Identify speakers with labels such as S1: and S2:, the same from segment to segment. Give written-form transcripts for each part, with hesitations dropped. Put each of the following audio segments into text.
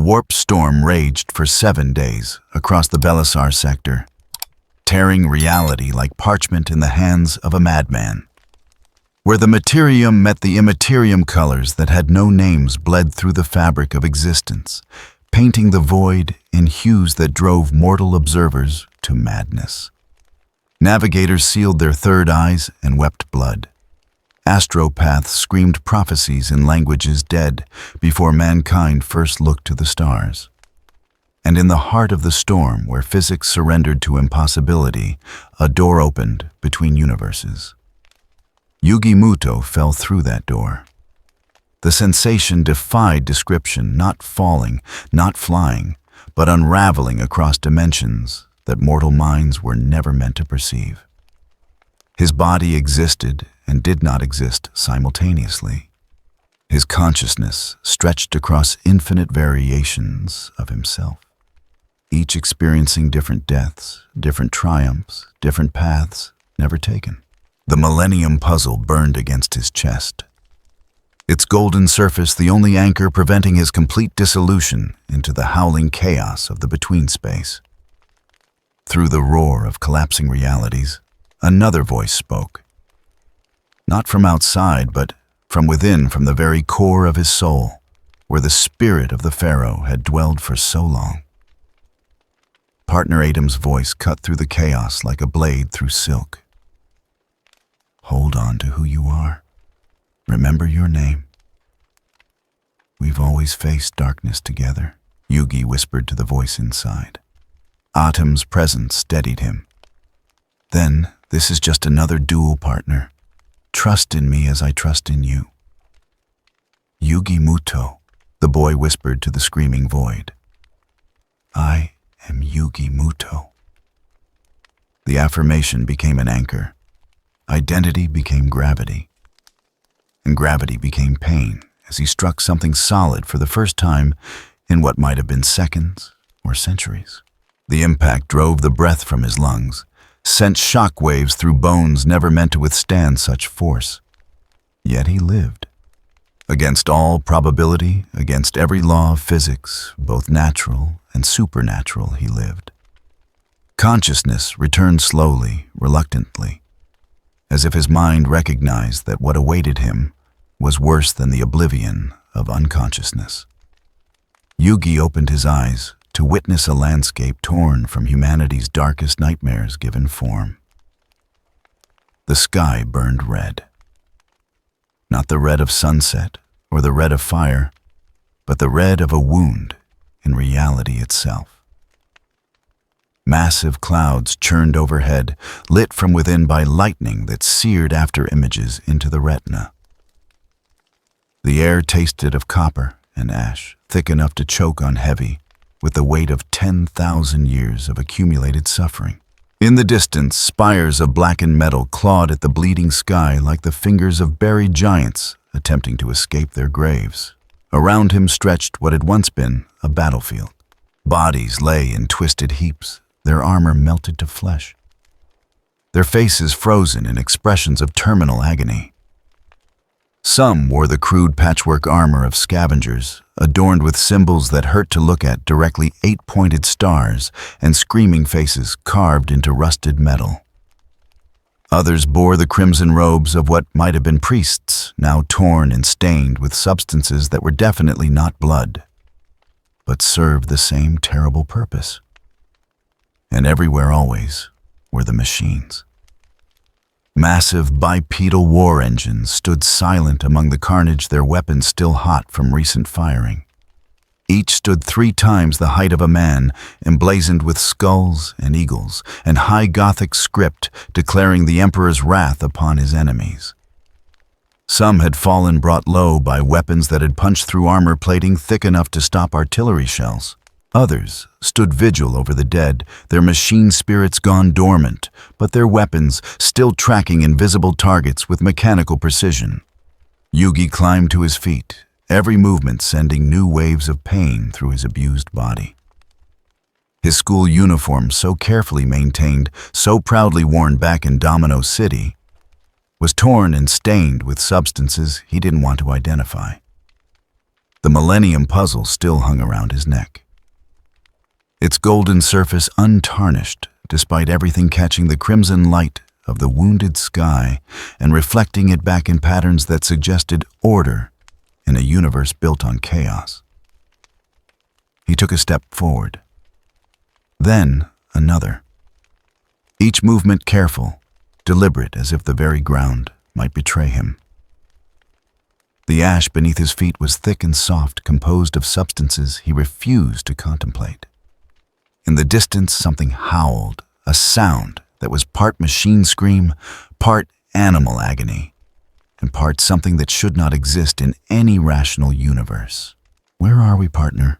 S1: warp storm raged for 7 days across the Belisar sector, tearing reality like parchment in the hands of a madman. Where the materium met the immaterium, colors that had no names bled through the fabric of existence, painting the void in hues that drove mortal observers to madness. Navigators sealed their third eyes and wept blood. Astropaths screamed prophecies in languages dead before mankind first looked to the stars. And in the heart of the storm, where physics surrendered to impossibility, a door opened between universes. YuGi Muto fell through that door. The sensation defied description, not falling, not flying, but unraveling across dimensions that mortal minds were never meant to perceive. His body existed and did not exist simultaneously. His consciousness stretched across infinite variations of himself, each experiencing different deaths, different triumphs, different paths never taken. The millennium puzzle burned against his chest, its golden surface the only anchor preventing his complete dissolution into the howling chaos of the between space. Through the roar of collapsing realities, another voice spoke. Not from outside, but from within, from the very core of his soul, where the spirit of the pharaoh had dwelled for so long. Partner Adam's voice cut through the chaos like a blade through silk. Hold on to who you are. Remember your name. We've always faced darkness together, YuGi whispered to the voice inside. Atom's presence steadied him. Then, this is just another duel, partner. Trust in me as I trust in you. YuGi Muto, the boy whispered to the screaming void. I am YuGi Muto. The affirmation became an anchor. Identity became gravity, and gravity became pain as he struck something solid for the first time in what might have been seconds or centuries. The impact drove the breath from his lungs, sent shock waves through bones never meant to withstand such force. Yet he lived. Against all probability, against every law of physics, both natural and supernatural, he lived. Consciousness returned slowly, reluctantly, as if his mind recognized that what awaited him was worse than the oblivion of unconsciousness. YuGi opened his eyes to witness a landscape torn from humanity's darkest nightmares given form. The sky burned red. Not the red of sunset or the red of fire, but the red of a wound in reality itself. Massive clouds churned overhead, lit from within by lightning that seared after images into the retina. The air tasted of copper and ash, thick enough to choke on heavy, with the weight of 10,000 years of accumulated suffering. In the distance, spires of blackened metal clawed at the bleeding sky like the fingers of buried giants attempting to escape their graves. Around him stretched what had once been a battlefield. Bodies lay in twisted heaps, their armor melted to flesh, their faces frozen in expressions of terminal agony. Some wore the crude patchwork armor of scavengers, adorned with symbols that hurt to look at, directly 8-pointed stars and screaming faces carved into rusted metal. Others bore the crimson robes of what might have been priests, now torn and stained with substances that were definitely not blood, but served the same terrible purpose. And everywhere always were the machines. Massive bipedal war engines stood silent among the carnage, their weapons still hot from recent firing. Each stood 3 times the height of a man, emblazoned with skulls and eagles, and high Gothic script declaring the Emperor's wrath upon his enemies. Some had fallen brought low by weapons that had punched through armor plating thick enough to stop artillery shells. Others stood vigil over the dead, their machine spirits gone dormant, but their weapons still tracking invisible targets with mechanical precision. YuGi climbed to his feet, every movement sending new waves of pain through his abused body. His school uniform, so carefully maintained, so proudly worn back in Domino City, was torn and stained with substances he didn't want to identify. The millennium puzzle still hung around his neck, its golden surface untarnished despite everything catching the crimson light of the wounded sky and reflecting it back in patterns that suggested order in a universe built on chaos. He took a step forward, then another, each movement careful, deliberate as if the very ground might betray him. The ash beneath his feet was thick and soft, composed of substances he refused to contemplate. In the distance, something howled, a sound that was part machine scream, part animal agony, and part something that should not exist in any rational universe. "Where are we, partner?"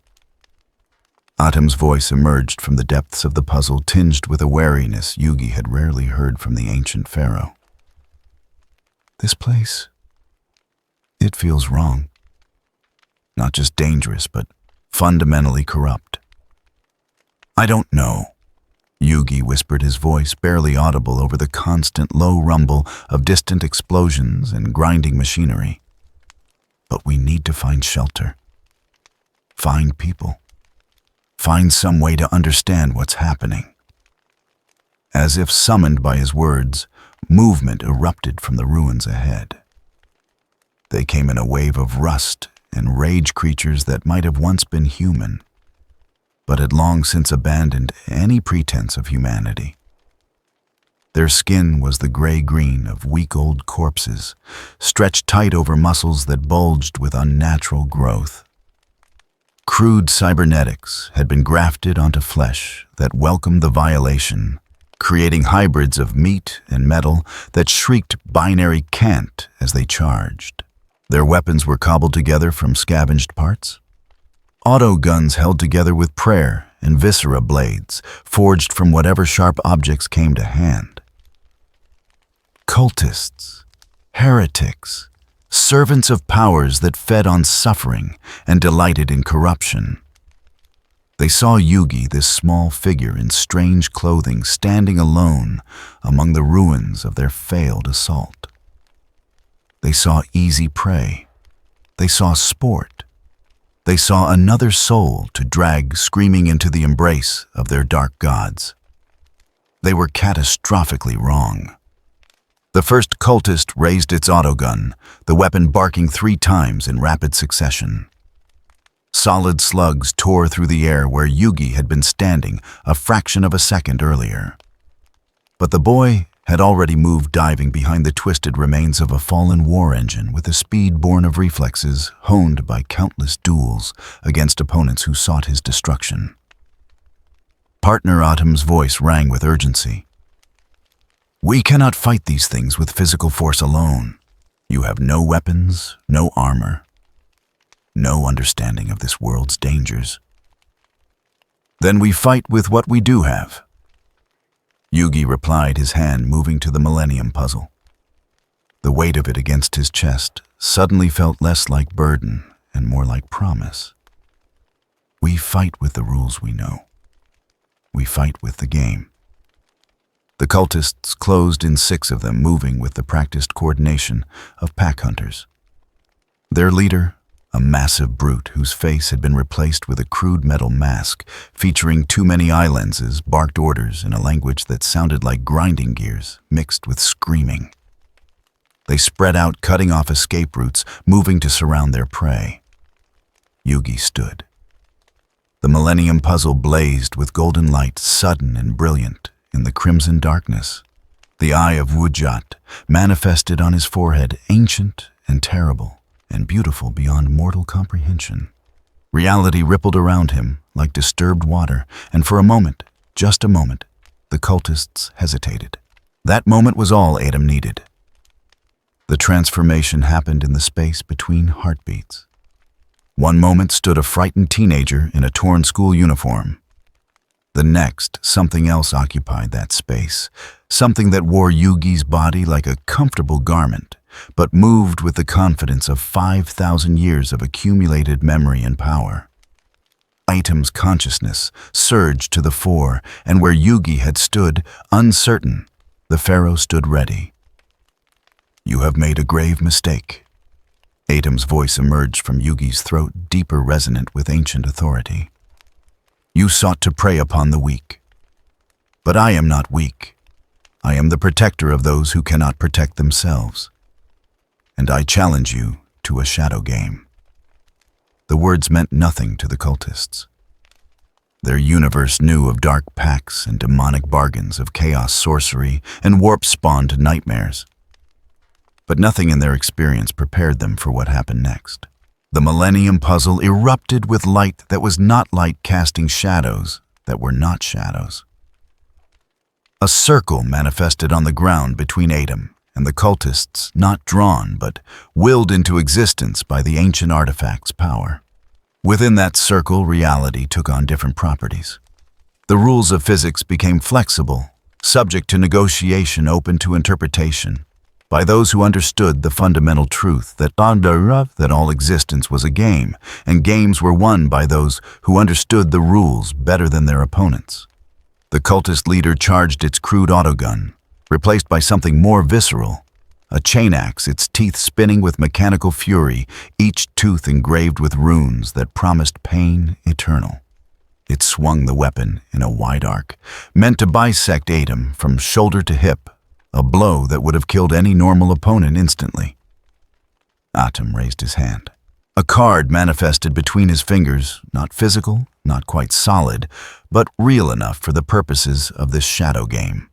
S1: Atum's voice emerged from the depths of the puzzle, tinged with a wariness YuGi had rarely heard from the ancient pharaoh. "This place, it feels wrong. Not just dangerous, but fundamentally corrupt." "I don't know," YuGi whispered, his voice barely audible over the constant low rumble of distant explosions and grinding machinery. "But we need to find shelter. Find people. Find some way to understand what's happening." As if summoned by his words, movement erupted from the ruins ahead. They came in a wave of rust and rage creatures that might have once been human, but had long since abandoned any pretense of humanity. Their skin was the gray-green of week-old corpses, stretched tight over muscles that bulged with unnatural growth. Crude cybernetics had been grafted onto flesh that welcomed the violation, creating hybrids of meat and metal that shrieked binary cant as they charged. Their weapons were cobbled together from scavenged parts. Auto guns held together with prayer and viscera blades, forged from whatever sharp objects came to hand. Cultists, heretics, servants of powers that fed on suffering and delighted in corruption. They saw YuGi, this small figure in strange clothing, standing alone among the ruins of their failed assault. They saw easy prey. They saw sport. They saw another soul to drag screaming into the embrace of their dark gods. They were catastrophically wrong. The first cultist raised its autogun, the weapon barking 3 times in rapid succession. Solid slugs tore through the air where YuGi had been standing a fraction of a second earlier. But the boy had already moved, diving behind the twisted remains of a fallen war engine with a speed born of reflexes honed by countless duels against opponents who sought his destruction. Partner Atum's voice rang with urgency. "We cannot fight these things with physical force alone. You have no weapons, no armor, no understanding of this world's dangers." "Then we fight with what we do have," YuGi replied, his hand moving to the millennium puzzle. The weight of it against his chest suddenly felt less like burden and more like promise. "We fight with the rules we know. We fight with the game." The cultists closed in 6 of them, moving with the practiced coordination of pack hunters. Their leader, a massive brute whose face had been replaced with a crude metal mask featuring too many eye lenses, barked orders in a language that sounded like grinding gears mixed with screaming. They spread out, cutting off escape routes, moving to surround their prey. YuGi stood. The millennium puzzle blazed with golden light, sudden and brilliant in the crimson darkness. The eye of Wujat manifested on his forehead, ancient and terrible, and beautiful beyond mortal comprehension. Reality rippled around him like disturbed water, and for a moment, just a moment, the cultists hesitated. That moment was all Adam needed. The transformation happened in the space between heartbeats. One moment stood a frightened teenager in a torn school uniform. The next, something else occupied that space, something that wore YuGi's body like a comfortable garment, but moved with the confidence of 5,000 years of accumulated memory and power. Item's consciousness surged to the fore, and where YuGi had stood, uncertain, the pharaoh stood ready. "You have made a grave mistake." Adam's voice emerged from YuGi's throat, deeper resonant with ancient authority. You sought to prey upon the weak. But I am not weak. I am the protector of those who cannot protect themselves. And I challenge you to a shadow game. The words meant nothing to the cultists. Their universe knew of dark pacts and demonic bargains, of chaos sorcery and warp-spawned nightmares. But nothing in their experience prepared them for what happened next. The millennium puzzle erupted with light that was not light, casting shadows that were not shadows. A circle manifested on the ground between Adam and the cultists, not drawn but willed into existence by the ancient artifact's power. Within that circle, reality took on different properties. The rules of physics became flexible, subject to negotiation, open to interpretation, by those who understood the fundamental truth that all existence was a game, and games were won by those who understood the rules better than their opponents. The cultist leader charged its crude autogun, replaced by something more visceral, a chain axe, its teeth spinning with mechanical fury, each tooth engraved with runes that promised pain eternal. It swung the weapon in a wide arc, meant to bisect Adam from shoulder to hip, a blow that would have killed any normal opponent instantly. Atom raised his hand. A card manifested between his fingers, not physical, not quite solid, but real enough for the purposes of this shadow game.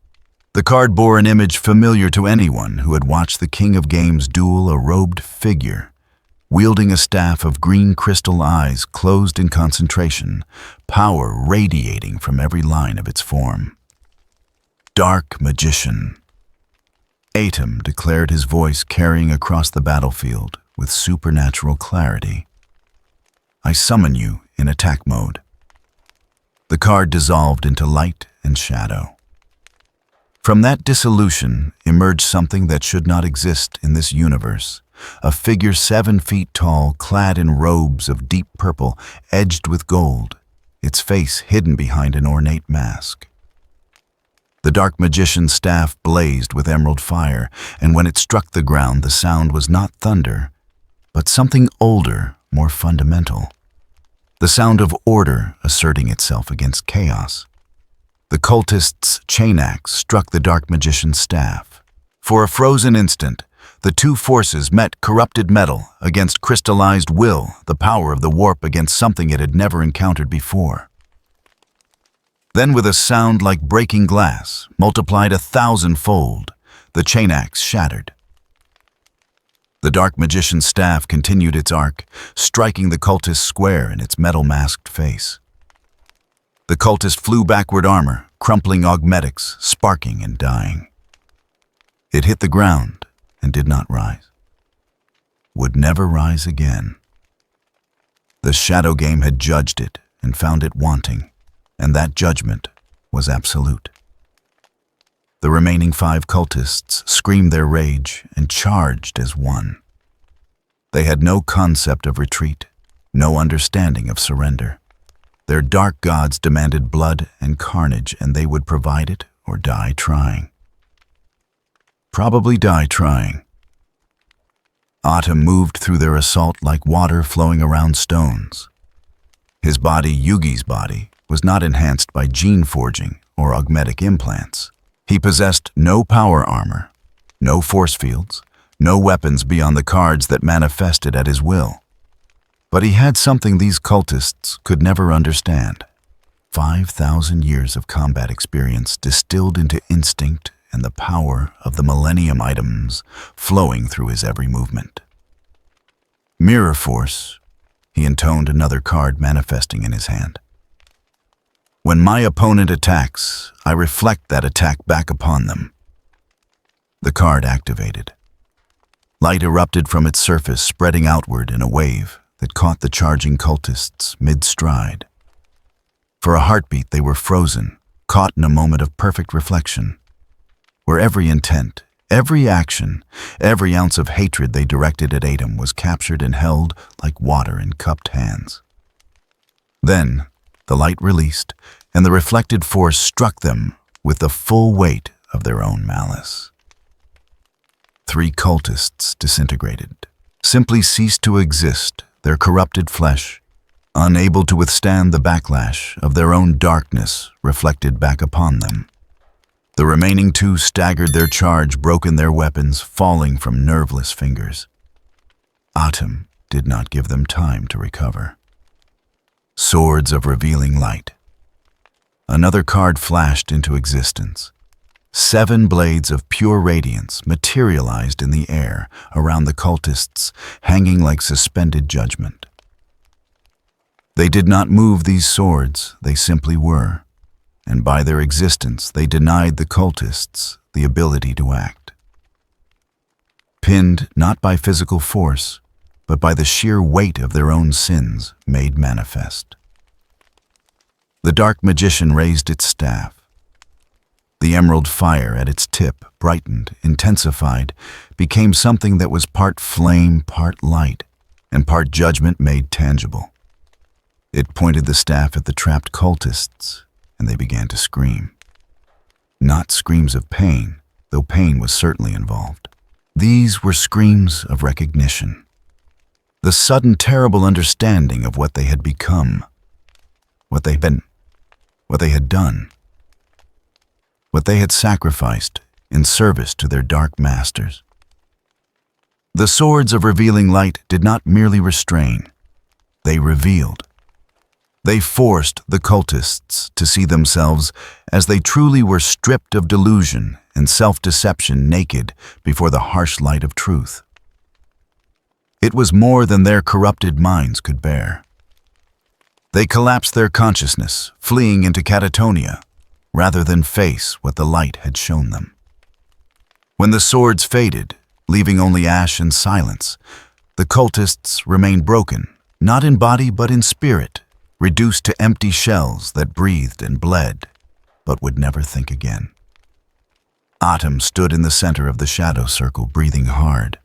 S1: The card bore an image familiar to anyone who had watched the King of Games duel, a robed figure, wielding a staff of green crystal eyes closed in concentration, power radiating from every line of its form. Dark Magician. Atom declared, his voice carrying across the battlefield with supernatural clarity. I summon you in attack mode. The card dissolved into light and shadow. From that dissolution emerged something that should not exist in this universe, a figure 7 feet tall, clad in robes of deep purple, edged with gold, its face hidden behind an ornate mask. The dark magician's staff blazed with emerald fire, and when it struck the ground, the sound was not thunder, but something older, more fundamental. The sound of order asserting itself against chaos. The cultist's chain axe struck the dark magician's staff. For a frozen instant, the two forces met, corrupted metal against crystallized will, the power of the warp against something it had never encountered before. Then, with a sound like breaking glass, multiplied 1,000-fold, the chain axe shattered. The dark magician's staff continued its arc, striking the cultist square in its metal-masked face. The cultist flew backward, armor, crumpling augmetics, sparking and dying. It hit the ground and did not rise. Would never rise again. The shadow game had judged it and found it wanting, and that judgment was absolute. The remaining 5 cultists screamed their rage and charged as one. They had no concept of retreat, no understanding of surrender. Their dark gods demanded blood and carnage, and they would provide it or die trying. Probably die trying. Atom moved through their assault like water flowing around stones. His body, YuGi's body, was not enhanced by gene forging or augmetic implants. He possessed no power armor, no force fields, no weapons beyond the cards that manifested at his will. But he had something these cultists could never understand. 5,000 years of combat experience distilled into instinct and the power of the millennium items flowing through his every movement. Mirror Force, he intoned, another card manifesting in his hand. When my opponent attacks, I reflect that attack back upon them. The card activated. Light erupted from its surface, spreading outward in a wave that caught the charging cultists mid-stride. For a heartbeat, they were frozen, caught in a moment of perfect reflection, where every intent, every action, every ounce of hatred they directed at Adam was captured and held like water in cupped hands. Then, the light released, and the reflected force struck them with the full weight of their own malice. 3 cultists disintegrated, simply ceased to exist, their corrupted flesh, unable to withstand the backlash of their own darkness reflected back upon them. The remaining two staggered their charge, broken their weapons, falling from nerveless fingers. Autumn did not give them time to recover. Swords of revealing light. Another card flashed into existence. 7 blades of pure radiance materialized in the air around the cultists, hanging like suspended judgment. They did not move these swords, they simply were, and by their existence they denied the cultists the ability to act. Pinned not by physical force, but by the sheer weight of their own sins made manifest. The dark magician raised its staff. The emerald fire at its tip brightened, intensified, became something that was part flame, part light, and part judgment made tangible. It pointed the staff at the trapped cultists, and they began to scream. Not screams of pain, though pain was certainly involved. These were screams of recognition. The sudden terrible understanding of what they had become, what they had done, what they had sacrificed in service to their dark masters. The swords of revealing light did not merely restrain, they revealed. They forced the cultists to see themselves as they truly were, stripped of delusion and self-deception, naked before the harsh light of truth. It was more than their corrupted minds could bear. They collapsed their consciousness, fleeing into catatonia, rather than face what the light had shown them. When the swords faded, leaving only ash and silence, the cultists remained broken, not in body but in spirit, reduced to empty shells that breathed and bled, but would never think again. Autumn stood in the center of the shadow circle, breathing hard,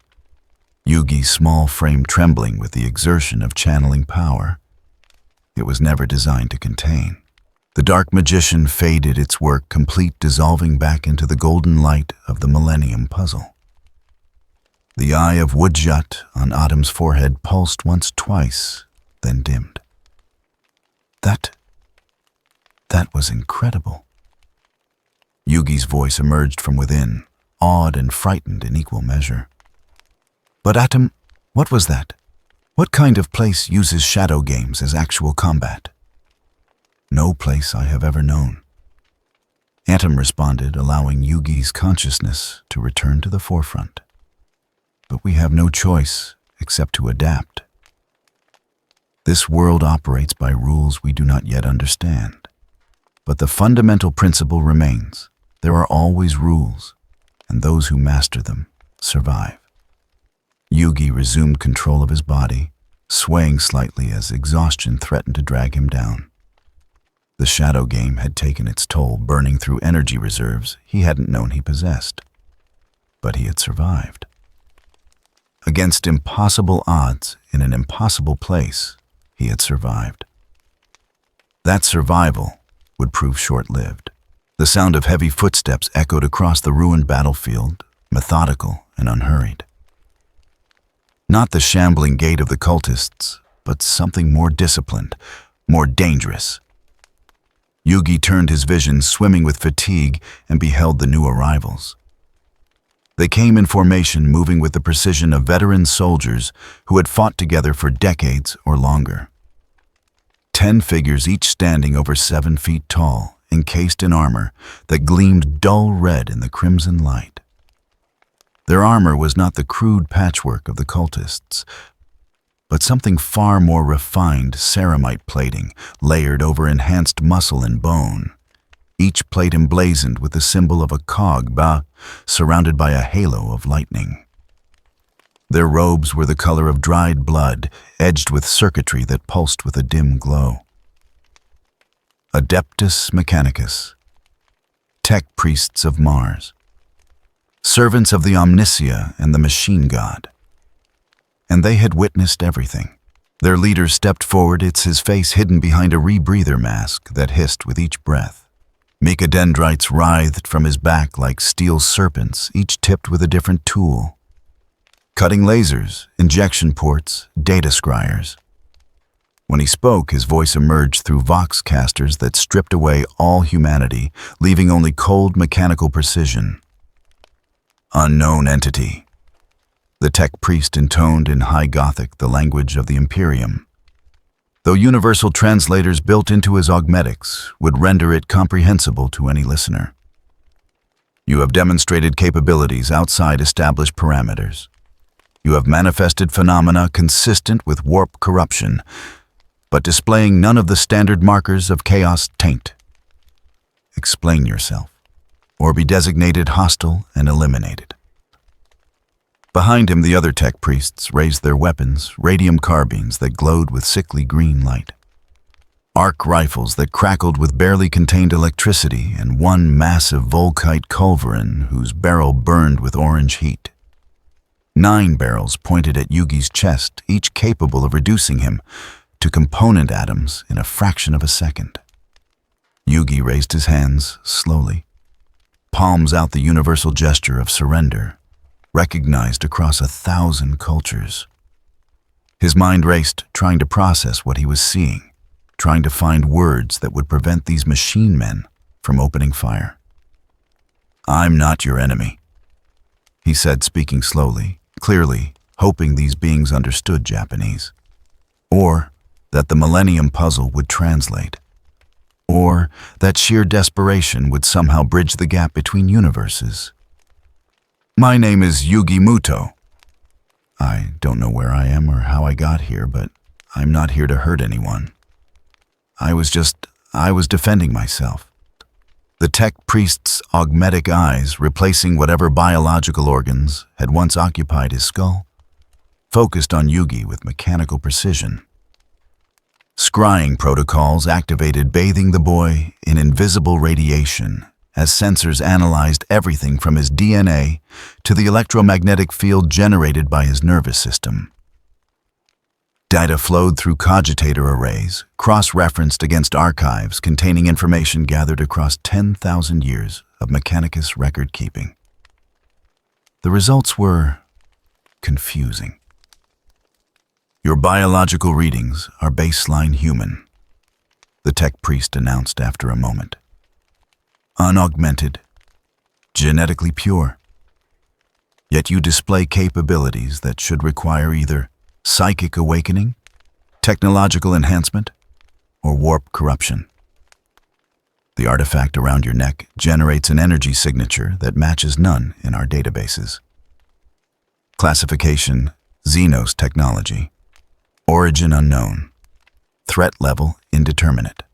S1: YuGi's small frame trembling with the exertion of channeling power. It was never designed to contain. The dark magician faded its work complete, dissolving back into the golden light of the millennium puzzle. The eye of Woodjut on Autumn's forehead pulsed once, twice, then dimmed. That was incredible. YuGi's voice emerged from within, awed and frightened in equal measure. But Autumn, what was that? What kind of place uses shadow games as actual combat? No place I have ever known. Autumn responded, allowing YuGi's consciousness to return to the forefront. But we have no choice except to adapt. This world operates by rules we do not yet understand. But the fundamental principle remains. There are always rules, and those who master them survive. YuGi resumed control of his body, swaying slightly as exhaustion threatened to drag him down. The shadow game had taken its toll, burning through energy reserves he hadn't known he possessed. But he had survived. Against impossible odds in an impossible place, he had survived. That survival would prove short-lived. The sound of heavy footsteps echoed across the ruined battlefield, methodical and unhurried. Not the shambling gait of the cultists, but something more disciplined, more dangerous. YuGi turned his vision, swimming with fatigue, and beheld the new arrivals. They came in formation, moving with the precision of veteran soldiers who had fought together for decades or longer. 10 figures, each standing over 7 feet tall, encased in armor that gleamed dull red in the crimson light. Their armor was not the crude patchwork of the cultists, but something far more refined, ceramite plating layered over enhanced muscle and bone, each plate emblazoned with the symbol of a cog surrounded by a halo of lightning. Their robes were the color of dried blood, edged with circuitry that pulsed with a dim glow. Adeptus Mechanicus, tech priests of Mars, servants of the Omnisia and the Machine God. And they had witnessed everything. Their leader stepped forward, his face hidden behind a rebreather mask that hissed with each breath. Mechadendrites writhed from his back like steel serpents, each tipped with a different tool. cutting lasers, injection ports, data scryers. When he spoke, his voice emerged through voxcasters that stripped away all humanity, leaving only cold mechanical precision. Unknown entity. The tech priest intoned in high Gothic the language of the Imperium. Though universal translators built into his augmetics would render it comprehensible to any listener. You have demonstrated capabilities outside established parameters. You have manifested phenomena consistent with warp corruption, but displaying none of the standard markers of chaos taint. Explain yourself, or be designated hostile and eliminated. Behind him, the other tech priests raised their weapons, radium carbines that glowed with sickly green light. Arc rifles that crackled with barely contained electricity, and one massive volkite culverin whose barrel burned with orange heat. 9 barrels pointed at YuGi's chest, each capable of reducing him to component atoms in a fraction of a second. YuGi raised his hands slowly, palms out the universal gesture of surrender, recognized across 1,000 cultures. His mind raced, trying to process what he was seeing, trying to find words that would prevent these machine men from opening fire. "I'm not your enemy," he said, speaking slowly, clearly, hoping these beings understood Japanese, or that the millennium puzzle would translate, or that sheer desperation would somehow bridge the gap between universes. "My name is YuGi Muto. I don't know where I am or how I got here, but I'm not here to hurt anyone. I was defending myself." The tech priest's augmetic eyes, replacing whatever biological organs had once occupied his skull, focused on YuGi with mechanical precision. Scrying protocols activated, bathing the boy in invisible radiation, as sensors analyzed everything from his DNA to the electromagnetic field generated by his nervous system. Data flowed through cogitator arrays, cross-referenced against archives containing information gathered across 10,000 years of Mechanicus record-keeping. The results were confusing. "Your biological readings are baseline human," the tech priest announced after a moment. "Unaugmented, genetically pure. Yet you display capabilities that should require either psychic awakening, technological enhancement, or warp corruption. The artifact around your neck generates an energy signature that matches none in our databases. Classification: Xenos technology. Origin unknown. Threat level indeterminate."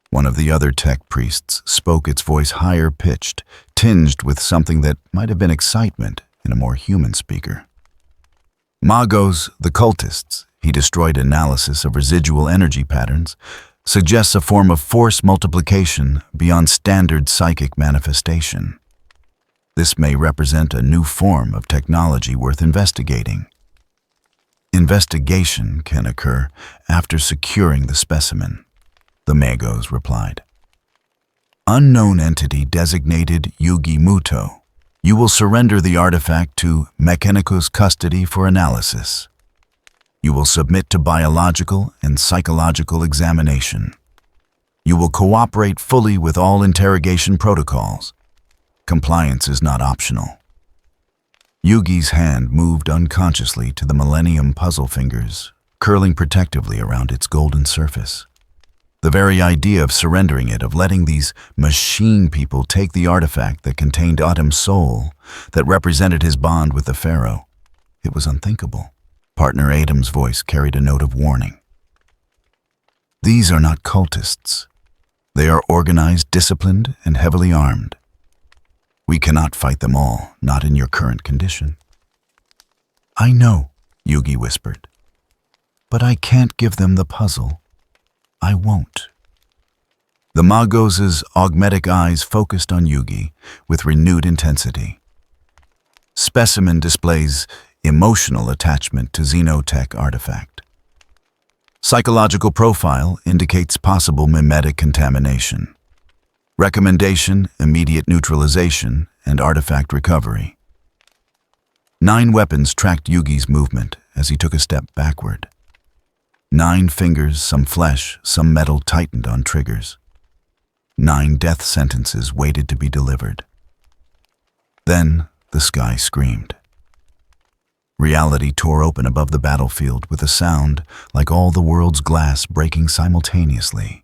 S1: One of the other tech priests spoke, its voice higher-pitched, tinged with something that might have been excitement in a more human speaker. "Magos, the cultists," he destroyed analysis of residual energy patterns, "suggests a form of force multiplication beyond standard psychic manifestation. This may represent a new form of technology worth investigating. Investigation can occur after securing the specimen," the Magos replied. "Unknown entity designated YuGi Muto. You will surrender the artifact to Mechanicus custody for analysis. You will submit to biological and psychological examination. You will cooperate fully with all interrogation protocols. Compliance is not optional." YuGi's hand moved unconsciously to the millennium puzzle fingers, curling protectively around its golden surface. The very idea of surrendering it, of letting these machine people take the artifact that contained Autumn's soul, that represented his bond with the Pharaoh, it was unthinkable. Partner Adam's voice carried a note of warning. "These are not cultists. They are organized, disciplined, and heavily armed. We cannot fight them all, not in your current condition." "I know," YuGi whispered, "but I can't give them the puzzle. I won't." The Magos' augmetic eyes focused on YuGi with renewed intensity. Specimen displays emotional attachment to xenotech artifact. Psychological profile indicates possible mimetic contamination. Recommendation: immediate neutralization and artifact recovery. 9 weapons tracked Yugi's movement as he took a step backward. 9 fingers, some flesh, some metal tightened on triggers. 9 death sentences waited to be delivered. Then the sky screamed. Reality tore open above the battlefield with a sound like all the world's glass breaking simultaneously.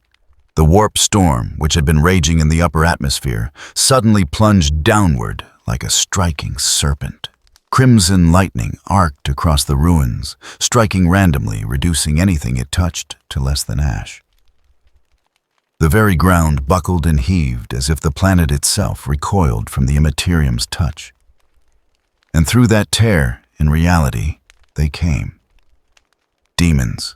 S1: The warp storm, which had been raging in the upper atmosphere, suddenly plunged downward like a striking serpent. Crimson lightning arced across the ruins, striking randomly, reducing anything it touched to less than ash. The very ground buckled and heaved as if the planet itself recoiled from the Imperium's touch. And through that tear, in reality, they came. Demons.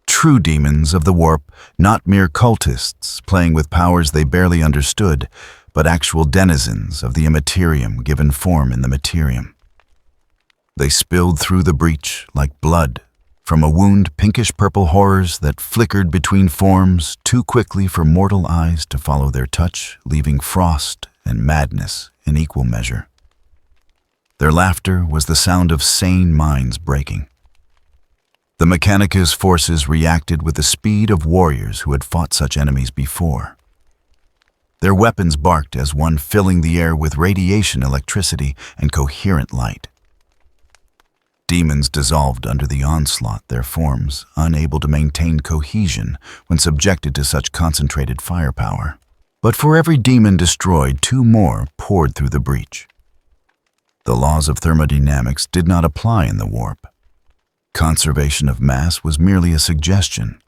S1: True demons of the warp, not mere cultists playing with powers they barely understood, but actual denizens of the Imperium given form in the Imperium. They spilled through the breach like blood, from a wound pinkish-purple horrors that flickered between forms too quickly for mortal eyes to follow their touch, leaving frost and madness in equal measure. Their laughter was the sound of sane minds breaking. The Mechanica's forces reacted with the speed of warriors who had fought such enemies before. Their weapons barked as one, filling the air with radiation, electricity, and coherent light. Demons dissolved under the onslaught, their forms unable to maintain cohesion when subjected to such concentrated firepower. But for every demon destroyed, 2 more poured through the breach. The laws of thermodynamics did not apply in the warp. Conservation of mass was merely a suggestion.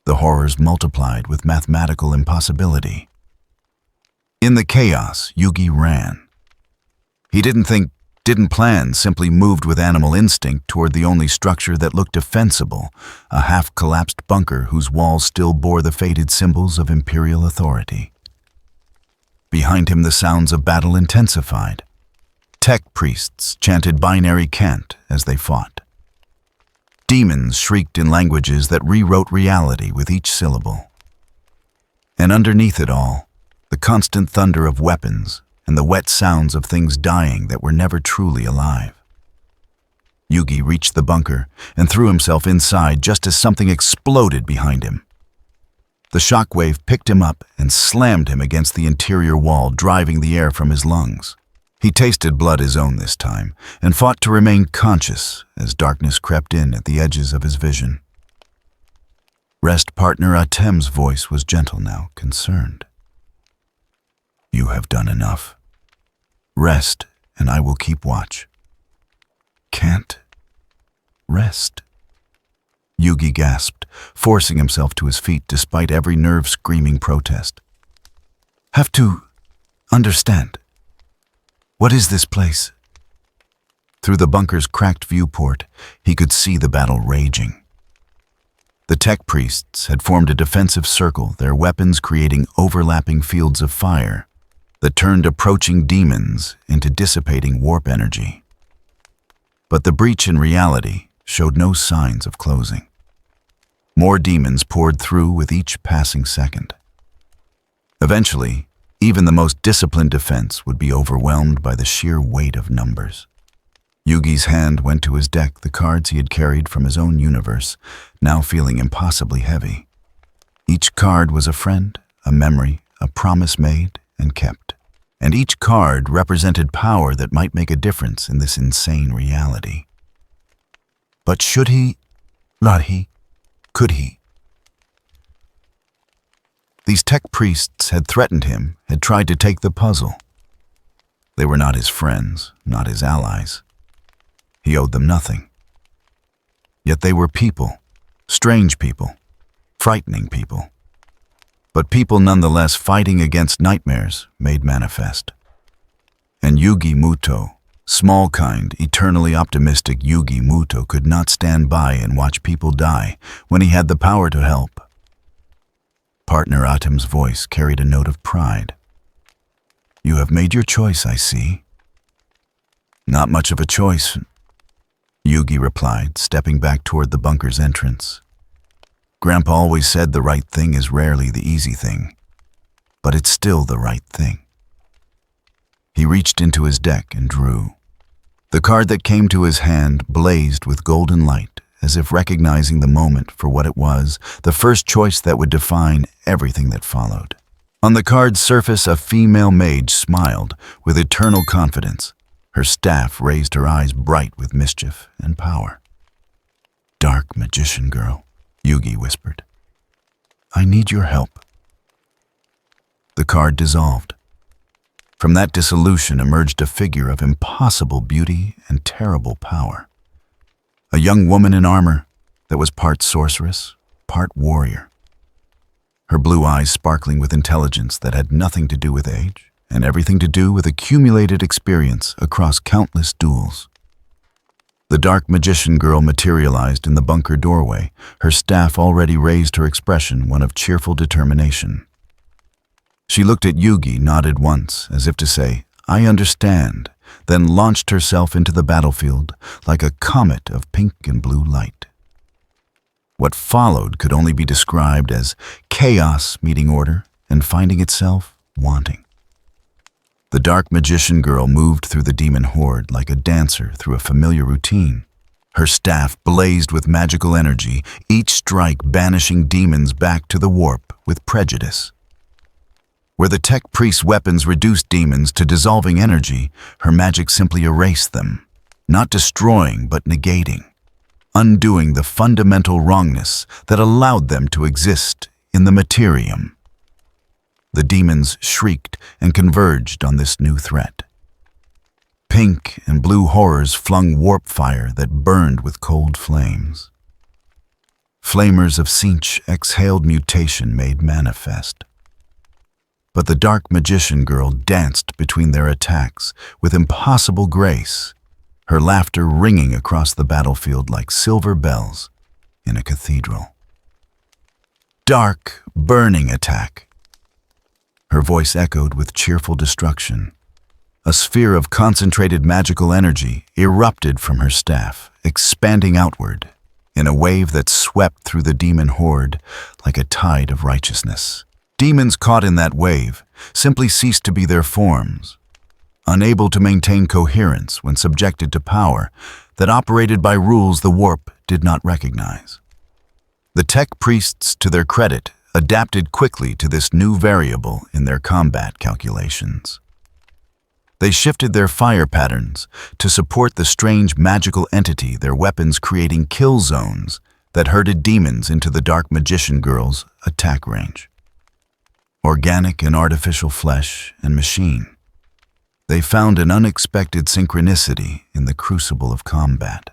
S1: The horrors multiplied with mathematical impossibility. In the chaos, Yugi ran. He didn't think, didn't plan, simply moved with animal instinct toward the only structure that looked defensible, a half-collapsed bunker whose walls still bore the faded symbols of imperial authority. Behind him, the sounds of battle intensified. Tech priests chanted binary cant as they fought. Demons shrieked in languages that rewrote reality with each syllable. And underneath it all, the constant thunder of weapons and the wet sounds of things dying that were never truly alive. Yugi reached the bunker and threw himself inside just as something exploded behind him. The shockwave picked him up and slammed him against the interior wall, driving the air from his lungs. He tasted blood his own this time, and fought to remain conscious as darkness crept in at the edges of his vision. Rest partner Atem's voice was gentle now, concerned. You have done enough. Rest, and I will keep watch. Can't rest. Yugi gasped, forcing himself to his feet despite every nerve-screaming protest. Have to understand. What is this place? Through the bunker's cracked viewport, he could see the battle raging. The tech priests had formed a defensive circle, their weapons creating overlapping fields of fire that turned approaching demons into dissipating warp energy. But the breach in reality showed no signs of closing. More demons poured through with each passing second. Eventually, even the most disciplined defense would be overwhelmed by the sheer weight of numbers. Yugi's hand went to his deck, the cards he had carried from his own universe, now feeling impossibly heavy. Each card was a friend, a memory, a promise made and kept. And each card represented power that might make a difference in this insane reality. But should he? Not he. Could he? These tech priests had threatened him, had tried to take the puzzle. They were not his friends, not his allies. He owed them nothing. Yet they were people, strange people, frightening people. But people nonetheless fighting against nightmares made manifest. And YuGi Muto, small kind, eternally optimistic YuGi Muto could not stand by and watch people die when he had the power to help. Partner Atem's voice carried a note of pride. You have made your choice, I see. Not much of a choice, Yugi replied, stepping back toward the bunker's entrance. Grandpa always said the right thing is rarely the easy thing, but it's still the right thing. He reached into his deck and drew. The card that came to his hand blazed with golden light, as if recognizing the moment for what it was, the first choice that would define everything that followed. On the card's surface, a female mage smiled with eternal confidence. Her staff raised, her eyes bright with mischief and power. "Dark magician girl," YuGi whispered. "I need your help." The card dissolved. From that dissolution emerged a figure of impossible beauty and terrible power. A young woman in armor that was part sorceress, part warrior. Her blue eyes sparkling with intelligence that had nothing to do with age and everything to do with accumulated experience across countless duels. The dark magician girl materialized in the bunker doorway, her staff already raised, her expression one of cheerful determination. She looked at YuGi, nodded once, as if to say, "I understand," then launched herself into the battlefield like a comet of pink and blue light. What followed could only be described as chaos meeting order and finding itself wanting. The dark magician girl moved through the demon horde like a dancer through a familiar routine. Her staff blazed with magical energy, each strike banishing demons back to the warp with prejudice. Where the tech priest's weapons reduced demons to dissolving energy, her magic simply erased them, not destroying but negating, undoing the fundamental wrongness that allowed them to exist in the Imperium. The demons shrieked and converged on this new threat. Pink and blue horrors flung warp fire that burned with cold flames. Flamers of Sinch exhaled mutation made manifest. But the dark magician girl danced between their attacks with impossible grace, her laughter ringing across the battlefield like silver bells in a cathedral. "Dark, burning attack." Her voice echoed with cheerful destruction. A sphere of concentrated magical energy erupted from her staff, expanding outward in a wave that swept through the demon horde like a tide of righteousness. Demons caught in that wave simply ceased to be their forms, unable to maintain coherence when subjected to power that operated by rules the warp did not recognize. The tech priests, to their credit, adapted quickly to this new variable in their combat calculations. They shifted their fire patterns to support the strange magical entity, their weapons creating kill zones that herded demons into the dark magician girl's attack range. Organic and artificial flesh and machine. They found an unexpected synchronicity in the crucible of combat.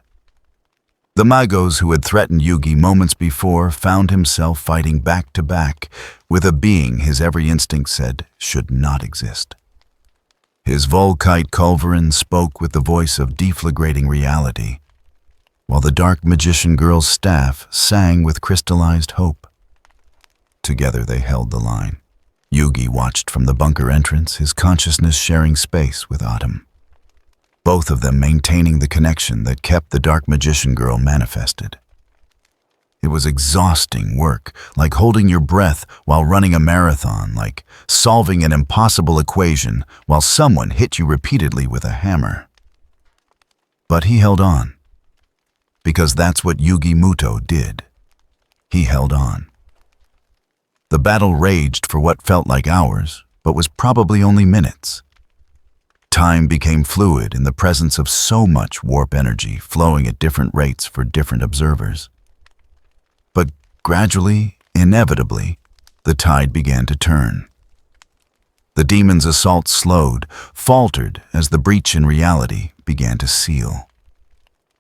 S1: The magos who had threatened YuGi moments before found himself fighting back to back with a being his every instinct said should not exist. His Volkite culverin spoke with the voice of deflagrating reality, while the dark magician girl's staff sang with crystallized hope. Together they held the line. YuGi watched from the bunker entrance, his consciousness sharing space with Autumn, both of them maintaining the connection that kept the dark magician girl manifested. It was exhausting work, like holding your breath while running a marathon, like solving an impossible equation while someone hit you repeatedly with a hammer. But he held on, because that's what YuGi Muto did. He held on. The battle raged for what felt like hours, but was probably only minutes. Time became fluid in the presence of so much warp energy flowing at different rates for different observers. But gradually, inevitably, the tide began to turn. The demon's assault slowed, faltered as the breach in reality began to seal.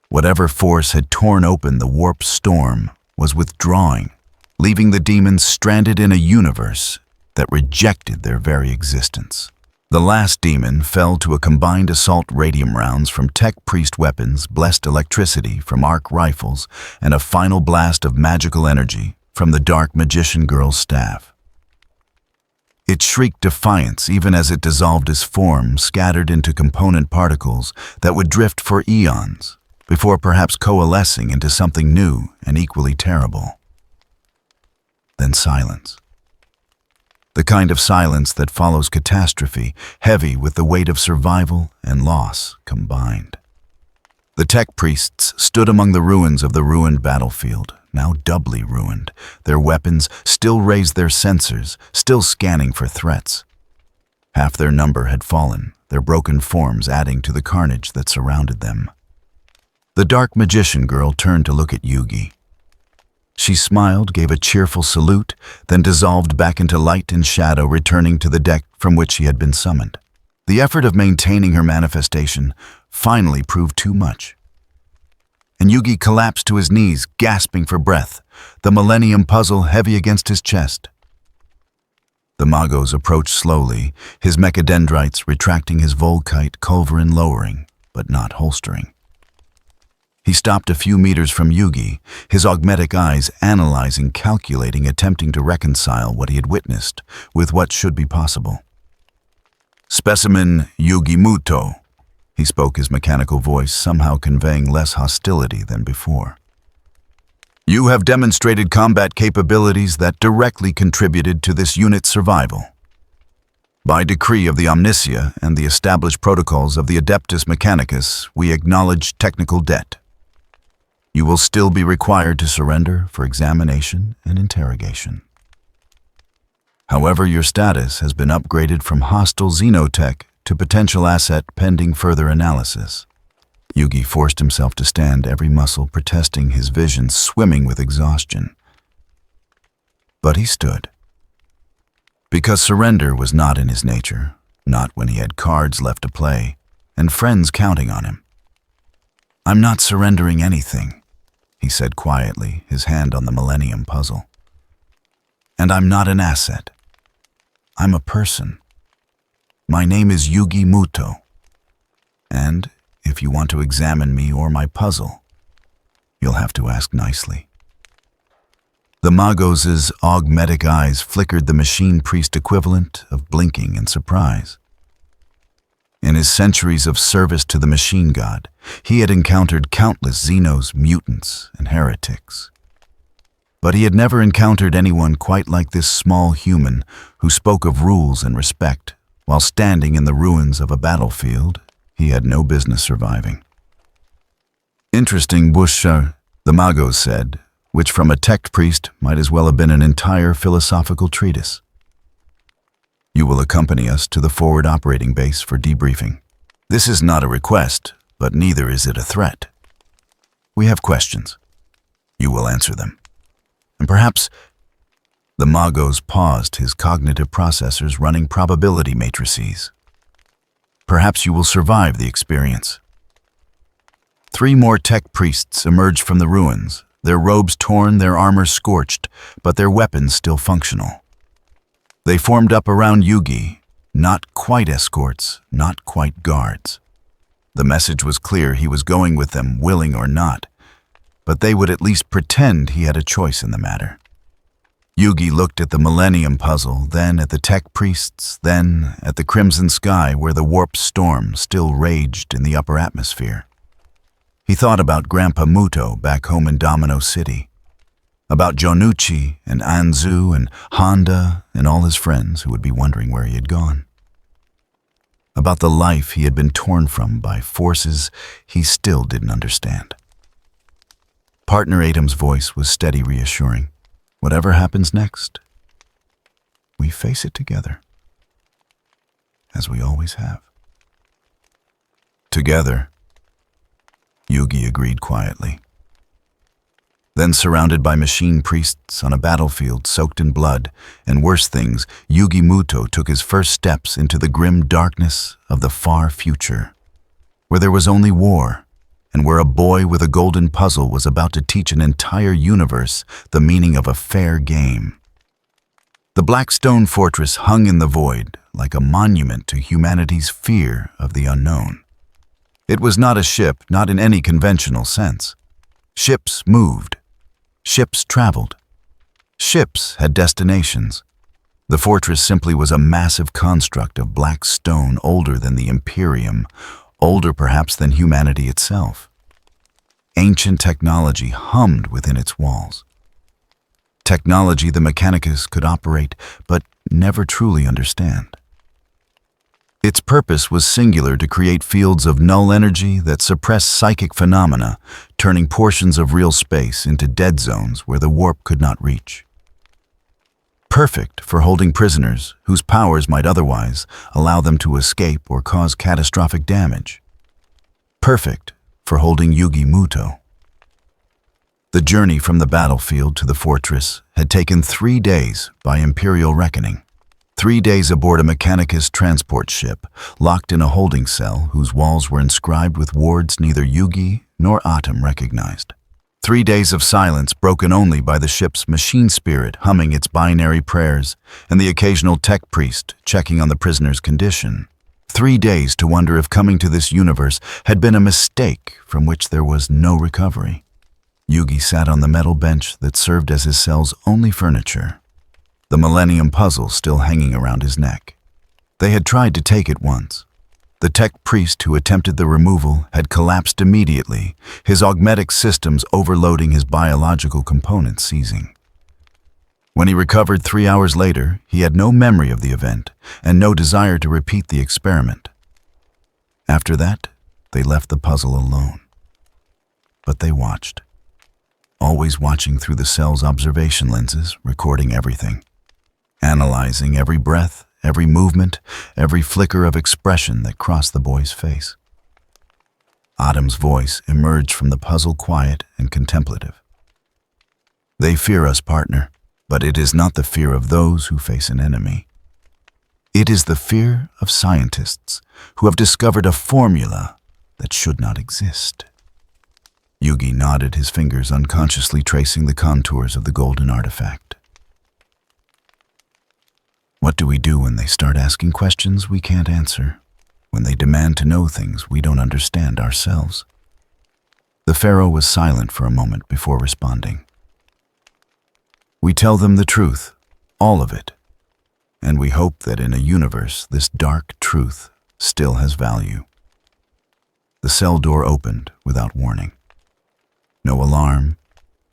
S1: Whatever force had torn open the warp storm was withdrawing, leaving the demons stranded in a universe that rejected their very existence. The last demon fell to a combined assault radium rounds from tech priest weapons, blessed electricity from arc rifles, and a final blast of magical energy from the dark magician girl's staff. It shrieked defiance even as it dissolved as form, scattered into component particles that would drift for eons, before perhaps coalescing into something new and equally terrible. Then silence. The kind of silence that follows catastrophe, heavy with the weight of survival and loss combined. The tech priests stood among the ruins of the ruined battlefield, now doubly ruined. Their weapons still raised their sensors, still scanning for threats. Half their number had fallen, their broken forms adding to the carnage that surrounded them. The dark magician girl turned to look at YuGi. She smiled, gave a cheerful salute, then dissolved back into light and shadow, returning to the deck from which she had been summoned. The effort of maintaining her manifestation finally proved too much. And YuGi collapsed to his knees, gasping for breath, the millennium puzzle heavy against his chest. The Magos approached slowly, his mechadendrites retracting his volkite culverin lowering, but not holstering. He stopped a few meters from YuGi, his augmetic eyes analyzing, calculating, attempting to reconcile what he had witnessed with what should be possible. "Specimen YuGi Muto," he spoke, his mechanical voice somehow conveying less hostility than before. "You have demonstrated combat capabilities that directly contributed to this unit's survival. By decree of the Omnicia and the established protocols of the Adeptus Mechanicus, we acknowledge technical debt. You will still be required to surrender for examination and interrogation. However, your status has been upgraded from hostile xenotech to potential asset pending further analysis." YuGi forced himself to stand, every muscle protesting, his vision swimming with exhaustion. But he stood. Because surrender was not in his nature, not when he had cards left to play and friends counting on him. "I'm not surrendering anything," he said quietly, his hand on the millennium puzzle. "And I'm not an asset. I'm a person. My name is YuGi Muto. And if you want to examine me or my puzzle, you'll have to ask nicely." The Magos' augmetic eyes flickered, the machine priest equivalent of blinking in surprise. In his centuries of service to the machine god, he had encountered countless Xenos, mutants, and heretics. But he had never encountered anyone quite like this small human who spoke of rules and respect while standing in the ruins of a battlefield he had no business surviving. "Interesting Busha," the Magos said, which from a tech priest might as well have been an entire philosophical treatise. "You will accompany us to the forward operating base for debriefing. This is not a request, but neither is it a threat. We have questions. You will answer them. And perhaps—" The Magos paused, his cognitive processors running probability matrices. "Perhaps you will survive the experience." 3 more tech priests emerged from the ruins, their robes torn, their armor scorched, but their weapons still functional. They formed up around YuGi, not quite escorts, not quite guards. The message was clear, he was going with them, willing or not, but they would at least pretend he had a choice in the matter. YuGi looked at the millennium puzzle, then at the tech priests, then at the crimson sky where the warped storm still raged in the upper atmosphere. He thought about Grandpa Muto back home in Domino City, about Jonucci and Anzu and Honda and all his friends who would be wondering where he had gone, about the life he had been torn from by forces he still didn't understand. Partner Adam's voice was steady, reassuring. "Whatever happens next, we face it together, as we always have." "Together," YuGi agreed quietly. Then, surrounded by machine priests on a battlefield soaked in blood and worse things, YuGi Muto took his first steps into the grim darkness of the far future, where there was only war, and where a boy with a golden puzzle was about to teach an entire universe the meaning of a fair game. The black stone fortress hung in the void, like a monument to humanity's fear of the unknown. It was not a ship, not in any conventional sense. Ships moved. Ships traveled. Ships had destinations. The fortress simply was a massive construct of black stone, older than the Imperium, older perhaps than humanity itself. Ancient technology hummed within its walls. Technology the Mechanicus could operate, but never truly understand. Its purpose was singular: to create fields of null energy that suppress psychic phenomena, turning portions of real space into dead zones where the warp could not reach. Perfect for holding prisoners whose powers might otherwise allow them to escape or cause catastrophic damage. Perfect for holding YuGi Muto. The journey from the battlefield to the fortress had taken 3 days by Imperial reckoning. 3 days aboard a Mechanicus transport ship, locked in a holding cell whose walls were inscribed with words neither YuGi nor Atom recognized. 3 days of silence broken only by the ship's machine spirit humming its binary prayers and the occasional tech priest checking on the prisoner's condition. 3 days to wonder if coming to this universe had been a mistake from which there was no recovery. YuGi sat on the metal bench that served as his cell's only furniture, the millennium puzzle still hanging around his neck. They had tried to take it once. The tech priest who attempted the removal had collapsed immediately, his augmetic systems overloading his biological components seizing. When he recovered 3 hours later, he had no memory of the event and no desire to repeat the experiment. After that, they left the puzzle alone. But they watched, always watching through the cell's observation lenses, recording everything, analyzing every breath, every movement, every flicker of expression that crossed the boy's face. Atom's voice emerged from the puzzle, quiet and contemplative. "They fear us, partner, but it is not the fear of those who face an enemy. It is the fear of scientists who have discovered a formula that should not exist." YuGi nodded, his fingers unconsciously tracing the contours of the golden artifact. What do we do when they start asking questions we can't answer? When they demand to know things we don't understand ourselves? The pharaoh was silent for a moment before responding. We tell them the truth, all of it, and we hope that in a universe this dark truth still has value. The cell door opened without warning. No alarm,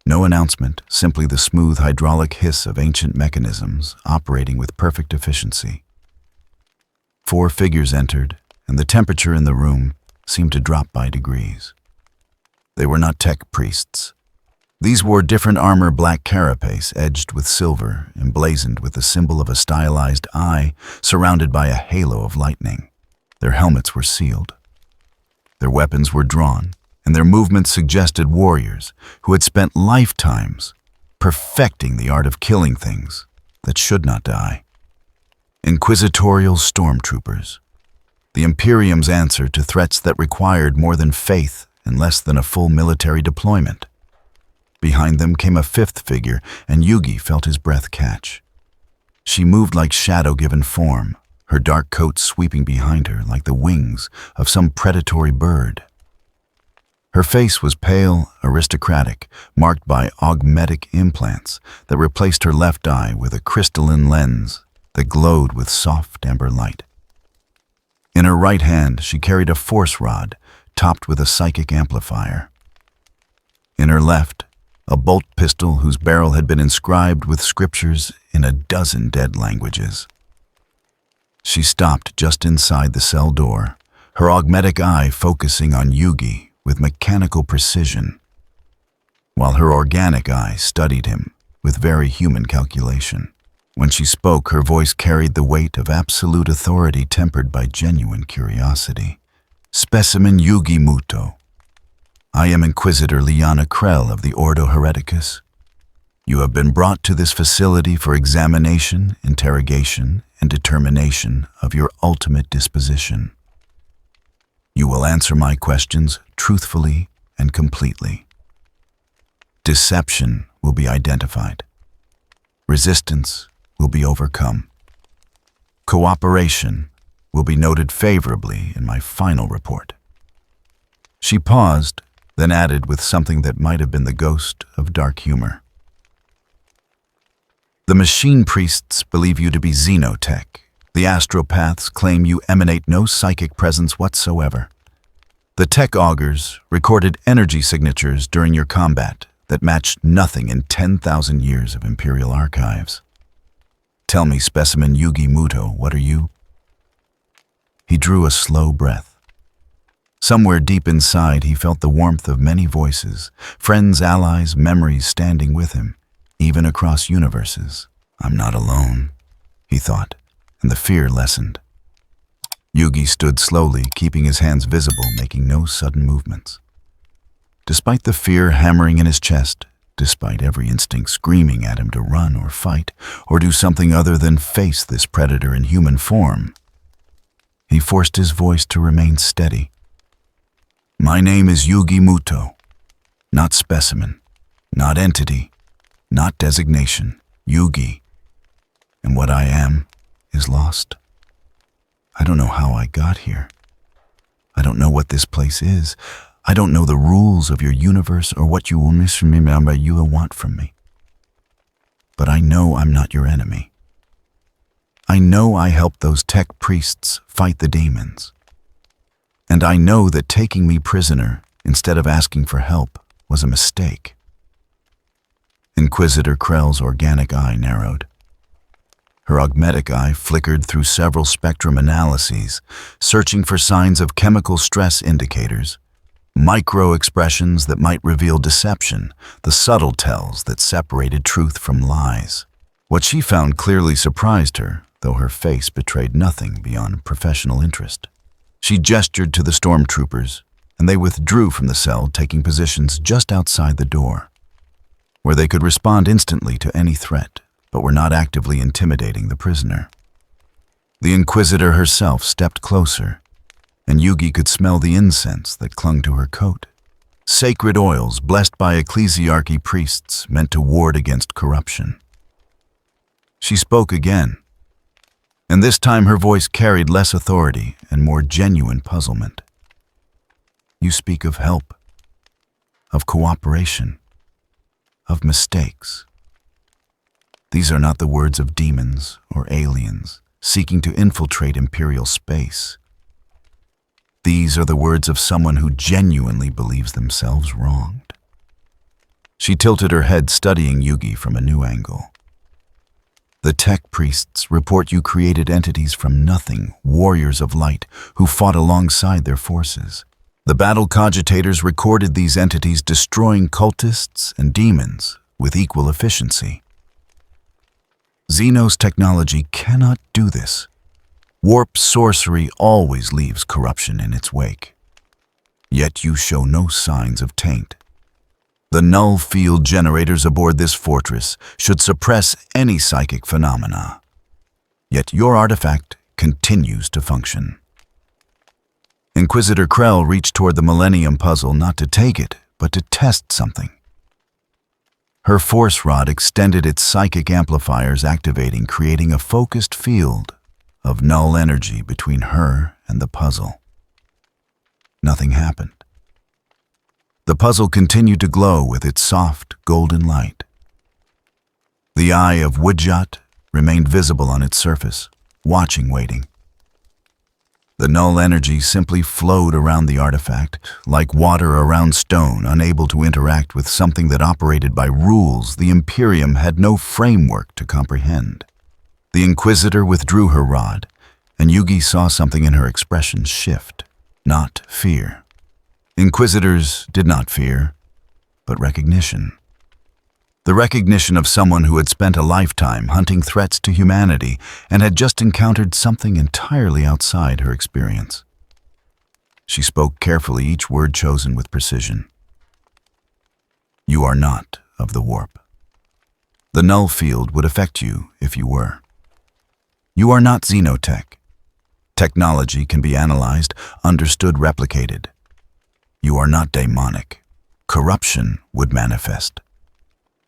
S1: no announcement, simply the smooth hydraulic hiss of ancient mechanisms operating with perfect efficiency. 4 figures entered, and the temperature in the room seemed to drop by degrees. They were not tech priests. These wore different armor, black carapace edged with silver, emblazoned with the symbol of a stylized eye surrounded by a halo of lightning. Their helmets were sealed. Their weapons were drawn, and their movements suggested warriors who had spent lifetimes perfecting the art of killing things that should not die. Inquisitorial stormtroopers, the Imperium's answer to threats that required more than faith and less than a full military deployment. Behind them came a 5th figure, and YuGi felt his breath catch. She moved like shadow-given form, her dark coat sweeping behind her like the wings of some predatory bird. Her face was pale, aristocratic, marked by augmetic implants that replaced her left eye with a crystalline lens that glowed with soft amber light. In her right hand, she carried a force rod topped with a psychic amplifier. In her left, a bolt pistol whose barrel had been inscribed with scriptures in a dozen dead languages. She stopped just inside the cell door, her augmetic eye focusing on YuGi with mechanical precision, while her organic eye studied him with very human calculation. When she spoke, her voice carried the weight of absolute authority tempered by genuine curiosity. "Specimen YuGi Muto. I am Inquisitor Liana Krell of the Ordo Hereticus. You have been brought to this facility for examination, interrogation, and determination of your ultimate disposition. You will answer my questions truthfully and completely. Deception will be identified. Resistance will be overcome. Cooperation will be noted favorably in my final report." She paused, then added with something that might have been the ghost of dark humor. "The machine priests believe you to be xenotech. The astropaths claim you emanate no psychic presence whatsoever. The tech augurs recorded energy signatures during your combat that matched nothing in 10,000 years of Imperial archives. Tell me, Specimen YuGi Muto, what are you?" He drew a slow breath. Somewhere deep inside, he felt the warmth of many voices, friends, allies, memories standing with him, even across universes. I'm not alone, he thought, and the fear lessened. YuGi stood slowly, keeping his hands visible, making no sudden movements. Despite the fear hammering in his chest, despite every instinct screaming at him to run or fight, or do something other than face this predator in human form, he forced his voice to remain steady. My name is YuGi Muto, not specimen, not entity, not designation, YuGi. And what I am is lost. I don't know how I got here. I don't know what this place is. I don't know the rules of your universe or what you want from me. But I know I'm not your enemy. I know I helped those tech priests fight the demons. And I know that taking me prisoner instead of asking for help was a mistake. Inquisitor Krell's organic eye narrowed. Her augmetic eye flickered through several spectrum analyses, searching for signs of chemical stress indicators, micro-expressions that might reveal deception, the subtle tells that separated truth from lies. What she found clearly surprised her, though her face betrayed nothing beyond professional interest. She gestured to the stormtroopers, and they withdrew from the cell, taking positions just outside the door, where they could respond instantly to any threat, but were not actively intimidating the prisoner. The Inquisitor herself stepped closer, and YuGi could smell the incense that clung to her coat. Sacred oils blessed by ecclesiarchy priests meant to ward against corruption. She spoke again, and this time her voice carried less authority and more genuine puzzlement. You speak of help, of cooperation, of mistakes. These are not the words of demons or aliens seeking to infiltrate Imperial space. These are the words of someone who genuinely believes themselves wronged. She tilted her head, studying YuGi from a new angle. The tech priests report you created entities from nothing, warriors of light, who fought alongside their forces. The battle cogitators recorded these entities destroying cultists and demons with equal efficiency. Xenos technology cannot do this. Warp sorcery always leaves corruption in its wake. Yet you show no signs of taint. The null field generators aboard this fortress should suppress any psychic phenomena. Yet your artifact continues to function. Inquisitor Krell reached toward the Millennium puzzle not to take it, but to test something. Her force rod extended its psychic amplifiers, activating, creating a focused field of null energy between her and the puzzle. Nothing happened. The puzzle continued to glow with its soft, golden light. The eye of Wujat remained visible on its surface, watching, waiting. The null energy simply flowed around the artifact, like water around stone, unable to interact with something that operated by rules the Imperium had no framework to comprehend. The Inquisitor withdrew her rod, and YuGi saw something in her expression shift, not fear. Inquisitors did not fear, but recognition. The recognition of someone who had spent a lifetime hunting threats to humanity and had just encountered something entirely outside her experience. She spoke carefully, each word chosen with precision. You are not of the warp. The null field would affect you if you were. You are not xenotech. Technology can be analyzed, understood, replicated. You are not demonic. Corruption would manifest.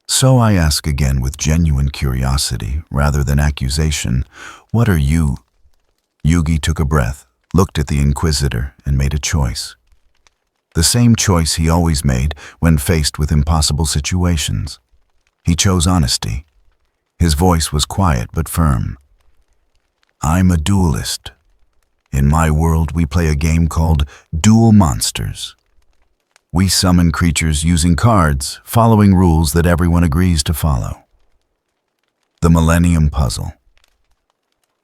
S1: So I ask again with genuine curiosity rather than accusation, what are you? YuGi took a breath, looked at the Inquisitor, and made a choice. The same choice he always made when faced with impossible situations. He chose honesty. His voice was quiet but firm. I'm a duelist. In my world, we play a game called Duel Monsters. We summon creatures using cards, following rules that everyone agrees to follow. The Millennium Puzzle.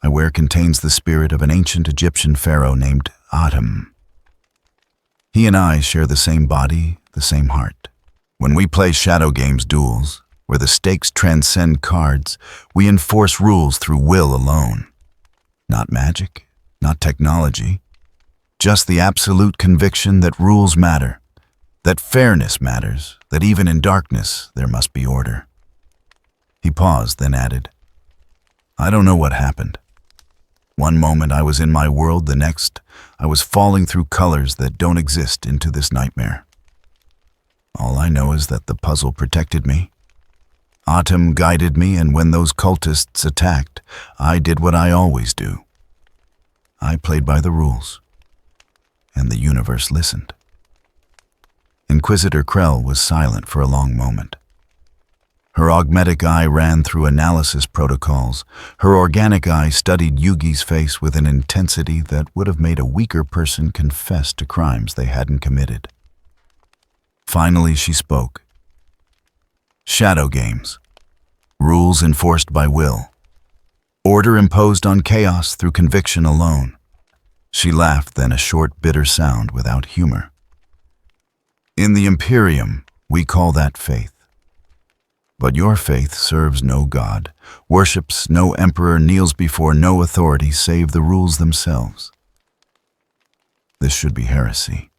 S1: I wear contains the spirit of an ancient Egyptian pharaoh named Atum. He and I share the same body, the same heart. When we play shadow games duels, where the stakes transcend cards, we enforce rules through will alone. Not magic, not technology, just the absolute conviction that rules matter, that fairness matters, that even in darkness there must be order. He paused, then added, I don't know what happened. One moment I was in my world, the next I was falling through colors that don't exist into this nightmare. All I know is that the puzzle protected me. Atum guided me, and when those cultists attacked, I did what I always do. I played by the rules, and the universe listened. Inquisitor Krell was silent for a long moment. Her augmetic eye ran through analysis protocols. Her organic eye studied YuGi's face with an intensity that would have made a weaker person confess to crimes they hadn't committed. Finally, she spoke. Shadow games. Rules enforced by will. Order imposed on chaos through conviction alone. She laughed, then a short, bitter sound without humor. In the Imperium, we call that faith. But your faith serves no god, worships no emperor, kneels before no authority save the rules themselves. This should be heresy.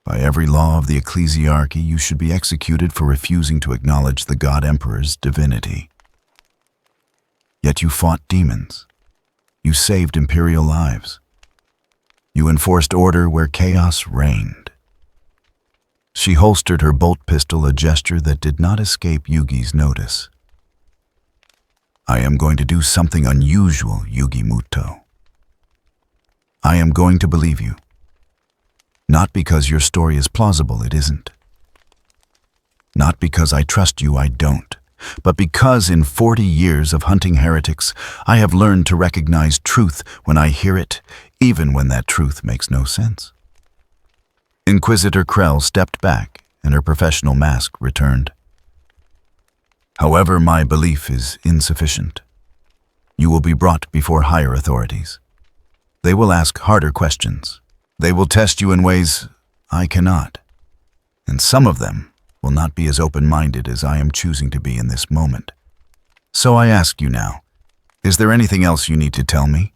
S1: By every law of the ecclesiarchy, you should be executed for refusing to acknowledge the god emperor's divinity. Yet you fought demons. You saved imperial lives. You enforced order where chaos reigned. She holstered her bolt pistol, a gesture that did not escape YuGi's notice. I am going to do something unusual, YuGi Muto. I am going to believe you. Not because your story is plausible, it isn't. Not because I trust you, I don't. But because in 40 years of hunting heretics, I have learned to recognize truth when I hear it, even when that truth makes no sense. Inquisitor Krell stepped back, and her professional mask returned. However, my belief is insufficient. You will be brought before higher authorities. They will ask harder questions. They will test you in ways I cannot. And some of them will not be as open-minded as I am choosing to be in this moment. So I ask you now, is there anything else you need to tell me?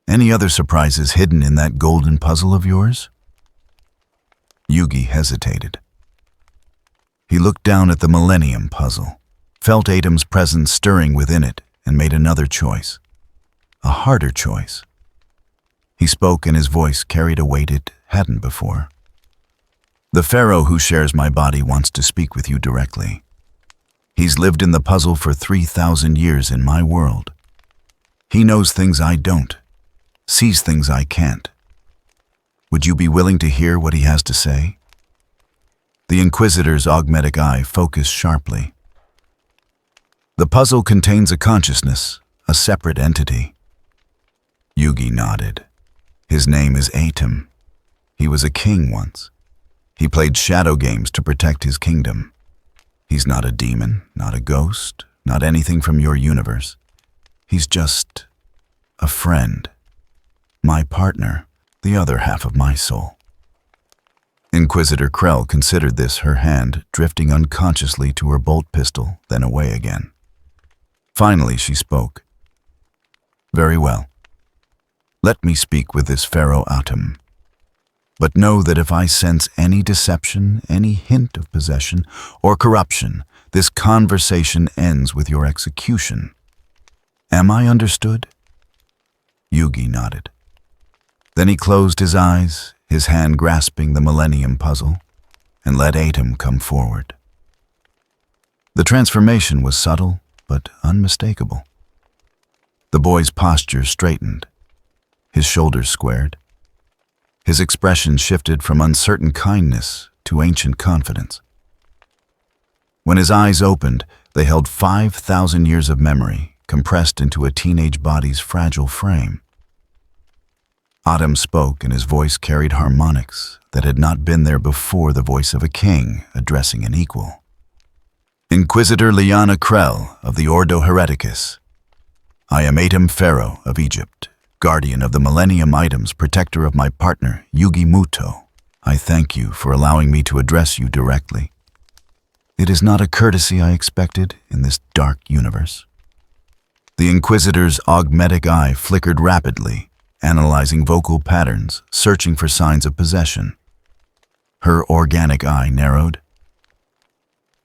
S1: Any other surprises hidden in that golden puzzle of yours? YuGi hesitated. He looked down at the millennium puzzle, felt Atum's presence stirring within it, and made another choice. A harder choice. He spoke, and his voice carried a weight it hadn't before. The pharaoh who shares my body wants to speak with you directly. He's lived in the puzzle for 3,000 years in my world. He knows things I don't, sees things I can't. Would you be willing to hear what he has to say? The Inquisitor's augmetic eye focused sharply. The puzzle contains a consciousness, a separate entity. YuGi nodded. His name is Atum. He was a king once. He played shadow games to protect his kingdom. He's not a demon, not a ghost, not anything from your universe. He's just a friend. My partner, the other half of my soul. Inquisitor Krell considered this, her hand drifting unconsciously to her bolt pistol, then away again. Finally, she spoke. Very well. Let me speak with this Pharaoh Atum. But know that if I sense any deception, any hint of possession or corruption, this conversation ends with your execution. Am I understood? YuGi nodded. Then he closed his eyes, his hand grasping the millennium puzzle, and let Atum come forward. The transformation was subtle, but unmistakable. The boy's posture straightened, his shoulders squared. His expression shifted from uncertain kindness to ancient confidence. When his eyes opened, they held 5,000 years of memory, compressed into a teenage body's fragile frame. Atum spoke, and his voice carried harmonics that had not been there before, the voice of a king addressing an equal. Inquisitor Liana Krell of the Ordo Hereticus, I am Atem Pharaoh of Egypt, guardian of the millennium items, protector of my partner, YuGi Muto. I thank you for allowing me to address you directly. It is not a courtesy I expected in this dark universe. The Inquisitor's augmetic eye flickered rapidly, analyzing vocal patterns, searching for signs of possession. Her organic eye narrowed.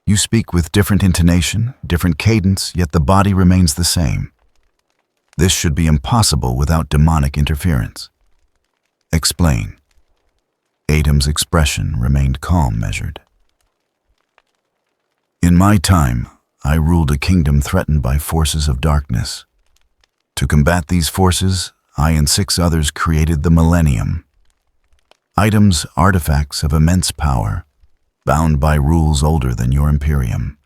S1: You speak with different intonation, different cadence, yet the body remains the same. This should be impossible without demonic interference. Explain. Atem's expression remained calm, measured. In my time, I ruled a kingdom threatened by forces of darkness. To combat these forces, I and 6 others created the millennium. Items, artifacts of immense power, bound by rules older than your Imperium.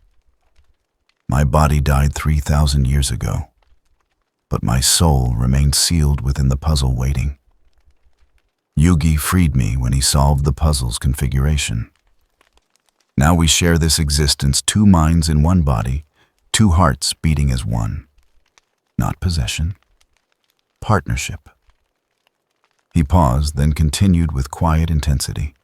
S1: My body died 3,000 years ago, but my soul remained sealed within the puzzle waiting. YuGi freed me when he solved the puzzle's configuration. Now we share this existence, 2 minds in one body, 2 hearts beating as one. Not possession, partnership. He paused, then continued with quiet intensity.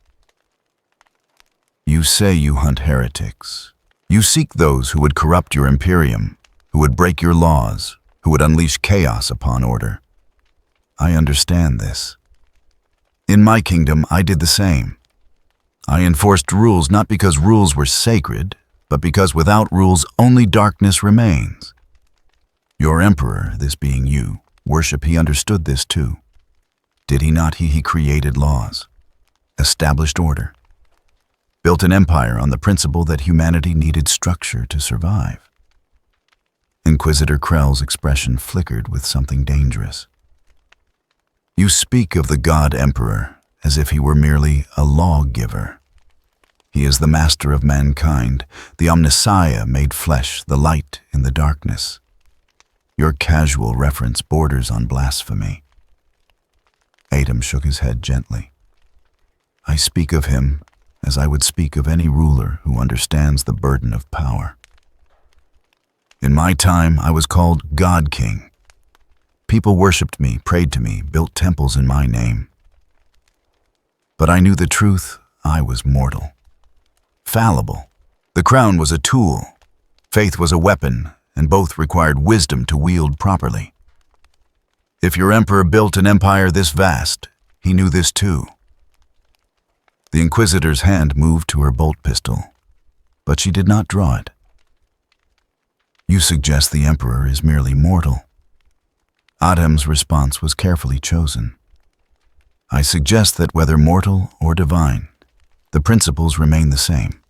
S1: You say you hunt heretics. You seek those who would corrupt your Imperium, who would break your laws, who would unleash chaos upon order. I understand this. In my kingdom, I did the same. I enforced rules not because rules were sacred, but because without rules only darkness remains. Your emperor, this being you, worship, he understood this too. Did he not? He created laws, established order, built an empire on the principle that humanity needed structure to survive. Inquisitor Krell's expression flickered with something dangerous. You speak of the God Emperor as if he were merely a lawgiver. He is the master of mankind, the Omnissiah made flesh, the light in the darkness. Your casual reference borders on blasphemy. Atem shook his head gently. I speak of him as I would speak of any ruler who understands the burden of power. In my time, I was called God King. People worshipped me, prayed to me, built temples in my name. But I knew the truth. I was mortal, fallible. The crown was a tool. Faith was a weapon, and both required wisdom to wield properly. If your emperor built an empire this vast, he knew this too. The Inquisitor's hand moved to her bolt pistol, but she did not draw it. You suggest the emperor is merely mortal. Atem's response was carefully chosen. I suggest that whether mortal or divine, the principles remain the same.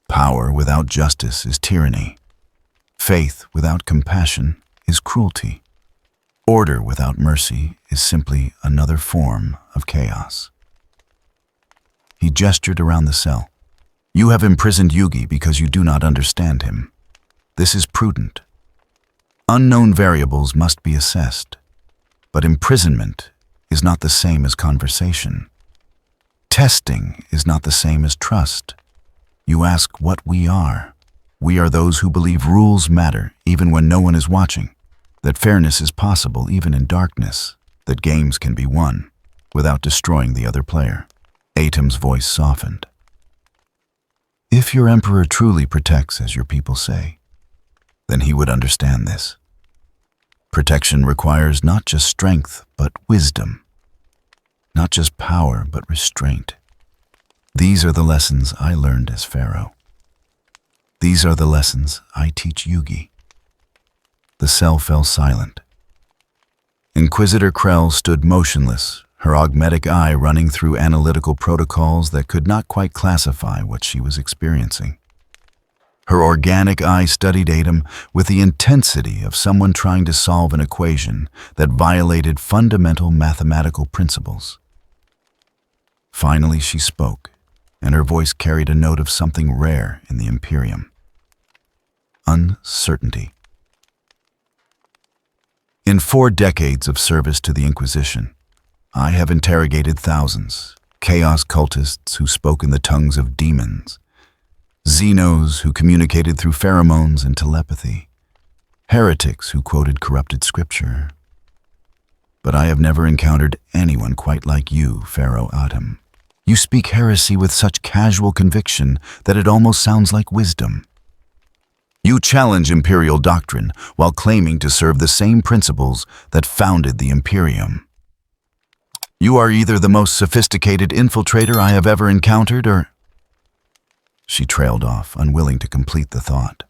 S1: Power without justice is tyranny. Faith without compassion is cruelty. Order without mercy is simply another form of chaos. He gestured around the cell. You have imprisoned YuGi because you do not understand him. This is prudent. Unknown variables must be assessed, but imprisonment is not the same as conversation. Testing is not the same as trust. You ask what we are. We are those who believe rules matter even when no one is watching, that fairness is possible even in darkness, that games can be won without destroying the other player. Atem's voice softened. If your emperor truly protects as your people say, then he would understand this. Protection requires not just strength, but wisdom. Not just power, but restraint. These are the lessons I learned as Pharaoh. These are the lessons I teach YuGi. The cell fell silent. Inquisitor Krell stood motionless, her augmetic eye running through analytical protocols that could not quite classify what she was experiencing. Her organic eye studied Atem with the intensity of someone trying to solve an equation that violated fundamental mathematical principles. Finally, she spoke, and her voice carried a note of something rare in the Imperium. Uncertainty. In 4 decades of service to the Inquisition, I have interrogated thousands, chaos cultists who spoke in the tongues of demons, Xenos who communicated through pheromones and telepathy, heretics who quoted corrupted scripture. But I have never encountered anyone quite like you, Pharaoh Atem. You speak heresy with such casual conviction that it almost sounds like wisdom. You challenge imperial doctrine while claiming to serve the same principles that founded the Imperium. You are either the most sophisticated infiltrator I have ever encountered, or... She trailed off, unwilling to complete the thought.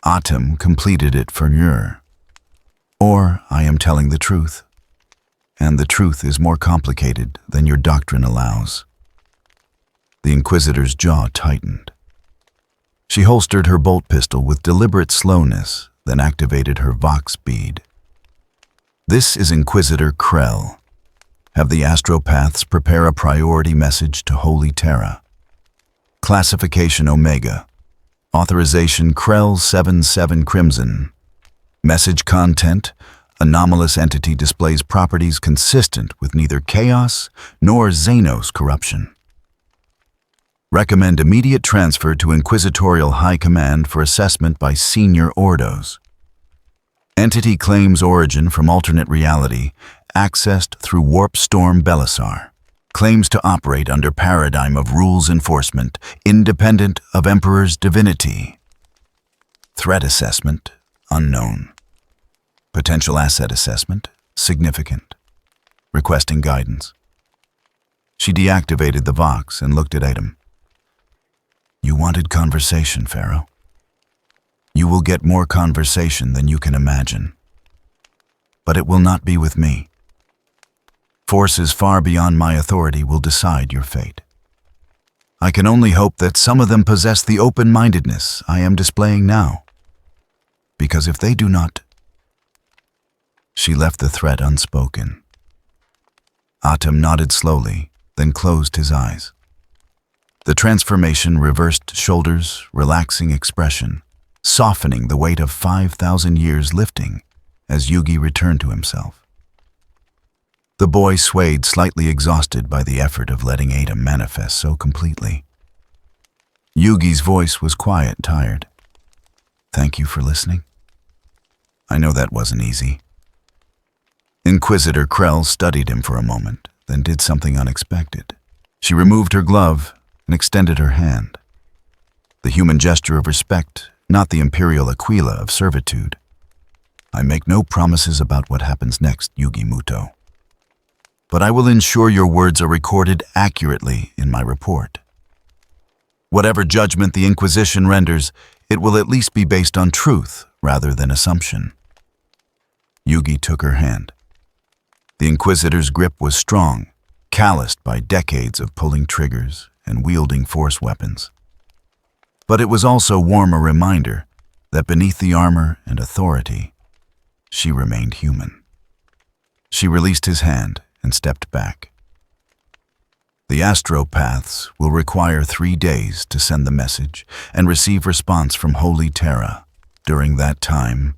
S1: Atem completed it for Nur. Or I am telling the truth. And the truth is more complicated than your doctrine allows. The Inquisitor's jaw tightened. She holstered her bolt pistol with deliberate slowness, then activated her Vox bead. This is Inquisitor Krell. Have the astropaths prepare a priority message to Holy Terra. Classification Omega. Authorization Krell 77 Crimson. Message content: anomalous entity displays properties consistent with neither chaos nor Xenos corruption. Recommend immediate transfer to Inquisitorial High Command for assessment by Senior Ordos. Entity claims origin from alternate reality, accessed through Warp Storm Belisar. Claims to operate under paradigm of rules enforcement, independent of Emperor's divinity. Threat assessment, unknown. Potential asset assessment, significant. Requesting guidance. She deactivated the Vox and looked at Atem. You wanted conversation, Pharaoh. You will get more conversation than you can imagine. But it will not be with me. Forces far beyond my authority will decide your fate. I can only hope that some of them possess the open-mindedness I am displaying now. Because if they do not... She left the threat unspoken. Atem nodded slowly, then closed his eyes. The transformation reversed shoulders, relaxing expression, softening the weight of 5,000 years lifting as YuGi returned to himself. The boy swayed, slightly exhausted by the effort of letting Atem manifest so completely. YuGi's voice was quiet, tired. Thank you for listening. I know that wasn't easy. Inquisitor Krell studied him for a moment, then did something unexpected. She removed her glove and extended her hand. The human gesture of respect, not the imperial Aquila of servitude. I make no promises about what happens next, YuGi Muto. But I will ensure your words are recorded accurately in my report. Whatever judgment the Inquisition renders, it will at least be based on truth rather than assumption. YuGi took her hand. The Inquisitor's grip was strong, calloused by decades of pulling triggers and wielding force weapons. But it was also warm a reminder that beneath the armor and authority, she remained human. She released his hand and stepped back. The astropaths will require 3 days to send the message and receive response from Holy Terra. During that time,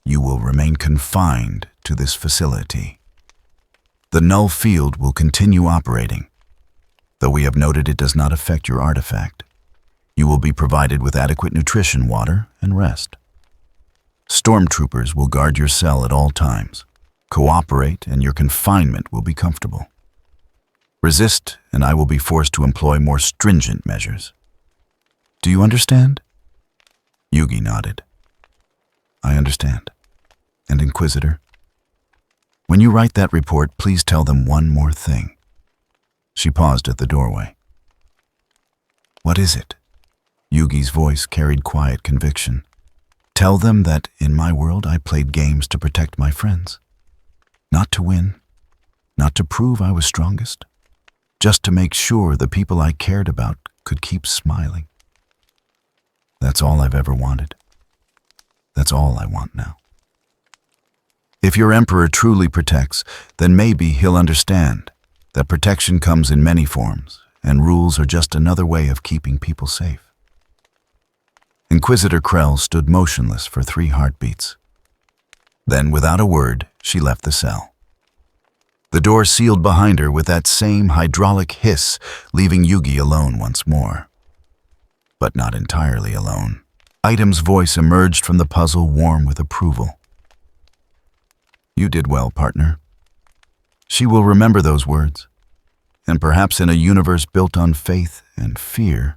S1: you will remain confined to this facility. The null field will continue operating, though we have noted it does not affect your artifact. You will be provided with adequate nutrition, water, and rest. Stormtroopers will guard your cell at all times. Cooperate, and your confinement will be comfortable. Resist, and I will be forced to employ more stringent measures. Do you understand? YuGi nodded. I understand. And Inquisitor, when you write that report, please tell them one more thing. She paused at the doorway. What is it? YuGi's voice carried quiet conviction. Tell them that in my world I played games to protect my friends. Not to win, not to prove I was strongest, just to make sure the people I cared about could keep smiling. That's all I've ever wanted. That's all I want now. If your Emperor truly protects, then maybe he'll understand that protection comes in many forms, and rules are just another way of keeping people safe. Inquisitor Krell stood motionless for 3 heartbeats. Then, without a word, she left the cell. The door sealed behind her with that same hydraulic hiss, leaving YuGi alone once more. But not entirely alone. Item's voice emerged from the puzzle, warm with approval. You did well, partner. She will remember those words, and perhaps in a universe built on faith and fear,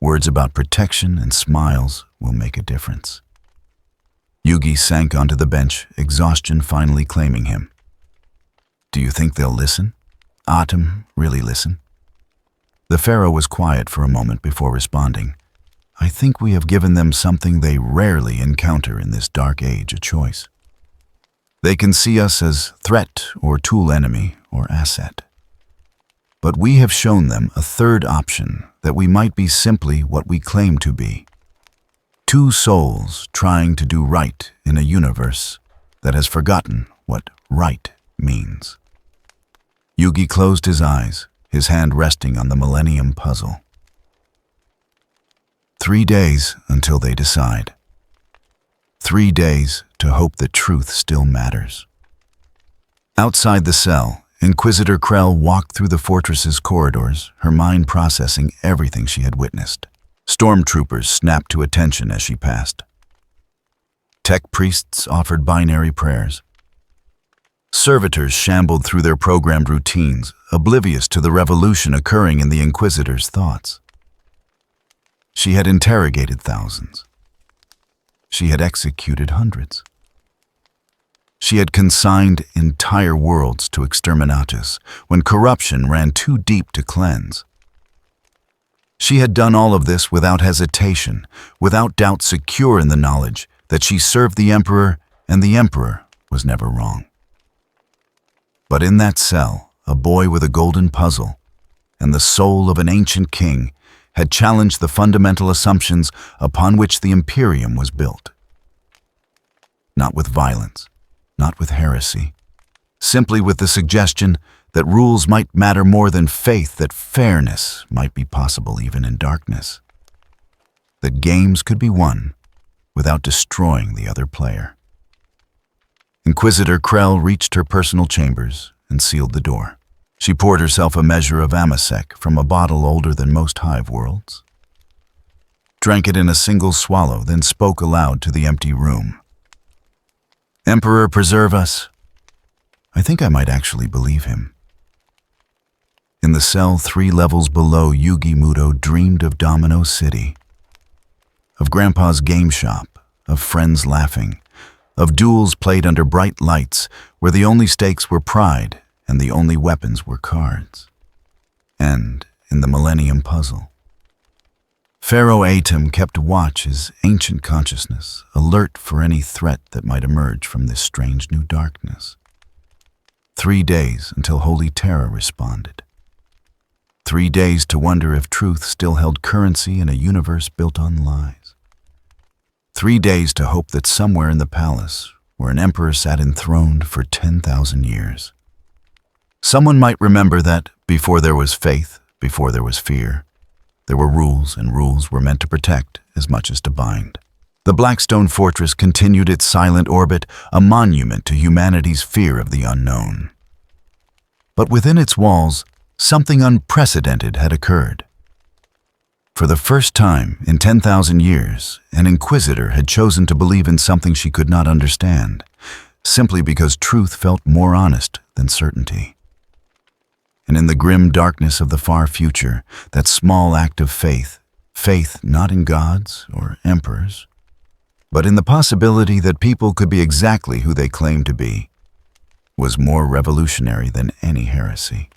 S1: words about protection and smiles will make a difference. YuGi sank onto the bench, exhaustion finally claiming him. Do you think they'll listen? Item, really listen? The pharaoh was quiet for a moment before responding. I think we have given them something they rarely encounter in this dark age, a choice. They can see us as threat or tool enemy or asset. But we have shown them a third option, that we might be simply what we claim to be. Two souls trying to do right in a universe that has forgotten what right means. YuGi closed his eyes, his hand resting on the millennium puzzle. 3 days until they decide. 3 days to hope that truth still matters. Outside the cell, Inquisitor Krell walked through the fortress's corridors, her mind processing everything she had witnessed. Stormtroopers snapped to attention as she passed. Tech priests offered binary prayers. Servitors shambled through their programmed routines, oblivious to the revolution occurring in the Inquisitor's thoughts. She had interrogated thousands. She had executed hundreds. She had consigned entire worlds to exterminatus when corruption ran too deep to cleanse. She had done all of this without hesitation, without doubt, secure in the knowledge that she served the Emperor and the Emperor was never wrong. But in that cell, a boy with a golden puzzle and the soul of an ancient king had challenged the fundamental assumptions upon which the Imperium was built. Not with violence, not with heresy, simply with the suggestion that rules might matter more than faith, that fairness might be possible even in darkness, that games could be won without destroying the other player. Inquisitor Krell reached her personal chambers and sealed the door. She poured herself a measure of amasec from a bottle older than most hive worlds, drank it in a single swallow, then spoke aloud to the empty room. Emperor, preserve us. I think I might actually believe him. In the cell 3 levels below, YuGi Muto dreamed of Domino City, of Grandpa's game shop, of friends laughing, of duels played under bright lights where the only stakes were pride and the only weapons were cards. And in the Millennium puzzle, Pharaoh Atem kept watch, his ancient consciousness, alert for any threat that might emerge from this strange new darkness. 3 days until Holy Terror responded. 3 days to wonder if truth still held currency in a universe built on lies. 3 days to hope that somewhere in the palace, where an emperor sat enthroned for 10,000 years, someone might remember that before there was faith, before there was fear, there were rules, and rules were meant to protect as much as to bind. The Blackstone Fortress continued its silent orbit, a monument to humanity's fear of the unknown. But within its walls, something unprecedented had occurred. For the first time in 10,000 years, an Inquisitor had chosen to believe in something she could not understand, simply because truth felt more honest than certainty. And in the grim darkness of the far future, that small act of faith, faith not in gods or emperors, but in the possibility that people could be exactly who they claimed to be, was more revolutionary than any heresy.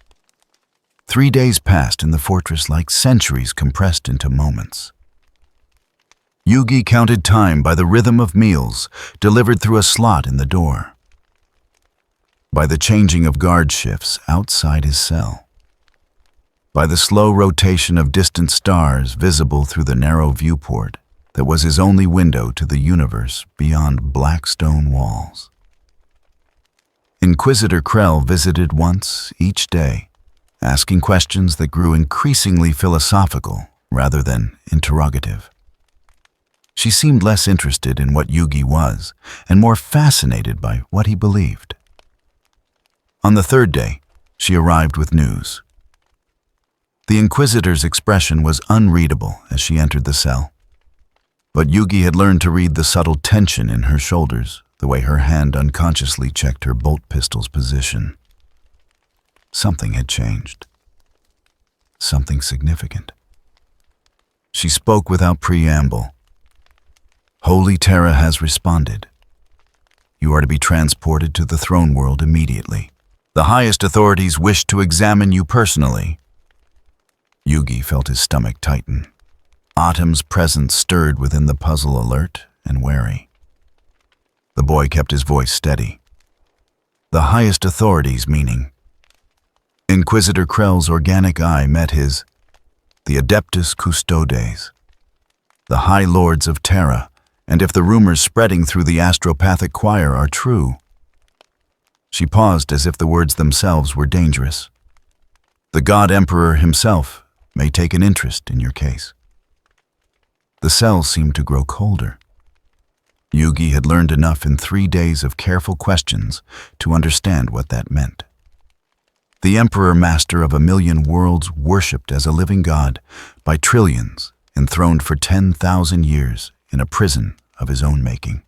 S1: 3 days passed in the fortress like centuries compressed into moments. YuGi counted time by the rhythm of meals delivered through a slot in the door, by the changing of guard shifts outside his cell, by the slow rotation of distant stars visible through the narrow viewport that was his only window to the universe beyond black stone walls. Inquisitor Krell visited once each day, asking questions that grew increasingly philosophical rather than interrogative. She seemed less interested in what YuGi was and more fascinated by what he believed. On the 3rd day, she arrived with news. The Inquisitor's expression was unreadable as she entered the cell. But Yugi had learned to read the subtle tension in her shoulders, the way her hand unconsciously checked her bolt pistol's position. Something had changed. Something significant. She spoke without preamble. Holy Terra has responded. You are to be transported to the throne world immediately. The highest authorities wish to examine you personally. Yugi felt his stomach tighten. Autumn's presence stirred within the puzzle, alert and wary. The boy kept his voice steady. The highest authorities, meaning. Inquisitor Krell's organic eye met his. The Adeptus Custodes. The High Lords of Terra, and if the rumors spreading through the astropathic choir are true. She paused as if the words themselves were dangerous. The God Emperor himself may take an interest in your case. The cell seemed to grow colder. Yugi had learned enough in 3 days of careful questions to understand what that meant. The Emperor Master of 1,000,000 worlds worshipped as a living god by trillions, enthroned for 10,000 years in a prison of his own making.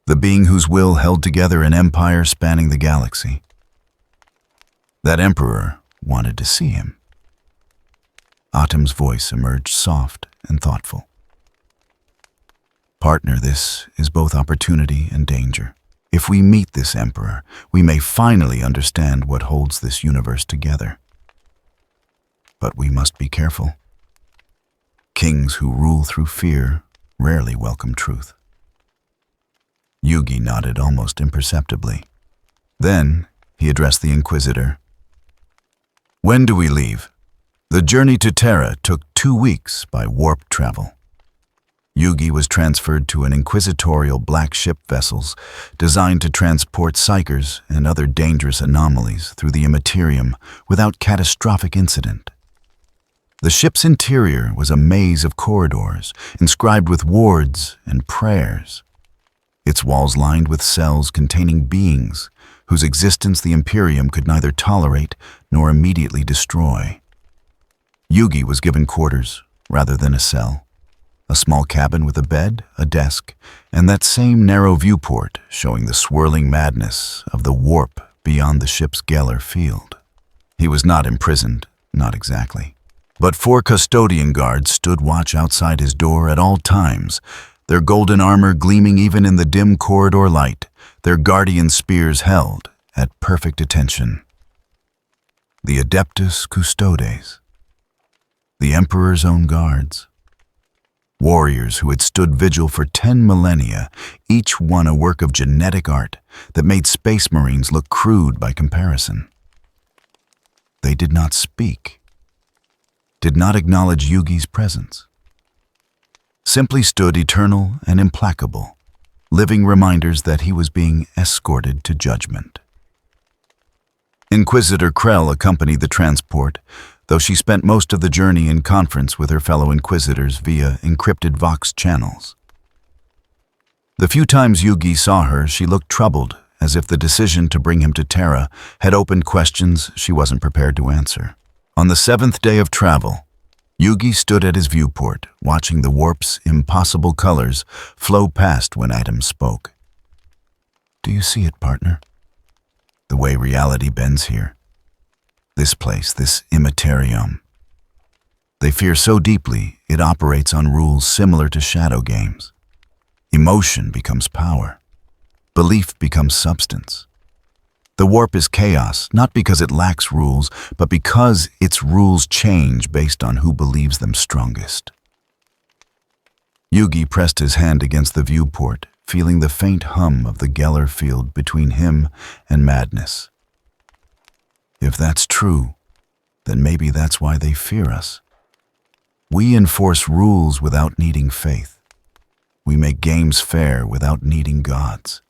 S1: The being whose will held together an empire spanning the galaxy. That Emperor wanted to see him. Autumn's voice emerged soft and thoughtful. Partner, this is both opportunity and danger. If we meet this Emperor, we may finally understand what holds this universe together. But we must be careful. Kings who rule through fear rarely welcome truth. Yugi nodded almost imperceptibly. Then he addressed the Inquisitor. When do we leave? The journey to Terra took 2 weeks by warp travel. Yugi was transferred to an inquisitorial black ship vessels designed to transport psychers and other dangerous anomalies through the Imperium without catastrophic incident. The ship's interior was a maze of corridors inscribed with wards and prayers. Its walls lined with cells containing beings whose existence the Imperium could neither tolerate nor immediately destroy. Yugi was given quarters rather than a cell. A small cabin with a bed, a desk, and that same narrow viewport showing the swirling madness of the warp beyond the ship's Geller field. He was not imprisoned, not exactly. But 4 custodian guards stood watch outside his door at all times, their golden armor gleaming even in the dim corridor light, their guardian spears held at perfect attention. The Adeptus Custodes. The Emperor's own guards. Warriors who had stood vigil for 10 millennia, each one a work of genetic art that made space marines look crude by comparison. They did not speak, did not acknowledge Yugi's presence. Simply stood eternal and implacable, living reminders that he was being escorted to judgment. Inquisitor Krell accompanied the transport, though she spent most of the journey in conference with her fellow Inquisitors via encrypted Vox channels. The few times Yugi saw her, she looked troubled, as if the decision to bring him to Terra had opened questions she wasn't prepared to answer. On the 7th day of travel, Yugi stood at his viewport, watching the warp's impossible colors flow past when Adam spoke. Do you see it, partner? The way reality bends here. This place, this Imperium. They fear so deeply, it operates on rules similar to shadow games. Emotion becomes power. Belief becomes substance. The warp is chaos, not because it lacks rules, but because its rules change based on who believes them strongest. Yugi pressed his hand against the viewport, feeling the faint hum of the Geller field between him and madness. If that's true, then maybe that's why they fear us. We enforce rules without needing faith. We make games fair without needing gods.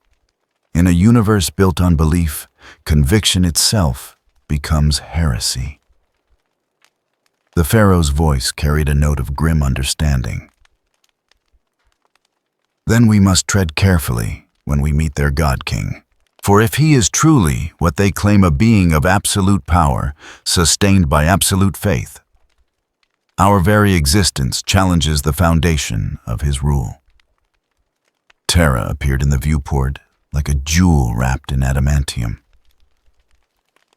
S1: In a universe built on belief, conviction itself becomes heresy. The Pharaoh's voice carried a note of grim understanding. Then we must tread carefully when we meet their God King. For if he is truly what they claim, a being of absolute power, sustained by absolute faith, Our very existence challenges the foundation of his rule. Terra appeared in the viewport like a jewel wrapped in adamantium.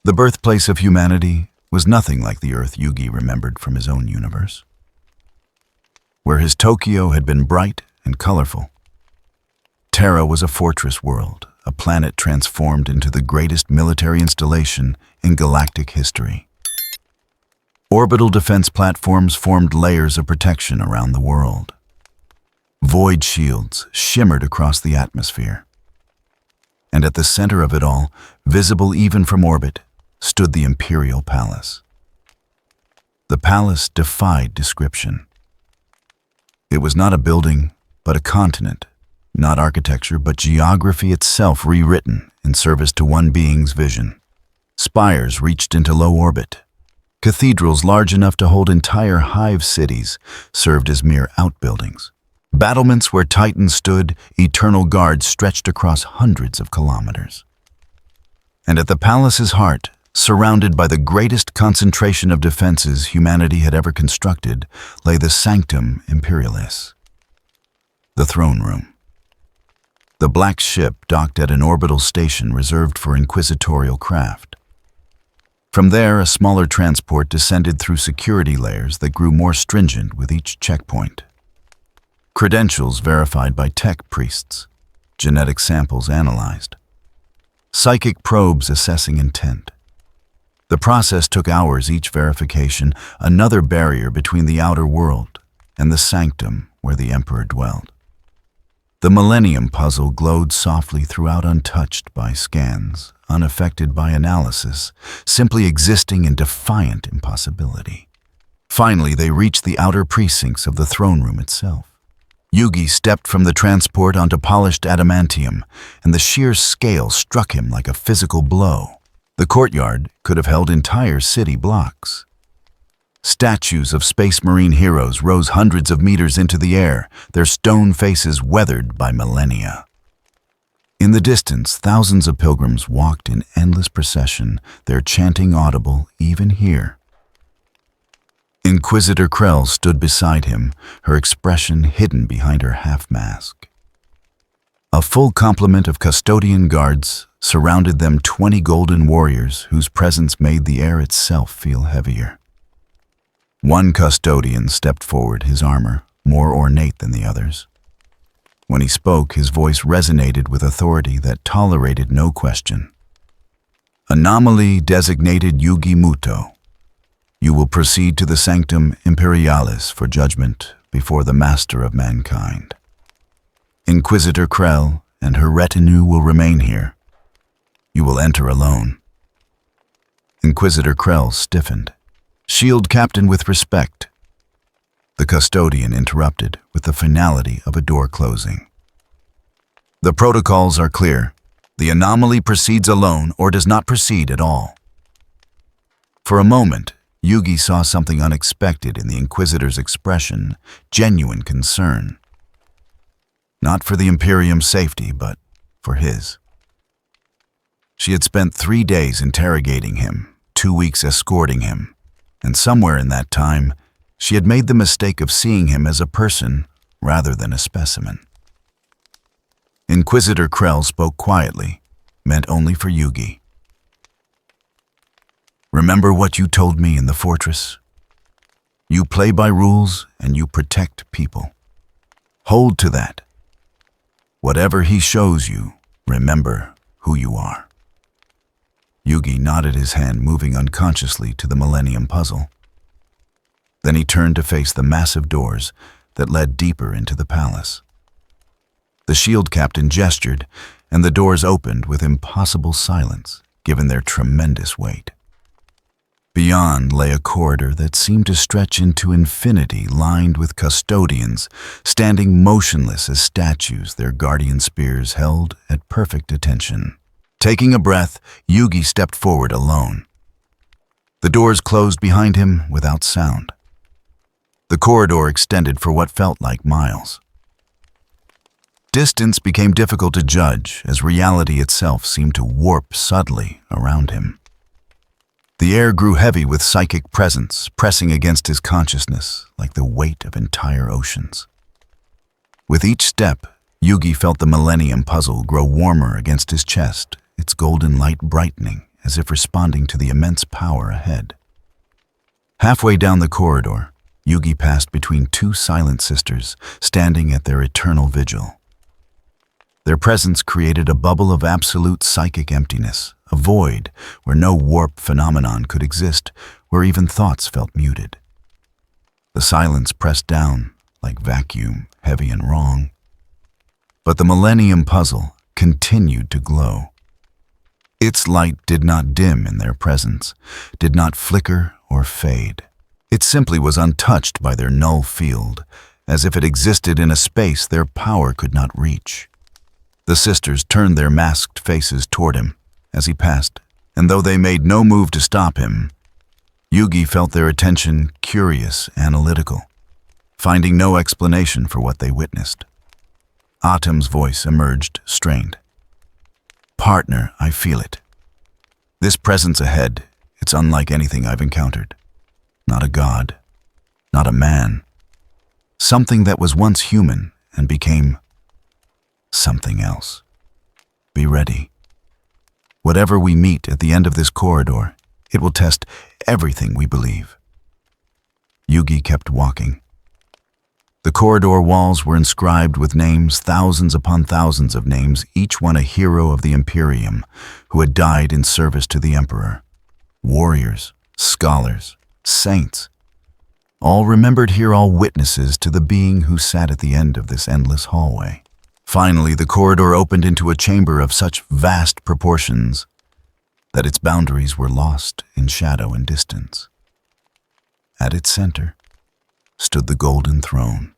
S1: The birthplace of humanity was nothing like the Earth YuGi remembered from his own universe, where his Tokyo had been bright and colorful. Terra was a fortress world, a planet transformed into the greatest military installation in galactic history. Orbital defense platforms formed layers of protection around the world. Void shields shimmered across the atmosphere. And at the center of it all, visible even from orbit, stood the Imperial Palace. The palace defied description. It was not a building, but a continent, not architecture, but geography itself rewritten in service to one being's vision. Spires reached into low orbit. Cathedrals large enough to hold entire hive cities served as mere outbuildings. Battlements where titans stood, eternal guards stretched across hundreds of kilometers. And at the palace's heart, surrounded by the greatest concentration of defenses humanity had ever constructed, lay the Sanctum Imperialis, the throne room. The black ship docked at an orbital station reserved for inquisitorial craft. From there, a smaller transport descended through security layers that grew more stringent with each checkpoint. Credentials verified by tech priests, genetic samples analyzed, psychic probes assessing intent. The process took hours each verification, another barrier between the outer world and the sanctum where the Emperor dwelled. The millennium puzzle glowed softly throughout, untouched by scans, unaffected by analysis, simply existing in defiant impossibility. Finally, they reached the outer precincts of the throne room itself. YuGi stepped from the transport onto polished adamantium, and the sheer scale struck him like a physical blow. The courtyard could have held entire city blocks. Statues of space marine heroes rose hundreds of meters into the air, their stone faces weathered by millennia. In the distance, thousands of pilgrims walked in endless procession, their chanting audible even here. Inquisitor Krell stood beside him, her expression hidden behind her half-mask. A full complement of custodian guards surrounded them, 20 golden warriors whose presence made the air itself feel heavier. One custodian stepped forward, his armor more ornate than the others. When he spoke, his voice resonated with authority that tolerated no question. Anomaly designated YuGi Muto. You will proceed to the Sanctum Imperialis for judgment before the Master of Mankind. Inquisitor Krell and her retinue will remain here. You will enter alone. Inquisitor Krell stiffened. Shield Captain with respect. The custodian interrupted with the finality of a door closing. The protocols are clear. The anomaly proceeds alone or does not proceed at all. For a moment, YuGi saw something unexpected in the Inquisitor's expression, genuine concern. Not for the Imperium's safety, but for his. She had spent 3 days interrogating him, 2 weeks escorting him, and somewhere in that time, she had made the mistake of seeing him as a person rather than a specimen. Inquisitor Krell spoke quietly, meant only for YuGi. Remember what you told me in the fortress? You play by rules and you protect people. Hold to that. Whatever he shows you, remember who you are. YuGi nodded, his hand moving unconsciously to the millennium puzzle. Then he turned to face the massive doors that led deeper into the palace. The shield captain gestured, and the doors opened with impossible silence, given their tremendous weight. Beyond lay a corridor that seemed to stretch into infinity, lined with custodians, standing motionless as statues, their guardian spears held at perfect attention. Taking a breath, YuGi stepped forward alone. The doors closed behind him without sound. The corridor extended for what felt like miles. Distance became difficult to judge as reality itself seemed to warp subtly around him. The air grew heavy with psychic presence, pressing against his consciousness like the weight of entire oceans. With each step, YuGi felt the millennium puzzle grow warmer against his chest, its golden light brightening as if responding to the immense power ahead. Halfway down the corridor, YuGi passed between two silent sisters standing at their eternal vigil. Their presence created a bubble of absolute psychic emptiness, a void where no warp phenomenon could exist, where even thoughts felt muted. The silence pressed down, like vacuum, heavy and wrong. But the millennium puzzle continued to glow. Its light did not dim in their presence, did not flicker or fade. It simply was untouched by their null field, as if it existed in a space their power could not reach. The sisters turned their masked faces toward him as he passed, and though they made no move to stop him, YuGi felt their attention curious, analytical, finding no explanation for what they witnessed. Autumn's voice emerged, strained. "Partner, I feel it. This presence ahead, it's unlike anything I've encountered. Not a god, not a man. Something that was once human and became something else. Be ready. Whatever we meet at the end of this corridor, it will test everything we believe." YuGi kept walking. The corridor walls were inscribed with names, thousands upon thousands of names, each one a hero of the Imperium who had died in service to the Emperor. Warriors, scholars, saints, all remembered here, all witnesses to the being who sat at the end of this endless hallway. Finally, the corridor opened into a chamber of such vast proportions that its boundaries were lost in shadow and distance. At its center stood the golden throne.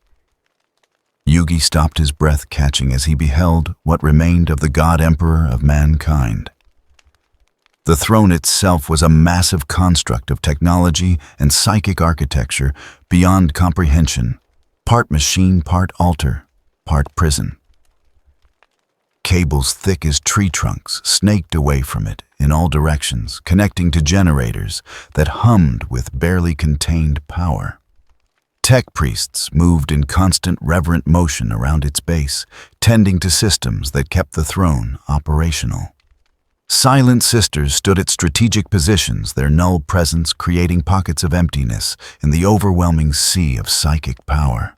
S1: YuGi stopped his breath catching as he beheld what remained of the God Emperor of mankind. The throne itself was a massive construct of technology and psychic architecture beyond comprehension, part machine, part altar, part prison. Cables thick as tree trunks snaked away from it in all directions, connecting to generators that hummed with barely contained power. Tech priests moved in constant reverent motion around its base, tending to systems that kept the throne operational. Silent sisters stood at strategic positions, their null presence creating pockets of emptiness in the overwhelming sea of psychic power.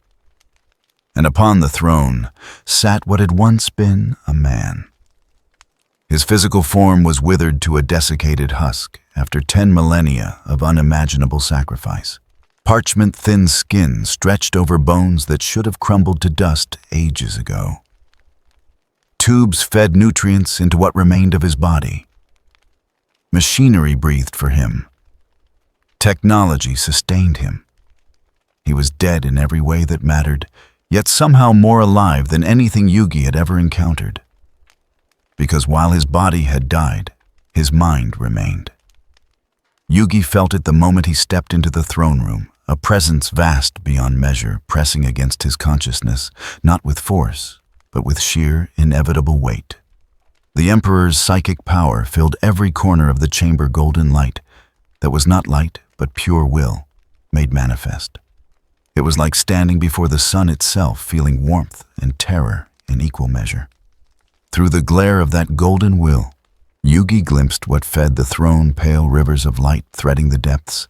S1: And upon the throne sat what had once been a man. His physical form was withered to a desiccated husk after 10 millennia of unimaginable sacrifice. Parchment-thin skin stretched over bones that should have crumbled to dust ages ago. Tubes fed nutrients into what remained of his body. Machinery breathed for him. Technology sustained him. He was dead in every way that mattered, yet somehow more alive than anything YuGi had ever encountered. Because while his body had died, his mind remained. YuGi felt it the moment he stepped into the throne room, a presence vast beyond measure pressing against his consciousness, not with force, but with sheer, inevitable weight. The Emperor's psychic power filled every corner of the chamber, golden light that was not light but pure will, made manifest. It was like standing before the sun itself, feeling warmth and terror in equal measure. Through the glare of that golden will, YuGi glimpsed what fed the throne, pale rivers of light threading the depths,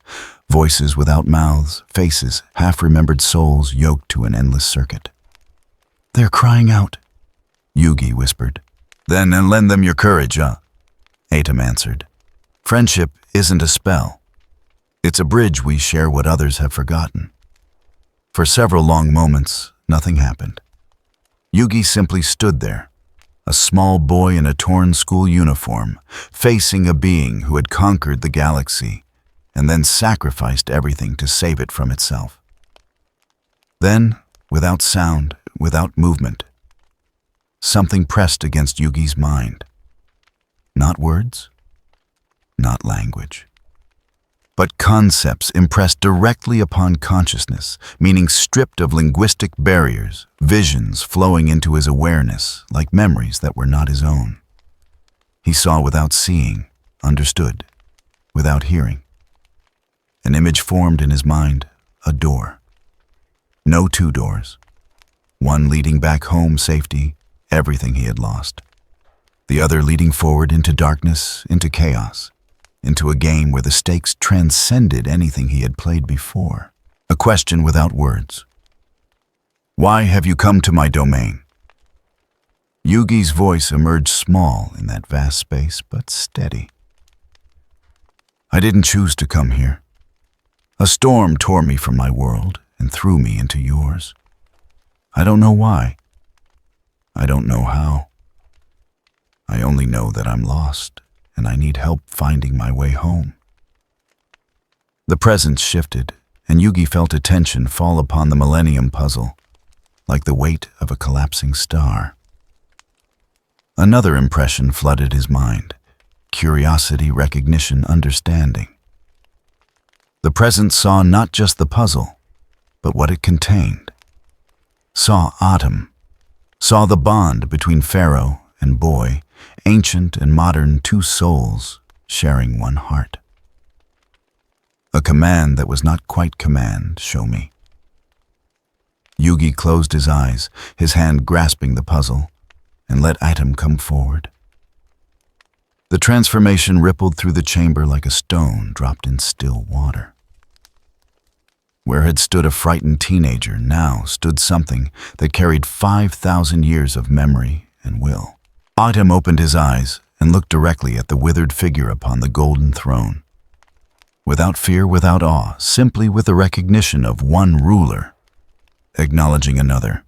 S1: voices without mouths, faces, half-remembered souls yoked to an endless circuit. "They're crying out," YuGi whispered. "Then lend them your courage, Atum answered. "Friendship isn't a spell. It's a bridge we share what others have forgotten." For several long moments, nothing happened. YuGi simply stood there, a small boy in a torn school uniform, facing a being who had conquered the galaxy and then sacrificed everything to save it from itself. Then, without sound, without movement, something pressed against YuGi's mind. Not words, not language, but concepts impressed directly upon consciousness, meaning stripped of linguistic barriers, visions flowing into his awareness like memories that were not his own. He saw without seeing, understood without hearing. An image formed in his mind, a door. No two doors. One leading back home, safety, everything he had lost. The other leading forward into darkness, into chaos, into a game where the stakes transcended anything he had played before. A question without words. "Why have you come to my domain?" YuGi's voice emerged small in that vast space, but steady. "I didn't choose to come here. A storm tore me from my world and threw me into yours. I don't know why. I don't know how. I only know that I'm lost, and I need help finding my way home." The presence shifted, and YuGi felt a tension fall upon the millennium puzzle, like the weight of a collapsing star. Another impression flooded his mind: curiosity, recognition, understanding. The presence saw not just the puzzle, but what it contained. Saw Atum, saw the bond between pharaoh and boy, ancient and modern, two souls sharing one heart. A command that was not quite command, show me. YuGi closed his eyes, his hand grasping the puzzle, and let Atum come forward. The transformation rippled through the chamber like a stone dropped in still water. Where had stood a frightened teenager, now stood something that carried 5,000 years of memory and will. Atum opened his eyes and looked directly at the withered figure upon the golden throne. Without fear, without awe, simply with the recognition of one ruler, acknowledging another.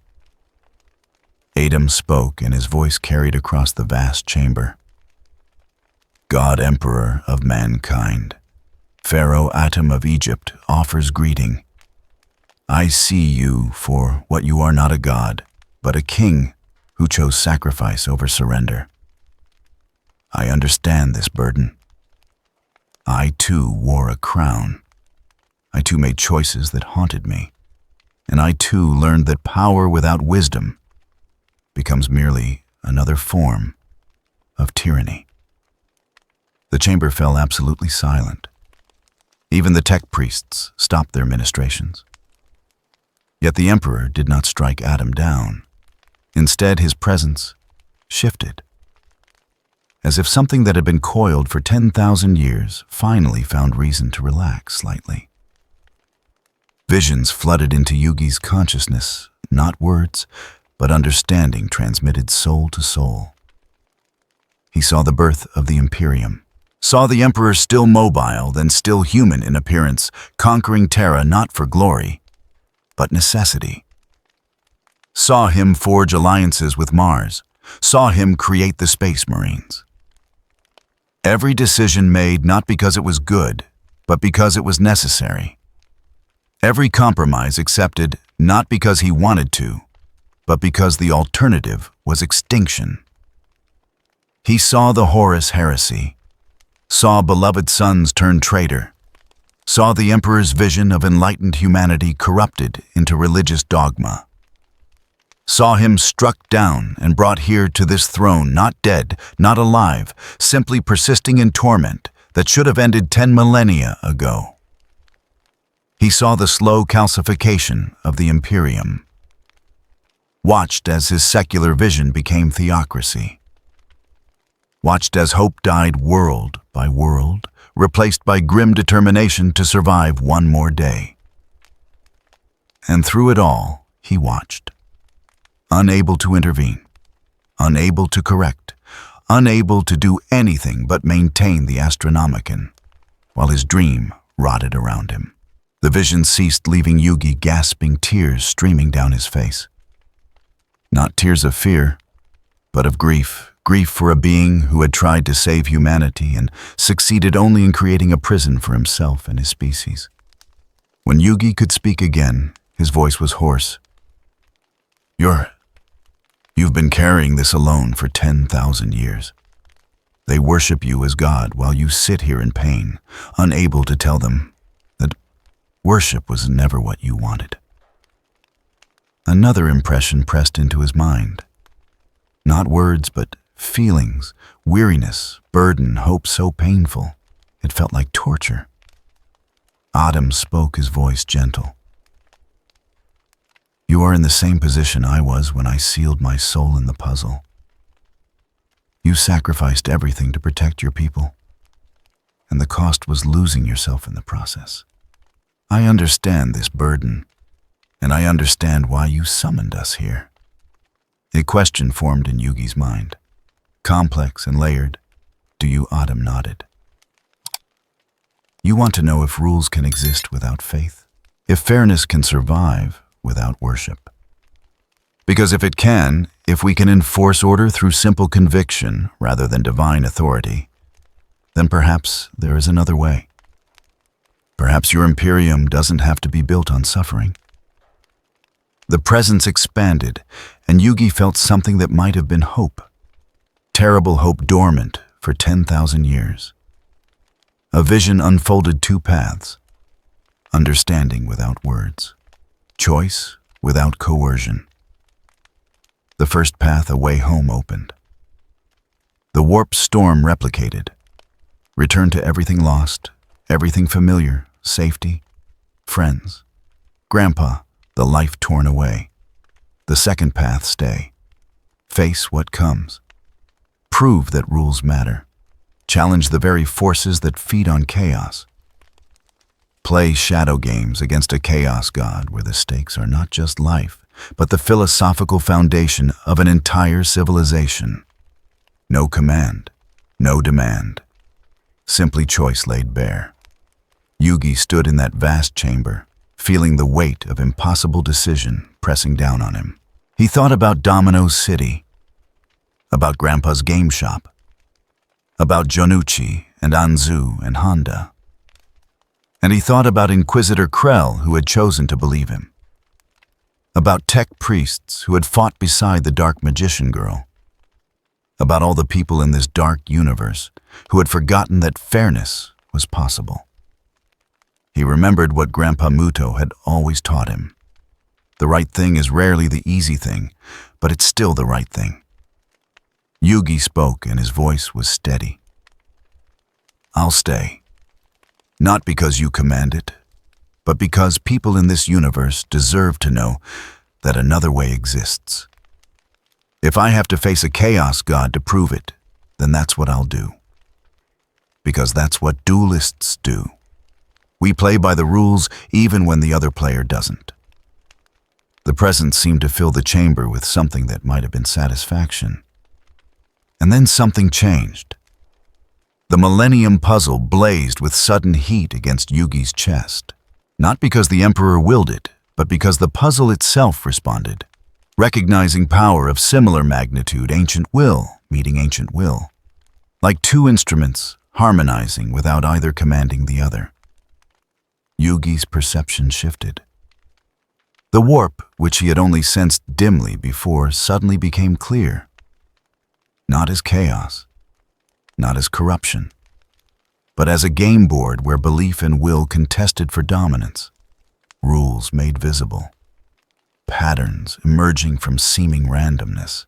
S1: Atum spoke, and his voice carried across the vast chamber. "God Emperor of mankind, Pharaoh Atum of Egypt offers greeting. I see you for what you are, not a god, but a king who chose sacrifice over surrender. I understand this burden. I too wore a crown. I too made choices that haunted me. And I too learned that power without wisdom becomes merely another form of tyranny." The chamber fell absolutely silent. Even the tech priests stopped their ministrations. Yet the emperor did not strike Atum down. Instead, his presence shifted, as if something that had been coiled for 10,000 years finally found reason to relax slightly. Visions flooded into YuGi's consciousness, not words, but understanding transmitted soul to soul. He saw the birth of the Imperium, saw the emperor still mobile, then still human in appearance, conquering Terra not for glory, but necessity. Saw him forge alliances with Mars, saw him create the Space Marines. Every decision made not because it was good, but because it was necessary. Every compromise accepted not because he wanted to, but because the alternative was extinction. He saw the Horus heresy, saw beloved sons turn traitor, saw the emperor's vision of enlightened humanity corrupted into religious dogma, saw him struck down and brought here to this throne, not dead, not alive, simply persisting in torment that should have ended 10 millennia ago. He saw the slow calcification of the Imperium, watched as his secular vision became theocracy, watched as hope died world by world, replaced by grim determination to survive one more day. And through it all, he watched, unable to intervene, unable to correct, unable to do anything but maintain the Astronomicon, while his dream rotted around him. The vision ceased, leaving YuGi gasping, tears streaming down his face. Not tears of fear, but of grief. Grief for a being who had tried to save humanity and succeeded only in creating a prison for himself and his species. When YuGi could speak again, his voice was hoarse. You've been carrying this alone for 10,000 years. They worship you as God while you sit here in pain, unable to tell them that worship was never what you wanted. Another impression pressed into his mind. Not words, but feelings, weariness, burden, hope so painful It felt like torture. Adam spoke, his voice gentle. You are in the same position I was when I sealed my soul in the puzzle. You sacrificed everything to protect your people, and the cost was losing yourself in the process. I understand this burden, and I understand why you summoned us here. A question formed in YuGi's mind. Complex and layered. Do you? Adam nodded. You want to know if rules can exist without faith? If fairness can survive without worship? Because if it can, if we can enforce order through simple conviction rather than divine authority, then perhaps there is another way. Perhaps your Imperium doesn't have to be built on suffering. The presence expanded, and YuGi felt something that might have been hope. Terrible hope dormant for 10,000 years. A vision unfolded two paths. Understanding without words. Choice without coercion. The first path, a way home, opened. The warp storm replicated. Return to everything lost, everything familiar, safety, friends. Grandpa, the life torn away. The second path, stay. Face what comes. Prove that rules matter. Challenge the very forces that feed on chaos. Play shadow games against a chaos god where the stakes are not just life, but the philosophical foundation of an entire civilization. No command, no demand. Simply choice laid bare. YuGi stood in that vast chamber, feeling the weight of impossible decision pressing down on him. He thought about Domino's City, about Grandpa's game shop, about Jonuchi and Anzu and Honda. And he thought about Inquisitor Krell, who had chosen to believe him. About tech priests who had fought beside the dark magician girl. About all the people in this dark universe who had forgotten that fairness was possible. He remembered what Grandpa Muto had always taught him. The right thing is rarely the easy thing, but it's still the right thing. YuGi spoke, and his voice was steady. I'll stay. Not because you command it, but because people in this universe deserve to know that another way exists. If I have to face a chaos god to prove it, then that's what I'll do. Because that's what duelists do. We play by the rules even when the other player doesn't. The presence seemed to fill the chamber with something that might have been satisfaction. And then something changed. The millennium puzzle blazed with sudden heat against YuGi's chest. Not because the Emperor willed it, but because the puzzle itself responded. Recognizing power of similar magnitude, ancient will meeting ancient will. Like two instruments, harmonizing without either commanding the other. YuGi's perception shifted. The warp, which he had only sensed dimly before, suddenly became clear. Not as chaos, not as corruption, but as a game board where belief and will contested for dominance. Rules made visible. Patterns emerging from seeming randomness.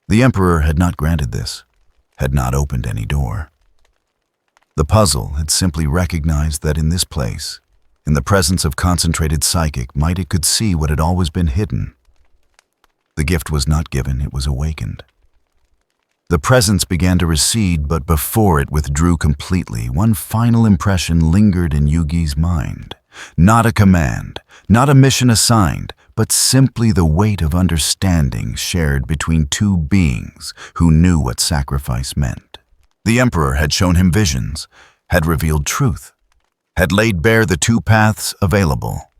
S1: The Emperor had not granted this, had not opened any door. The puzzle had simply recognized that in this place, in the presence of concentrated psychic might, it could see what had always been hidden. The gift was not given, it was awakened. The presence began to recede, but before it withdrew completely, one final impression lingered in YuGi's mind. Not a command, not a mission assigned, but simply the weight of understanding shared between two beings who knew what sacrifice meant. The Emperor had shown him visions, had revealed truth, had laid bare the two paths available.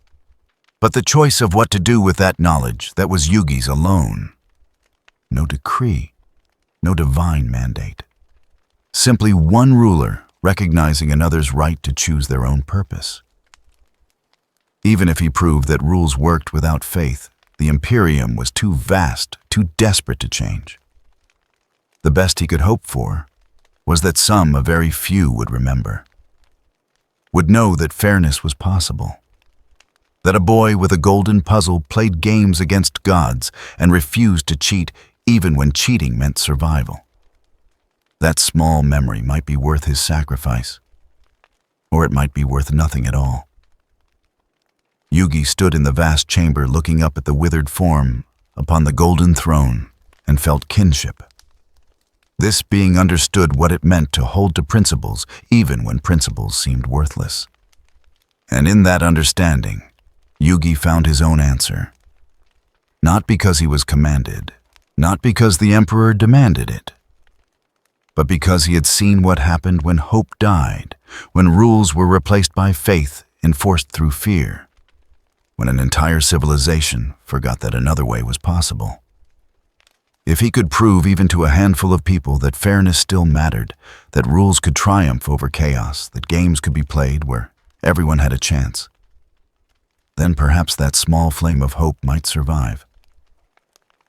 S1: But the choice of what to do with that knowledge, that was YuGi's alone. No decree. No divine mandate. Simply one ruler recognizing another's right to choose their own purpose. Even if he proved that rules worked without faith, the Imperium was too vast, too desperate to change. The best he could hope for was that a very few would remember. Would know that fairness was possible. That a boy with a golden puzzle played games against gods and refused to cheat even when cheating meant survival. That small memory might be worth his sacrifice, or it might be worth nothing at all. YuGi stood in the vast chamber looking up at the withered form upon the golden throne and felt kinship. This being understood what it meant to hold to principles even when principles seemed worthless. And in that understanding, YuGi found his own answer. Not because he was commanded, not because the emperor demanded it, but because he had seen what happened when hope died, when rules were replaced by faith enforced through fear, when an entire civilization forgot that another way was possible. If he could prove even to a handful of people that fairness still mattered, that rules could triumph over chaos, that games could be played where everyone had a chance, then perhaps that small flame of hope might survive.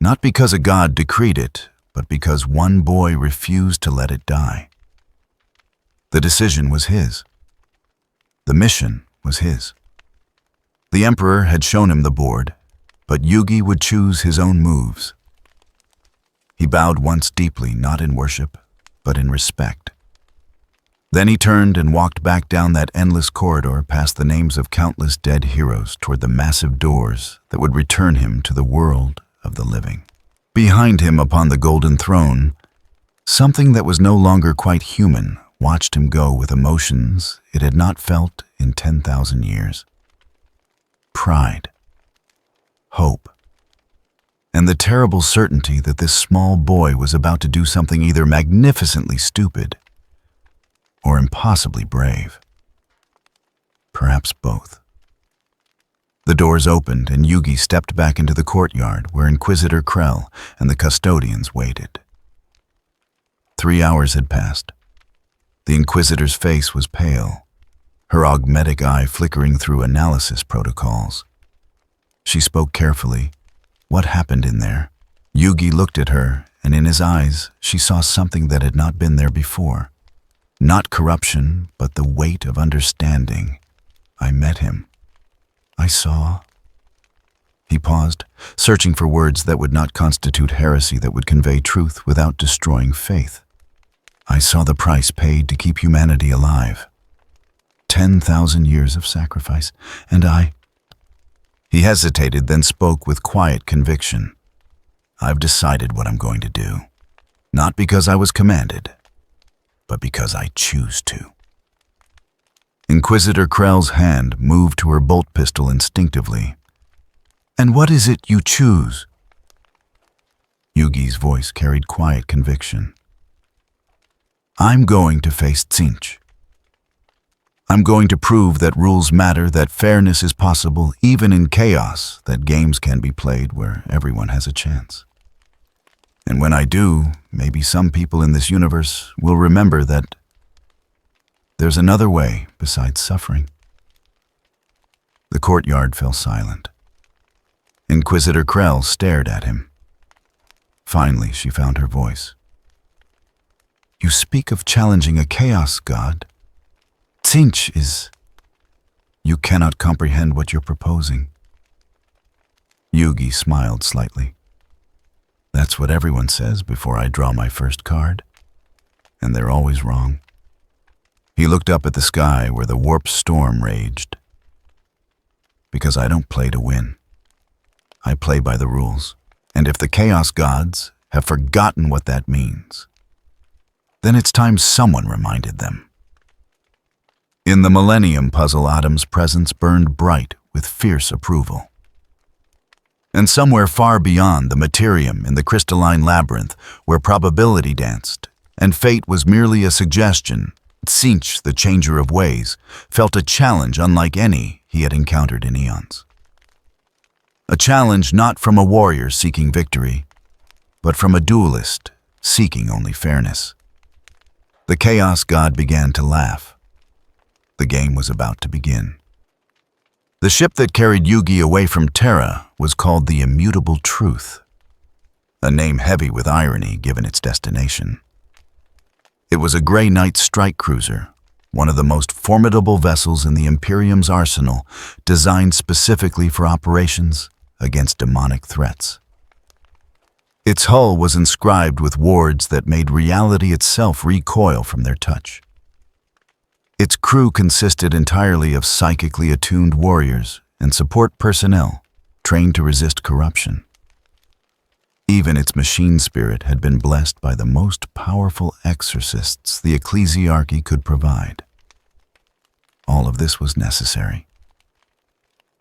S1: Not because a god decreed it, but because one boy refused to let it die. The decision was his. The mission was his. The emperor had shown him the board, but YuGi would choose his own moves. He bowed once deeply, not in worship, but in respect. Then he turned and walked back down that endless corridor past the names of countless dead heroes toward the massive doors that would return him to the world of the living. Behind him upon the golden throne, something that was no longer quite human watched him go with emotions it had not felt in 10,000 years. Pride, hope, and the terrible certainty that this small boy was about to do something either magnificently stupid or impossibly brave. Perhaps both. The doors opened and YuGi stepped back into the courtyard where Inquisitor Krell and the custodians waited. 3 hours had passed. The Inquisitor's face was pale, her augmetic eye flickering through analysis protocols. She spoke carefully. What happened in there? YuGi looked at her, and in his eyes she saw something that had not been there before. Not corruption, but the weight of understanding. I met him. I saw. He paused, searching for words that would not constitute heresy that would convey truth without destroying faith. I saw the price paid to keep humanity alive. 10,000 years of sacrifice, and I... He hesitated, then spoke with quiet conviction. I've decided what I'm going to do. Not because I was commanded, but because I choose to. Inquisitor Krell's hand moved to her bolt pistol instinctively. And what is it you choose? YuGi's voice carried quiet conviction. I'm going to face Tzeentch. I'm going to prove that rules matter, that fairness is possible, even in chaos, that games can be played where everyone has a chance. And when I do, maybe some people in this universe will remember that there's another way besides suffering. The courtyard fell silent. Inquisitor Krell stared at him. Finally, she found her voice. You speak of challenging a chaos god. Tzeentch is... You cannot comprehend what you're proposing. YuGi smiled slightly. That's what everyone says before I draw my first card. And they're always wrong. He looked up at the sky where the warp storm raged. Because I don't play to win. I play by the rules. And if the chaos gods have forgotten what that means, then it's time someone reminded them. In the millennium puzzle, Adam's presence burned bright with fierce approval. And somewhere far beyond the Imperium in the crystalline labyrinth where probability danced, and fate was merely a suggestion, Tzeentch, the changer of ways, felt a challenge unlike any he had encountered in eons. A challenge not from a warrior seeking victory, but from a duelist seeking only fairness. The chaos god began to laugh. The game was about to begin. The ship that carried YuGi away from Terra was called the Immutable Truth, a name heavy with irony given its destination. It was a Grey Knight strike cruiser, one of the most formidable vessels in the Imperium's arsenal, designed specifically for operations against demonic threats. Its hull was inscribed with wards that made reality itself recoil from their touch. Its crew consisted entirely of psychically attuned warriors and support personnel trained to resist corruption. Even its machine spirit had been blessed by the most powerful exorcists the ecclesiarchy could provide. All of this was necessary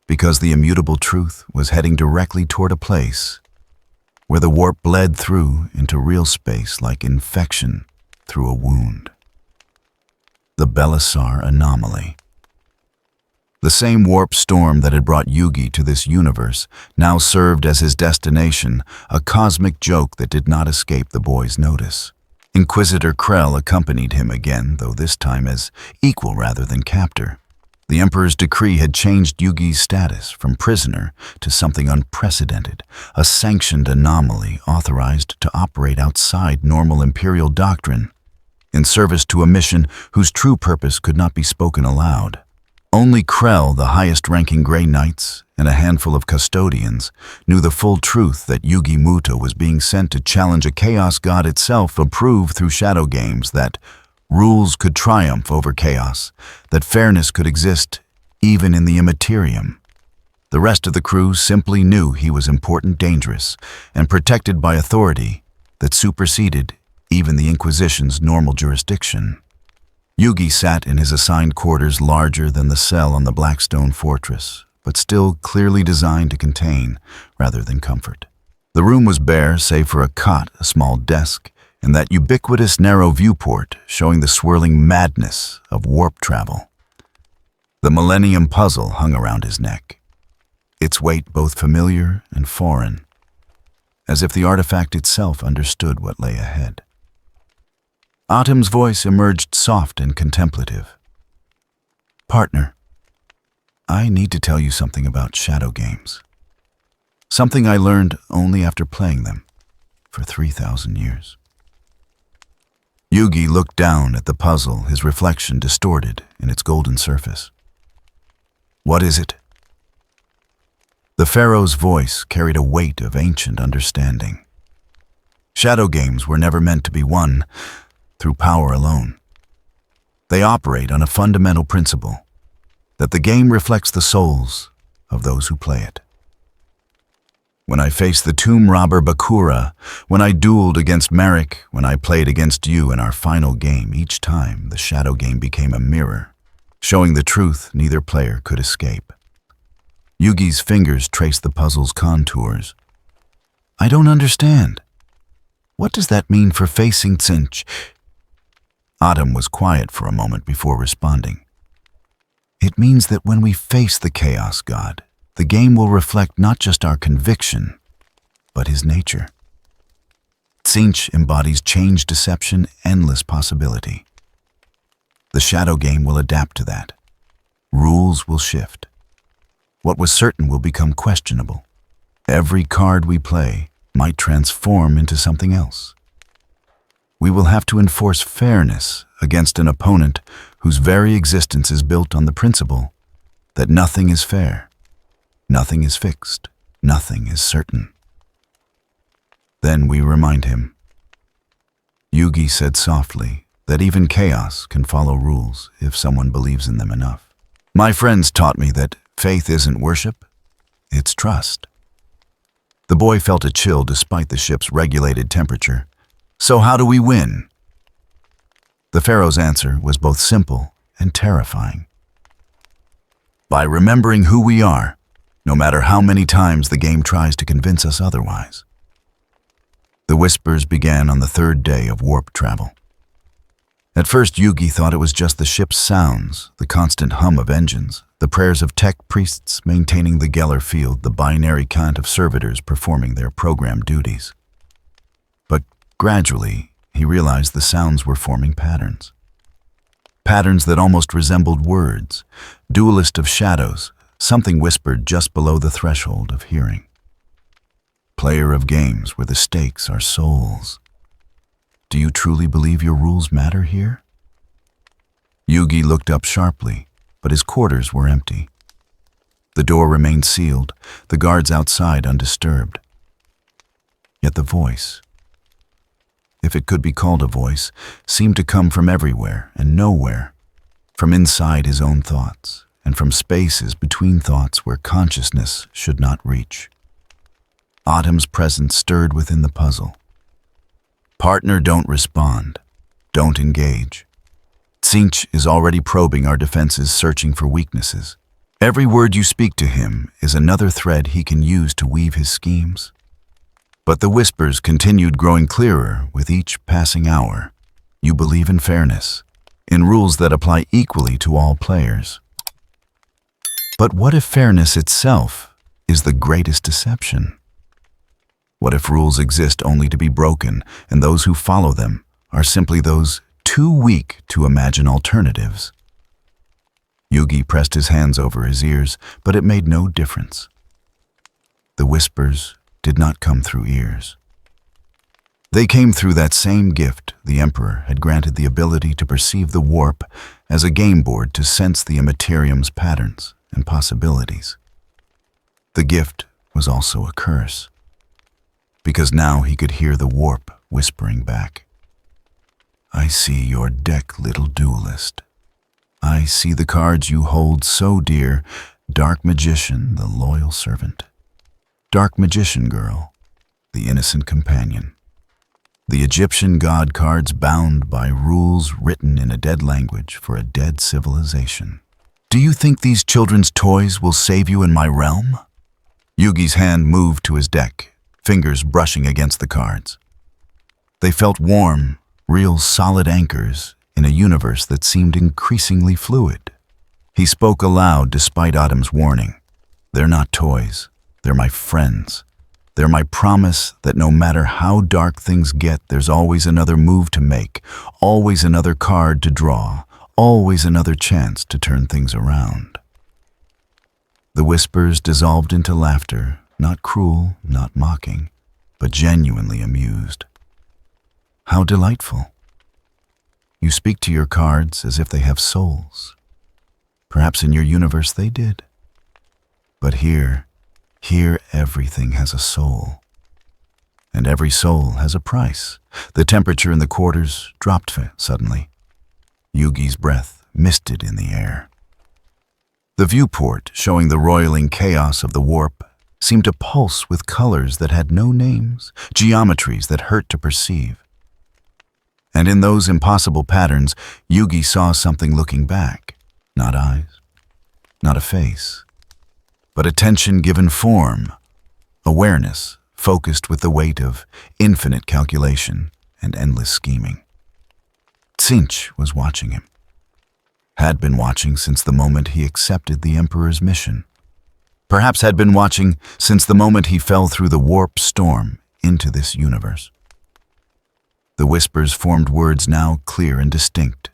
S1: because the immutable truth was heading directly toward a place where the warp bled through into real space like infection through a wound. The Belisar anomaly. The same warp storm that had brought YuGi to this universe now served as his destination, a cosmic joke that did not escape the boy's notice. Inquisitor Krell accompanied him again, though this time as equal rather than captor. The Emperor's decree had changed YuGi's status from prisoner to something unprecedented, a sanctioned anomaly authorized to operate outside normal Imperial doctrine, in service to a mission whose true purpose could not be spoken aloud. Only Krell, the highest-ranking Grey Knights, and a handful of custodians knew the full truth that YuGi Muto was being sent to challenge a chaos god itself, approved through shadow games, that rules could triumph over chaos, that fairness could exist even in the Imperium. The rest of the crew simply knew he was important, dangerous, and protected by authority that superseded even the Inquisition's normal jurisdiction. YuGi sat in his assigned quarters, larger than the cell on the Blackstone Fortress, but still clearly designed to contain rather than comfort. The room was bare, save for a cot, a small desk, and that ubiquitous narrow viewport showing the swirling madness of warp travel. The millennium puzzle hung around his neck, its weight both familiar and foreign, as if the artifact itself understood what lay ahead. Autumn's voice emerged soft and contemplative. "Partner, I need to tell you something about shadow games. Something I learned only after playing them for 3,000 years." YuGi looked down at the puzzle, his reflection distorted in its golden surface. "What is it?" The Pharaoh's voice carried a weight of ancient understanding. Shadow games were never meant to be won through power alone. They operate on a fundamental principle, that the game reflects the souls of those who play it. When I faced the tomb robber Bakura, when I dueled against Merrick, when I played against you in our final game, each time the shadow game became a mirror, showing the truth neither player could escape. YuGi's fingers traced the puzzle's contours. "I don't understand. What does that mean for facing Tzinch?" Autumn was quiet for a moment before responding. "It means that when we face the Chaos God, the game will reflect not just our conviction, but his nature. Tzinch embodies change, deception, endless possibility. The shadow game will adapt to that. Rules will shift. What was certain will become questionable. Every card we play might transform into something else. We will have to enforce fairness against an opponent whose very existence is built on the principle that nothing is fair, nothing is fixed, nothing is certain." Then we remind him. YuGi said softly that even chaos can follow rules if someone believes in them enough. "My friends taught me that faith isn't worship, it's trust." The boy felt a chill despite the ship's regulated temperature. "So how do we win?" The Pharaoh's answer was both simple and terrifying. "By remembering who we are, no matter how many times the game tries to convince us otherwise." The whispers began on the third day of warp travel. At first, YuGi thought it was just the ship's sounds, the constant hum of engines, the prayers of tech priests maintaining the Geller field, the binary count of servitors performing their programmed duties. But gradually, he realized the sounds were forming patterns. Patterns that almost resembled words, duelist of shadows, something whispered just below the threshold of hearing. "Player of games where the stakes are souls. Do you truly believe your rules matter here?" YuGi looked up sharply, but his quarters were empty. The door remained sealed, the guards outside undisturbed. Yet the voice, if it could be called a voice, seemed to come from everywhere and nowhere, from inside his own thoughts, and from spaces between thoughts where consciousness should not reach. Autumn's presence stirred within the puzzle. Partner, don't respond. Don't engage. Tsinch is already probing our defenses, searching for weaknesses. Every word you speak to him is another thread he can use to weave his schemes. But the whispers continued growing clearer with each passing hour. You believe in fairness, in rules that apply equally to all players. But what if fairness itself is the greatest deception? What if rules exist only to be broken, and those who follow them are simply those too weak to imagine alternatives? YuGi pressed his hands over his ears, but it made no difference. The whispers did not come through ears. They came through that same gift the Emperor had granted the ability to perceive the warp as a game board to sense the Imperium's patterns and possibilities. The gift was also a curse, because now he could hear the warp whispering back. I see your deck, little duelist. I see the cards you hold so dear, Dark Magician, the loyal servant. Dark Magician girl, the innocent companion. The Egyptian god cards bound by rules written in a dead language for a dead civilization. Do you think these children's toys will save you in my realm? YuGi's hand moved to his deck, fingers brushing against the cards. They felt warm, real solid anchors in a universe that seemed increasingly fluid. He spoke aloud despite Autumn's warning. They're not toys. They're my friends. They're my promise that no matter how dark things get, there's always another move to make, always another card to draw, always another chance to turn things around. The whispers dissolved into laughter, not cruel, not mocking, but genuinely amused. How delightful. You speak to your cards as if they have souls. Perhaps in your universe they did. But here everything has a soul. And every soul has a price. The temperature in the quarters dropped suddenly. YuGi's breath misted in the air. The viewport, showing the roiling chaos of the warp, seemed to pulse with colors that had no names, geometries that hurt to perceive. And in those impossible patterns, YuGi saw something looking back. Not eyes, not a face, but attention given form, awareness focused with the weight of infinite calculation and endless scheming. Tsinch was watching him, had been watching since the moment he accepted the Emperor's mission, perhaps had been watching since the moment he fell through the warp storm into this universe. The whispers formed words now clear and distinct.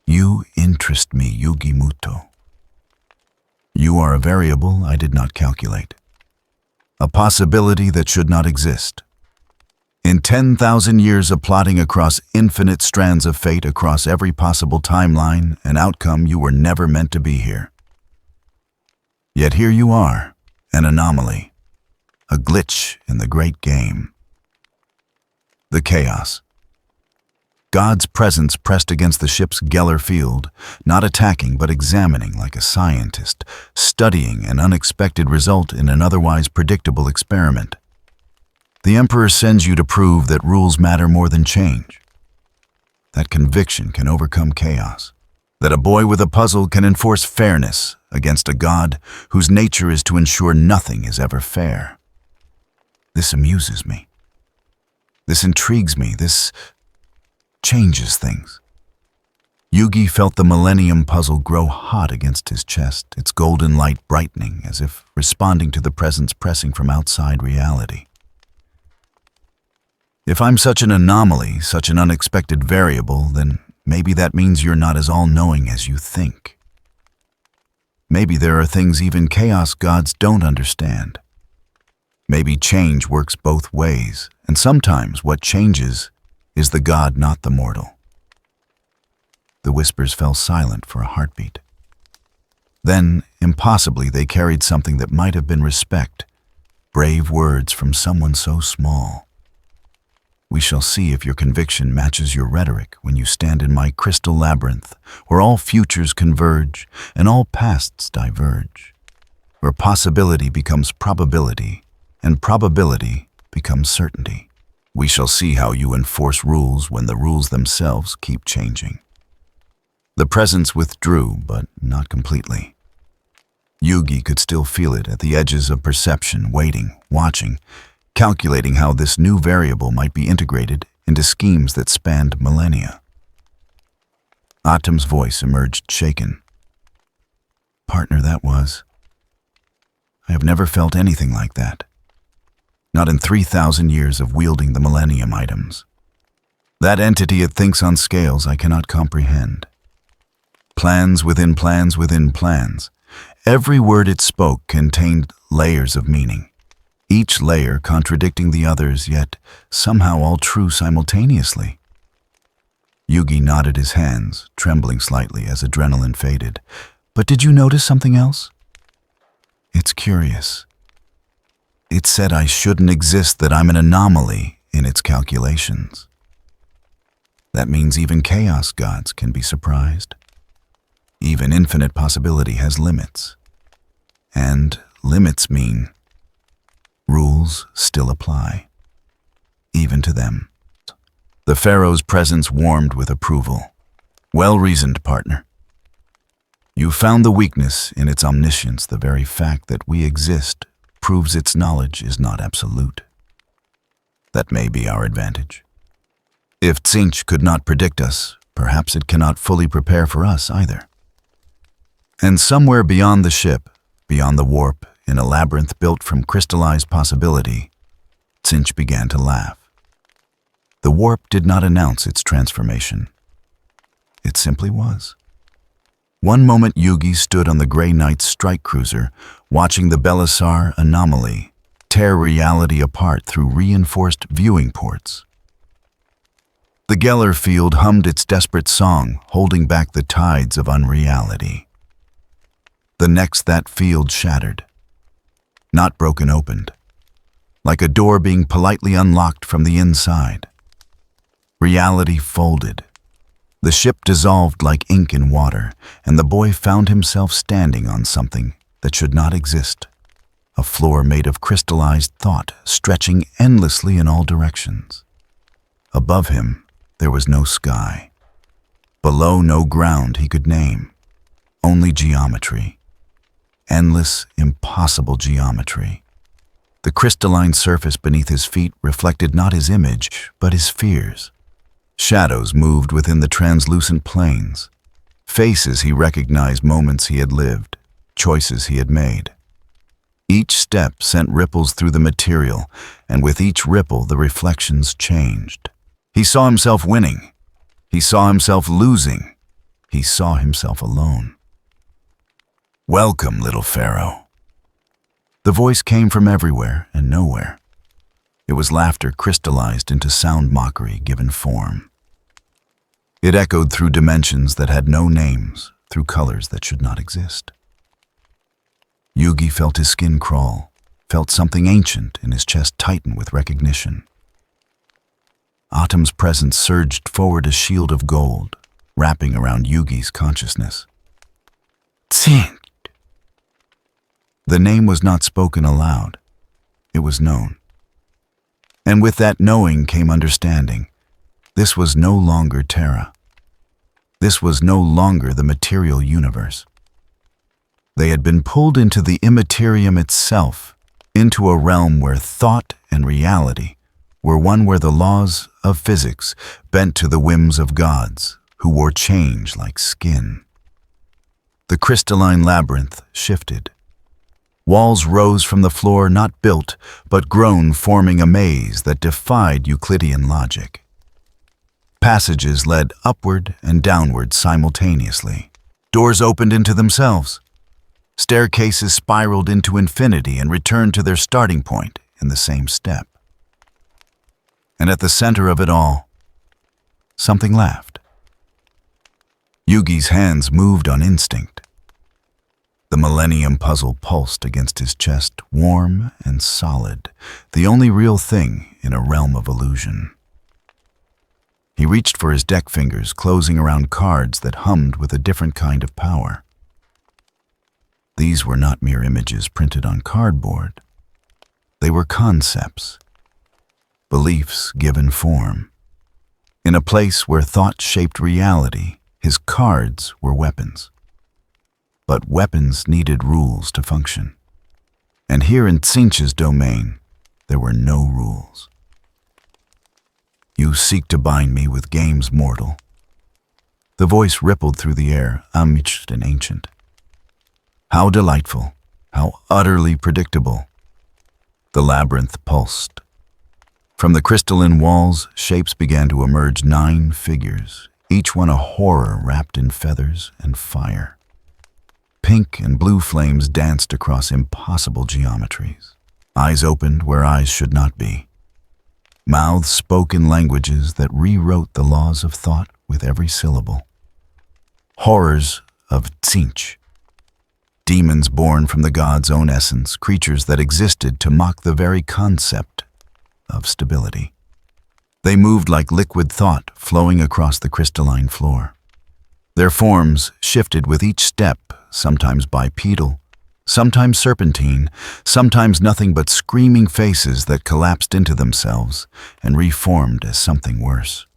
S1: You interest me, YuGi Muto. You are a variable I did not calculate, a possibility that should not exist. In 10,000 years of plotting across infinite strands of fate across every possible timeline and outcome, you were never meant to be here. Yet here you are, an anomaly, a glitch in the great game. The chaos. God's presence pressed against the ship's Geller field, not attacking but examining like a scientist, studying an unexpected result in an otherwise predictable experiment. The Emperor sends you to prove that rules matter more than change, that conviction can overcome chaos, that a boy with a puzzle can enforce fairness against a god whose nature is to ensure nothing is ever fair. This amuses me. This intrigues me. This changes things. YuGi felt the millennium puzzle grow hot against his chest, its golden light brightening as if responding to the presence pressing from outside reality. If I'm such an anomaly, such an unexpected variable, then maybe that means you're not as all-knowing as you think. Maybe there are things even chaos gods don't understand. Maybe change works both ways, and sometimes what changes is the god, not the mortal. The whispers fell silent for a heartbeat. Then, impossibly, they carried something that might have been respect, Brave words from someone so small. We shall see if your conviction matches your rhetoric when you stand in my crystal labyrinth, where all futures converge and all pasts diverge, where possibility becomes probability and probability becomes certainty. We shall see how you enforce rules when the rules themselves keep changing. The presence withdrew, but not completely. YuGi could still feel it at the edges of perception, waiting, watching, calculating how this new variable might be integrated into schemes that spanned millennia. Atum's voice emerged shaken. Partner, that was. I have never felt anything like that. Not in 3,000 years of wielding the millennium items. That entity it thinks on scales I cannot comprehend. Plans within plans within plans. Every word it spoke contained layers of meaning. Each layer contradicting the others, yet somehow all true simultaneously. YuGi nodded his hands, trembling slightly as adrenaline faded. But did you notice something else? It's curious. It said I shouldn't exist, that I'm an anomaly in its calculations. That means even chaos gods can be surprised. Even infinite possibility has limits. And limits mean rules still apply, even to them. The Pharaoh's presence warmed with approval. Well-reasoned, partner. You found the weakness in its omniscience. The very fact that we exist proves its knowledge is not absolute. That may be our advantage. If Tzeentch could not predict us, perhaps it cannot fully prepare for us either. And somewhere beyond the ship, beyond the warp, in a labyrinth built from crystallized possibility, Tzeentch began to laugh. The warp did not announce its transformation. It simply was. One moment YuGi stood on the Grey Knight's strike cruiser, watching the Belisar anomaly tear reality apart through reinforced viewing ports. The Geller field hummed its desperate song, holding back the tides of unreality. The next that field shattered. Not broken open, like a door being politely unlocked from the inside. Reality folded. The ship dissolved like ink in water, and the boy found himself standing on something that should not exist. A floor made of crystallized thought, stretching endlessly in all directions. Above him, there was no sky. Below, no ground he could name. Only geometry. Endless, impossible geometry. The crystalline surface beneath his feet reflected not his image, but his fears. Shadows moved within the translucent planes. Faces he recognized, moments he had lived, choices he had made. Each step sent ripples through the material, and with each ripple the reflections changed. He saw himself winning. He saw himself losing. He saw himself alone. Welcome, little Pharaoh. The voice came from everywhere and nowhere. It was laughter crystallized into sound mockery given form. It echoed through dimensions that had no names, through colors that should not exist. YuGi felt his skin crawl, felt something ancient in his chest tighten with recognition. Atum's presence surged forward, a shield of gold, wrapping around YuGi's consciousness. Tzeentch. The name was not spoken aloud. It was known. And with that knowing came understanding. This was no longer Terra. This was no longer the material universe. They had been pulled into the Imperium itself, into a realm where thought and reality were one, where the laws of physics bent to the whims of gods who wore change like skin. The crystalline labyrinth shifted. Walls rose from the floor, not built, but grown, forming a maze that defied Euclidean logic. Passages led upward and downward simultaneously. Doors opened into themselves. Staircases spiraled into infinity and returned to their starting point in the same step. And at the center of it all, something laughed. YuGi's hands moved on instinct. The millennium puzzle pulsed against his chest, warm and solid, the only real thing in a realm of illusion. He reached for his deck fingers, closing around cards that hummed with a different kind of power. These were not mere images printed on cardboard. They were concepts, beliefs given form. In a place where thought shaped reality, his cards were weapons. But weapons needed rules to function. And here in Tsinch's domain, there were no rules. You seek to bind me with games mortal. The voice rippled through the air, amidst and ancient. How delightful, how utterly predictable. The labyrinth pulsed. From the crystalline walls, shapes began to emerge, 9 figures, each one a horror wrapped in feathers and fire. Pink and blue flames danced across impossible geometries. Eyes opened where eyes should not be. Mouths spoke in languages that rewrote the laws of thought with every syllable. Horrors of Tsinch. Demons born from the god's own essence, creatures that existed to mock the very concept of stability. They moved like liquid thought flowing across the crystalline floor. Their forms shifted with each step, sometimes bipedal, sometimes serpentine, sometimes nothing but screaming faces that collapsed into themselves and reformed as something worse.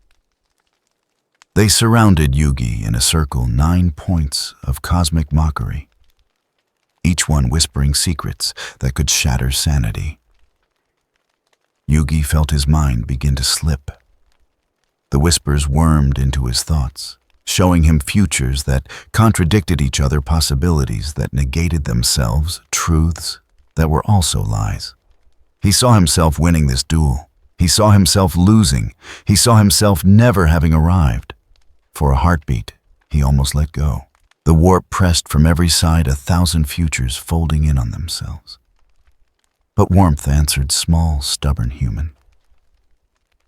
S1: They surrounded YuGi in a circle, 9 points of cosmic mockery, each one whispering secrets that could shatter sanity. YuGi felt his mind begin to slip. The whispers wormed into his thoughts, showing him futures that contradicted each other, possibilities that negated themselves, truths that were also lies. He saw himself winning this duel. He saw himself losing. He saw himself never having arrived. For a heartbeat, he almost let go. The warp pressed from every side, 1,000 futures folding in on themselves. But warmth answered small, stubborn human.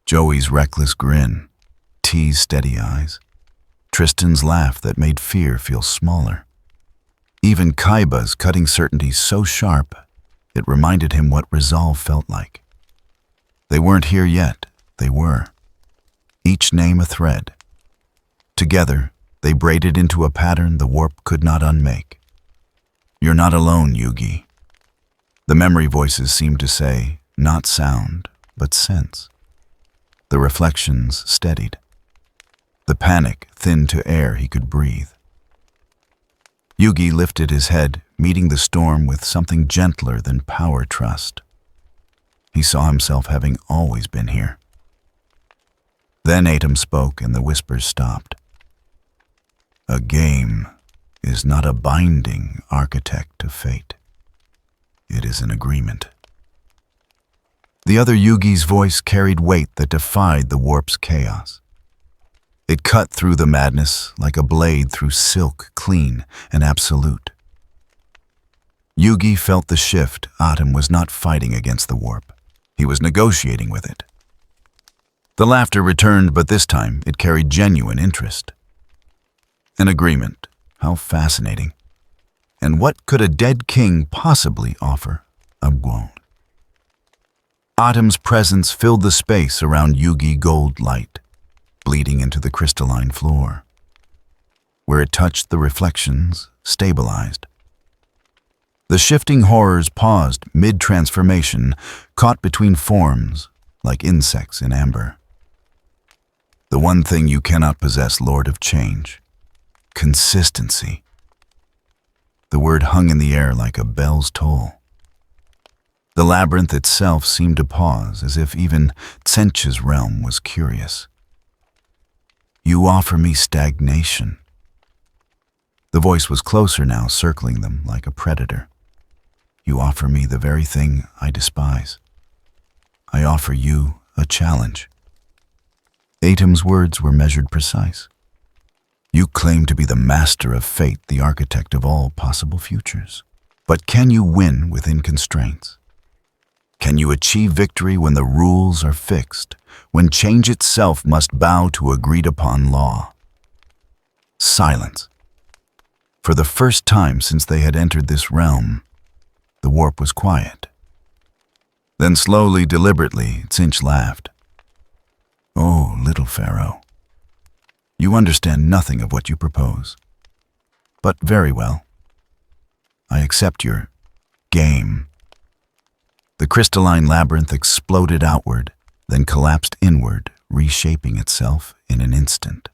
S1: Joey's reckless grin, T's steady eyes, Tristan's laugh that made fear feel smaller. Even Kaiba's cutting certainty so sharp, it reminded him what resolve felt like. They weren't here yet, they were. Each name a thread. Together, they braided into a pattern the warp could not unmake. You're not alone, YuGi. The memory voices seemed to say, not sound, but sense. The reflections steadied. The panic thinned to air he could breathe. YuGi lifted his head, meeting the storm with something gentler than power trust. He saw himself having always been here. Then Atom spoke and the whispers stopped. A game is not a binding architect of fate. It is an agreement. The other YuGi's voice carried weight that defied the warp's chaos. It cut through the madness like a blade through silk, clean and absolute. YuGi felt the shift. Atom was not fighting against the warp. He was negotiating with it. The laughter returned, but this time it carried genuine interest. An agreement. How fascinating. And what could a dead king possibly offer a Guon? Atom's presence filled the space around YuGi, gold light, bleeding into the crystalline floor. Where it touched, the reflections stabilized. The shifting horrors paused mid-transformation, caught between forms like insects in amber. The one thing you cannot possess, Lord of Change. Consistency. The word hung in the air like a bell's toll. The labyrinth itself seemed to pause, as if even Tsinch's realm was curious. You offer me stagnation. The voice was closer now, circling them like a predator. You offer me the very thing I despise. I offer you a challenge. Atom's words were measured precise. You claim to be the master of fate, the architect of all possible futures. But can you win within constraints? Can you achieve victory when the rules are fixed, when change itself must bow to agreed-upon law? Silence. For the first time since they had entered this realm, the warp was quiet. Then slowly, deliberately, Tzeentch laughed. "Oh, little pharaoh, you understand nothing of what you propose. But very well. I accept your game." The crystalline labyrinth exploded outward, then collapsed inward, reshaping itself in an instant.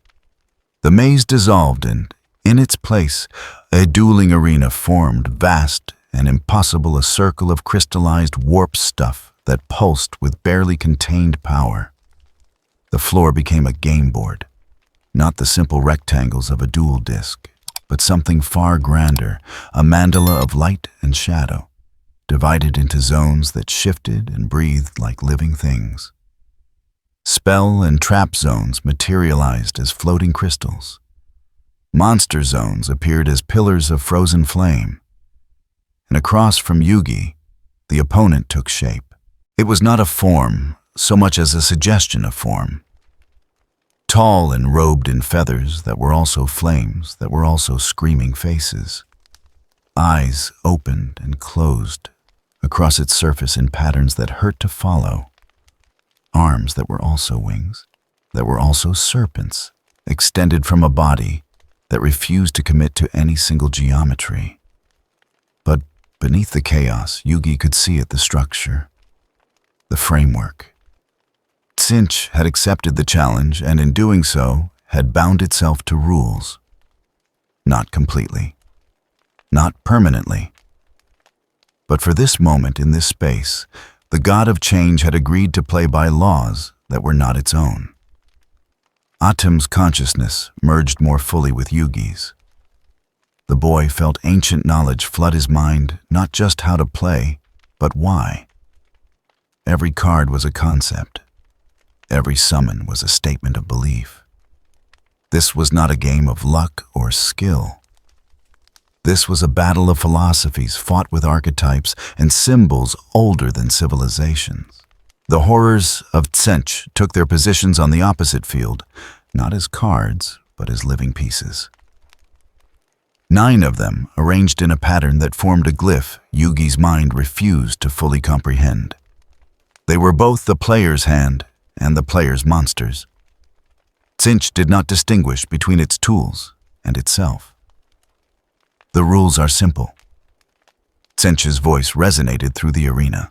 S1: The maze dissolved and, in its place, a dueling arena formed, vast and impossible, a circle of crystallized warp stuff that pulsed with barely contained power. The floor became a game board, not the simple rectangles of a dual disc, but something far grander, a mandala of light and shadow, divided into zones that shifted and breathed like living things. Spell and trap zones materialized as floating crystals. Monster zones appeared as pillars of frozen flame. And across from YuGi, the opponent took shape. It was not a form, so much as a suggestion of form. Tall and robed in feathers that were also flames, that were also screaming faces. Eyes opened and closed across its surface in patterns that hurt to follow. Arms that were also wings, that were also serpents, extended from a body that refused to commit to any single geometry. But beneath the chaos, YuGi could see it, the structure, the framework. Tzeentch had accepted the challenge and in doing so had bound itself to rules. Not completely, not permanently. But for this moment in this space, the god of change had agreed to play by laws that were not its own. Atum's consciousness merged more fully with YuGi's. The boy felt ancient knowledge flood his mind, not just how to play, but why. Every card was a concept. Every summon was a statement of belief. This was not a game of luck or skill. This was a battle of philosophies fought with archetypes and symbols older than civilizations. The horrors of Tzeentch took their positions on the opposite field, not as cards, but as living pieces. 9 of them, arranged in a pattern that formed a glyph YuGi's mind refused to fully comprehend. They were both the player's hand and the player's monsters. Tzeentch did not distinguish between its tools and itself. The rules are simple. Tzeentch's voice resonated through the arena.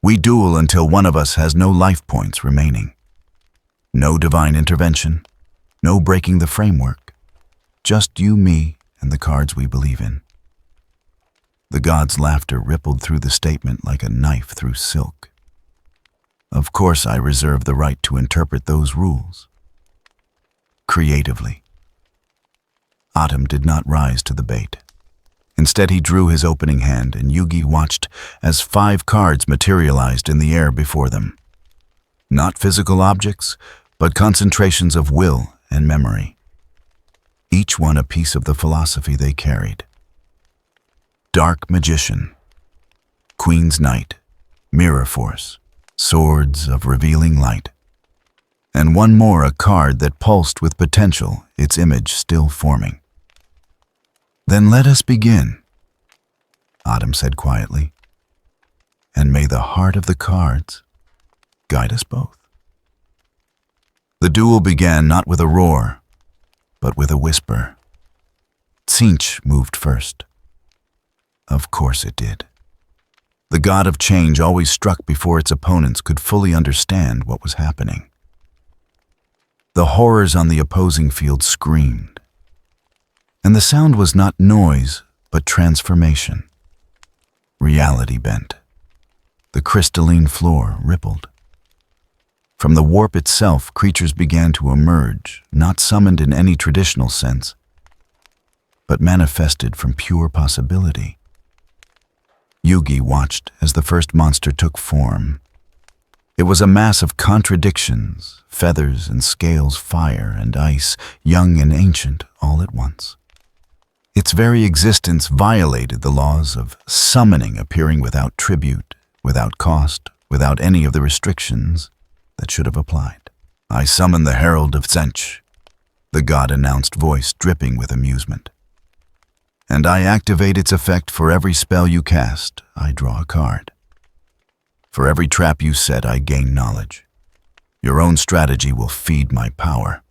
S1: We duel until one of us has no life points remaining. No divine intervention, no breaking the framework. Just you, me, and the cards we believe in. The god's laughter rippled through the statement like a knife through silk. Of course, I reserve the right to interpret those rules. Creatively. Atum did not rise to the bait. Instead, he drew his opening hand, and YuGi watched as 5 cards materialized in the air before them. Not physical objects, but concentrations of will and memory. Each one a piece of the philosophy they carried. Dark Magician, Queen's Knight, Mirror Force, Swords of Revealing Light. And one more, a card that pulsed with potential, its image still forming. Then let us begin, Atum said quietly, and may the heart of the cards guide us both. The duel began not with a roar, but with a whisper. Tzeentch moved first. Of course it did. The god of change always struck before its opponents could fully understand what was happening. The horrors on the opposing field screamed. And the sound was not noise, but transformation. Reality bent. The crystalline floor rippled. From the warp itself, creatures began to emerge, not summoned in any traditional sense, but manifested from pure possibility. YuGi watched as the first monster took form. It was a mass of contradictions, feathers and scales, fire and ice, young and ancient, all at once. Its very existence violated the laws of summoning, appearing without tribute, without cost, without any of the restrictions that should have applied. I summon the Herald of Tzeentch, the god announced, voice dripping with amusement. And I activate its effect for every spell you cast, I draw a card. For every trap you set, I gain knowledge. Your own strategy will feed my power."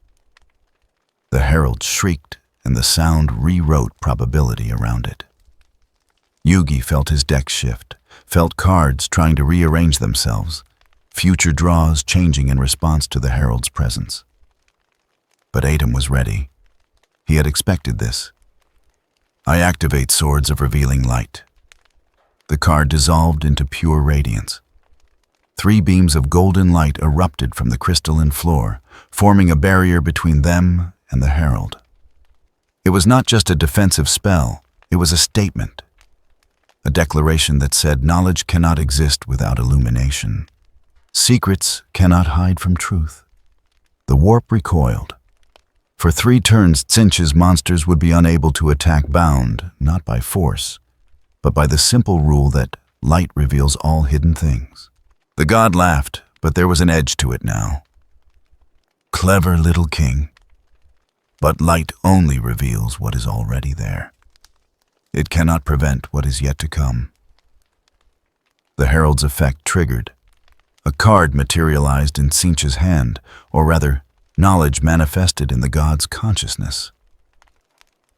S1: The herald shrieked, and the sound rewrote probability around it. YuGi felt his deck shift, felt cards trying to rearrange themselves, future draws changing in response to the herald's presence. But Atom was ready. He had expected this. I activate Swords of Revealing Light. The card dissolved into pure radiance. 3 beams of golden light erupted from the crystalline floor, forming a barrier between them and the herald. It was not just a defensive spell, it was a statement. A declaration that said knowledge cannot exist without illumination. Secrets cannot hide from truth. The warp recoiled. For 3 turns, Tzeentch's monsters would be unable to attack bound, not by force, but by the simple rule that light reveals all hidden things. The god laughed, but there was an edge to it now. "Clever little king. But light only reveals what is already there. It cannot prevent what is yet to come." The herald's effect triggered. A card materialized in Tzeentch's hand, or rather, knowledge manifested in the god's consciousness.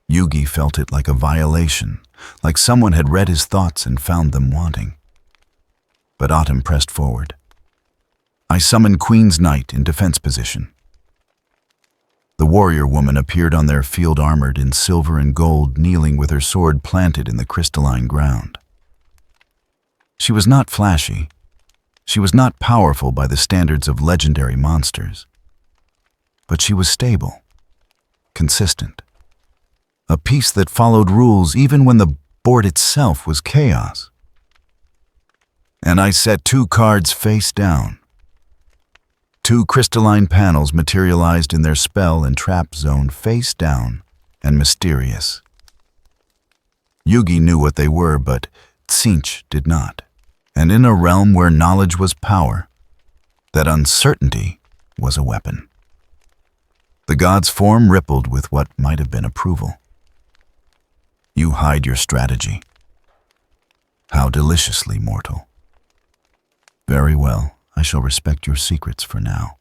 S1: YuGi felt it like a violation, like someone had read his thoughts and found them wanting. But Autumn pressed forward. I summoned Queen's Knight in defense position. The warrior woman appeared on their field armored in silver and gold, kneeling with her sword planted in the crystalline ground. She was not flashy. She was not powerful by the standards of legendary monsters. But she was stable, consistent. A piece that followed rules even when the board itself was chaos. And I set 2 cards face down. 2 crystalline panels materialized in their spell and trap zone, face down and mysterious. YuGi knew what they were, but Tzeentch did not. And in a realm where knowledge was power, that uncertainty was a weapon. The god's form rippled with what might have been approval. "You hide your strategy. How deliciously mortal. Very well, I shall respect your secrets for now."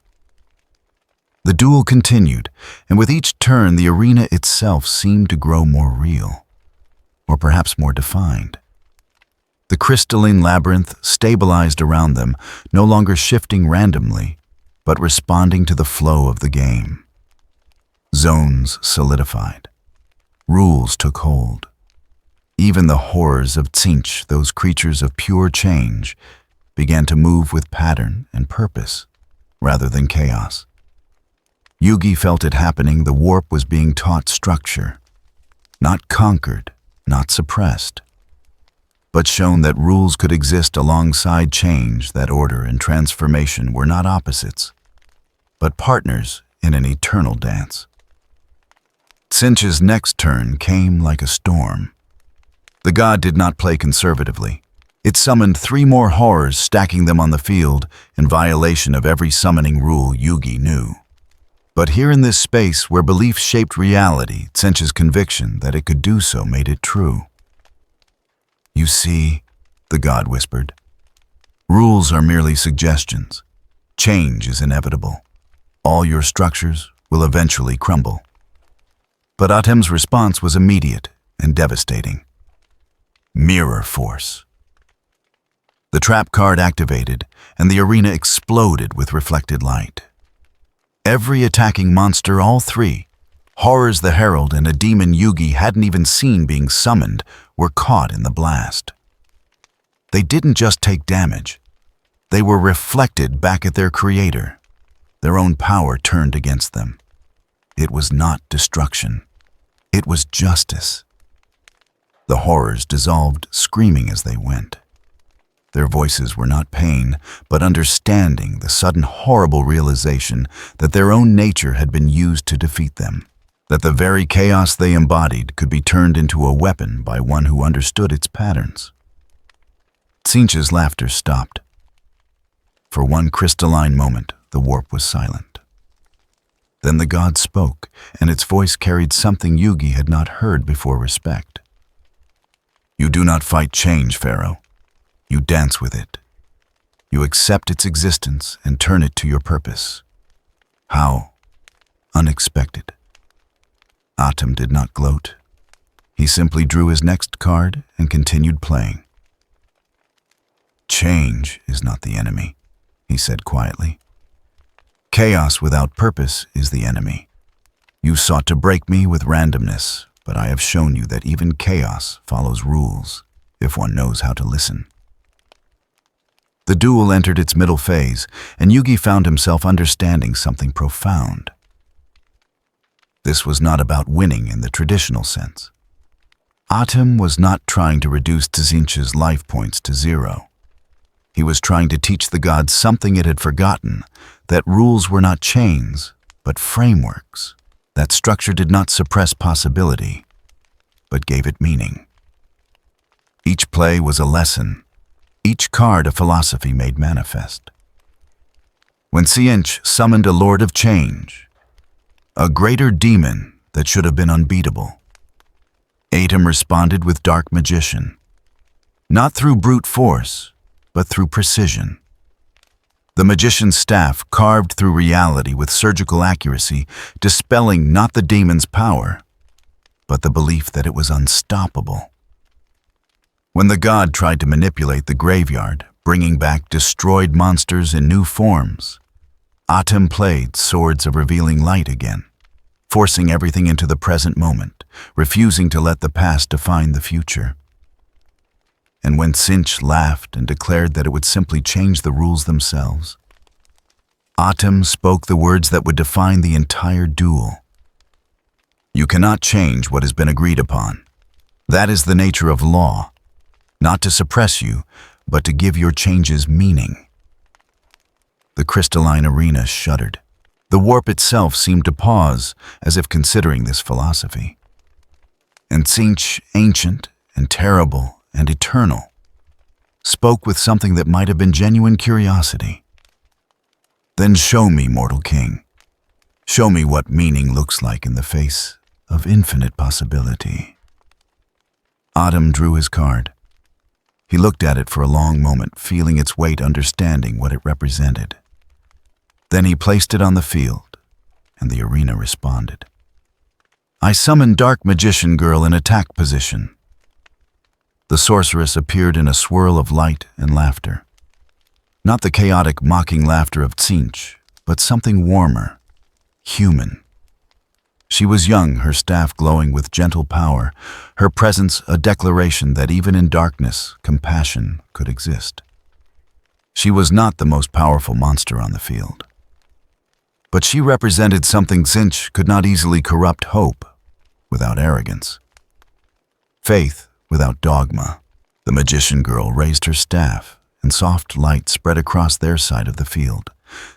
S1: The duel continued, and with each turn the arena itself seemed to grow more real, or perhaps more defined. The crystalline labyrinth stabilized around them, no longer shifting randomly, but responding to the flow of the game. Zones solidified. Rules took hold. Even the horrors of Tzeentch, those creatures of pure change, began to move with pattern and purpose, rather than chaos. YuGi felt it happening. The warp was being taught structure, not conquered, not suppressed, but shown that rules could exist alongside change, that order and transformation were not opposites, but partners in an eternal dance. Tzeentch's next turn came like a storm. The god did not play conservatively. It summoned 3 more horrors, stacking them on the field in violation of every summoning rule YuGi knew. But here in this space where belief shaped reality, Tzeentch's conviction that it could do so made it true. "You see," the god whispered, "rules are merely suggestions. Change is inevitable. All your structures will eventually crumble." But Atem's response was immediate and devastating. Mirror force. The trap card activated, and the arena exploded with reflected light. Every attacking monster, all 3, horrors the herald and a demon YuGi hadn't even seen being summoned, were caught in the blast. They didn't just take damage. They were reflected back at their creator. Their own power turned against them. It was not destruction. It was justice. The horrors dissolved, screaming as they went. Their voices were not pain, but understanding, the sudden horrible realization that their own nature had been used to defeat them, that the very chaos they embodied could be turned into a weapon by one who understood its patterns. Tzeentch's laughter stopped. For one crystalline moment, the warp was silent. Then the god spoke, and its voice carried something YuGi had not heard before: respect. You do not fight change, Pharaoh. You dance with it. You accept its existence and turn it to your purpose. How unexpected. Atum did not gloat. He simply drew his next card and continued playing. Change is not the enemy, he said quietly. Chaos without purpose is the enemy. You sought to break me with randomness, but I have shown you that even chaos follows rules, if one knows how to listen. The duel entered its middle phase, and Yugi found himself understanding something profound. This was not about winning in the traditional sense. Atum was not trying to reduce Tzinch's life points to 0. He was trying to teach the gods something it had forgotten, that rules were not chains, but frameworks. That structure did not suppress possibility, but gave it meaning. Each play was a lesson, each card a philosophy made manifest. When Tzinch summoned a Lord of Change, a greater demon that should have been unbeatable, Atum responded with Dark Magician, not through brute force, but through precision. The magician's staff carved through reality with surgical accuracy, dispelling not the demon's power, but the belief that it was unstoppable. When the god tried to manipulate the graveyard, bringing back destroyed monsters in new forms, Atum played Swords of Revealing Light again, forcing everything into the present moment, refusing to let the past define the future. And when Tzinch laughed and declared that it would simply change the rules themselves, Atum spoke the words that would define the entire duel. You cannot change what has been agreed upon. That is the nature of law, not to suppress you, but to give your changes meaning. The crystalline arena shuddered. The warp itself seemed to pause, as if considering this philosophy. And Tzinch, ancient and terrible and eternal, spoke with something that might have been genuine curiosity. Then show me, mortal king. Show me what meaning looks like in the face of infinite possibility. Atum drew his card. He looked at it for a long moment, feeling its weight, understanding what it represented. Then he placed it on the field, and the arena responded. I summoned Dark Magician Girl in attack position. The sorceress appeared in a swirl of light and laughter. Not the chaotic, mocking laughter of Tzinch, but something warmer, human. She was young, her staff glowing with gentle power, her presence a declaration that even in darkness, compassion could exist. She was not the most powerful monster on the field, but she represented something Tzinch could not easily corrupt: hope without arrogance, faith without dogma. The magician girl raised her staff, and soft light spread across their side of the field,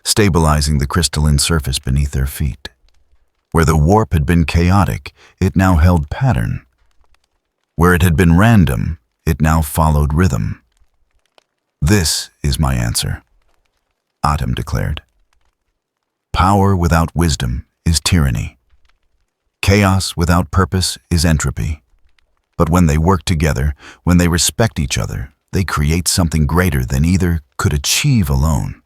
S1: stabilizing the crystalline surface beneath their feet. Where the warp had been chaotic, it now held pattern. Where it had been random, it now followed rhythm. This is my answer, Atum declared. Power without wisdom is tyranny. Chaos without purpose is entropy. But when they work together, when they respect each other, they create something greater than either could achieve alone.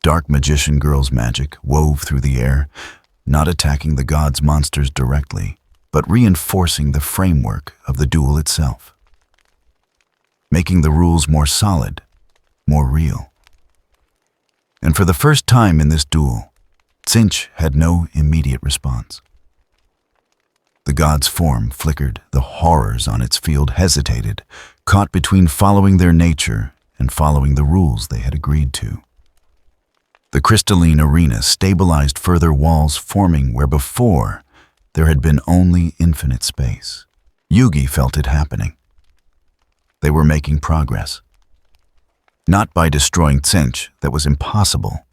S1: Dark Magician Girl's magic wove through the air, not attacking the gods' monsters directly, but reinforcing the framework of the duel itself, making the rules more solid, more real. And for the first time in this duel, Tzinch had no immediate response. The god's form flickered, the horrors on its field hesitated, caught between following their nature and following the rules they had agreed to. The crystalline arena stabilized, further walls forming where before there had been only infinite space. Yugi felt it happening. They were making progress. Not by destroying Tzinch, that was impossible,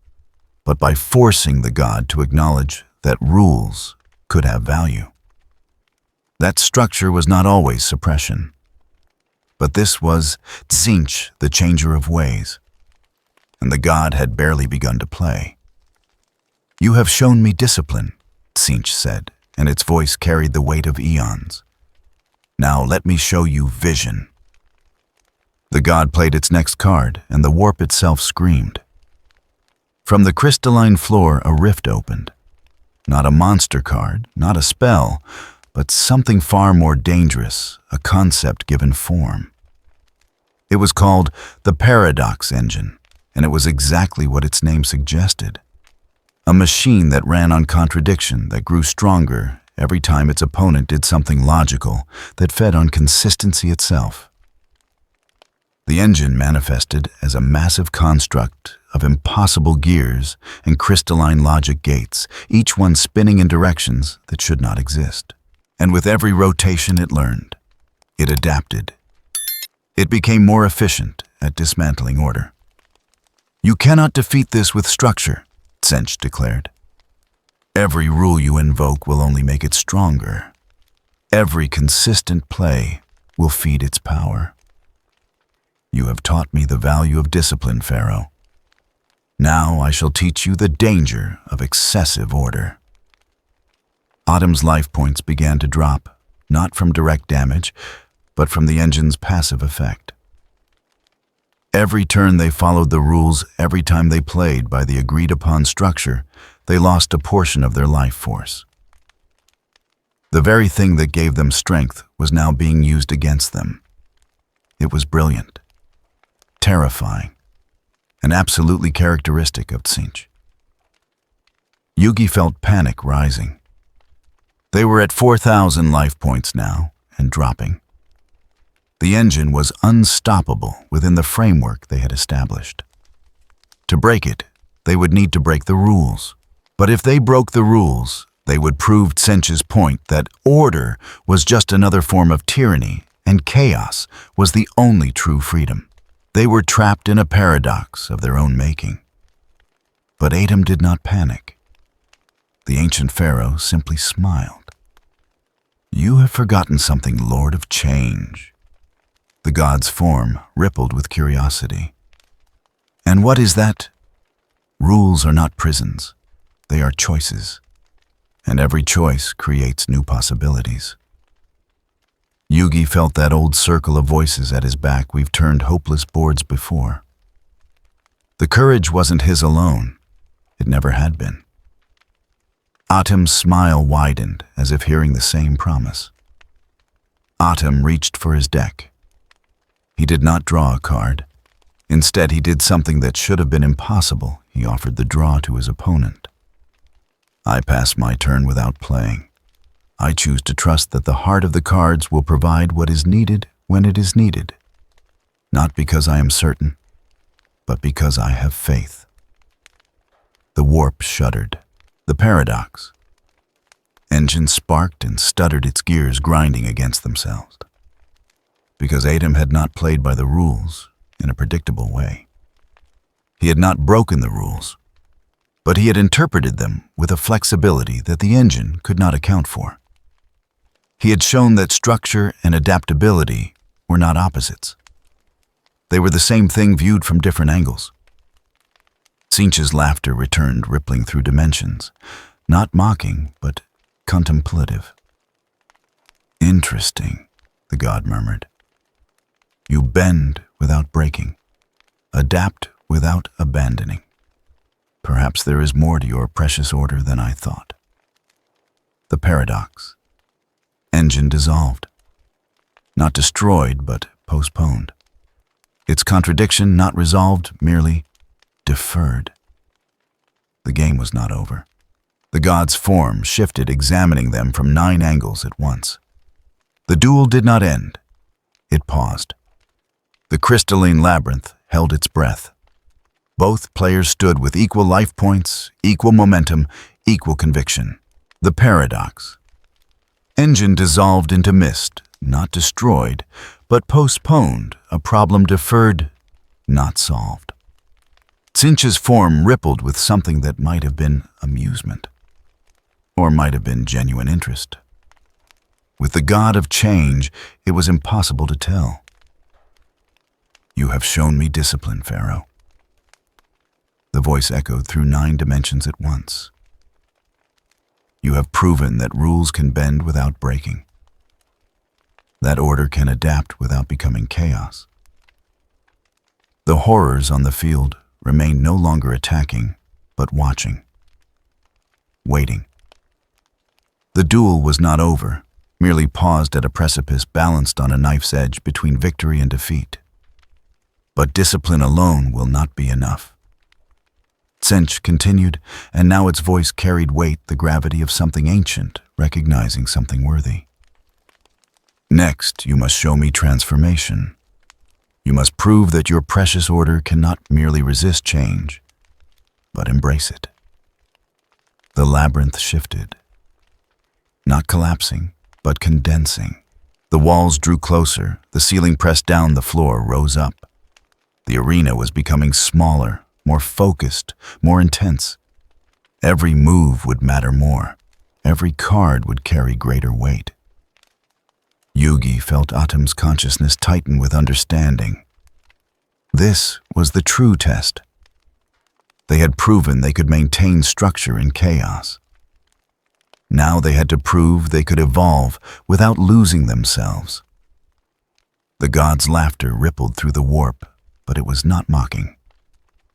S1: but by forcing the god to acknowledge that rules could have value. That structure was not always suppression, but this was Tzinch, the changer of ways, and the god had barely begun to play. You have shown me discipline, Tzinch said, and its voice carried the weight of eons. Now let me show you vision." The god played its next card, and the warp itself screamed. From the crystalline floor, a rift opened. Not a monster card, not a spell, but something far more dangerous, a concept given form. It was called the Paradox Engine, and it was exactly what its name suggested. A machine that ran on contradiction, that grew stronger every time its opponent did something logical, that fed on consistency itself. The engine manifested as a massive construct of impossible gears and crystalline logic gates, each one spinning in directions that should not exist. And with every rotation it learned. It adapted. It became more efficient at dismantling order. "You cannot defeat this with structure," Tsench declared. "Every rule you invoke will only make it stronger. Every consistent play will feed its power. You have taught me the value of discipline, Pharaoh. Now I shall teach you the danger of excessive order." Autumn's life points began to drop, not from direct damage, but from the engine's passive effect. Every turn they followed the rules, every time they played by the agreed-upon structure, they lost a portion of their life force. The very thing that gave them strength was now being used against them. It was brilliant, terrifying, and absolutely characteristic of Tsench. YuGi felt panic rising. They were at 4,000 life points now, and dropping. The engine was unstoppable within the framework they had established. To break it, they would need to break the rules. But if they broke the rules, they would prove Tsench's point that order was just another form of tyranny, and chaos was the only true freedom. They were trapped in a paradox of their own making. But Atum did not panic. The ancient pharaoh simply smiled. "You have forgotten something, Lord of Change." The god's form rippled with curiosity. "And what is that?" "Rules are not prisons. They are choices. And every choice creates new possibilities." YuGi felt that old circle of voices at his back we've turned hopeless boards before. The courage wasn't his alone. It never had been. Atum's smile widened as if hearing the same promise. Atum reached for his deck. He did not draw a card. Instead, he did something that should have been impossible. He offered the draw to his opponent. "I pass my turn without playing. I choose to trust that the heart of the cards will provide what is needed when it is needed. Not because I am certain, but because I have faith." The warp shuddered. The paradox. Engine sparked and stuttered, its gears grinding against themselves. Because Atum had not played by the rules in a predictable way. He had not broken the rules, but he had interpreted them with a flexibility that the engine could not account for. He had shown that structure and adaptability were not opposites. They were the same thing viewed from different angles. Tsench's laughter returned, rippling through dimensions, not mocking, but contemplative. "Interesting," the god murmured. "You bend without breaking, adapt without abandoning. Perhaps there is more to your precious order than I thought." The paradox. Engine dissolved. Not destroyed, but postponed. Its contradiction not resolved, merely deferred. The game was not over. The god's form shifted, examining them from 9 angles at once. The duel did not end. It paused. The crystalline labyrinth held its breath. Both players stood with equal life points, equal momentum, equal conviction. The paradox. Engine dissolved into mist, not destroyed, but postponed, a problem deferred, not solved. Tsench's form rippled with something that might have been amusement, or might have been genuine interest. With the god of change, it was impossible to tell. "You have shown me discipline, Pharaoh." The voice echoed through 9 dimensions at once. "You have proven that rules can bend without breaking. That order can adapt without becoming chaos. The horrors on the field remained no longer attacking, but watching. Waiting. The duel was not over, merely paused at a precipice balanced on a knife's edge between victory and defeat. But discipline alone will not be enough. Tsench continued, and now its voice carried weight, the gravity of something ancient, recognizing something worthy. Next, you must show me transformation. You must prove that your precious order cannot merely resist change, but embrace it. The labyrinth shifted. Not collapsing, but condensing. The walls drew closer, the ceiling pressed down, the floor rose up. The arena was becoming smaller, more focused, more intense. Every move would matter more. Every card would carry greater weight. YuGi felt Atum's consciousness tighten with understanding. This was the true test. They had proven they could maintain structure in chaos. Now they had to prove they could evolve without losing themselves. The god's laughter rippled through the warp, but it was not mocking.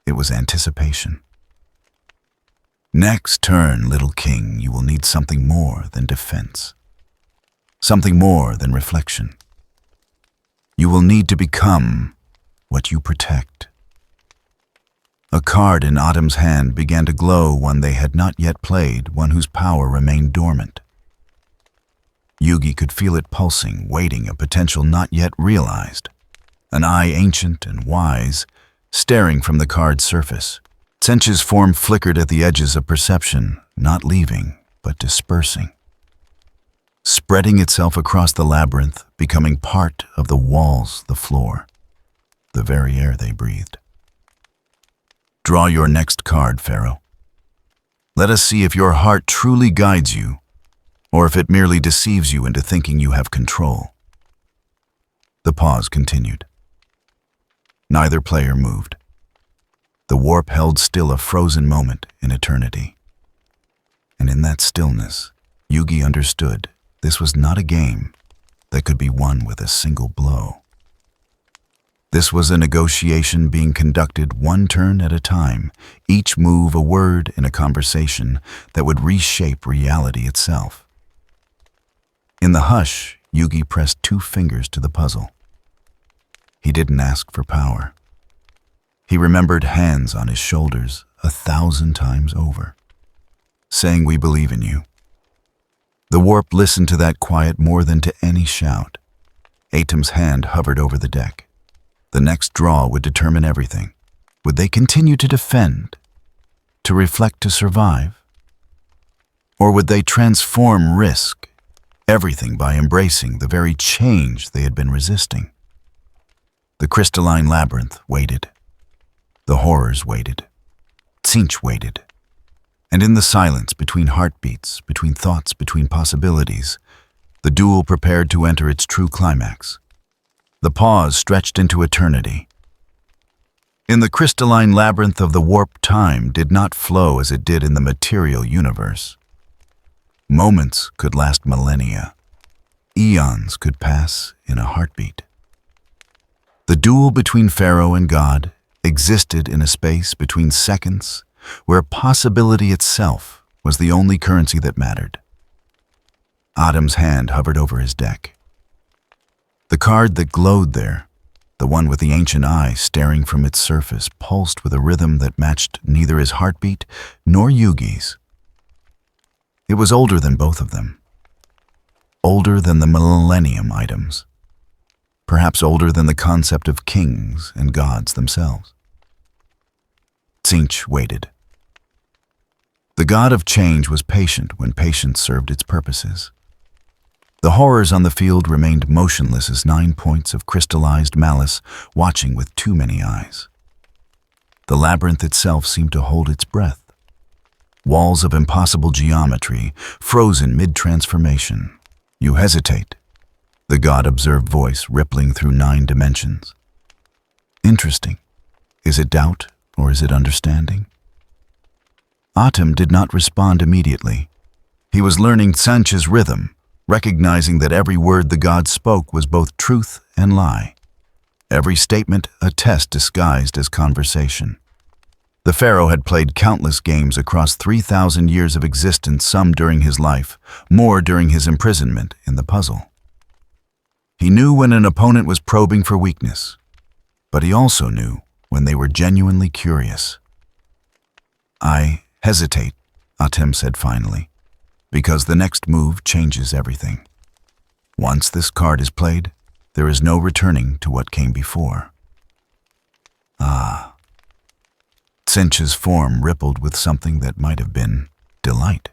S1: It was anticipation. Next turn, little king, you will need something more than defense. Something more than reflection. You will need to become what you protect. A card in Atum's hand began to glow, one they had not yet played, one whose power remained dormant. YuGi could feel it pulsing, waiting, a potential not yet realized. An eye ancient and wise, staring from the card's surface. Tsench's form flickered at the edges of perception, not leaving, but dispersing. Spreading itself across the labyrinth, becoming part of the walls, the floor, the very air they breathed. Draw your next card, Pharaoh. Let us see if your heart truly guides you, or if it merely deceives you into thinking you have control. The pause continued. Neither player moved. The warp held still, a frozen moment in eternity. And in that stillness, YuGi understood this was not a game that could be won with a single blow. This was a negotiation being conducted one turn at a time, each move a word in a conversation that would reshape reality itself. In the hush, YuGi pressed 2 fingers to the puzzle. He didn't ask for power. He remembered hands on his shoulders 1,000 times over, saying, "We believe in you." The warp listened to that quiet more than to any shout. Atum's hand hovered over the deck. The next draw would determine everything. Would they continue to defend, to reflect, to survive? Or would they transform, risk everything by embracing the very change they had been resisting? The crystalline labyrinth waited. The horrors waited. Tsench waited. And in the silence, between heartbeats, between thoughts, between possibilities, the duel prepared to enter its true climax. The pause stretched into eternity. In the crystalline labyrinth of the warp, time did not flow as it did in the material universe. Moments could last millennia. Eons could pass in a heartbeat. The duel between Pharaoh and God existed in a space between seconds where possibility itself was the only currency that mattered. Atum's hand hovered over his deck. The card that glowed there, the one with the ancient eye staring from its surface, pulsed with a rhythm that matched neither his heartbeat nor YuGi's. It was older than both of them. Older than the millennium items. Perhaps older than the concept of kings and gods themselves. Tsench waited. The god of change was patient when patience served its purposes. The horrors on the field remained motionless as 9 points of crystallized malice watching with too many eyes. The labyrinth itself seemed to hold its breath. Walls of impossible geometry, frozen mid-transformation. "You hesitate," the God-observed voice rippling through 9 dimensions. Interesting. Is it doubt or is it understanding? Atum did not respond immediately. He was learning Tsench's rhythm, recognizing that every word the god spoke was both truth and lie. Every statement a test disguised as conversation. The pharaoh had played countless games across 3,000 years of existence, some during his life, more during his imprisonment in the puzzle. He knew when an opponent was probing for weakness, but he also knew when they were genuinely curious. "I hesitate," Atem said finally, "because the next move changes everything. Once this card is played, there is no returning to what came before." Ah. Tzeentch's form rippled with something that might have been delight.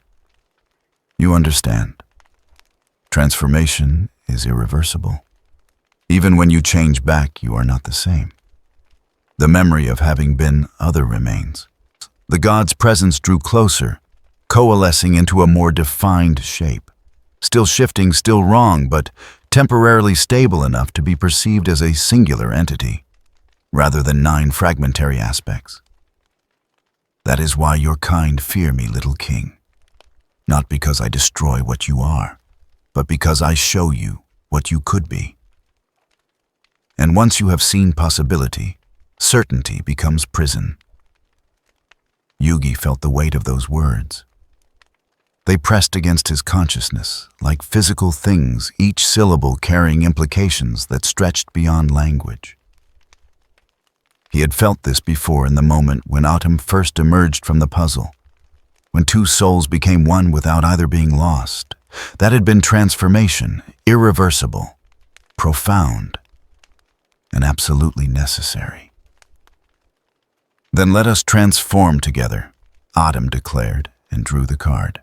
S1: "You understand. Transformation is irreversible. Even when you change back, you are not the same. The memory of having been other remains." The god's presence drew closer, coalescing into a more defined shape. Still shifting, still wrong, but temporarily stable enough to be perceived as a singular entity, rather than 9 fragmentary aspects. "That is why your kind fear me, little king. Not because I destroy what you are, but because I show you what you could be. And once you have seen possibility, certainty becomes prison." YuGi felt the weight of those words. They pressed against his consciousness, like physical things, each syllable carrying implications that stretched beyond language. He had felt this before in the moment when Autumn first emerged from the puzzle, when 2 souls became one without either being lost. That had been transformation, irreversible, profound, and absolutely necessary. "Then let us transform together," Autumn declared and drew the card.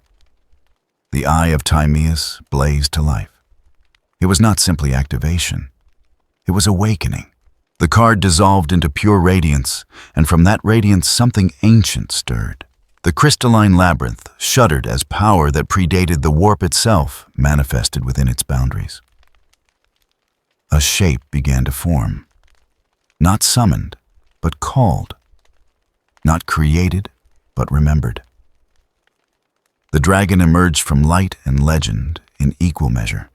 S1: The eye of Timaeus blazed to life. It was not simply activation. It was awakening. The card dissolved into pure radiance, and from that radiance something ancient stirred. The crystalline labyrinth shuddered as power that predated the warp itself manifested within its boundaries. A shape began to form. Not summoned, but called. Not created, but remembered. The dragon emerged from light and legend in equal measure.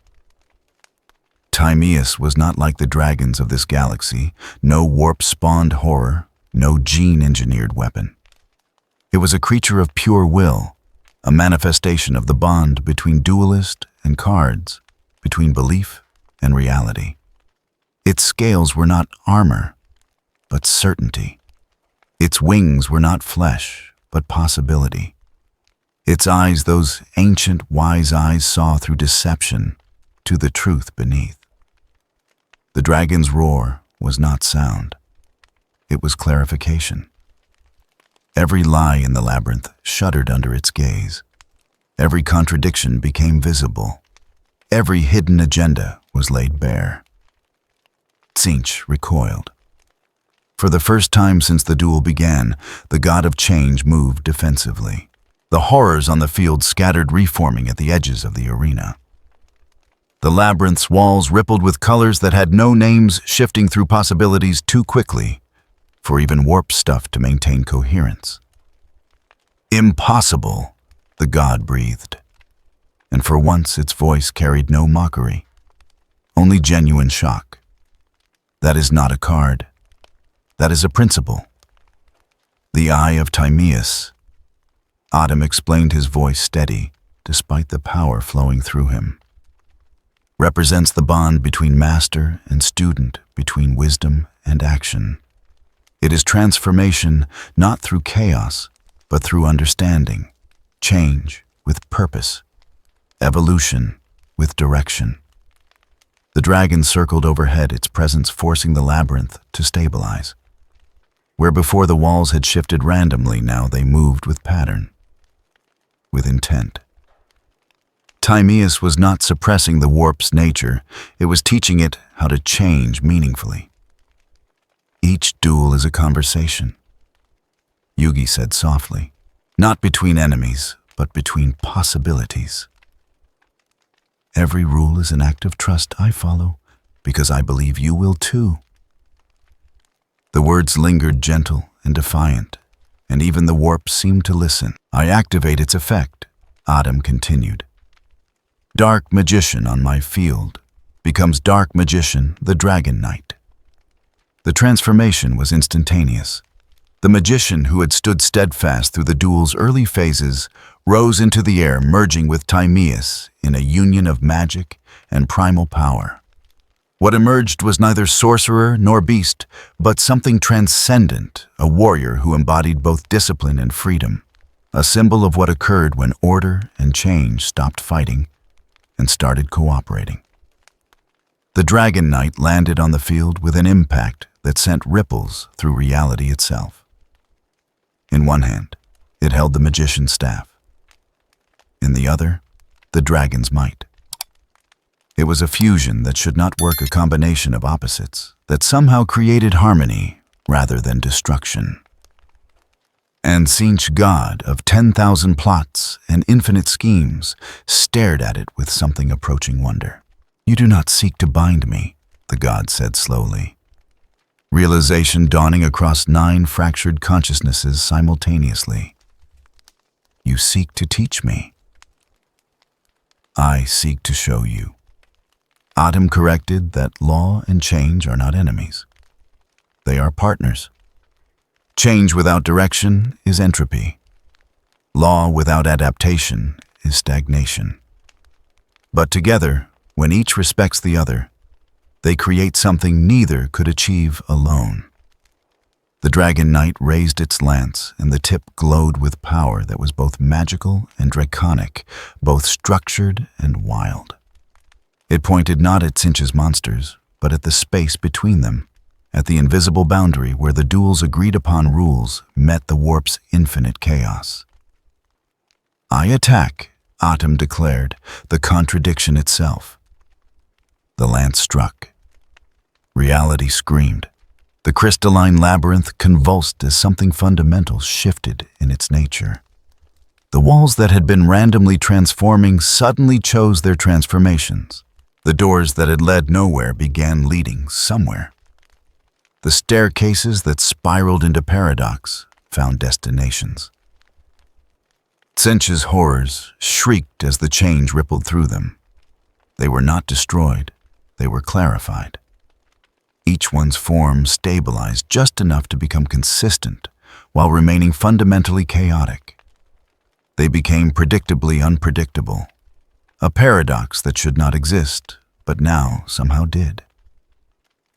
S1: Timaeus was not like the dragons of this galaxy, no warp-spawned horror, no gene-engineered weapon. It was a creature of pure will, a manifestation of the bond between duelist and cards, between belief and reality. Its scales were not armor, but certainty. Its wings were not flesh, but possibility. Its eyes, those ancient, wise eyes, saw through deception to the truth beneath. The dragon's roar was not sound. It was clarification. Every lie in the labyrinth shuddered under its gaze. Every contradiction became visible. Every hidden agenda was laid bare. Tzeentch recoiled. For the first time since the duel began, the god of change moved defensively. The horrors on the field scattered, reforming at the edges of the arena. The labyrinth's walls rippled with colors that had no names, shifting through possibilities too quickly for even warp stuff to maintain coherence. "Impossible," the god breathed. And for once its voice carried no mockery, only genuine shock. "That is not a card. That is a principle." The eye of Timaeus. Autumn explained, his voice steady, despite the power flowing through him. Represents the bond between master and student, between wisdom and action. It is transformation not through chaos, but through understanding, change with purpose, evolution with direction. The dragon circled overhead, its presence forcing the labyrinth to stabilize. Where before the walls had shifted randomly, now they moved with pattern, with intent. Timaeus was not suppressing the warp's nature, it was teaching it how to change meaningfully. "Each duel is a conversation," YuGi said softly. "Not between enemies, but between possibilities. Every rule is an act of trust I follow, because I believe you will too." The words lingered, gentle and defiant, and even the warp seemed to listen. "I activate its effect," Autumn continued. Dark magician on my field becomes dark magician, the Dragon Knight. The transformation was instantaneous. The magician who had stood steadfast through the duel's early phases rose into the air, merging with Timaeus in a union of magic and primal power. What emerged was neither sorcerer nor beast, but something transcendent, a warrior who embodied both discipline and freedom, a symbol of what occurred when order and change stopped fighting and started cooperating. The Dragon Knight landed on the field with an impact that sent ripples through reality itself. In one hand, it held the magician's staff. In the other, the dragon's might. It was a fusion that should not work, a combination of opposites that somehow created harmony rather than destruction. And Tzeentch, god of 10,000 plots and infinite schemes, stared at it with something approaching wonder. "You do not seek to bind me," the god said slowly. Realization dawning across 9 fractured consciousnesses simultaneously. "You seek to teach me." "I seek to show you." Atum corrected that law and change are not enemies. They are partners. Change without direction is entropy. Law without adaptation is stagnation. But together, when each respects the other, they create something neither could achieve alone. The Dragon Knight raised its lance, and the tip glowed with power that was both magical and draconic, both structured and wild. It pointed not at Tzeentch's monsters, but at the space between them, at the invisible boundary where the duel's agreed-upon rules met the warp's infinite chaos. "I attack," Atum declared, the contradiction itself. The lance struck. Reality screamed. The crystalline labyrinth convulsed as something fundamental shifted in its nature. The walls that had been randomly transforming suddenly chose their transformations. The doors that had led nowhere began leading somewhere. The staircases that spiraled into paradox found destinations. Tzeentch's horrors shrieked as the change rippled through them. They were not destroyed, they were clarified. Each one's form stabilized just enough to become consistent while remaining fundamentally chaotic. They became predictably unpredictable, a paradox that should not exist, but now somehow did.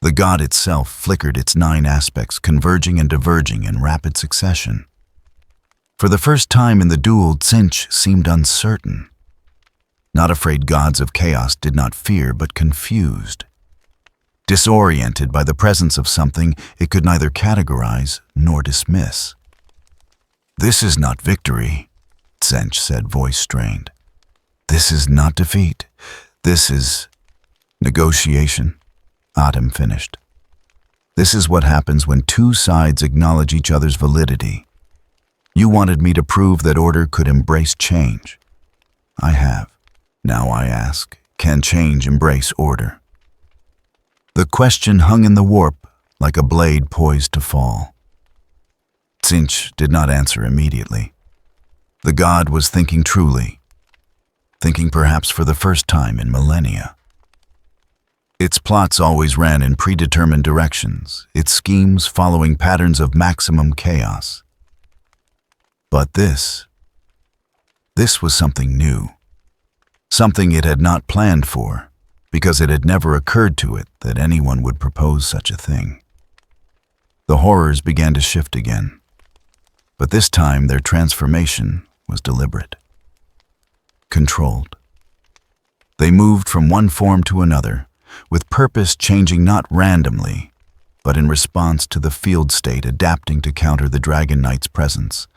S1: The god itself flickered its 9 aspects, converging and diverging in rapid succession. For the first time in the duel, Tzeentch seemed uncertain. Not afraid gods of chaos did not fear, but confused. Disoriented by the presence of something it could neither categorize nor dismiss. "This is not victory," Tzeentch said, voice strained. "This is not defeat. This is negotiation," Atum finished. "This is what happens when 2 sides acknowledge each other's validity. You wanted me to prove that order could embrace change. I have. Now I ask, can change embrace order?" The question hung in the warp like a blade poised to fall. Tzeentch did not answer immediately. The god was thinking truly, thinking perhaps for the first time in millennia. Its plots always ran in predetermined directions, its schemes following patterns of maximum chaos. But this was something new, something it had not planned for, because it had never occurred to it that anyone would propose such a thing. The horrors began to shift again, but this time their transformation was deliberate, controlled. They moved from one form to another, with purpose changing not randomly, but in response to the field state adapting to counter the Dragon Knight's presence,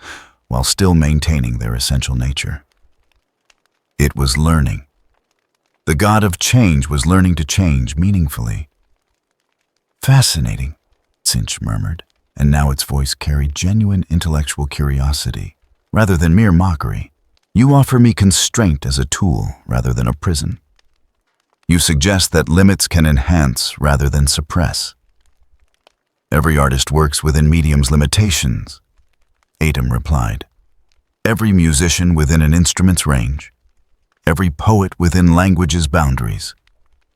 S1: while still maintaining their essential nature. It was learning. The god of change was learning to change meaningfully. "Fascinating," Tzeentch murmured, and now its voice carried genuine intellectual curiosity, rather than mere mockery. "You offer me constraint as a tool rather than a prison. You suggest that limits can enhance rather than suppress. Every artist works within medium's limitations," Atum replied. "Every musician within an instrument's range. every poet within language's boundaries.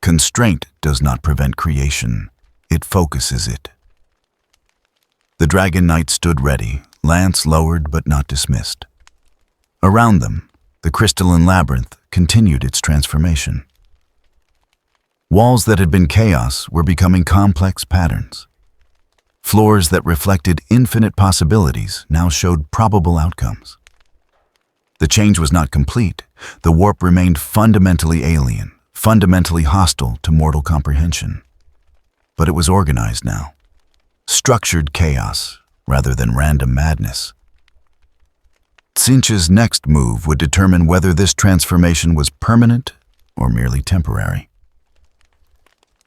S1: Constraint does not prevent creation, it focuses it. The Dragon Knight stood ready, lance lowered but not dismissed. Around them, the crystalline labyrinth continued its transformation. Walls that had been chaos were becoming complex patterns. Floors that reflected infinite possibilities now showed probable outcomes. The change was not complete. The warp remained fundamentally alien, fundamentally hostile to mortal comprehension. But it was organized now. Structured chaos rather than random madness. Tzeentch's next move would determine whether this transformation was permanent or merely temporary.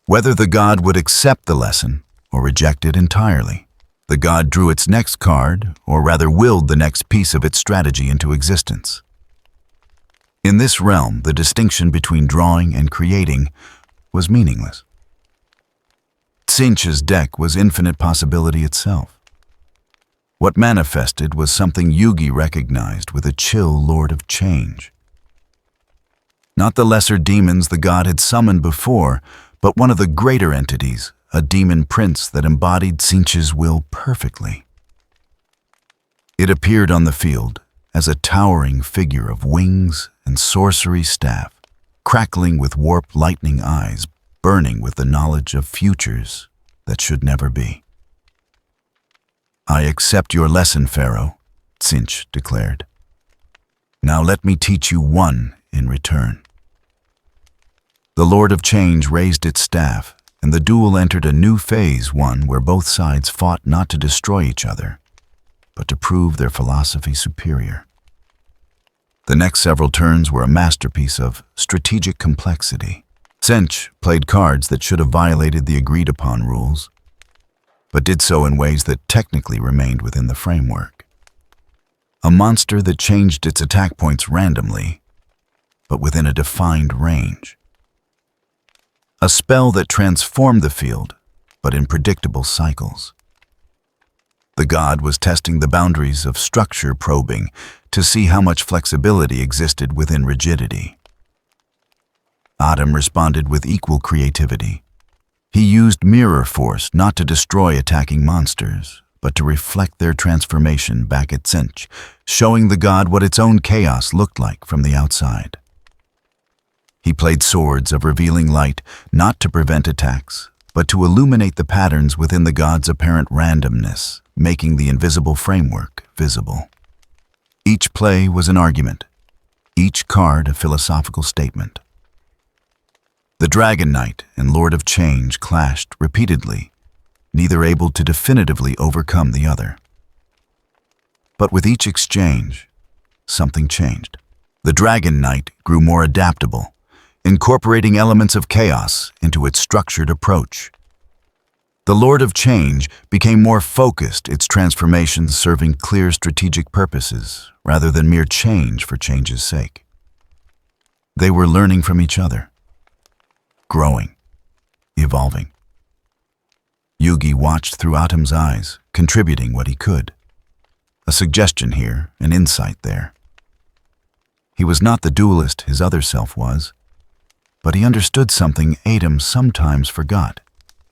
S1: Whether the god would accept the lesson or reject it entirely. The god drew its next card, or rather willed the next piece of its strategy into existence. In this realm, the distinction between drawing and creating was meaningless. Tzeentch's deck was infinite possibility itself. What manifested was something YuGi recognized with a chill lord of change. Not the lesser demons the god had summoned before, but one of the greater entities, a demon prince that embodied Tzeentch's will perfectly. It appeared on the field as a towering figure of wings and sorcery staff, crackling with warped lightning eyes, burning with the knowledge of futures that should never be. "I accept your lesson, Pharaoh," Tzeentch declared. "Now let me teach you one in return." The Lord of Change raised its staff, and the duel entered a new phase, one where both sides fought not to destroy each other, but to prove their philosophy superior. The next several turns were a masterpiece of strategic complexity. Tzeentch played cards that should have violated the agreed-upon rules, but did so in ways that technically remained within the framework. A monster that changed its attack points randomly, but within a defined range. A spell that transformed the field, but in predictable cycles. The god was testing the boundaries of structure probing to see how much flexibility existed within rigidity. Atem responded with equal creativity. He used mirror force not to destroy attacking monsters, but to reflect their transformation back at Tzeentch, showing the god what its own chaos looked like from the outside. He played swords of revealing light, not to prevent attacks, but to illuminate the patterns within the god's apparent randomness, making the invisible framework visible. Each play was an argument, each card a philosophical statement. The Dragon Knight and Lord of Change clashed repeatedly, neither able to definitively overcome the other. But with each exchange, something changed. The Dragon Knight grew more adaptable, incorporating elements of chaos into its structured approach. The Lord of Change became more focused, its transformations serving clear strategic purposes rather than mere change for change's sake. They were learning from each other, growing, evolving. YuGi watched through Atem's eyes, contributing what he could. A suggestion here, an insight there. He was not the duelist his other self was, but he understood something Atem sometimes forgot.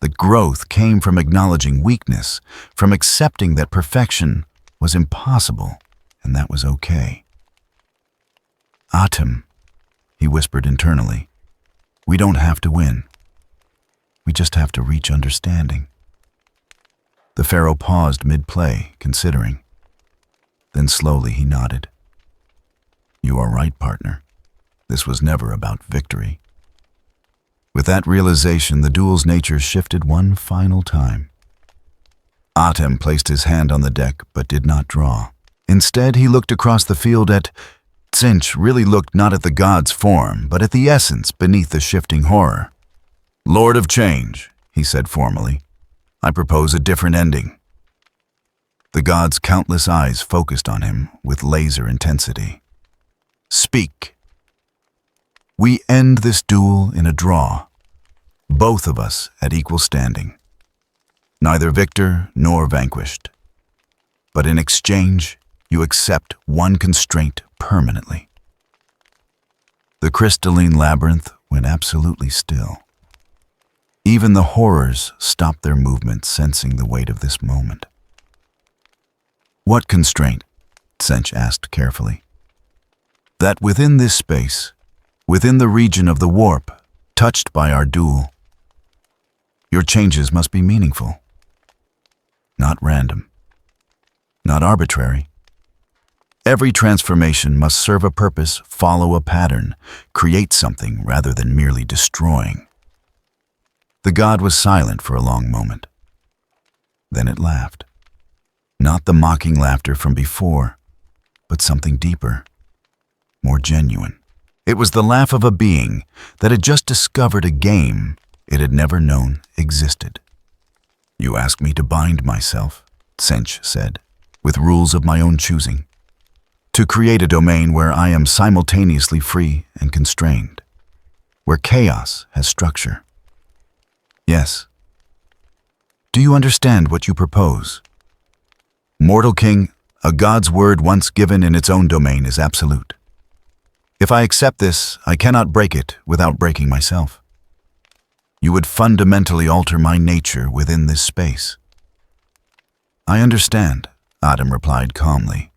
S1: The growth came from acknowledging weakness, from accepting that perfection was impossible, and that was okay. "Atem," he whispered internally, "we don't have to win. We just have to reach understanding." The pharaoh paused mid-play, considering. Then slowly he nodded. "You are right, partner. This was never about victory." With that realization, the duel's nature shifted one final time. Atem placed his hand on the deck but did not draw. Instead, he looked across the field at Tzeentch, really looked not at the god's form, but at the essence beneath the shifting horror. "Lord of Change," he said formally, "I propose a different ending." The god's countless eyes focused on him with laser intensity. "Speak." "We end this duel in a draw, both of us at equal standing. Neither victor nor vanquished. But in exchange, you accept one constraint permanently." The crystalline labyrinth went absolutely still. Even the horrors stopped their movement, sensing the weight of this moment. "What constraint?" Tsench asked carefully. "That within this space, within the region of the warp, touched by our duel, your changes must be meaningful, not random, not arbitrary. Every transformation must serve a purpose, follow a pattern, create something rather than merely destroying." The god was silent for a long moment. Then it laughed. Not the mocking laughter from before, but something deeper, more genuine. It was the laugh of a being that had just discovered a game it had never known existed. "You ask me to bind myself," Tsench said, "with rules of my own choosing. To create a domain where I am simultaneously free and constrained, where chaos has structure. Yes. Do you understand what you propose? Mortal King, a god's word once given in its own domain is absolute. If I accept this, I cannot break it without breaking myself. You would fundamentally alter my nature within this space." "I understand," Adam replied calmly,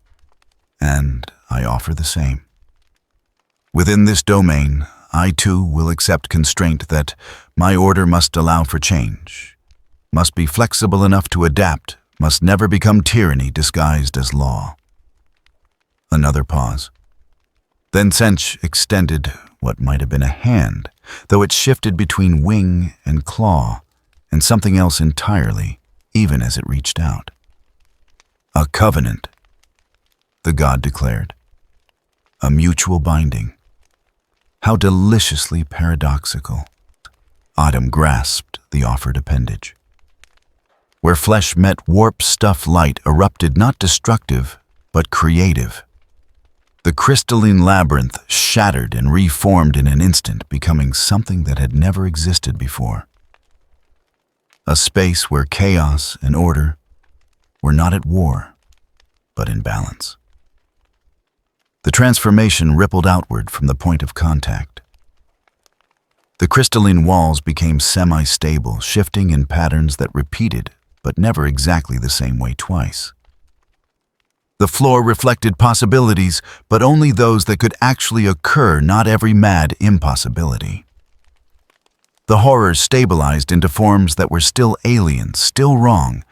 S1: "and I offer the same. Within this domain, I too will accept constraint that my order must allow for change, must be flexible enough to adapt, must never become tyranny disguised as law." Another pause. Then Tsench extended what might have been a hand, though it shifted between wing and claw, and something else entirely, even as it reached out. "A covenant," the god declared. "A mutual binding." How deliciously paradoxical. Adam grasped the offered appendage. Where flesh met warp-stuff light erupted not destructive, but creative. The crystalline labyrinth shattered and reformed in an instant, becoming something that had never existed before. A space where chaos and order were not at war, but in balance. The transformation rippled outward from the point of contact. The crystalline walls became semi-stable, shifting in patterns that repeated, but never exactly the same way twice. The floor reflected possibilities, but only those that could actually occur, not every mad impossibility. The horrors stabilized into forms that were still alien, still wrong,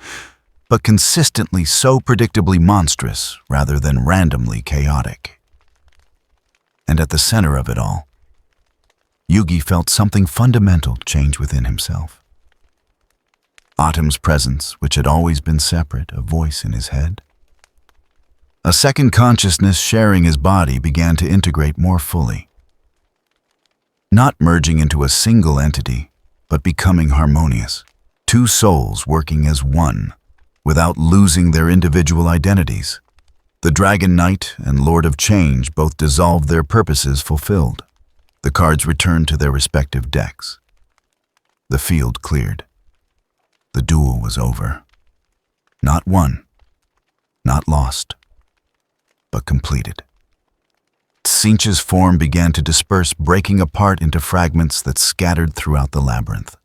S1: but consistently so predictably monstrous rather than randomly chaotic. And at the center of it all, YuGi felt something fundamental change within himself. Autumn's presence, which had always been separate, a voice in his head. A second consciousness sharing his body began to integrate more fully. Not merging into a single entity, but becoming harmonious. Two souls working as one, without losing their individual identities. The Dragon Knight and Lord of Change both dissolved, their purposes fulfilled. The cards returned to their respective decks. The field cleared. The duel was over. Not won, not lost, but completed. Tsench's form began to disperse, breaking apart into fragments that scattered throughout the labyrinth.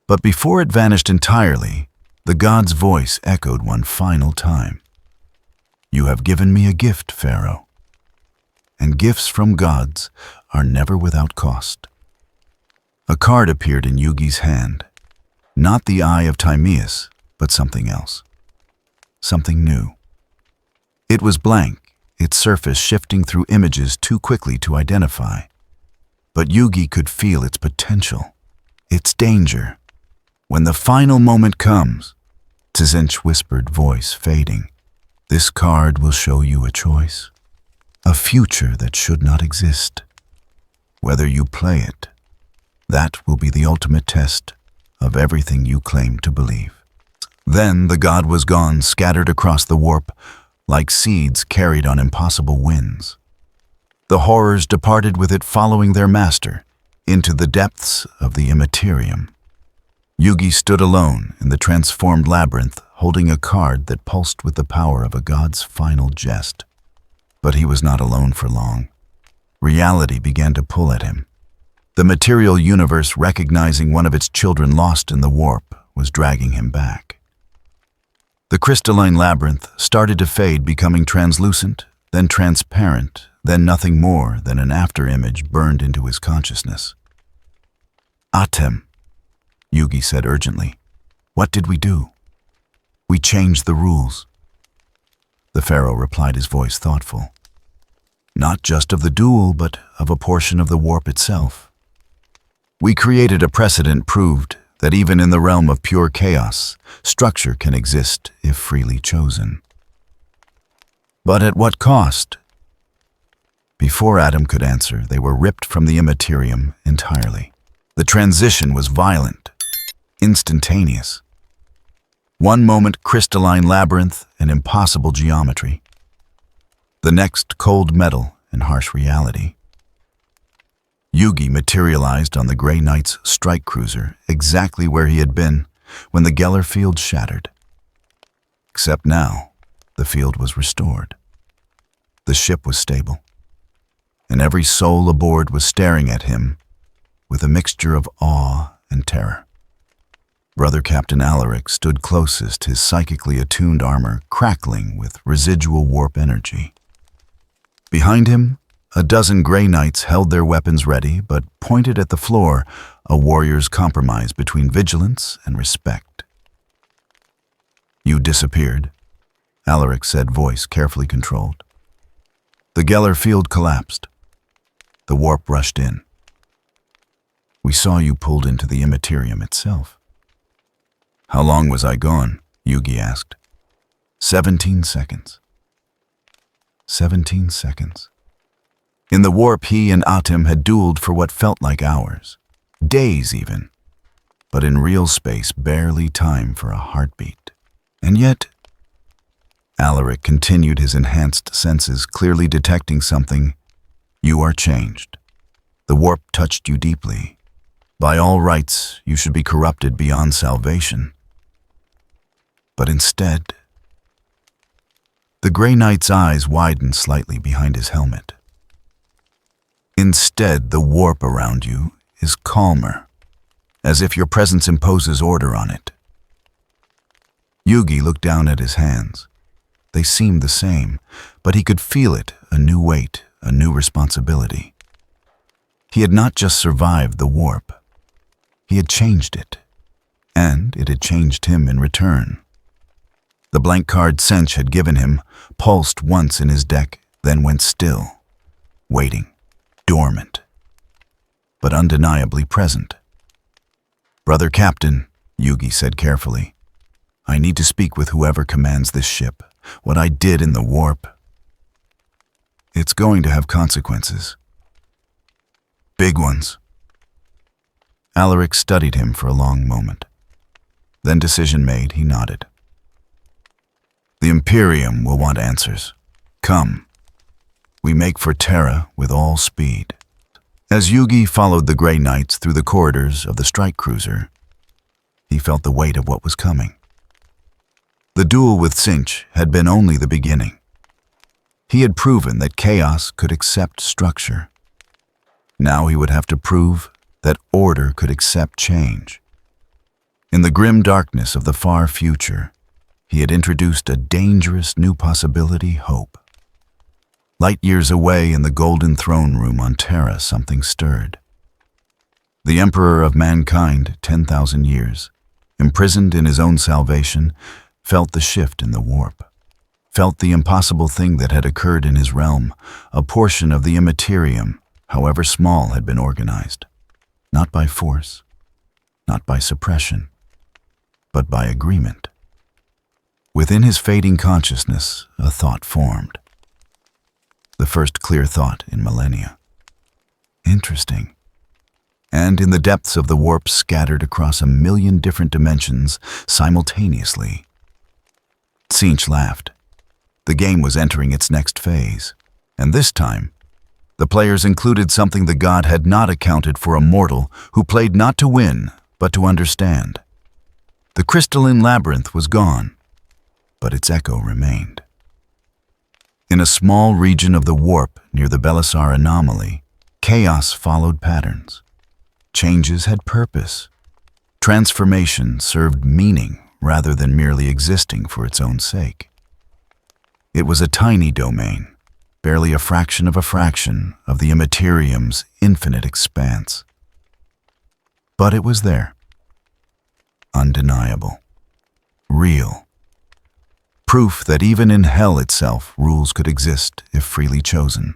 S1: But before it vanished entirely, the god's voice echoed one final time. "You have given me a gift, Pharaoh, and gifts from gods are never without cost." A card appeared in YuGi's hand, not the Eye of Timaeus, but something else, something new. It was blank, its surface shifting through images too quickly to identify. But YuGi could feel its potential, its danger. "When the final moment comes," Tsench whispered, voice fading, "this card will show you a choice, a future that should not exist. Whether you play it, that will be the ultimate test of everything you claim to believe." Then the god was gone, scattered across the warp, like seeds carried on impossible winds. The horrors departed with it, following their master into the depths of the Imperium. YuGi stood alone in the transformed labyrinth, holding a card that pulsed with the power of a god's final jest. But he was not alone for long. Reality began to pull at him. The material universe, recognizing one of its children lost in the warp, was dragging him back. The crystalline labyrinth started to fade, becoming translucent, then transparent, then nothing more than an afterimage burned into his consciousness. "Atem," YuGi said urgently. "What did we do?" "We changed the rules." The pharaoh replied, his voice thoughtful. "Not just of the duel, but of a portion of the warp itself. We created a precedent proved that even in the realm of pure chaos, structure can exist if freely chosen. But at what cost?" Before Adam could answer, they were ripped from the Imperium entirely. The transition was violent, instantaneous. One moment crystalline labyrinth and impossible geometry. The next cold metal and harsh reality. YuGi materialized on the Grey Knight's strike cruiser, exactly where he had been when the Geller field shattered. Except now, the field was restored. The ship was stable, and every soul aboard was staring at him with a mixture of awe and terror. Brother Captain Alaric stood closest, his psychically attuned armor crackling with residual warp energy. Behind him, a dozen Grey Knights held their weapons ready, but pointed at the floor, a warrior's compromise between vigilance and respect. "You disappeared," Alaric said, voice carefully controlled. The Geller field collapsed. The warp rushed in. "We saw you pulled into the Imperium itself." "How long was I gone?" YuGi asked. 17 seconds. 17 seconds. In the warp, he and Atem had dueled for what felt like hours, days even, but in real space, barely time for a heartbeat. And yet, Alaric continued, his enhanced senses clearly detecting something. "You are changed. The warp touched you deeply. By all rights, you should be corrupted beyond salvation." But instead, the Grey Knight's eyes widened slightly behind his helmet. "Instead, the warp around you is calmer, as if your presence imposes order on it." YuGi looked down at his hands. They seemed the same, but he could feel it, a new weight, a new responsibility. He had not just survived the warp. He had changed it, and it had changed him in return. The blank card Sench had given him pulsed once in his deck, then went still, waiting. Dormant, but undeniably present. "Brother Captain," YuGi said carefully, "I need to speak with whoever commands this ship. What I did in the warp, it's going to have consequences. Big ones." Alaric studied him for a long moment. Then, decision made, he nodded. "The Imperium will want answers. Come. We make for Terra with all speed." As YuGi followed the Grey Knights through the corridors of the strike cruiser, he felt the weight of what was coming. The duel with Sench had been only the beginning. He had proven that chaos could accept structure. Now he would have to prove that order could accept change. In the grim darkness of the far future, he had introduced a dangerous new possibility: hope. Light years away in the golden throne room on Terra, something stirred. The Emperor of mankind, 10,000 years, imprisoned in his own salvation, felt the shift in the warp, felt the impossible thing that had occurred in his realm. A portion of the Imperium, however small, had been organized, not by force, not by suppression, but by agreement. Within his fading consciousness, a thought formed. The first clear thought in millennia. Interesting. And in the depths of the warp, scattered across 1,000,000 different dimensions simultaneously. Sench laughed. The game was entering its next phase, and this time, the players included something the god had not accounted for: a mortal who played not to win, but to understand. The crystalline labyrinth was gone, but its echo remained. In a small region of the warp near the Belisar anomaly, chaos followed patterns. Changes had purpose. Transformation served meaning rather than merely existing for its own sake. It was a tiny domain, barely a fraction of the Imperium's infinite expanse. But it was there. Undeniable. Real. Proof that even in hell itself, rules could exist if freely chosen.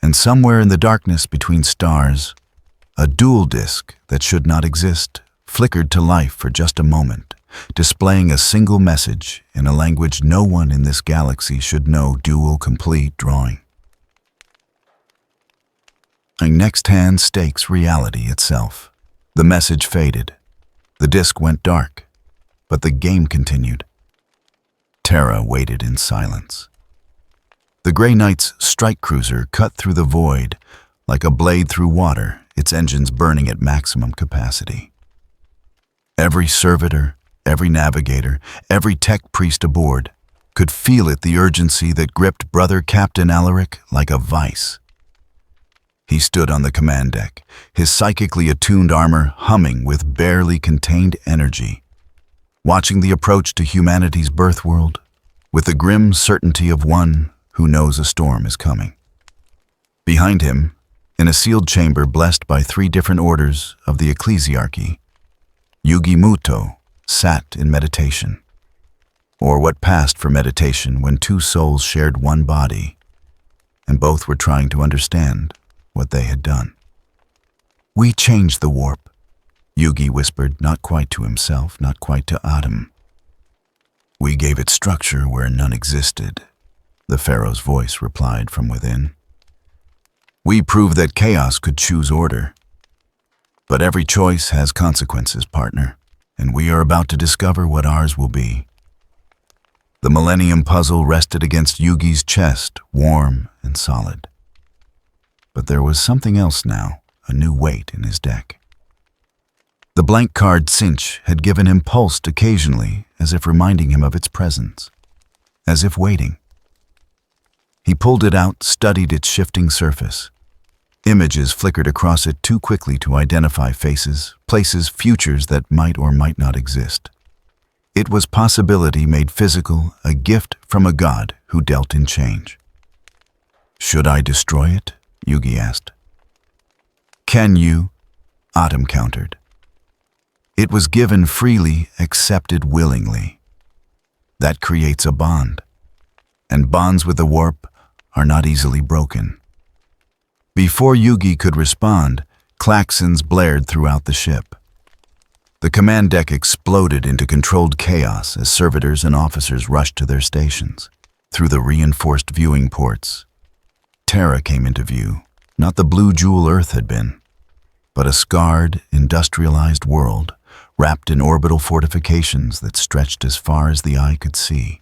S1: And somewhere in the darkness between stars, a dual disk that should not exist flickered to life for just a moment, displaying a single message in a language no one in this galaxy should know. Dual complete drawing. Next hand stakes reality itself. The message faded. The disk went dark, but the game continued. Terra waited in silence. The Grey Knight's strike cruiser cut through the void like a blade through water, its engines burning at maximum capacity. Every servitor, every navigator, every tech priest aboard could feel the urgency that gripped Brother Captain Alaric like a vice. He stood on the command deck, his psychically attuned armor humming with barely contained energy, watching the approach to humanity's birth world with the grim certainty of one who knows a storm is coming. Behind him, in a sealed chamber blessed by 3 different orders of the ecclesiarchy, YuGi Muto sat in meditation, or what passed for meditation when 2 souls shared one body, and both were trying to understand what they had done. "We changed the warp," YuGi whispered, not quite to himself, not quite to Adam. "We gave it structure where none existed," the Pharaoh's voice replied from within. "We proved that chaos could choose order. But every choice has consequences, partner, and we are about to discover what ours will be." The millennium puzzle rested against YuGi's chest, warm and solid. But there was something else now, a new weight in his deck. The blank card cinch had given him pulsed occasionally, as if reminding him of its presence, as if waiting. He pulled it out, studied its shifting surface. Images flickered across it too quickly to identify faces, places, futures that might or might not exist. It was possibility made physical, a gift from a god who dealt in change. "Should I destroy it?" YuGi asked. "Can you?" Adam countered. "It was given freely, accepted willingly. That creates a bond, and bonds with the warp are not easily broken." Before YuGi could respond, klaxons blared throughout the ship. The command deck exploded into controlled chaos as servitors and officers rushed to their stations. Through the reinforced viewing ports, Terra came into view, not the blue jewel Earth had been, but a scarred, industrialized world wrapped in orbital fortifications that stretched as far as the eye could see.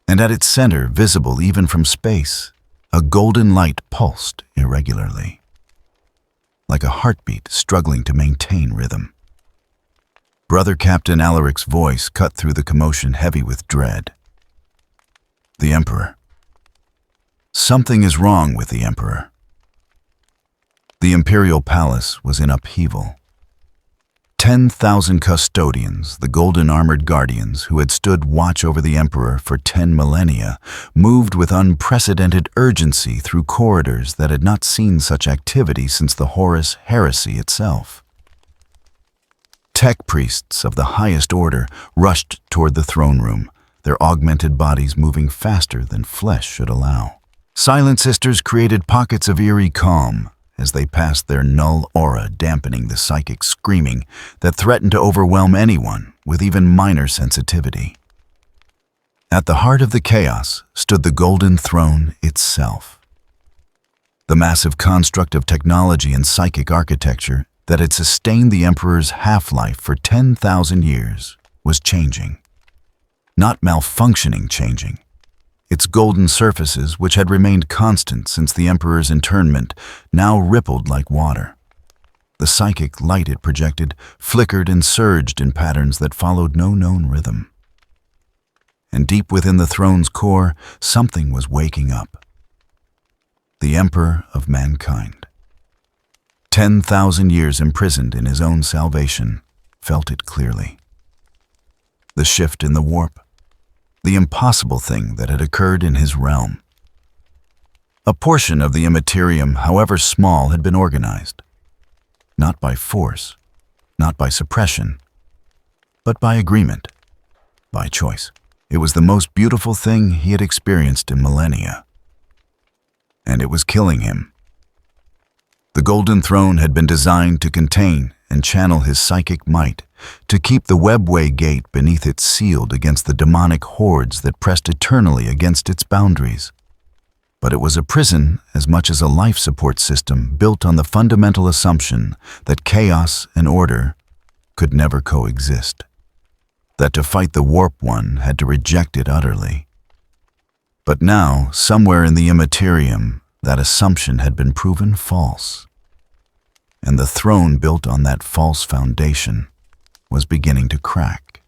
S1: And at its center, visible even from space, a golden light pulsed irregularly, like a heartbeat struggling to maintain rhythm. Brother Captain Alaric's voice cut through the commotion, heavy with dread. "The Emperor. Something is wrong with the Emperor." The Imperial Palace was in upheaval. 10,000 custodians, the golden-armored guardians who had stood watch over the Emperor for 10 millennia, moved with unprecedented urgency through corridors that had not seen such activity since the Horus heresy itself. Tech priests of the highest order rushed toward the throne room, their augmented bodies moving faster than flesh should allow. Silent Sisters created pockets of eerie calm as they passed their null aura, dampening the psychic screaming that threatened to overwhelm anyone with even minor sensitivity. At the heart of the chaos stood the Golden Throne itself. The massive construct of technology and psychic architecture that had sustained the Emperor's half-life for 10,000 years was changing. Not malfunctioning, changing. Its golden surfaces, which had remained constant since the Emperor's internment, now rippled like water. The psychic light it projected flickered and surged in patterns that followed no known rhythm. and deep within the throne's core, something was waking up. The Emperor of Mankind, 10,000 years imprisoned in his own salvation, felt it clearly. The shift in the warp, the impossible thing that had occurred in his realm. A portion of the Imperium, however small, had been organized, not by force, not by suppression, but by agreement, by choice. It was the most beautiful thing he had experienced in millennia, and it was killing him. The Golden Throne had been designed to contain and channel his psychic might, to keep the webway gate beneath it sealed against the demonic hordes that pressed eternally against its boundaries. But it was a prison as much as a life support system built on the fundamental assumption that chaos and order could never coexist, that to fight the Warp One had to reject it utterly. But now, somewhere in the Imperium, that assumption had been proven false, and the throne built on that false foundation was beginning to crack.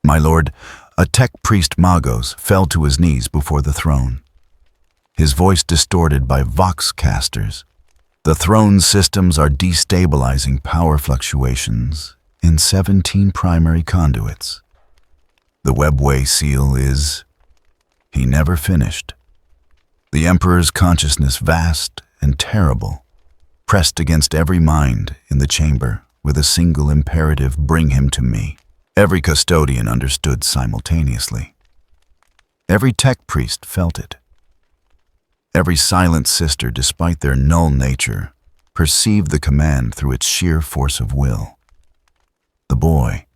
S1: My lord, a tech priest Magos fell to his knees before the throne, his voice distorted by vox casters. The throne's systems are destabilizing power fluctuations in 17 primary conduits. The webway seal is... He never finished. The Emperor's consciousness, vast and terrible, pressed against every mind in the chamber with a single imperative: bring him to me. Every custodian understood simultaneously. Every tech priest felt it. Every silent sister, despite their null nature, perceived the command through its sheer force of will. The boy,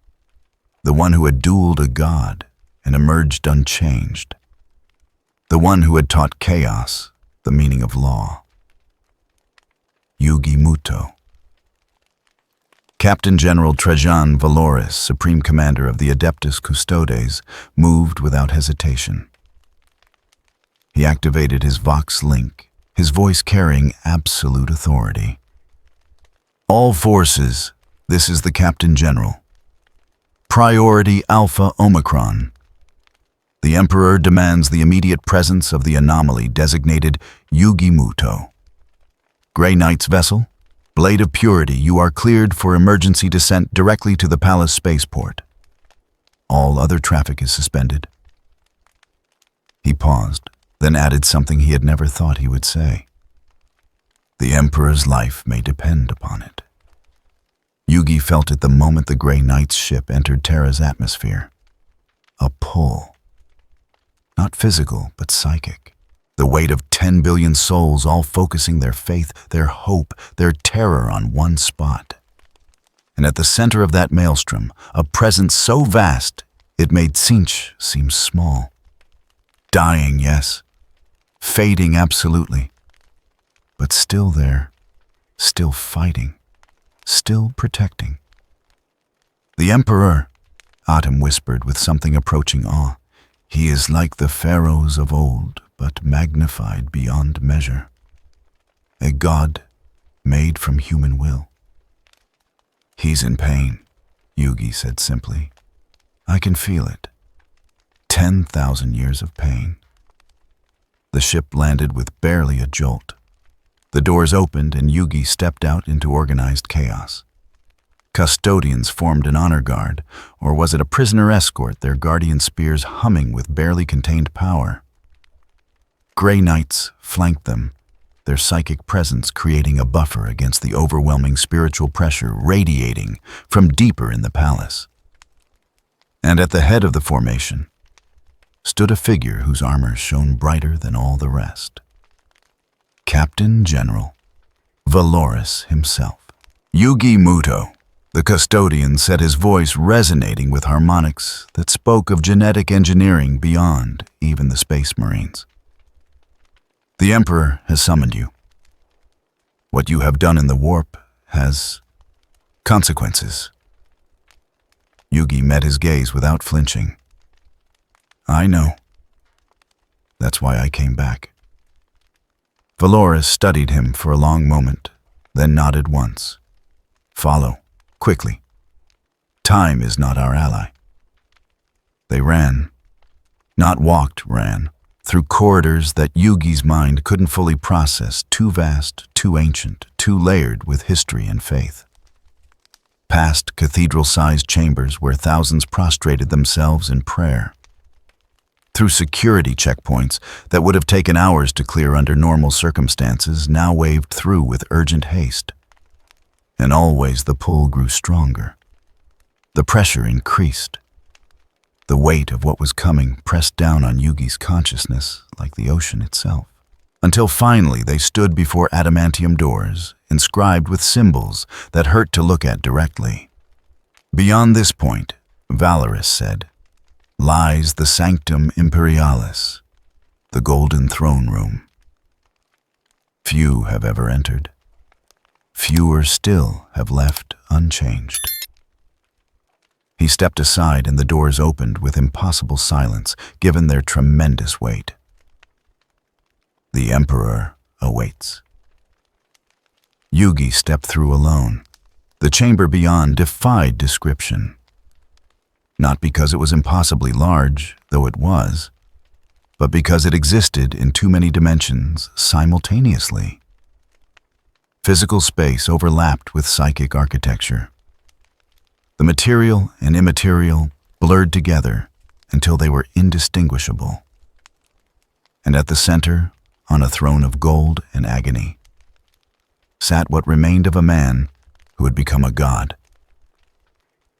S1: the one who had dueled a god and emerged unchanged, the one who had taught chaos the meaning of law. YuGi Muto. Captain General Trajan Valoris, Supreme Commander of the Adeptus Custodes, moved without hesitation. He activated his Vox link, his voice carrying absolute authority. All forces, this is the Captain General. Priority Alpha Omicron. The Emperor demands the immediate presence of the anomaly designated YuGi Muto. Grey Knight's vessel, Blade of Purity, you are cleared for emergency descent directly to the Palace spaceport. All other traffic is suspended. He paused, then added something he had never thought he would say. The Emperor's life may depend upon it. YuGi felt it the moment the Grey Knight's ship entered Terra's atmosphere. A pull. Not physical, but psychic. The weight of 10 billion souls all focusing their faith, their hope, their terror on one spot. And at the center of that maelstrom, a presence so vast it made Tzeentch seem small. Dying, yes. Fading, absolutely. But still there, still fighting, still protecting. The Emperor, Atum whispered with something approaching awe. He is like the pharaohs of old, but magnified beyond measure. A god made from human will. He's in pain, YuGi said simply. I can feel it. 10,000 years of pain. The ship landed with barely a jolt. The doors opened and YuGi stepped out into organized chaos. Custodians formed an honor guard, or was it a prisoner escort, their guardian spears humming with barely contained power? Grey Knights flanked them, their psychic presence creating a buffer against the overwhelming spiritual pressure radiating from deeper in the palace. And at the head of the formation stood a figure whose armor shone brighter than all the rest. Captain General Valoris himself. YuGi Muto. The custodian said, his voice resonating with harmonics that spoke of genetic engineering beyond even the Space Marines. The Emperor has summoned you. What you have done in the warp has consequences. YuGi met his gaze without flinching. I know. That's why I came back. Valoris studied him for a long moment, then nodded once. Follow. Quickly. Time is not our ally. They ran, Not walked, ran, through corridors that YuGi's mind couldn't fully process, too vast, too ancient, too layered with history and faith. Past cathedral-sized chambers where thousands prostrated themselves in prayer. Through security checkpoints that would have taken hours to clear under normal circumstances, now waved through with urgent haste. And always the pull grew stronger. The pressure increased. The weight of what was coming pressed down on YuGi's consciousness like the ocean itself. Until finally they stood before adamantium doors, inscribed with symbols that hurt to look at directly. Beyond this point, Valorous said, lies the Sanctum Imperialis, the Golden Throne Room. Few have ever entered. Fewer still have left unchanged. He stepped aside and the doors opened with impossible silence, given their tremendous weight. The Emperor awaits. YuGi stepped through alone. The chamber beyond defied description. Not because it was impossibly large, though it was, but because it existed in too many dimensions simultaneously. Physical space overlapped with psychic architecture. The material and immaterial blurred together until they were indistinguishable. And at the center, on a throne of gold and agony, sat what remained of a man who had become a god,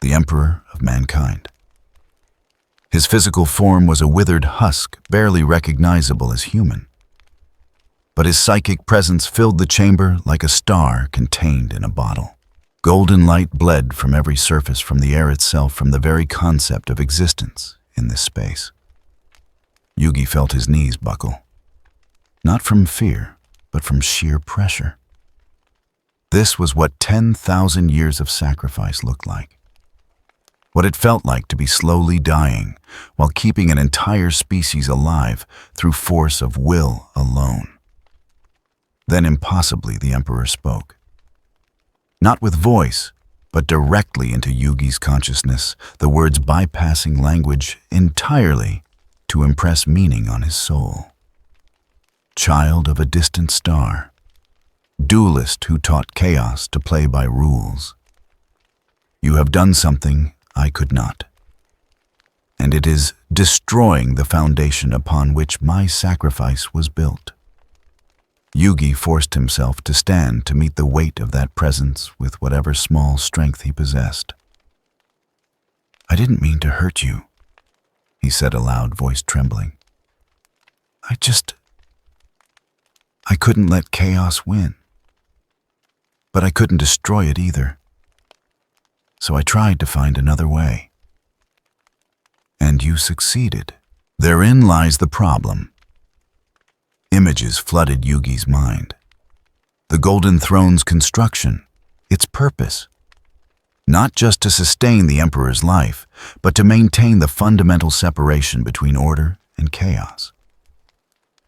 S1: the Emperor of mankind. His physical form was a withered husk, barely recognizable as human. But his psychic presence filled the chamber like a star contained in a bottle. Golden light bled from every surface, from the air itself, from the very concept of existence in this space. YuGi felt his knees buckle. Not from fear, but from sheer pressure. This was what 10,000 years of sacrifice looked like. What it felt like to be slowly dying while keeping an entire species alive through force of will alone. Then impossibly the Emperor spoke. Not with voice, but directly into YuGi's consciousness, the words bypassing language entirely to impress meaning on his soul. Child of a distant star, duelist who taught chaos to play by rules. You have done something I could not, and it is destroying the foundation upon which my sacrifice was built. YuGi forced himself to stand to meet the weight of that presence with whatever small strength he possessed. I didn't mean to hurt you, he said aloud, voice trembling. I couldn't let chaos win. But I couldn't destroy it either. So I tried to find another way. And you succeeded. Therein lies the problem. Images flooded YuGi's mind. The Golden Throne's construction, its purpose. Not just to sustain the Emperor's life, but to maintain the fundamental separation between order and chaos.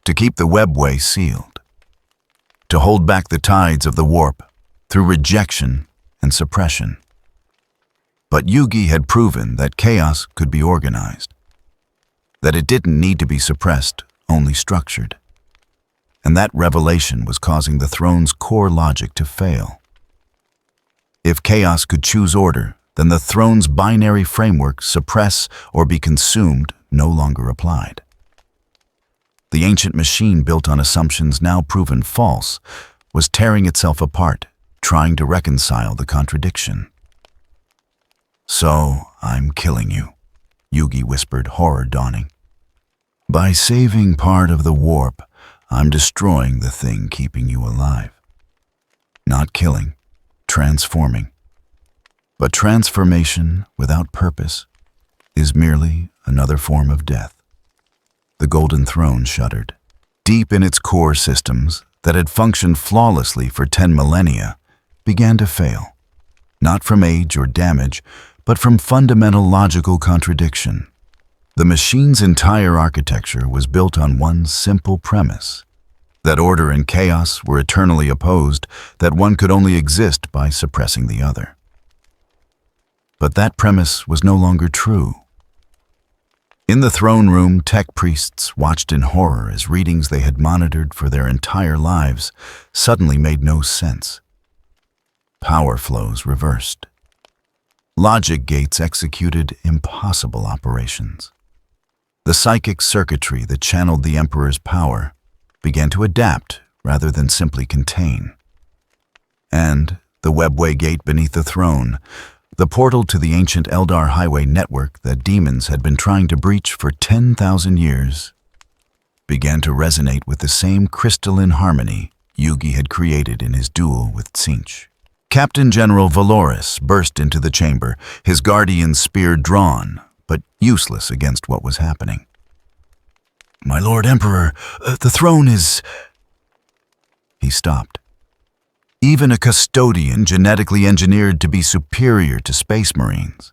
S1: To keep the webway sealed. To hold back the tides of the warp through rejection and suppression. But YuGi had proven that chaos could be organized. That it didn't need to be suppressed, only structured. And that revelation was causing the throne's core logic to fail. If chaos could choose order, then the throne's binary framework, suppress or be consumed, no longer applied. The ancient machine, built on assumptions now proven false, was tearing itself apart, trying to reconcile the contradiction. So, I'm killing you, YuGi whispered, horror dawning. By saving part of the warp, I'm destroying the thing keeping you alive. Not killing, transforming. But transformation without purpose is merely another form of death. The Golden Throne shuddered. Deep in its core systems that had functioned flawlessly for 10 millennia began to fail. Not from age or damage, but from fundamental logical contradiction. The machine's entire architecture was built on one simple premise: that order and chaos were eternally opposed, that one could only exist by suppressing the other. But that premise was no longer true. In the throne room, tech priests watched in horror as readings they had monitored for their entire lives suddenly made no sense. Power flows reversed. Logic gates executed impossible operations. The psychic circuitry that channeled the Emperor's power began to adapt rather than simply contain. And the webway gate beneath the throne, the portal to the ancient Eldar highway network that demons had been trying to breach for 10,000 years, began to resonate with the same crystalline harmony YuGi had created in his duel with Tzeentch. Captain General Valoris burst into the chamber, his guardian's spear drawn, but useless against what was happening. "My Lord Emperor, the throne is—" He stopped. Even a custodian genetically engineered to be superior to Space Marines,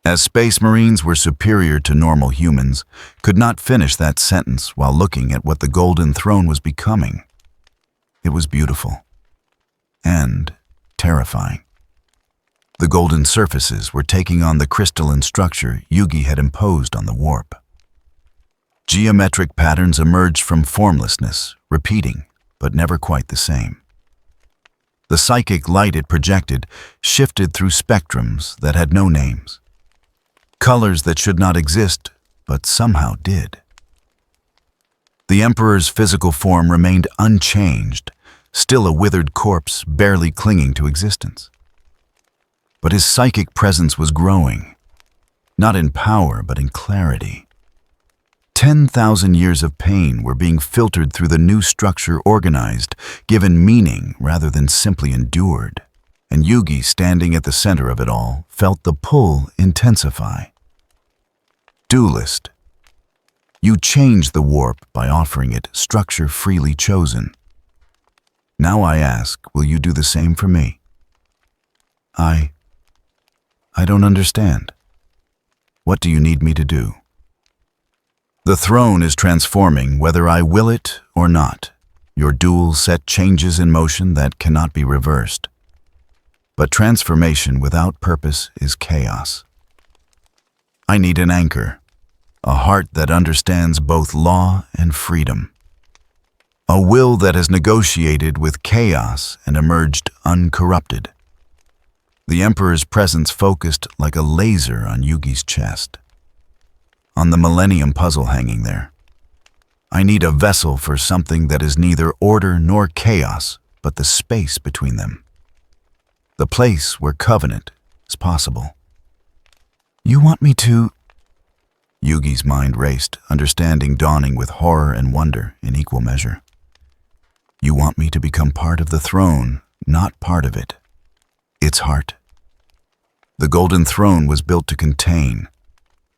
S1: as Space Marines were superior to normal humans, could not finish that sentence while looking at what the Golden Throne was becoming. It was beautiful and terrifying. The golden surfaces were taking on the crystalline structure YuGi had imposed on the warp. Geometric patterns emerged from formlessness, repeating, but never quite the same. The psychic light it projected shifted through spectrums that had no names. Colors that should not exist, but somehow did. The Emperor's physical form remained unchanged, still a withered corpse barely clinging to existence. But his psychic presence was growing, not in power but in clarity. 10,000 years of pain were being filtered through the new structure organized, given meaning rather than simply endured. And YuGi, standing at the center of it all, felt the pull intensify. Duelist, you changed the warp by offering it structure freely chosen. Now I ask, will you do the same for me? I don't understand. What do you need me to do? The throne is transforming whether I will it or not. Your duel set changes in motion that cannot be reversed. But transformation without purpose is chaos. I need an anchor, a heart that understands both law and freedom. A will that has negotiated with chaos and emerged uncorrupted. The Emperor's presence focused like a laser on YuGi's chest, on the millennium puzzle hanging there. I need a vessel for something that is neither order nor chaos, but the space between them. The place where covenant is possible. You want me to... YuGi's mind raced, understanding dawning with horror and wonder in equal measure. You want me to become part of the throne, not part of it. Its heart. The Golden Throne was built to contain,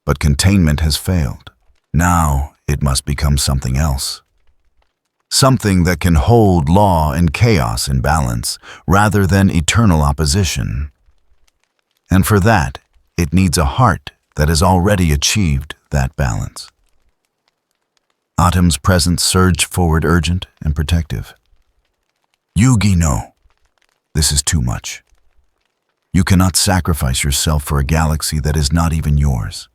S1: but containment has failed. Now it must become something else. Something that can hold law and chaos in balance, rather than eternal opposition. And for that, it needs a heart that has already achieved that balance. Autumn's presence surged forward, urgent and protective. YuGi, no. This is too much. You cannot sacrifice yourself for a galaxy that is not even yours.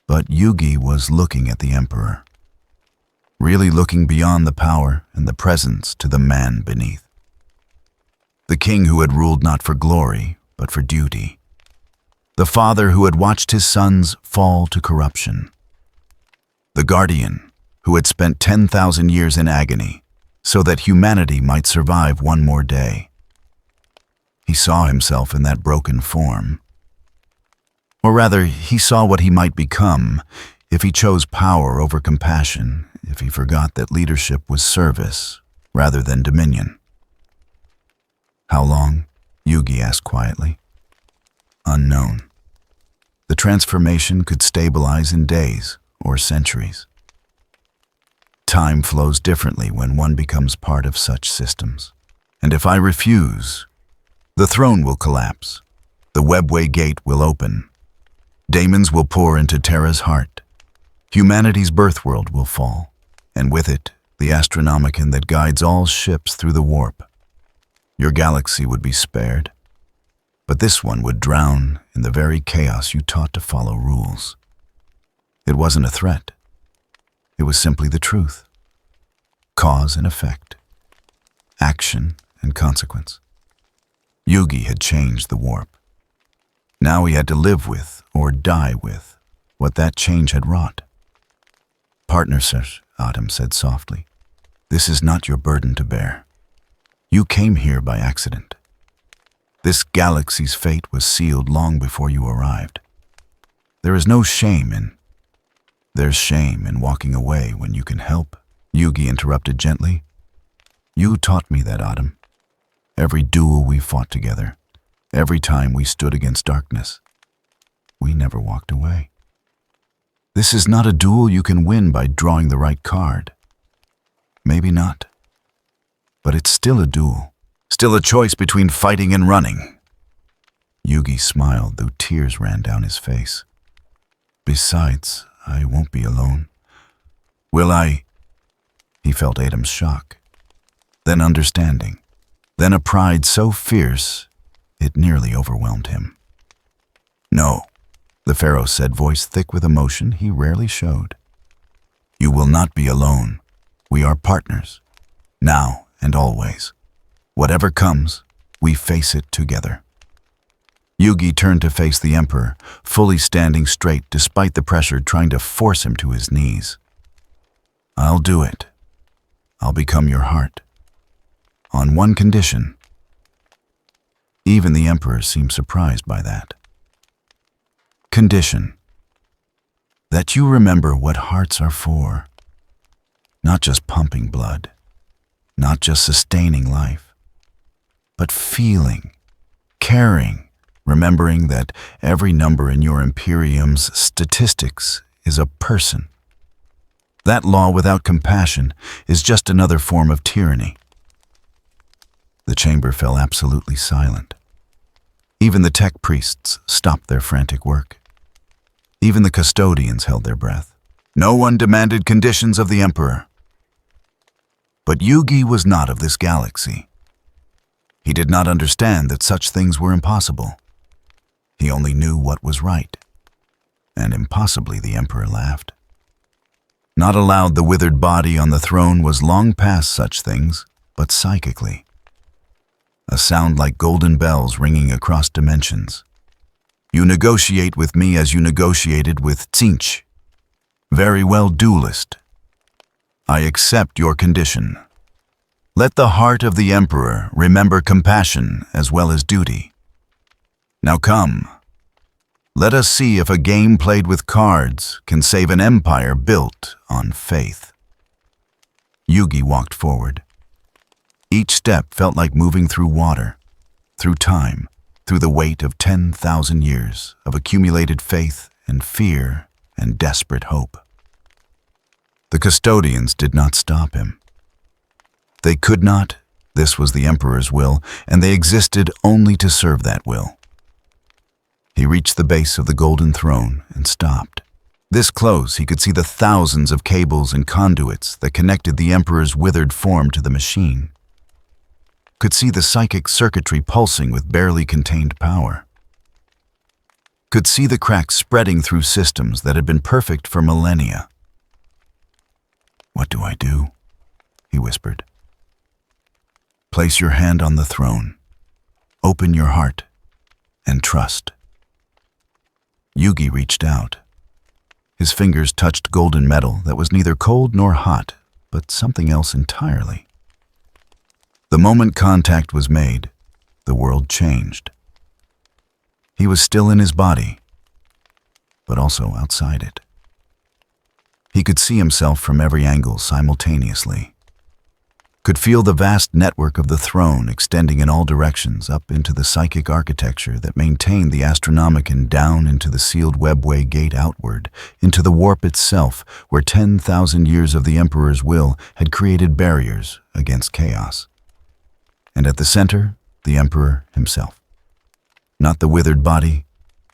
S1: But YuGi was looking at the Emperor, really looking beyond the power and the presence to the man beneath. The king who had ruled not for glory, but for duty. The father who had watched his sons fall to corruption. The guardian who had spent 10,000 years in agony so that humanity might survive one more day. He saw himself in that broken form. Or rather, he saw what he might become if he chose power over compassion, if he forgot that leadership was service rather than dominion. How long? YuGi asked quietly. Unknown. The transformation could stabilize in days or centuries. Time flows differently when one becomes part of such systems. And if I refuse, the throne will collapse. The webway gate will open. Daemons will pour into Terra's heart. Humanity's birthworld will fall, and with it, the astronomicon that guides all ships through the warp. Your galaxy would be spared, but this one would drown in the very chaos you taught to follow rules. It wasn't a threat. It was simply the truth. Cause and effect. Action and consequence. YuGi had changed the warp. Now he had to live with, or die with, what that change had wrought. "Partner, sir," Adam said softly, "this is not your burden to bear. You came here by accident. This galaxy's fate was sealed long before you arrived. There is no shame in... There's shame in walking away when you can help," YuGi interrupted gently. "You taught me that, Adam. Every duel we fought together, every time we stood against darkness, we never walked away. This is not a duel you can win by drawing the right card. Maybe not. But it's still a duel, still a choice between fighting and running." YuGi smiled, though tears ran down his face. "Besides, I won't be alone. Will I?" He felt Adam's shock, then understanding, then a pride so fierce it nearly overwhelmed him. "No," the Pharaoh said, voice thick with emotion he rarely showed. "You will not be alone. We are partners, now and always. Whatever comes, we face it together." YuGi turned to face the Emperor, fully standing straight despite the pressure trying to force him to his knees. "I'll do it. I'll become your heart. On one condition." Even the Emperor seemed surprised by that. "Condition: that you remember what hearts are for. Not just pumping blood, not just sustaining life, but feeling, caring, remembering that every number in your Imperium's statistics is a person. That law without compassion is just another form of tyranny." The chamber fell absolutely silent. Even the tech priests stopped their frantic work. Even the custodians held their breath. No one demanded conditions of the Emperor. But YuGi was not of this galaxy. He did not understand that such things were impossible. He only knew what was right. And impossibly the Emperor laughed. Not allowed, the withered body on the throne was long past such things, but psychically. A sound like golden bells ringing across dimensions. "You negotiate with me as you negotiated with Tzinch. Very well, duelist. I accept your condition. Let the heart of the Emperor remember compassion as well as duty. Now come, let us see if a game played with cards can save an empire built on faith." YuGi walked forward. Each step felt like moving through water, through time, through the weight of 10,000 years of accumulated faith and fear and desperate hope. The custodians did not stop him. They could not. This was the Emperor's will, and they existed only to serve that will. He reached the base of the golden throne and stopped. This close, he could see the thousands of cables and conduits that connected the Emperor's withered form to the machine. Could see the psychic circuitry pulsing with barely contained power. Could see the cracks spreading through systems that had been perfect for millennia. "What do I do?" he whispered. "Place your hand on the throne, open your heart, and trust." YuGi reached out. His fingers touched golden metal that was neither cold nor hot, but something else entirely. The moment contact was made, the world changed. He was still in his body, but also outside it. He could see himself from every angle simultaneously. Could feel the vast network of the throne extending in all directions up into the psychic architecture that maintained the Astronomicon down into the sealed webway gate outward, into the warp itself, where 10,000 years of the Emperor's will had created barriers against chaos. And at the center, the Emperor himself. Not the withered body,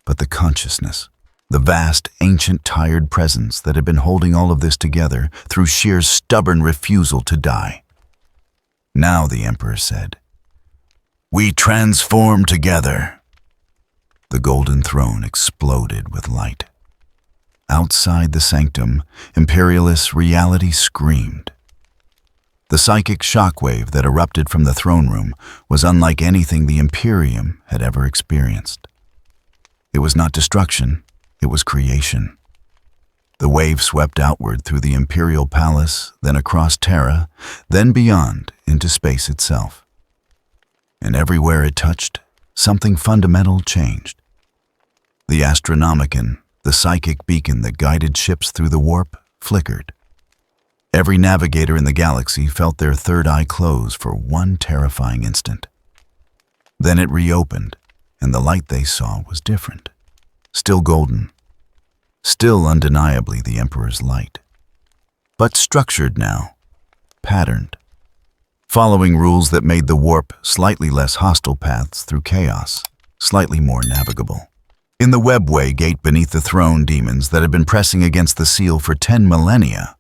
S1: but the consciousness. The vast, ancient, tired presence that had been holding all of this together through sheer stubborn refusal to die. Now, the Emperor said, "We transform together." The golden throne exploded with light. outside the sanctum, Imperialist reality screamed. The psychic shockwave that erupted from the throne room was unlike anything the Imperium had ever experienced. It was not destruction, it was creation. The wave swept outward through the Imperial Palace, then across Terra, then beyond into space itself. And everywhere it touched, something fundamental changed. The Astronomicon, the psychic beacon that guided ships through the warp, flickered. Every navigator in the galaxy felt their third eye close for one terrifying instant. Then it reopened, and the light they saw was different. Still golden. Still undeniably the Emperor's light. But structured now. Patterned. Following rules that made the warp slightly less hostile paths through chaos, slightly more navigable. In the webway gate beneath the throne, demons that had been pressing against the seal for 10 millennia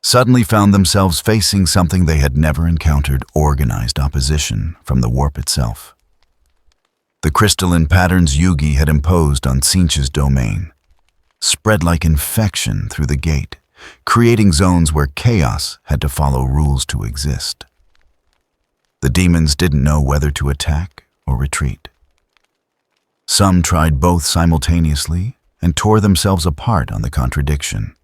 S1: suddenly found themselves facing something they had never encountered: organized opposition from the warp itself. The crystalline patterns YuGi had imposed on Tzeentch's domain spread like infection through the gate, creating zones where chaos had to follow rules to exist. The demons didn't know whether to attack or retreat. Some tried both simultaneously and tore themselves apart on the contradiction.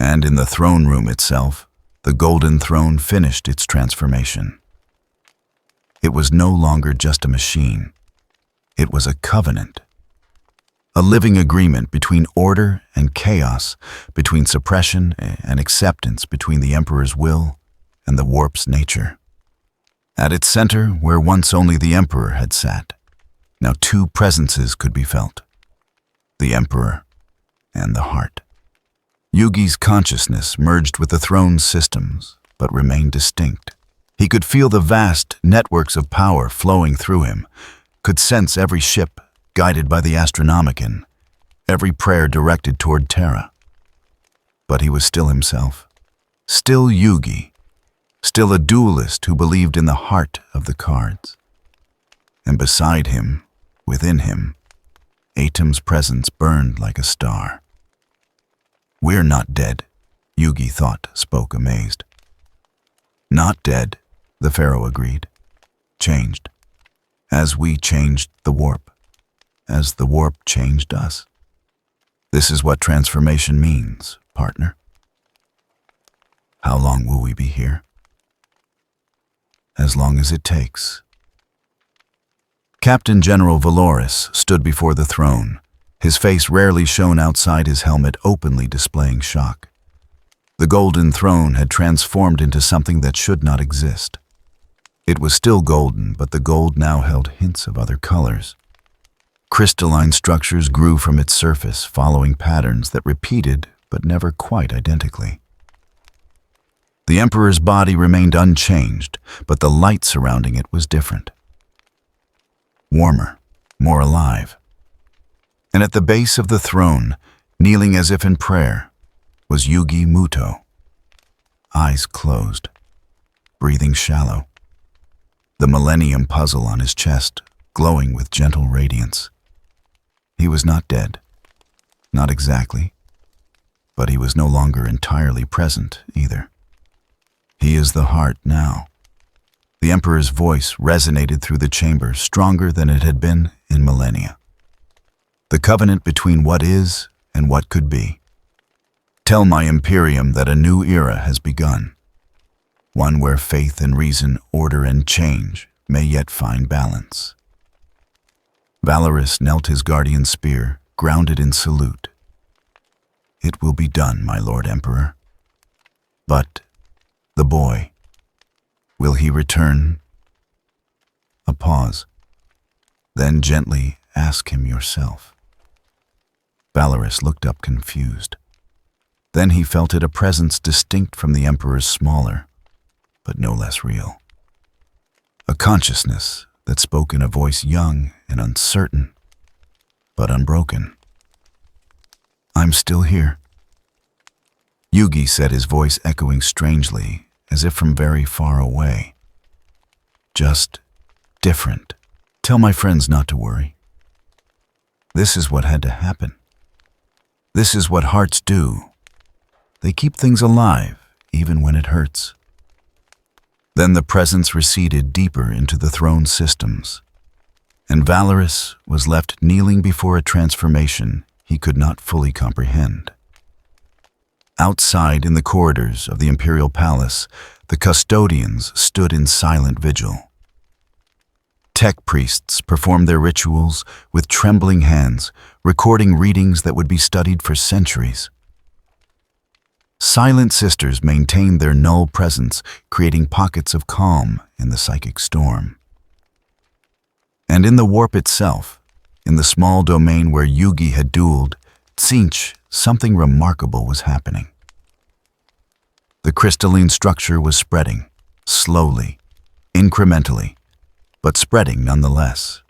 S1: And in the throne room itself, the golden throne finished its transformation. It was no longer just a machine. It was a covenant. A living agreement between order and chaos, between suppression and acceptance, between the Emperor's will and the warp's nature. At its center, where once only the Emperor had sat, now two presences could be felt: the Emperor and the heart. YuGi's consciousness merged with the throne's systems, but remained distinct. He could feel the vast networks of power flowing through him, could sense every ship guided by the Astronomicon, every prayer directed toward Terra. But he was still himself, still YuGi, still a duelist who believed in the heart of the cards. And beside him, within him, Atom's presence burned like a star. "We're not dead," YuGi thought, spoke amazed. "Not dead," the Pharaoh agreed. "Changed. As we changed the warp. As the warp changed us. This is what transformation means, partner. How long will we be here?" "As long as it takes." Captain General Valoris stood before the throne, his face rarely shown outside his helmet, openly displaying shock. The golden throne had transformed into something that should not exist. It was still golden, but the gold now held hints of other colors. Crystalline structures grew from its surface, following patterns that repeated but never quite identically. The Emperor's body remained unchanged, but the light surrounding it was different. Warmer, more alive. And at the base of the throne, kneeling as if in prayer, was YuGi Muto. Eyes closed, breathing shallow. The millennium puzzle on his chest glowing with gentle radiance. He was not dead, not exactly, but he was no longer entirely present either. He is the heart now. The Emperor's voice resonated through the chamber, stronger than it had been in millennia. The covenant between what is and what could be. Tell my Imperium that a new era has begun, one where faith and reason, order and change may yet find balance. Valoris knelt his guardian spear, grounded in salute. "It will be done, my Lord Emperor. But the boy, will he return?" A pause. Then gently ask him yourself. Valoris looked up confused. Then he felt it, a presence distinct from the Emperor's, smaller, but no less real. A consciousness that spoke in a voice young and uncertain, but unbroken. "I'm still here." YuGi said, his voice echoing strangely, as if from very far away. "Just different. Tell my friends not to worry. This is what had to happen. This is what hearts do. They keep things alive, even when it hurts. Then the presence receded deeper into the throne systems, and Valorous was left kneeling before a transformation he could not fully comprehend. Outside in the corridors of the Imperial Palace, the custodians stood in silent vigil. Tech priests performed their rituals with trembling hands, recording readings that would be studied for centuries. Silent sisters maintained their null presence, creating pockets of calm in the psychic storm. And in the warp itself, in the small domain where YuGi had dueled, Tzeentch, something remarkable was happening. The crystalline structure was spreading, slowly, incrementally, but spreading nonetheless.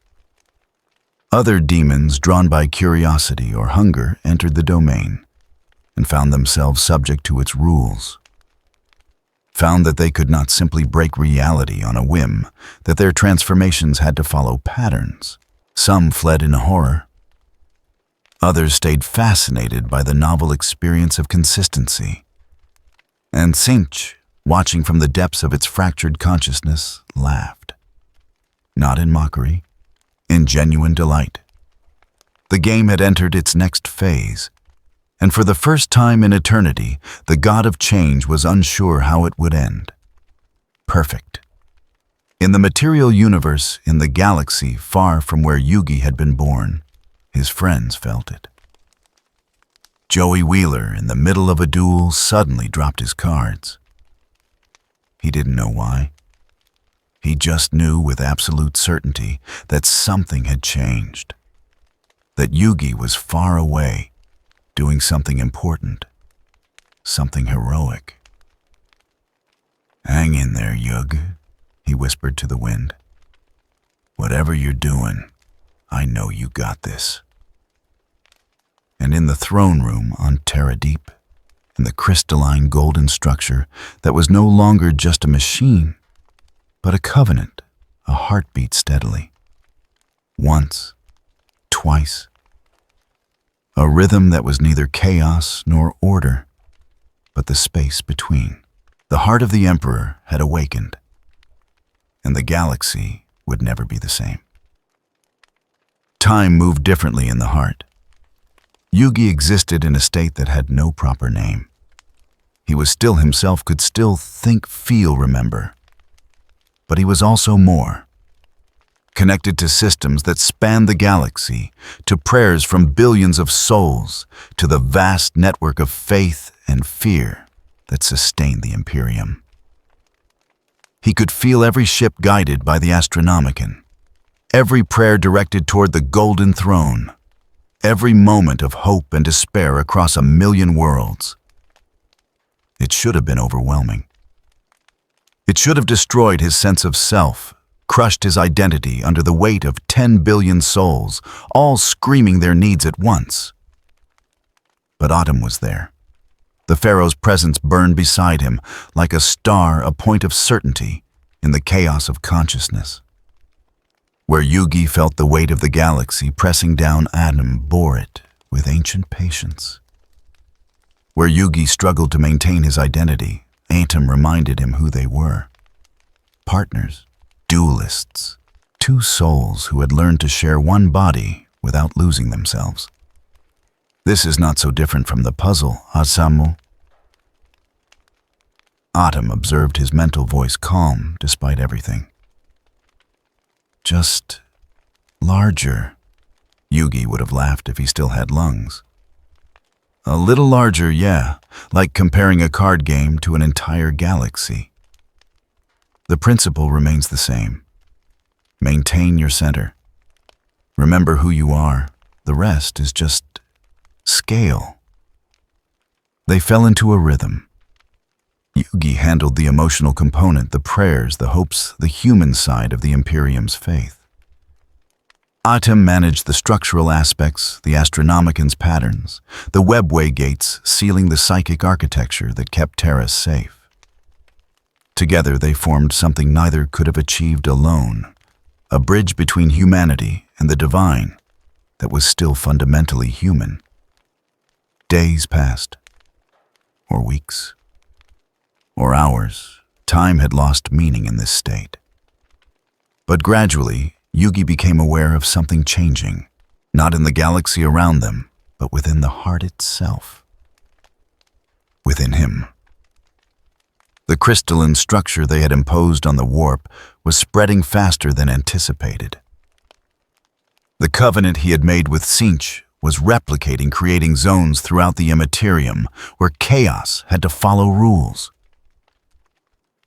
S1: Other demons drawn by curiosity or hunger entered the domain and found themselves subject to its rules. Found that they could not simply break reality on a whim, that their transformations had to follow patterns. Some fled in horror. Others stayed fascinated by the novel experience of consistency. And Tzeentch, watching from the depths of its fractured consciousness, laughed. Not in mockery, in genuine delight. The game had entered its next phase, and for the first time in eternity, the god of change was unsure how it would end. Perfect. In the material universe, in the galaxy far from where YuGi had been born, his friends felt it. Joey Wheeler, in the middle of a duel, suddenly dropped his cards. He didn't know why. He just knew with absolute certainty that something had changed. That YuGi was far away, doing something important, something heroic. "Hang in there, Yug," he whispered to the wind. "Whatever you're doing, I know you got this." And in the throne room on Terra Deep, in the crystalline golden structure that was no longer just a machine, but a covenant, a heartbeat steadily. Once, twice. A rhythm that was neither chaos nor order, but the space between. The heart of the Emperor had awakened, and the galaxy would never be the same. Time moved differently in the heart. YuGi existed in a state that had no proper name. He was still himself, could still think, feel, remember. But he was also more. Connected to systems that spanned the galaxy, to prayers from billions of souls, to the vast network of faith and fear that sustained the Imperium. He could feel every ship guided by the Astronomicon, every prayer directed toward the Golden Throne, every moment of hope and despair across 1,000,000 worlds. It should have been overwhelming. It should have destroyed his sense of self, crushed his identity under the weight of 10 billion souls, all screaming their needs at once. But Autumn was there. The Pharaoh's presence burned beside him, like a star, a point of certainty in the chaos of consciousness. Where YuGi felt the weight of the galaxy pressing down, Autumn bore it with ancient patience. Where YuGi struggled to maintain his identity, Autumn reminded him who they were. Partners, duelists, two souls who had learned to share one body without losing themselves. This is not so different from the puzzle, Asamu. Autumn observed his mental voice calm despite everything. Just larger. YuGi would have laughed if he still had lungs. A little larger, yeah, like comparing a card game to an entire galaxy. The principle remains the same. Maintain your center. Remember who you are. The rest is just scale. They fell into a rhythm. YuGi handled the emotional component, the prayers, the hopes, the human side of the Imperium's faith. Autumn managed the structural aspects, the Astronomicon's patterns, the webway gates sealing the psychic architecture that kept Terra safe. Together they formed something neither could have achieved alone, a bridge between humanity and the divine that was still fundamentally human. Days passed, or weeks, or hours. Time had lost meaning in this state. But gradually, YuGi became aware of something changing, not in the galaxy around them, but within the heart itself. Within him. The crystalline structure they had imposed on the warp was spreading faster than anticipated. The covenant he had made with Sinch was replicating, creating zones throughout the Imperium where chaos had to follow rules,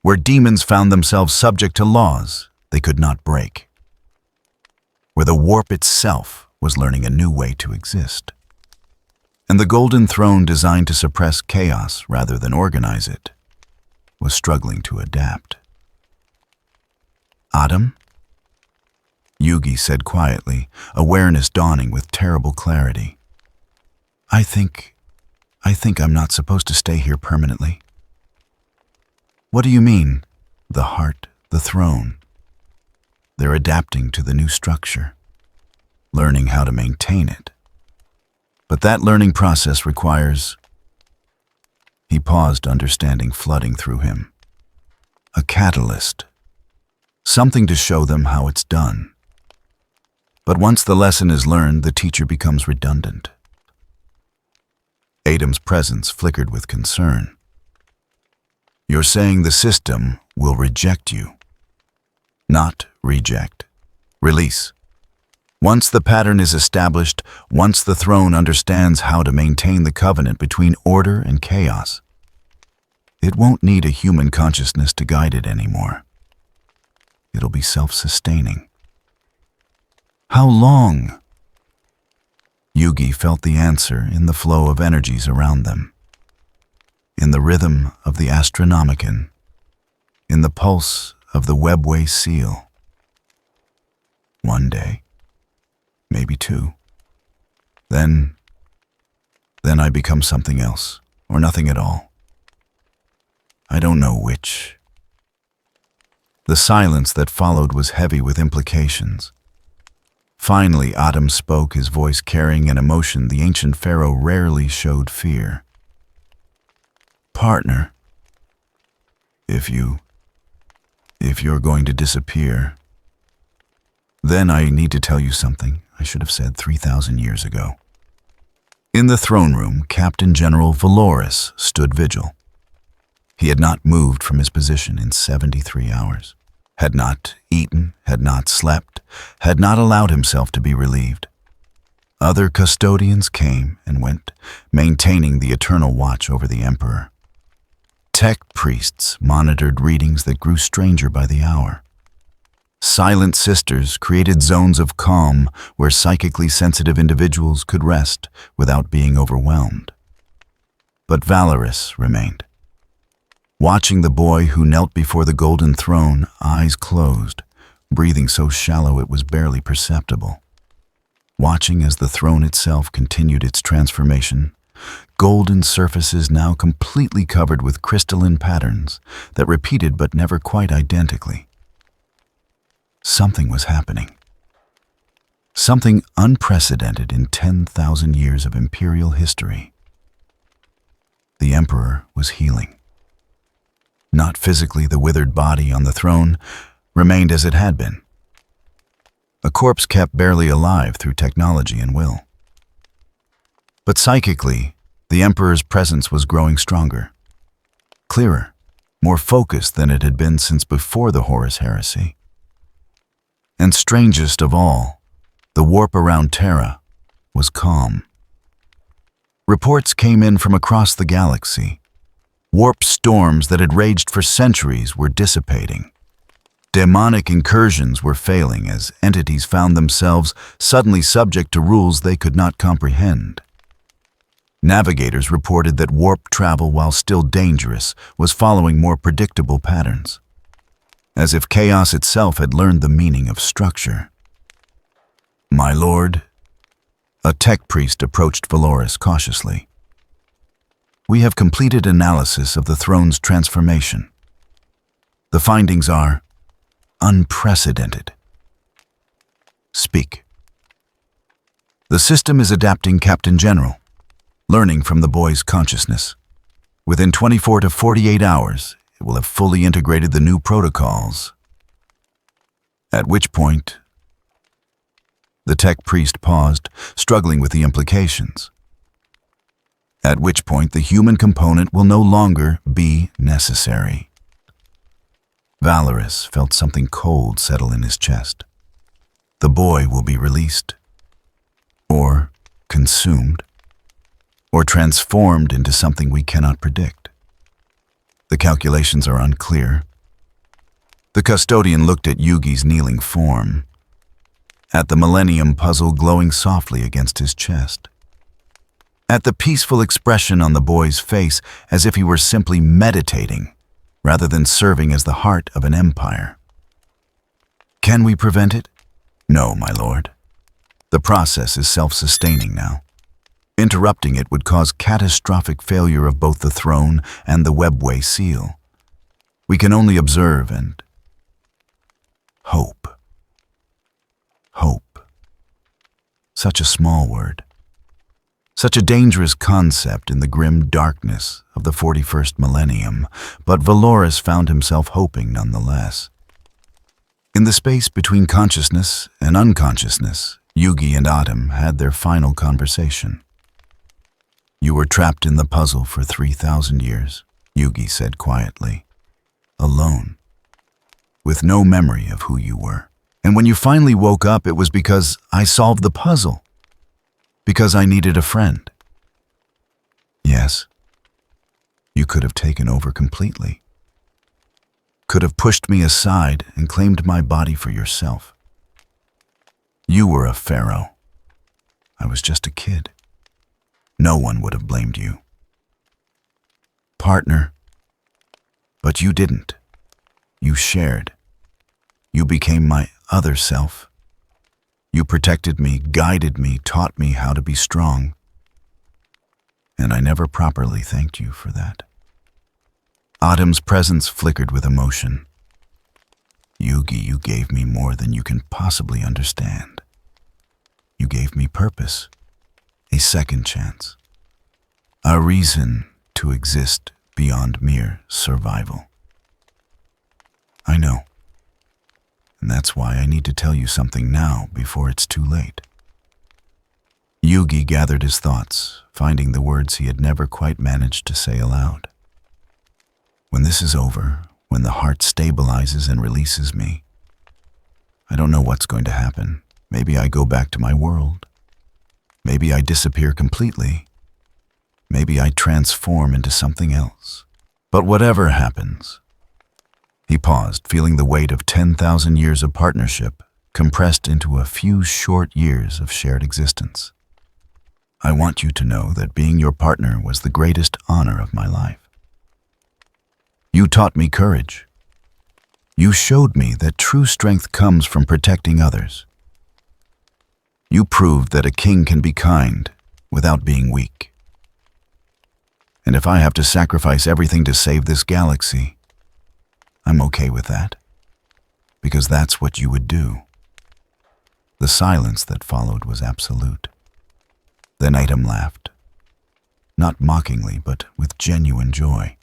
S1: where demons found themselves subject to laws they could not break, where the warp itself was learning a new way to exist. And the Golden Throne, designed to suppress chaos rather than organize it, was struggling to adapt. Adam? YuGi said quietly, awareness dawning with terrible clarity. I think I'm not supposed to stay here permanently. What do you mean? The heart, the throne. They're adapting to the new structure, learning how to maintain it. But that learning process requires... He paused, understanding flooding through him. A catalyst. Something to show them how it's done. But once the lesson is learned, the teacher becomes redundant. Adam's presence flickered with concern. You're saying the system will reject you. Not reject. Release. Once the pattern is established, once the throne understands how to maintain the covenant between order and chaos, it won't need a human consciousness to guide it anymore. It'll be self-sustaining. How long? YuGi felt the answer in the flow of energies around them, in the rhythm of the Astronomicon, in the pulse of the webway seal. One day. Maybe two. Then I become something else, or nothing at all. I don't know which. The silence that followed was heavy with implications. Finally, Adam spoke, his voice carrying an emotion the ancient pharaoh rarely showed fear. Partner, if you're going to disappear, then I need to tell you something I should have said 3,000 years ago. In the throne room, Captain General Valoris stood vigil. He had not moved from his position in 73 hours, had not eaten, had not slept, had not allowed himself to be relieved. Other custodians came and went, maintaining the eternal watch over the Emperor. Tech priests monitored readings that grew stranger by the hour. Silent sisters created zones of calm where psychically sensitive individuals could rest without being overwhelmed. But Valoris remained, watching the boy who knelt before the golden throne, eyes closed, breathing so shallow it was barely perceptible. Watching as the throne itself continued its transformation, golden surfaces now completely covered with crystalline patterns that repeated but never quite identically. Something was happening. Something unprecedented in 10,000 years of imperial history. The Emperor was healing. Not physically, the withered body on the throne remained as it had been. A corpse kept barely alive through technology and will. But psychically, the Emperor's presence was growing stronger, clearer, more focused than it had been since before the Horus Heresy. And strangest of all, the warp around Terra was calm. Reports came in from across the galaxy. Warp storms that had raged for centuries were dissipating. Demonic incursions were failing as entities found themselves suddenly subject to rules they could not comprehend. Navigators reported that warp travel, while still dangerous, was following more predictable patterns, as if chaos itself had learned the meaning of structure. My lord, a tech priest approached Valoris cautiously. We have completed analysis of the throne's transformation. The findings are unprecedented. Speak. The system is adapting, Captain General. learning from the boy's consciousness. Within 24 to 48 hours, it will have fully integrated the new protocols. At which point, the tech priest paused, struggling with the implications. At which point, the human component will no longer be necessary. Valorous felt something cold settle in his chest. The boy will be released, or consumed, or transformed into something we cannot predict. The calculations are unclear. The custodian looked at YuGi's kneeling form, at the millennium puzzle glowing softly against his chest, at the peaceful expression on the boy's face as if he were simply meditating rather than serving as the heart of an empire. Can we prevent it? No, my lord. The process is self-sustaining now. Interrupting it would cause catastrophic failure of both the throne and the webway seal. We can only observe and hope. Hope. Such a small word. Such a dangerous concept in the grim darkness of the 41st millennium, but Valorous found himself hoping nonetheless. In the space between consciousness and unconsciousness, YuGi and Autumn had their final conversation. You were trapped in the puzzle for 3,000 years, YuGi said quietly, alone, with no memory of who you were. And when you finally woke up, it was because I solved the puzzle, because I needed a friend. Yes, you could have taken over completely, could have pushed me aside and claimed my body for yourself. You were a pharaoh. I was just a kid. No one would have blamed you. Partner. But you didn't. You shared. You became my other self. You protected me, guided me, taught me how to be strong. And I never properly thanked you for that. Autumn's presence flickered with emotion. YuGi, you gave me more than you can possibly understand. You gave me purpose, a second chance, a reason to exist beyond mere survival. I know. And that's why I need to tell you something now before it's too late. YuGi gathered his thoughts, finding the words he had never quite managed to say aloud. When this is over, when the heart stabilizes and releases me, I don't know what's going to happen. Maybe I go back to my world. Maybe I disappear completely. Maybe I transform into something else. But whatever happens, he paused, feeling the weight of 10,000 years of partnership compressed into a few short years of shared existence. I want you to know that being your partner was the greatest honor of my life. You taught me courage. You showed me that true strength comes from protecting others. You proved that a king can be kind without being weak. And if I have to sacrifice everything to save this galaxy, I'm okay with that, because that's what you would do. The silence that followed was absolute. Then Item laughed, not mockingly, but with genuine joy.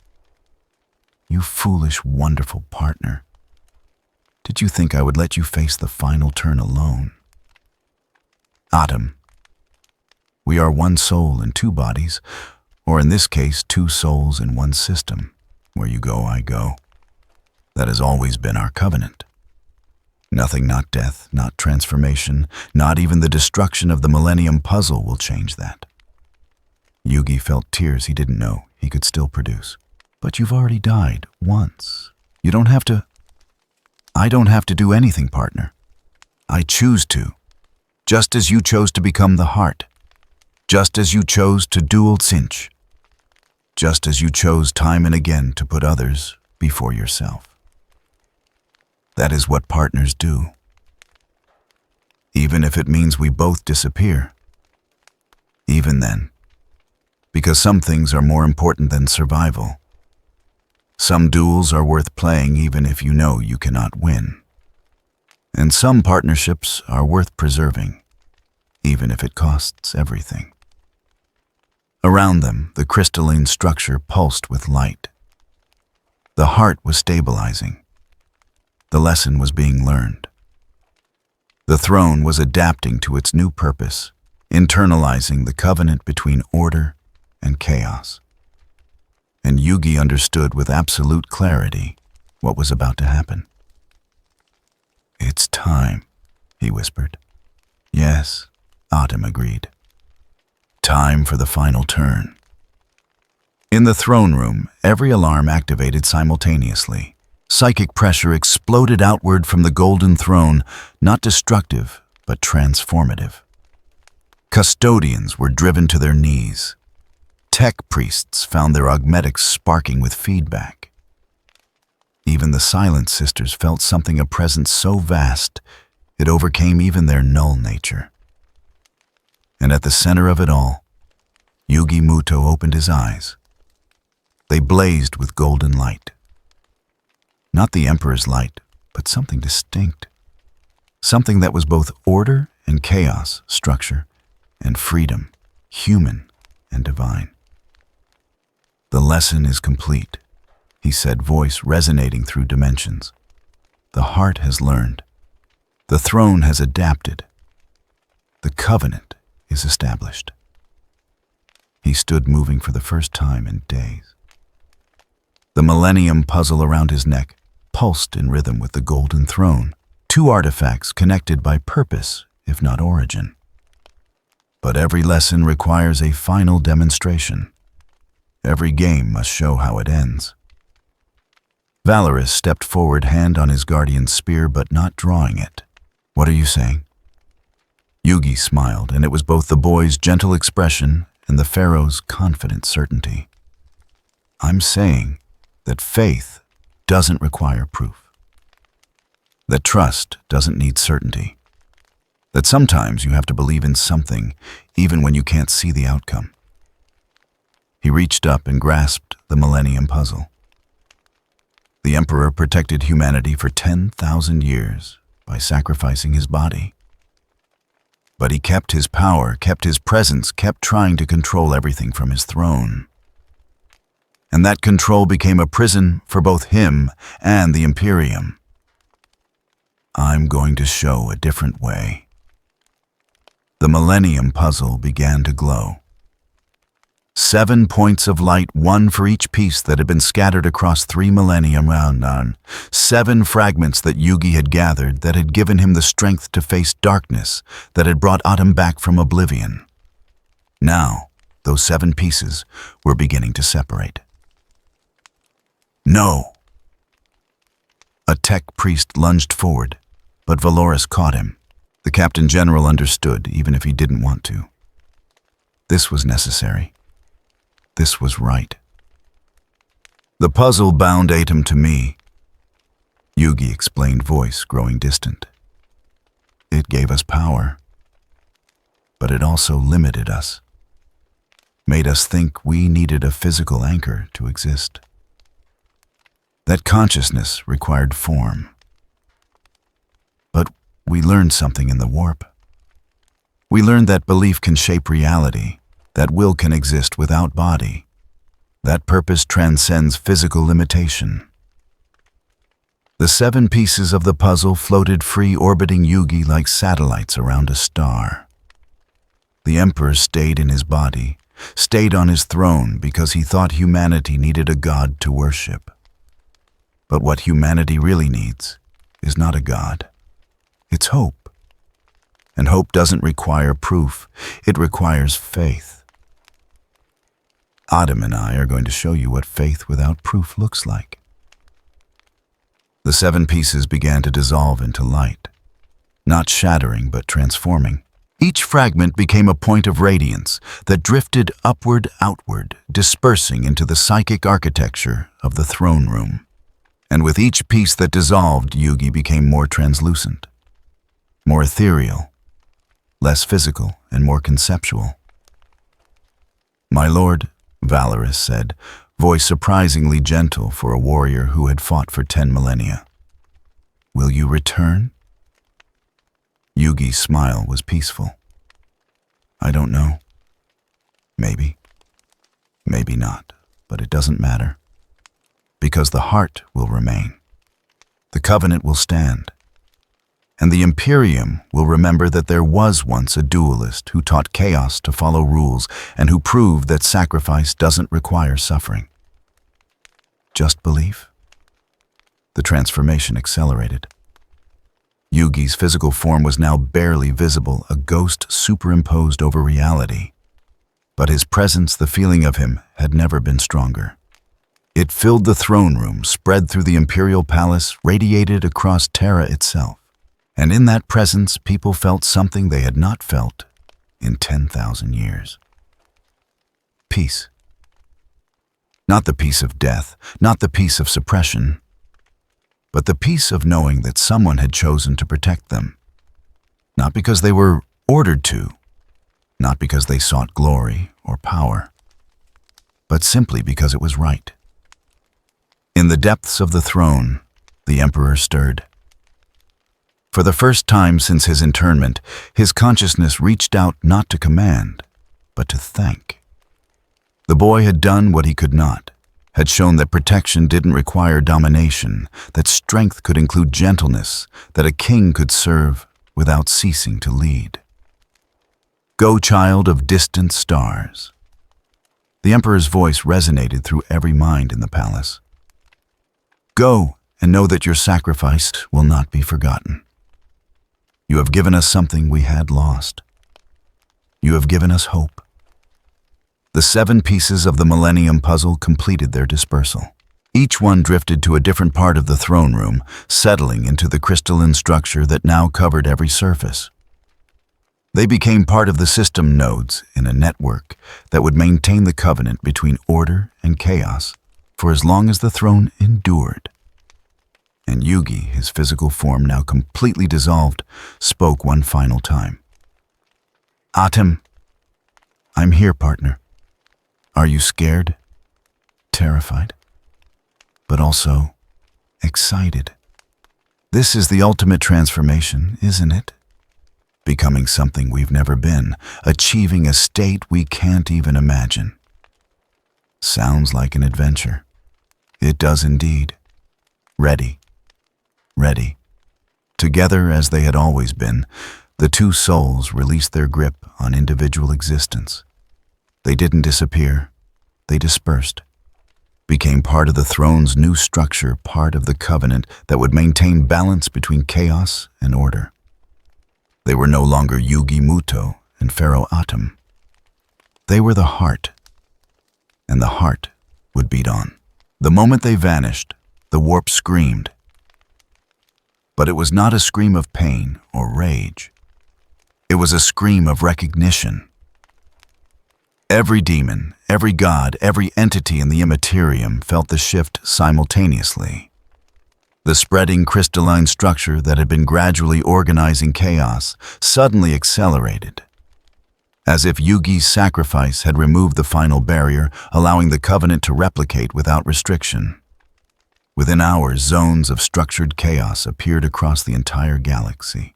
S1: You foolish, wonderful partner. Did you think I would let you face the final turn alone? Autumn. We are one soul in two bodies, or in this case, two souls in one system. Where you go, I go. That has always been our covenant. Nothing, not death, not transformation, not even the destruction of the millennium puzzle will change that. YuGi felt tears he didn't know he could still produce. But you've already died once. You don't have to. I don't have to do anything, partner. I choose to. Just as you chose to become the heart. Just as you chose to dual cinch. Just as you chose time and again to put others before yourself. That is what partners do. Even if it means we both disappear. Even then. Because some things are more important than survival. Some duels are worth playing even if you know you cannot win. And some partnerships are worth preserving, even if it costs everything. Around them, the crystalline structure pulsed with light. The heart was stabilizing. The lesson was being learned. The throne was adapting to its new purpose, internalizing the covenant between order and chaos. And YuGi understood with absolute clarity what was about to happen. "It's time," he whispered. "Yes," Autumn agreed. "Time for the final turn." In the throne room, every alarm activated simultaneously. Psychic pressure exploded outward from the golden throne, not destructive, but transformative. Custodians were driven to their knees. Tech priests found their augmetics sparking with feedback. Even the Silent Sisters felt something, a presence so vast, it overcame even their null nature. And at the center of it all, YuGi Muto opened his eyes. They blazed with golden light. Not the Emperor's light, but something distinct. Something that was both order and chaos, structure and freedom, human and divine. "The lesson is complete," he said, voice resonating through dimensions. "The heart has learned. The throne has adapted. The covenant is established." He stood moving for the first time in days. The millennium puzzle around his neck pulsed in rhythm with the golden throne, two artifacts connected by purpose, if not origin. But every lesson requires a final demonstration. Every game must show how it ends. Valorous stepped forward, hand on his guardian's spear, but not drawing it. "What are you saying?" YuGi smiled, and it was both the boy's gentle expression and the pharaoh's confident certainty. "I'm saying that faith doesn't require proof. That trust doesn't need certainty. That sometimes you have to believe in something even when you can't see the outcome." He reached up and grasped the millennium puzzle. The Emperor protected humanity for 10,000 years by sacrificing his body. But he kept his power, kept his presence, kept trying to control everything from his throne. And that control became a prison for both him and the Imperium. "I'm going to show a different way." The millennium puzzle began to glow. 7 points of light, one for each piece that had been scattered across 3 millennia round on. 7 fragments that YuGi had gathered, that had given him the strength to face darkness, that had brought Autumn back from oblivion. Now, those 7 pieces were beginning to separate. "No!" A tech priest lunged forward, but Valorous caught him. The Captain General understood, even if he didn't want to. This was necessary. This was right. "The puzzle bound Atom to me," YuGi explained, voice growing distant. "It gave us power, but it also limited us, made us think we needed a physical anchor to exist. That consciousness required form. But we learned something in the warp. We learned that belief can shape reality, that will can exist without body, that purpose transcends physical limitation." The 7 pieces of the puzzle floated free, orbiting YuGi like satellites around a star. The Emperor stayed in his body, stayed on his throne because he thought humanity needed a god to worship. But what humanity really needs is not a god. It's hope. And hope doesn't require proof. It requires faith. Autumn and I are going to show you what faith without proof looks like. The 7 pieces began to dissolve into light, not shattering but transforming. Each fragment became a point of radiance that drifted upward, outward, dispersing into the psychic architecture of the throne room. And with each piece that dissolved, YuGi became more translucent, more ethereal, less physical, and more conceptual. "My lord," Valorous said, voice surprisingly gentle for a warrior who had fought for 10 millennia. "Will you return?" YuGi's smile was peaceful. "I don't know. Maybe." Maybe not, but it doesn't matter. Because the heart will remain. The covenant will stand. And the Imperium will remember that there was once a duelist who taught chaos to follow rules and who proved that sacrifice doesn't require suffering. Just belief? The transformation accelerated. YuGi's physical form was now barely visible, a ghost superimposed over reality. But his presence, the feeling of him, had never been stronger. It filled the throne room, spread through the imperial palace, radiated across Terra itself. And in that presence, people felt something they had not felt in 10,000 years. Peace. Not the peace of death, not the peace of suppression, but the peace of knowing that someone had chosen to protect them. Not because they were ordered to, not because they sought glory or power, but simply because it was right. In the depths of the throne, the emperor stirred. For the first time since his internment, his consciousness reached out not to command, but to thank. The boy had done what he could not, had shown that protection didn't require domination, that strength could include gentleness, that a king could serve without ceasing to lead. Go, child of distant stars. The emperor's voice resonated through every mind in the palace. Go and know that your sacrifice will not be forgotten. You have given us something we had lost. You have given us hope. The 7 pieces of the millennium puzzle completed their dispersal. Each one drifted to a different part of the throne room, settling into the crystalline structure that now covered every surface. They became part of the system nodes in a network that would maintain the covenant between order and chaos for as long as the throne endured. And YuGi, his physical form now completely dissolved, spoke one final time. Atem, I'm here, partner. Are you scared? Terrified? But also excited. This is the ultimate transformation, isn't it? Becoming something we've never been, achieving a state we can't even imagine. Sounds like an adventure. It does indeed. Ready. Ready. Together as they had always been, the 2 souls released their grip on individual existence. They didn't disappear. They dispersed. Became part of the throne's new structure, part of the covenant that would maintain balance between chaos and order. They were no longer YuGi Muto and Pharaoh Atem. They were the heart, and the heart would beat on. The moment they vanished, the warp screamed. But it was not a scream of pain or rage. It was a scream of recognition. Every demon, every god, every entity in the Imperium felt the shift simultaneously. The spreading crystalline structure that had been gradually organizing chaos suddenly accelerated. As if YuGi's sacrifice had removed the final barrier, allowing the covenant to replicate without restriction. Within hours, zones of structured chaos appeared across the entire galaxy.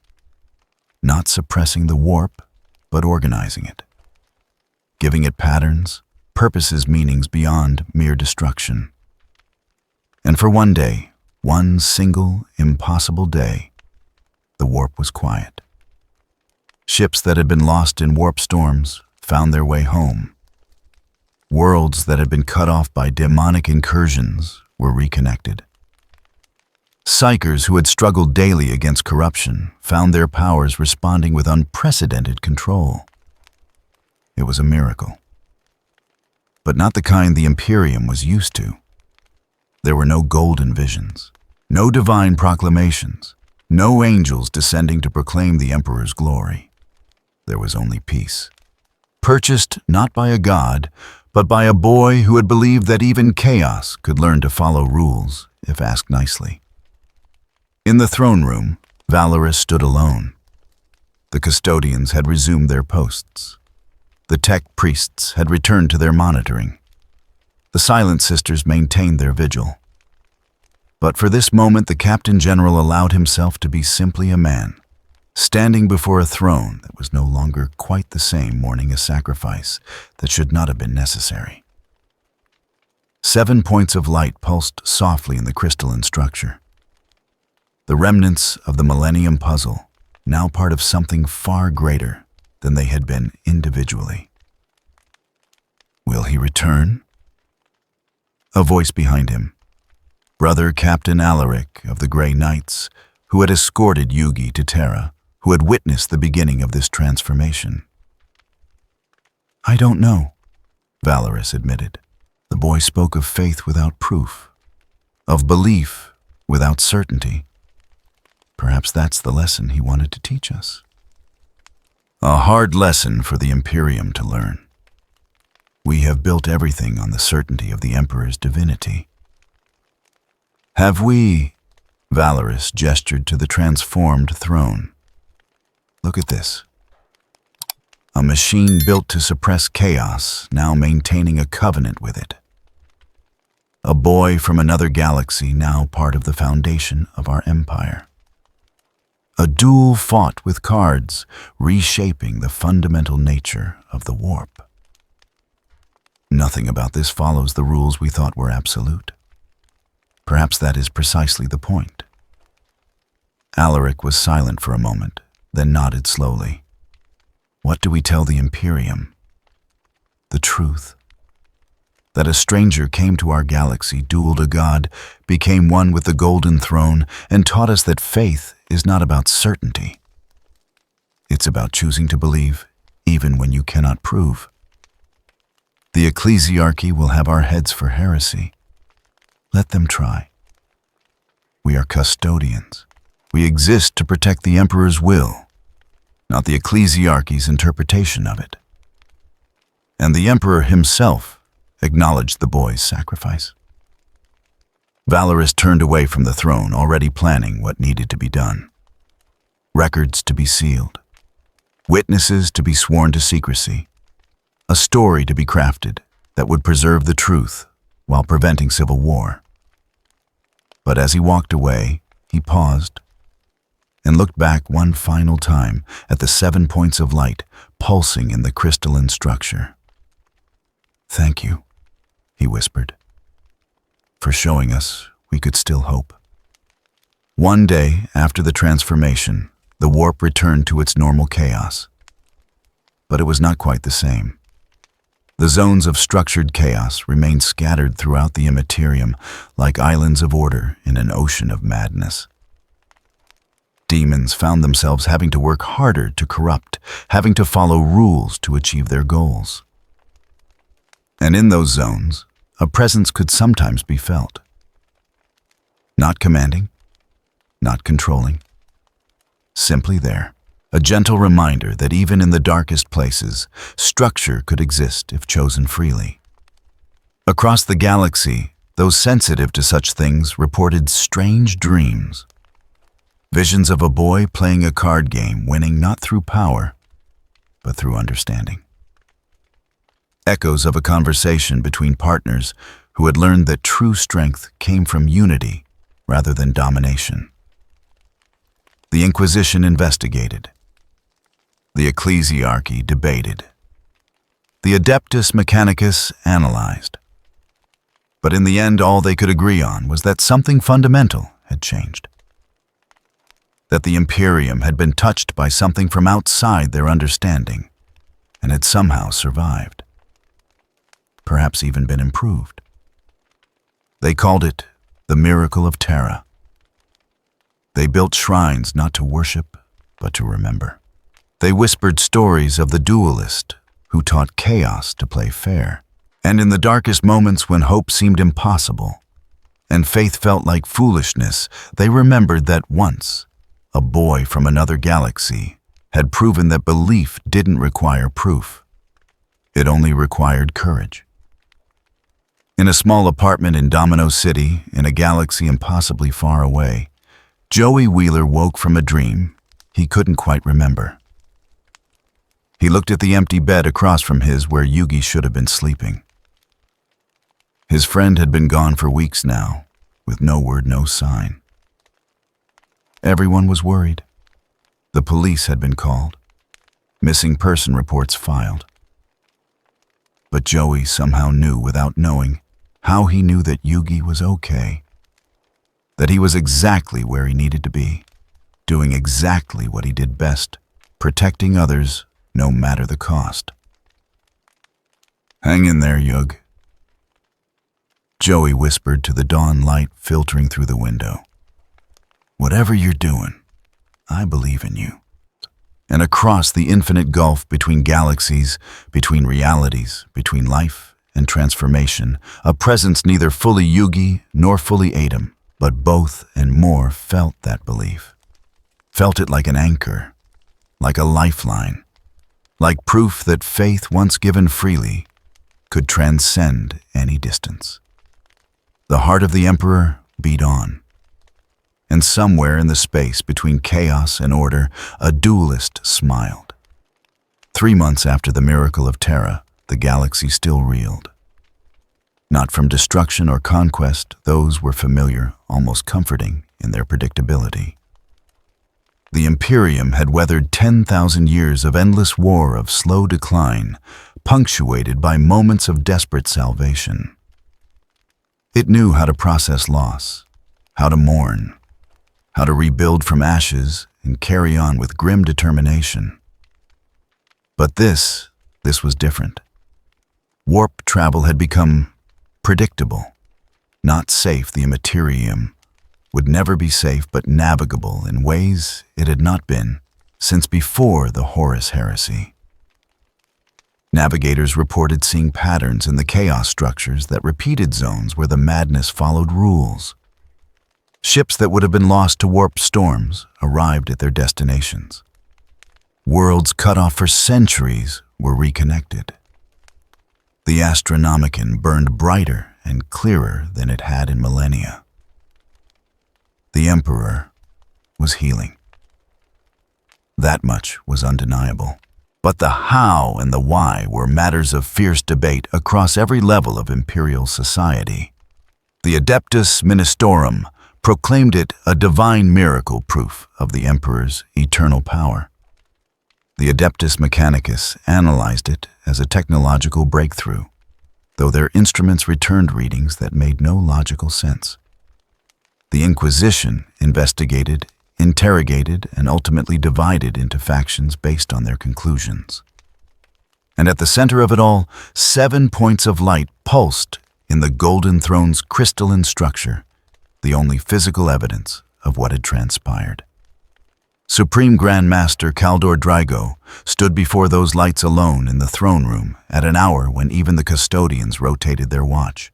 S1: Not suppressing the warp, but organizing it. Giving it patterns, purposes, meanings beyond mere destruction. And for one day, one single, impossible day, the warp was quiet. Ships that had been lost in warp storms found their way home. Worlds that had been cut off by demonic incursions were reconnected. Psychers who had struggled daily against corruption found their powers responding with unprecedented control. It was a miracle. But not the kind the Imperium was used to. There were no golden visions, no divine proclamations, no angels descending to proclaim the Emperor's glory. There was only peace. Purchased not by a god, but by a boy who had believed that even chaos could learn to follow rules, if asked nicely. In the throne room, Valorous stood alone. The custodians had resumed their posts. The tech priests had returned to their monitoring. The Silent Sisters maintained their vigil. But for this moment, the Captain General allowed himself to be simply a man, standing before a throne that was no longer quite the same, mourning a sacrifice that should not have been necessary. 7 points of light pulsed softly in the crystalline structure. The remnants of the millennium puzzle, now part of something far greater than they had been individually. Will he return? A voice behind him. Brother Captain Alaric of the Grey Knights, who had escorted YuGi to Terra, who had witnessed the beginning of this transformation. I don't know, Valorous admitted. The boy spoke of faith without proof, of belief without certainty. Perhaps that's the lesson he wanted to teach us. A hard lesson for the Imperium to learn. We have built everything on the certainty of the Emperor's divinity. Have we? Valorous gestured to the transformed throne. Look at this. A machine built to suppress chaos, now maintaining a covenant with it. A boy from another galaxy, now part of the foundation of our empire. A duel fought with cards, reshaping the fundamental nature of the warp. Nothing about this follows the rules we thought were absolute. Perhaps that is precisely the point. Alaric was silent for a moment, then nodded slowly. What do we tell the Imperium? The truth. That a stranger came to our galaxy, dueled a god, became one with the Golden Throne, and taught us that faith is not about certainty. It's about choosing to believe, even when you cannot prove. The ecclesiarchy will have our heads for heresy. Let them try. We are custodians. We exist to protect the Emperor's will, not the ecclesiarchy's interpretation of it. And the Emperor himself acknowledged the boy's sacrifice. Valorous turned away from the throne, already planning what needed to be done. Records to be sealed, witnesses to be sworn to secrecy, a story to be crafted that would preserve the truth while preventing civil war. But as he walked away, he paused and looked back one final time at the 7 points of light pulsing in the crystalline structure. Thank you, he whispered, for showing us we could still hope. One day after the transformation, the warp returned to its normal chaos. But it was not quite the same. The zones of structured chaos remained scattered throughout the Imperium like islands of order in an ocean of madness. Demons found themselves having to work harder to corrupt, having to follow rules to achieve their goals. And in those zones, a presence could sometimes be felt. Not commanding, not controlling, simply there. A gentle reminder that even in the darkest places, structure could exist if chosen freely. Across the galaxy, those sensitive to such things reported strange dreams. Visions of a boy playing a card game, winning not through power, but through understanding. Echoes of a conversation between partners who had learned that true strength came from unity rather than domination. The Inquisition investigated. The ecclesiarchy debated. The Adeptus Mechanicus analyzed. But in the end, all they could agree on was that something fundamental had changed. That the Imperium had been touched by something from outside their understanding and had somehow survived. Perhaps even been improved. They called it the miracle of Terra. They built shrines not to worship, but to remember. They whispered stories of the duelist who taught chaos to play fair. And in the darkest moments when hope seemed impossible and faith felt like foolishness, they remembered that once a boy from another galaxy had proven that belief didn't require proof. It only required courage. In a small apartment in Domino City, in a galaxy impossibly far away, Joey Wheeler woke from a dream he couldn't quite remember. He looked at the empty bed across from his where YuGi should have been sleeping. His friend had been gone for weeks now, with no word, no sign. Everyone was worried. The police had been called. Missing person reports filed. But Joey somehow knew without knowing how he knew that YuGi was okay, that he was exactly where he needed to be, doing exactly what he did best, protecting others no matter the cost. "Hang in there, Yug," Joey whispered to the dawn light filtering through the window. "Whatever you're doing, I believe in you." And across the infinite gulf between galaxies, between realities, between life and transformation, a presence neither fully YuGi nor fully Adam, but both and more felt that belief. Felt it like an anchor, like a lifeline, like proof that faith once given freely could transcend any distance. The heart of the Emperor beat on. And somewhere in the space between chaos and order, a duelist smiled. 3 months after the miracle of Terra, the galaxy still reeled. Not from destruction or conquest, those were familiar, almost comforting in their predictability. The Imperium had weathered 10,000 years of endless war of slow decline, punctuated by moments of desperate salvation. It knew how to process loss, how to mourn, how to rebuild from ashes and carry on with grim determination. But this was different. Warp travel had become predictable, not safe. The Imperium would never be safe, but navigable in ways it had not been since before the Horus heresy. Navigators reported seeing patterns in the chaos structures that repeated zones where the madness followed rules. Ships that would have been lost to warp storms arrived at their destinations. Worlds cut off for centuries were reconnected. The Astronomicon burned brighter and clearer than it had in millennia. The Emperor was healing. That much was undeniable. But the how and the why were matters of fierce debate across every level of imperial society. The Adeptus Ministorum proclaimed it a divine miracle proof of the Emperor's eternal power. The Adeptus Mechanicus analyzed it as a technological breakthrough, though their instruments returned readings that made no logical sense. The Inquisition investigated, interrogated, and ultimately divided into factions based on their conclusions. And at the center of it all, 7 points of light pulsed in the Golden Throne's crystalline structure, the only physical evidence of what had transpired. Supreme Grand Master Kaldor Drygo stood before those lights alone in the throne room at an hour when even the custodians rotated their watch.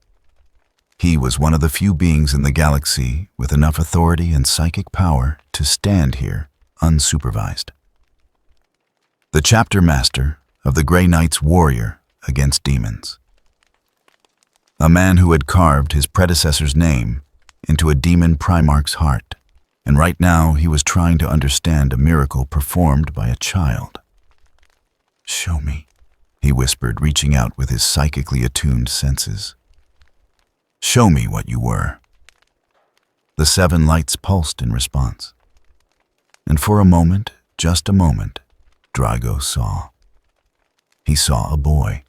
S1: He was one of the few beings in the galaxy with enough authority and psychic power to stand here unsupervised. The chapter master of the Grey Knight's warrior against demons. A man who had carved his predecessor's name into a demon Primarch's heart, and right now he was trying to understand a miracle performed by a child. "Show me," he whispered, reaching out with his psychically attuned senses. "Show me what you were." The 7 lights pulsed in response. And for a moment, just a moment, Drygo saw. He saw a boy.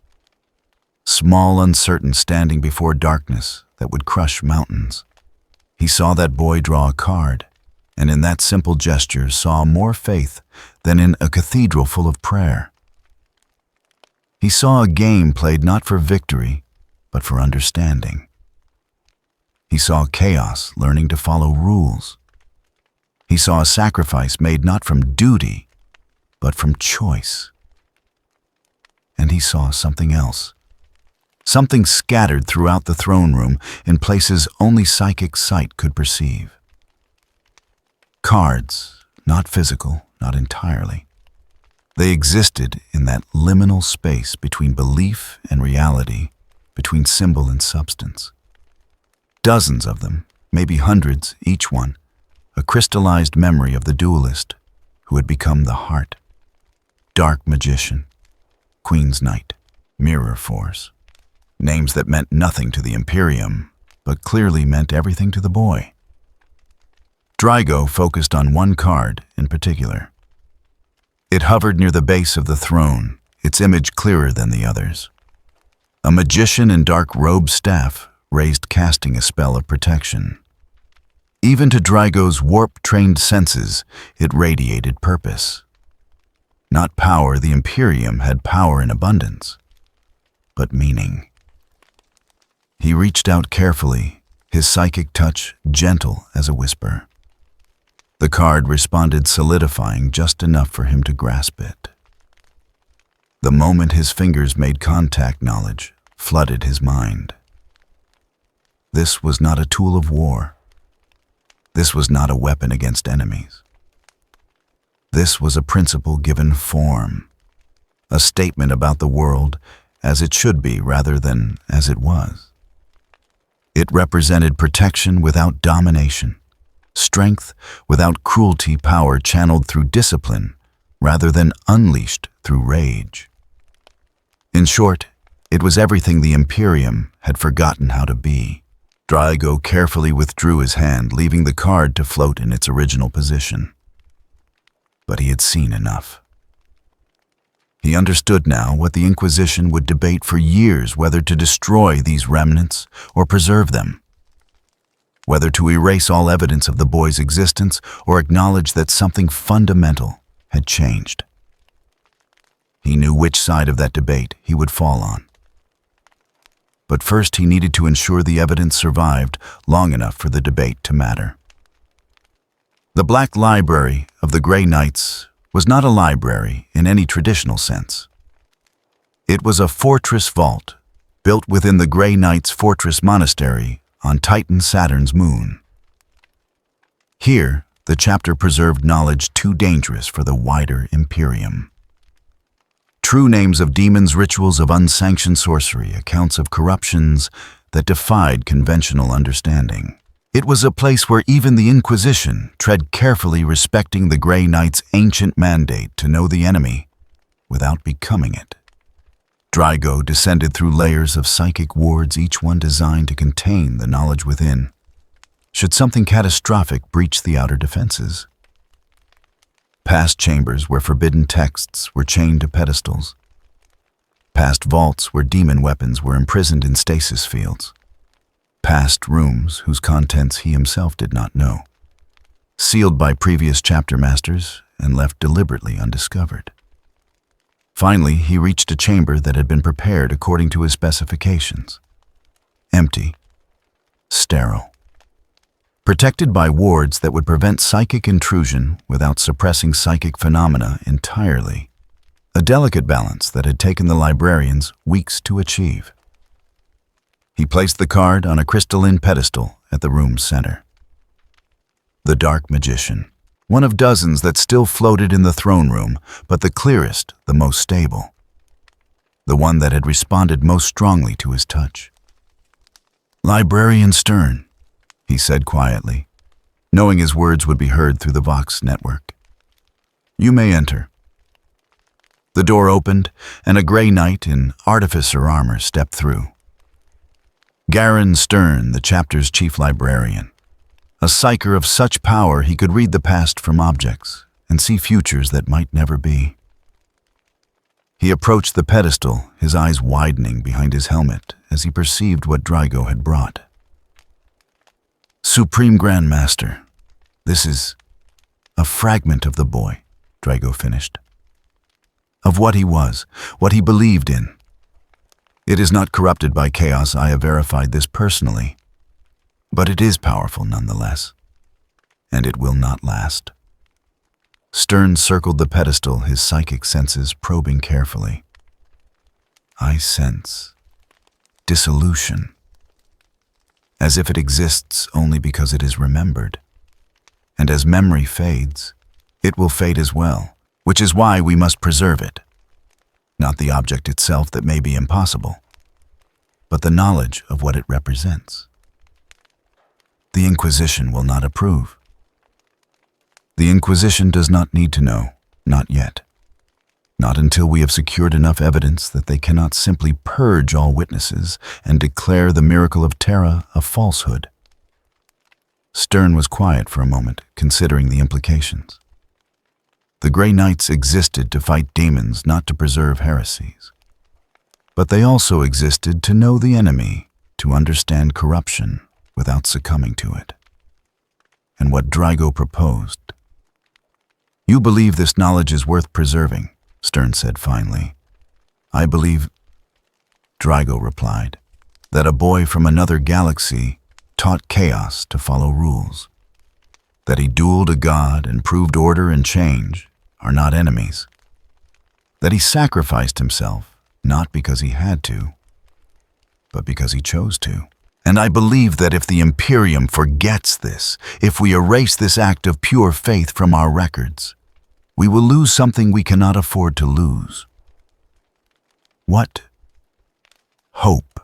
S1: Small, uncertain, standing before darkness that would crush mountains. He saw that boy draw a card, and in that simple gesture saw more faith than in a cathedral full of prayer. He saw a game played not for victory, but for understanding. He saw chaos learning to follow rules. He saw a sacrifice made not from duty, but from choice. And he saw something else. Something scattered throughout the throne room in places only psychic sight could perceive. Cards, not physical, not entirely. They existed in that liminal space between belief and reality, between symbol and substance. Dozens of them, maybe hundreds, each one, a crystallized memory of the duelist who had become the heart. Dark Magician, Queen's Knight, Mirror Force. Names that meant nothing to the Imperium, but clearly meant everything to the boy. Drygo focused on one card in particular. It hovered near the base of the throne, its image clearer than the others. A magician in dark robe staff, raised casting a spell of protection. Even to Drago's warp-trained senses, it radiated purpose. Not power, the Imperium had power in abundance, but meaning. He reached out carefully, his psychic touch gentle as a whisper. The card responded, solidifying just enough for him to grasp it. The moment his fingers made contact, knowledge flooded his mind. This was not a tool of war. This was not a weapon against enemies. This was a principle given form, a statement about the world as it should be rather than as it was. It represented protection without domination, strength without cruelty, power channeled through discipline rather than unleashed through rage. In short, it was everything the Imperium had forgotten how to be. Drago carefully withdrew his hand, leaving the card to float in its original position. But he had seen enough. He understood now what the Inquisition would debate for years, whether to destroy these remnants or preserve them, whether to erase all evidence of the boy's existence or acknowledge that something fundamental had changed. He knew which side of that debate he would fall on. But first he needed to ensure the evidence survived long enough for the debate to matter. The Black Library of the Grey Knights was not a library in any traditional sense. It was a fortress vault built within the Grey Knights' fortress monastery on Titan Saturn's moon. Here, the chapter preserved knowledge too dangerous for the wider Imperium. True names of demons, rituals of unsanctioned sorcery, accounts of corruptions that defied conventional understanding. It was a place where even the Inquisition tread carefully, respecting the Grey Knight's ancient mandate to know the enemy without becoming it. Drago descended through layers of psychic wards, each one designed to contain the knowledge within, should something catastrophic breach the outer defenses. Past chambers where forbidden texts were chained to pedestals. Past vaults where demon weapons were imprisoned in stasis fields. Past rooms whose contents he himself did not know, sealed by previous chapter masters and left deliberately undiscovered. Finally, he reached a chamber that had been prepared according to his specifications. Empty, sterile. Protected by wards that would prevent psychic intrusion without suppressing psychic phenomena entirely, a delicate balance that had taken the librarians weeks to achieve. He placed the card on a crystalline pedestal at the room's center. The Dark Magician, one of dozens that still floated in the throne room, but the clearest, the most stable. The one that had responded most strongly to his touch. "Librarian Stern," he said quietly, knowing his words would be heard through the Vox network. "You may enter." The door opened, and a Grey Knight in artificer armor stepped through. Garen Stern, the chapter's chief librarian. A psyker of such power he could read the past from objects and see futures that might never be. He approached the pedestal, his eyes widening behind his helmet as he perceived what Drago had brought. "Supreme Grandmaster, this is a fragment of the boy," Drago finished. "Of what he was, what he believed in. It is not corrupted by chaos, I have verified this personally, but it is powerful nonetheless, and it will not last." Stern circled the pedestal, his psychic senses probing carefully. "I sense dissolution, as if it exists only because it is remembered. And as memory fades, it will fade as well, which is why we must preserve it. Not the object itself that may be impossible, but the knowledge of what it represents. The Inquisition will not approve. The Inquisition does not need to know, not yet. Not until we have secured enough evidence that they cannot simply purge all witnesses and declare the miracle of Terra a falsehood." Stern was quiet for a moment, considering the implications. The Grey Knights existed to fight demons, not to preserve heresies. But they also existed to know the enemy, to understand corruption without succumbing to it. And what Drago proposed. "You believe this knowledge is worth preserving," Stern said finally. "I believe," Drago replied, "that a boy from another galaxy taught chaos to follow rules. That he dueled a god and proved order and change are not enemies. That he sacrificed himself, not because he had to, but because he chose to. And I believe that if the Imperium forgets this, if we erase this act of pure faith from our records, we will lose something we cannot afford to lose." What? Hope.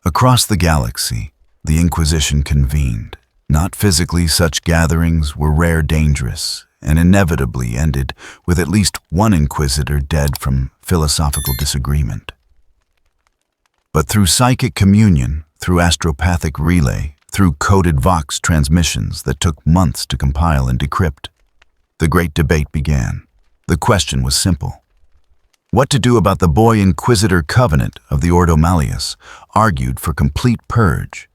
S1: Across the galaxy, the Inquisition convened. Not physically, such gatherings were rare, dangerous, and inevitably ended with at least one Inquisitor dead from philosophical disagreement. But through psychic communion, through astropathic relay, through coded Vox transmissions that took months to compile and decrypt, the great debate began. The question was simple. What to do about the boy Inquisitor Covenant of the Ordo Malleus argued for complete purge.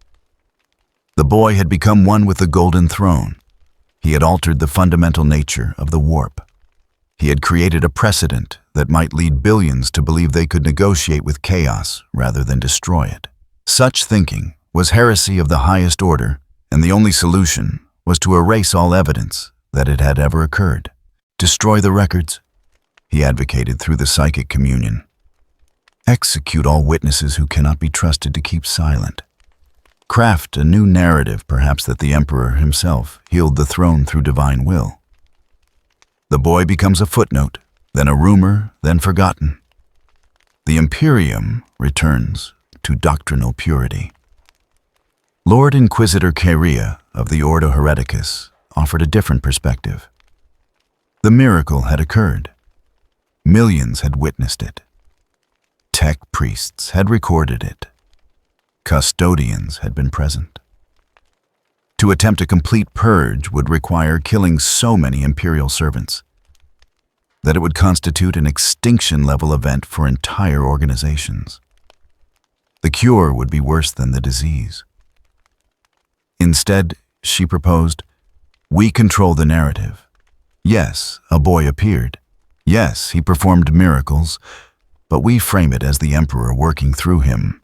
S1: The boy had become one with the Golden Throne. He had altered the fundamental nature of the warp. He had created a precedent that might lead billions to believe they could negotiate with chaos rather than destroy it. Such thinking was heresy of the highest order, and the only solution was to erase all evidence that it had ever occurred. Destroy the records, he advocated through the psychic communion. Execute all witnesses who cannot be trusted to keep silent. Craft a new narrative, perhaps that the Emperor himself healed the throne through divine will. The boy becomes a footnote, then a rumor, then forgotten. The Imperium returns to doctrinal purity. Lord Inquisitor Kyria of the Ordo Hereticus offered a different perspective. The miracle had occurred. Millions had witnessed it. Tech priests had recorded it. Custodians had been present. To attempt a complete purge would require killing so many Imperial servants that it would constitute an extinction-level event for entire organizations. The cure would be worse than the disease. Instead, she proposed, we control the narrative. Yes, a boy appeared. Yes, he performed miracles, but we frame it as the Emperor working through him.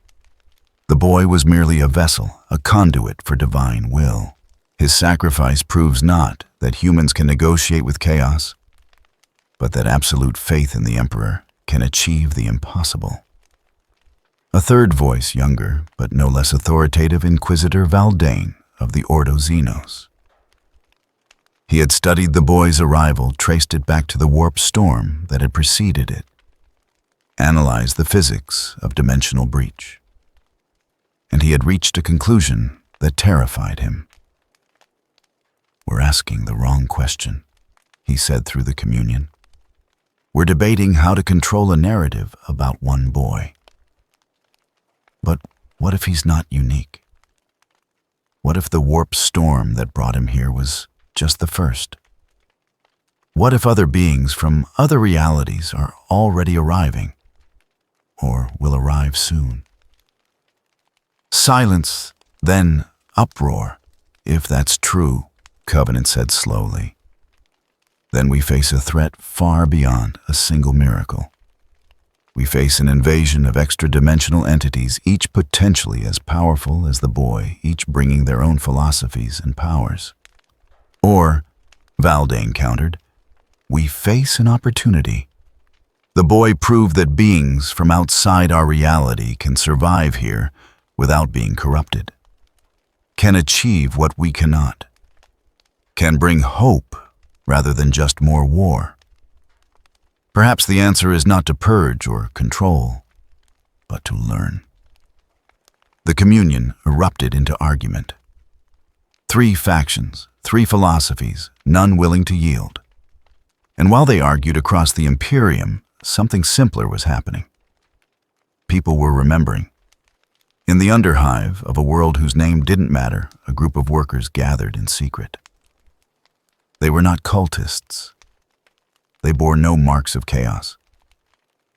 S1: The boy was merely a vessel, a conduit for divine will. His sacrifice proves not that humans can negotiate with chaos, but that absolute faith in the Emperor can achieve the impossible. A third voice, younger, but no less authoritative, Inquisitor Valdane of the Ordo Xenos. He had studied the boy's arrival, traced it back to the warp storm that had preceded it, analyzed the physics of dimensional breach. And he had reached a conclusion that terrified him. We're asking the wrong question, he said through the communion. We're debating how to control a narrative about one boy. But what if he's not unique? What if the warp storm that brought him here was just the first? What if other beings from other realities are already arriving, or will arrive soon? Silence, then uproar. If that's true, Covenant said slowly, then we face a threat far beyond a single miracle. We face an invasion of extra-dimensional entities, each potentially as powerful as the boy, each bringing their own philosophies and powers. Or, Valdane countered, we face an opportunity. The boy proved that beings from outside our reality can survive here without being corrupted, can achieve what we cannot, can bring hope rather than just more war. Perhaps the answer is not to purge or control, but to learn. The communion erupted into argument. 3 factions, 3 philosophies, none willing to yield. And while they argued across the Imperium, something simpler was happening. People were remembering. In the underhive of a world whose name didn't matter, a group of workers gathered in secret. They were not cultists. They bore no marks of chaos.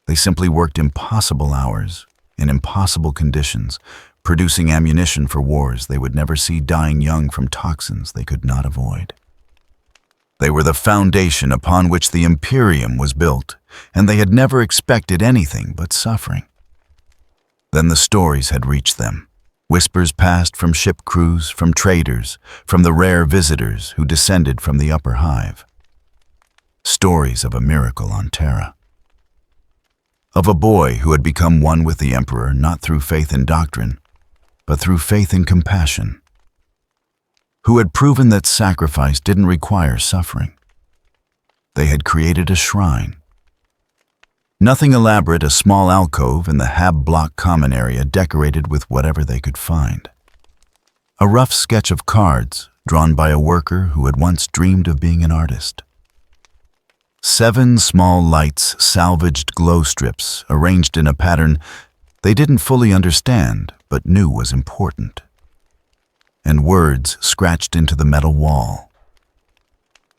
S1: They simply worked impossible hours in impossible conditions, producing ammunition for wars they would never see, dying young from toxins they could not avoid. They were the foundation upon which the Imperium was built, and they had never expected anything but suffering. Then the stories had reached them. Whispers passed from ship crews, from traders, from the rare visitors who descended from the upper hive. Stories of a miracle on Terra. Of a boy who had become one with the Emperor not through faith in doctrine, but through faith in compassion. Who had proven that sacrifice didn't require suffering. They had created a shrine. Nothing elaborate, a small alcove in the Hab block common area decorated with whatever they could find. A rough sketch of cards drawn by a worker who had once dreamed of being an artist. 7 small lights, salvaged glow strips, arranged in a pattern they didn't fully understand but knew was important. And words scratched into the metal wall.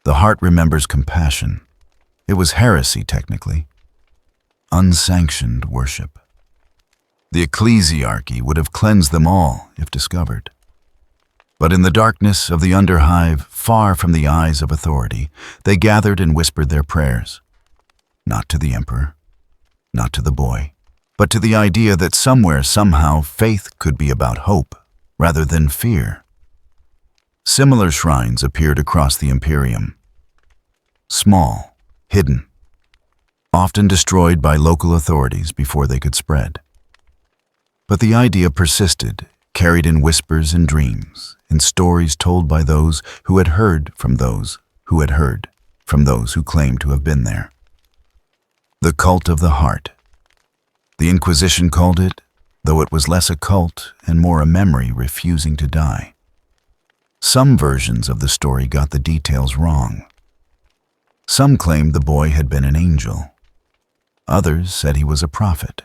S1: The heart remembers compassion. It was heresy, technically. Unsanctioned worship. The ecclesiarchy would have cleansed them all if discovered. But in the darkness of the underhive, far from the eyes of authority, they gathered and whispered their prayers. Not to the Emperor, not to the boy, but to the idea that somewhere, somehow, faith could be about hope rather than fear. Similar shrines appeared across the Imperium. Small, hidden, often destroyed by local authorities before they could spread. But the idea persisted, carried in whispers and dreams, in stories told by those who had heard from those who had heard from those who claimed to have been there. The cult of the heart. The Inquisition called it, though it was less a cult and more a memory refusing to die. Some versions of the story got the details wrong. Some claimed the boy had been an angel. Others said he was a prophet.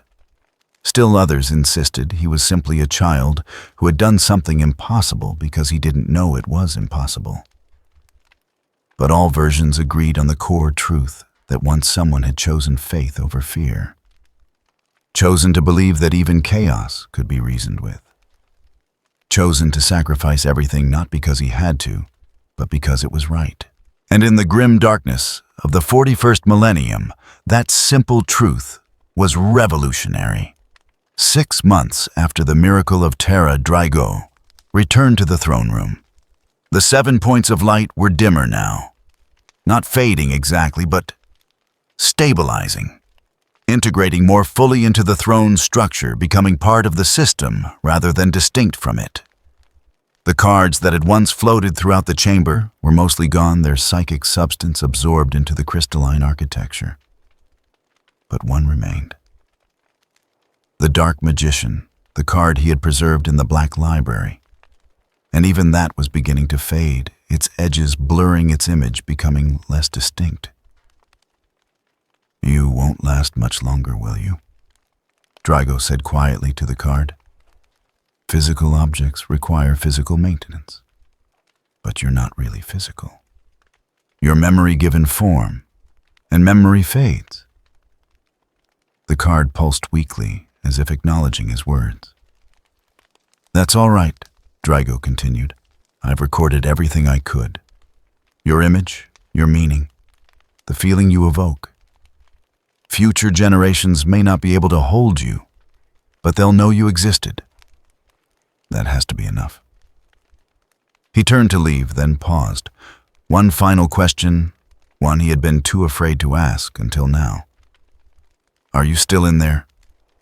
S1: Still others insisted he was simply a child who had done something impossible because he didn't know it was impossible. But all versions agreed on the core truth that once someone had chosen faith over fear. Chosen to believe that even chaos could be reasoned with. Chosen to sacrifice everything not because he had to, but because it was right. And in the grim darkness of the 41st millennium, that simple truth was revolutionary. 6 months after the miracle of Terra, Drago returned to the throne room. The 7 points of light were dimmer now. Not fading exactly, but stabilizing. Integrating more fully into the throne's structure, becoming part of the system rather than distinct from it. The cards that had once floated throughout the chamber were mostly gone, their psychic substance absorbed into the crystalline architecture. But one remained. The Dark Magician, the card he had preserved in the Black Library. And even that was beginning to fade, its edges blurring its image, becoming less distinct. "You won't last much longer, will you?" Drago said quietly to the card. "Physical objects require physical maintenance. But you're not really physical. Your memory given form, and memory fades." The card pulsed weakly, as if acknowledging his words. "That's all right," Drago continued. "I've recorded everything I could. Your image, your meaning, the feeling you evoke. Future generations may not be able to hold you, but they'll know you existed. That has to be enough." He turned to leave, then paused. One final question, one he had been too afraid to ask until now. "Are you still in there?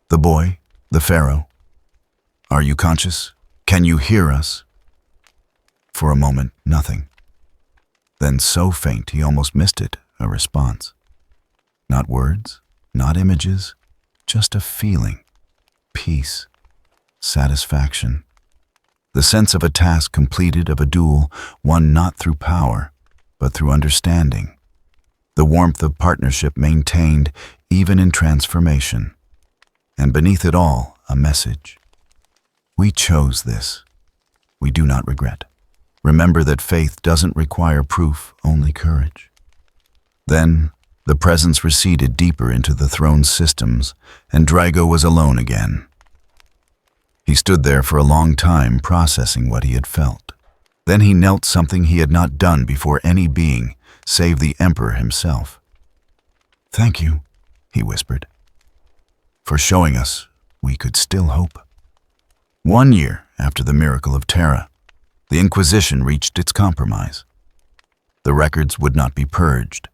S1: The boy, the pharaoh? Are you conscious? Can you hear us?" For a moment, nothing. Then so faint he almost missed it, a response. Not words, not images, just a feeling. Peace, satisfaction. The sense of a task completed, of a duel, won not through power, but through understanding. The warmth of partnership maintained even in transformation. And beneath it all, a message. We chose this. We do not regret. Remember that faith doesn't require proof, only courage. Then, the presence receded deeper into the throne's systems, and Drago was alone again, He stood there for a long time, processing what he had felt. Then he knelt something he had not done before any being, save the Emperor himself. "Thank you," he whispered, "for showing us we could still hope." 1 year after the miracle of Terra, the Inquisition reached its compromise. The records would not be purged.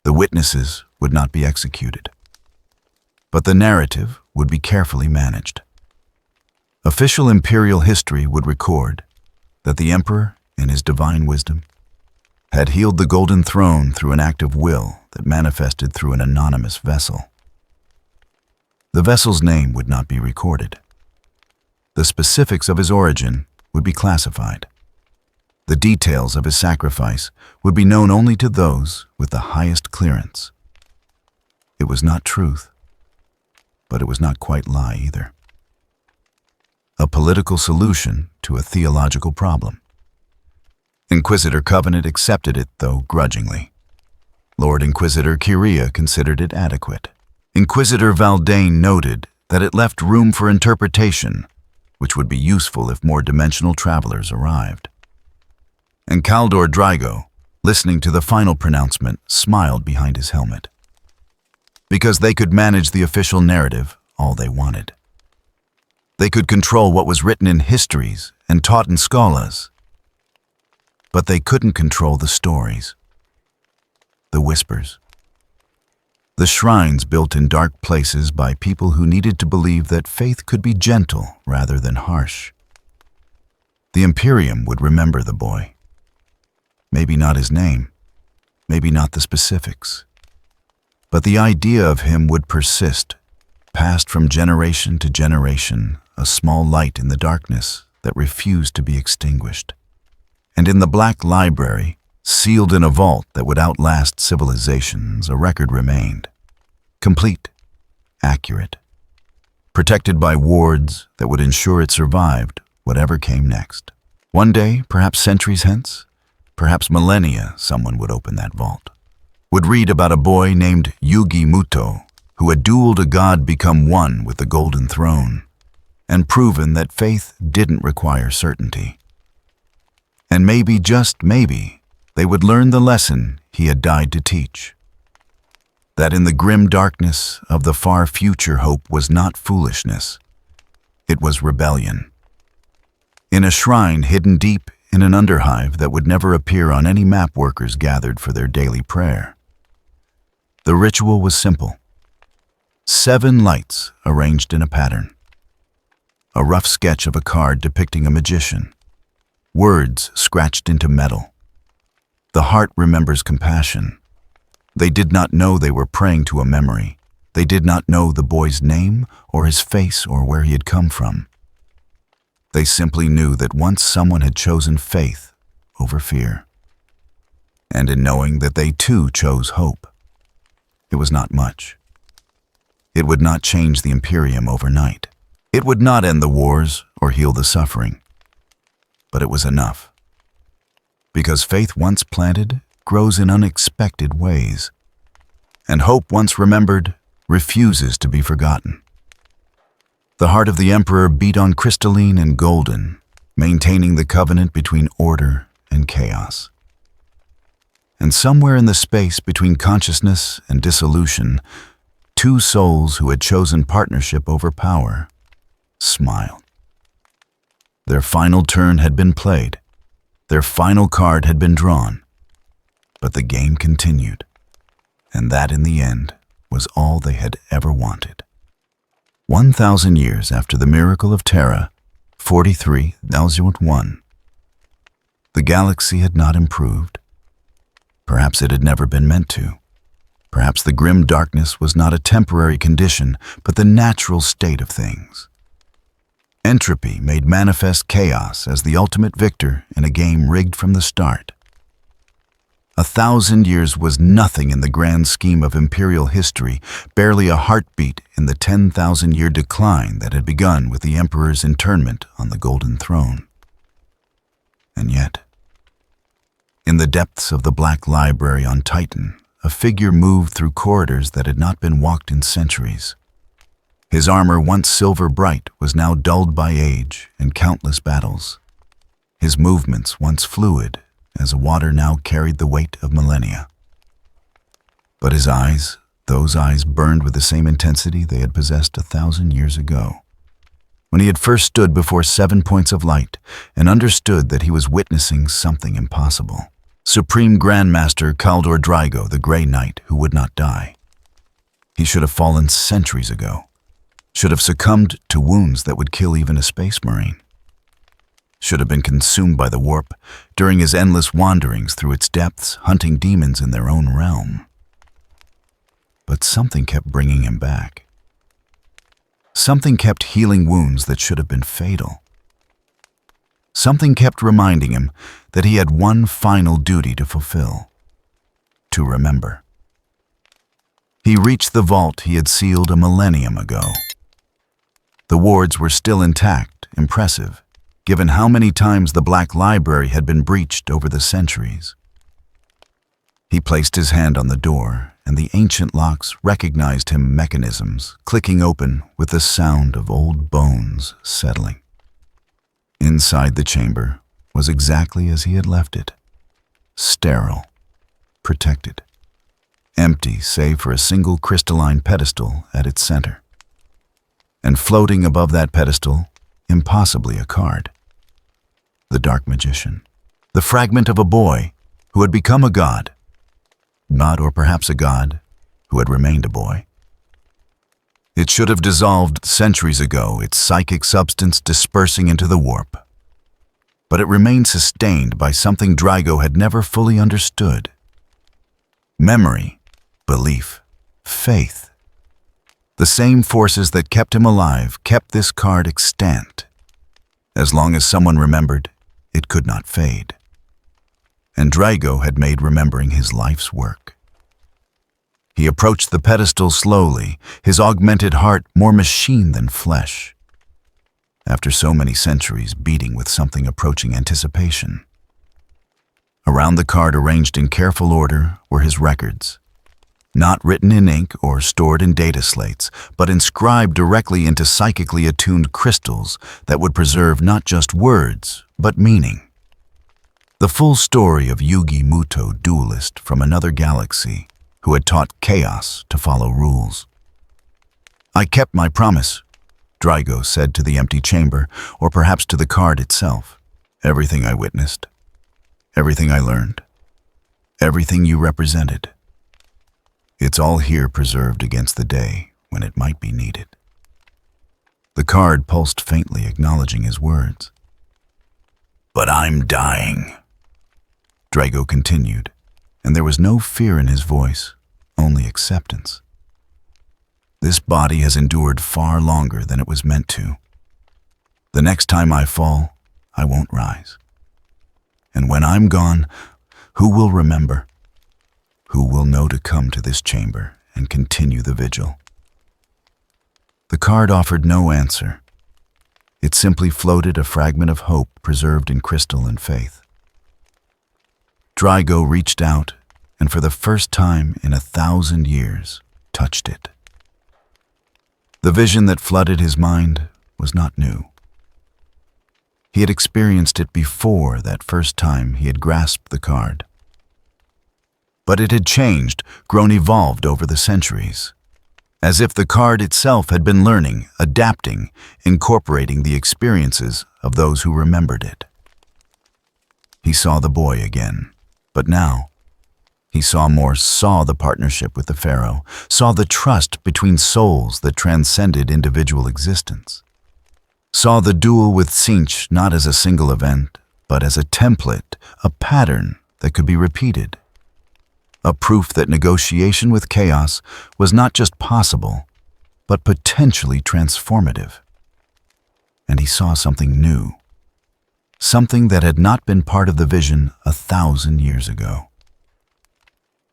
S1: The witnesses would not be executed. But the narrative would be carefully managed. Official imperial history would record that the Emperor, in his divine wisdom, had healed the Golden Throne through an act of will that manifested through an anonymous vessel. The vessel's name would not be recorded. The specifics of his origin would be classified. The details of his sacrifice would be known only to those with the highest clearance. It was not truth, but it was not quite lie either. A political solution to a theological problem. Inquisitor Covenant accepted it, though grudgingly. Lord Inquisitor Kyria considered it adequate. Inquisitor Valdane noted that it left room for interpretation, which would be useful if more dimensional travelers arrived. And Kaldor Drygo, listening to the final pronouncement, smiled behind his helmet. Because they could manage the official narrative all they wanted. They could control what was written in histories and taught in scholas. But they couldn't control the stories, the whispers, the shrines built in dark places by people who needed to believe that faith could be gentle rather than harsh. The Imperium would remember the boy. Maybe not his name, maybe not the specifics, but the idea of him would persist, passed from generation to generation, a small light in the darkness that refused to be extinguished. And in the Black Library, sealed in a vault that would outlast civilizations, a record remained. Complete, accurate, protected by wards that would ensure it survived whatever came next. One day, perhaps centuries hence, perhaps millennia, someone would open that vault. Would read about a boy named YuGi Muto, who had dueled a god become one with the Golden Throne, and proven that faith didn't require certainty. And maybe, just maybe, they would learn the lesson he had died to teach. That in the grim darkness of the far future, hope was not foolishness. It was rebellion. In a shrine hidden deep in an underhive that would never appear on any map workers gathered for their daily prayer. The ritual was simple. 7 lights arranged in a pattern. A rough sketch of a card depicting a magician. Words scratched into metal. The heart remembers compassion. They did not know they were praying to a memory. They did not know the boy's name or his face or where he had come from. They simply knew that once someone had chosen faith over fear. And in knowing that they too chose hope. It was not much. It would not change the Imperium overnight. It would not end the wars or heal the suffering. But it was enough. Because faith once planted grows in unexpected ways. And hope once remembered refuses to be forgotten. The heart of the Emperor beat on crystalline and golden, maintaining the covenant between order and chaos. And somewhere in the space between consciousness and dissolution, 2 souls who had chosen partnership over power smiled. Their final turn had been played. Their final card had been drawn. But the game continued. And that, in the end, was all they had ever wanted. 1,000 years after the miracle of Terra, 43,001. The galaxy had not improved. Perhaps it had never been meant to. Perhaps the grim darkness was not a temporary condition, but the natural state of things. Entropy made manifest chaos as the ultimate victor in a game rigged from the start. 1,000 years was nothing in the grand scheme of imperial history, barely a heartbeat in the 10,000-year decline that had begun with the Emperor's internment on the Golden Throne. And yet, in the depths of the Black Library on Titan, a figure moved through corridors that had not been walked in centuries. His armor, once silver bright, was now dulled by age and countless battles. His movements, once fluid, as water now carried the weight of millennia. But his eyes, those eyes burned with the same intensity they had possessed 1,000 years ago, when he had first stood before 7 points of light and understood that he was witnessing something impossible. Supreme Grandmaster Kaldor Drygo, the Grey Knight who would not die. He should have fallen centuries ago, should have succumbed to wounds that would kill even a space marine, should have been consumed by the warp during his endless wanderings through its depths, hunting demons in their own realm. But something kept bringing him back. Something kept healing wounds that should have been fatal. Something kept reminding him that he had one final duty to fulfill: to remember. He reached the vault he had sealed a millennium ago. The wards were still intact, impressive, given how many times the Black Library had been breached over the centuries. He placed his hand on the door, and the ancient locks recognized him, mechanisms clicking open with the sound of old bones settling. Inside the chamber was exactly as he had left it: sterile, protected, empty save for a single crystalline pedestal at its center. And floating above that pedestal, impossibly, a card. The Dark Magician, the fragment of a boy who had become a god. Not, or perhaps a god who had remained a boy. It should have dissolved centuries ago, its psychic substance dispersing into the warp. But it remained sustained by something Drygo had never fully understood. Memory, belief, faith. The same forces that kept him alive kept this card extant. As long as someone remembered, it could not fade. And Drygo had made remembering his life's work. He approached the pedestal slowly, his augmented heart more machine than flesh. After so many centuries beating with something approaching anticipation. Around the card, arranged in careful order, were his records. Not written in ink or stored in data slates, but inscribed directly into psychically attuned crystals that would preserve not just words, but meaning. The full story of YuGi Muto, duelist from another galaxy, who had taught chaos to follow rules. "I kept my promise," Drygo said to the empty chamber, or perhaps to the card itself. "Everything I witnessed, everything I learned, everything you represented. It's all here preserved against the day when it might be needed." The card pulsed faintly, acknowledging his words. "But I'm dying," Drygo continued, and there was no fear in his voice, only acceptance. "This body has endured far longer than it was meant to. The next time I fall, I won't rise. And when I'm gone, who will remember? Who will know to come to this chamber and continue the vigil?" The card offered no answer. It simply floated, a fragment of hope preserved in crystal and faith. Drygo reached out and for the first time in 1,000 years touched it. The vision that flooded his mind was not new. He had experienced it before that first time he had grasped the card. But it had changed, grown evolved over the centuries, as if the card itself had been learning, adapting, incorporating the experiences of those who remembered it. He saw the boy again, but now he saw the partnership with the Pharaoh, saw the trust between souls that transcended individual existence, saw the duel with Tzeentch not as a single event, but as a template, a pattern that could be repeated. A proof that negotiation with chaos was not just possible, but potentially transformative. And he saw something new, something that had not been part of the vision 1,000 years ago.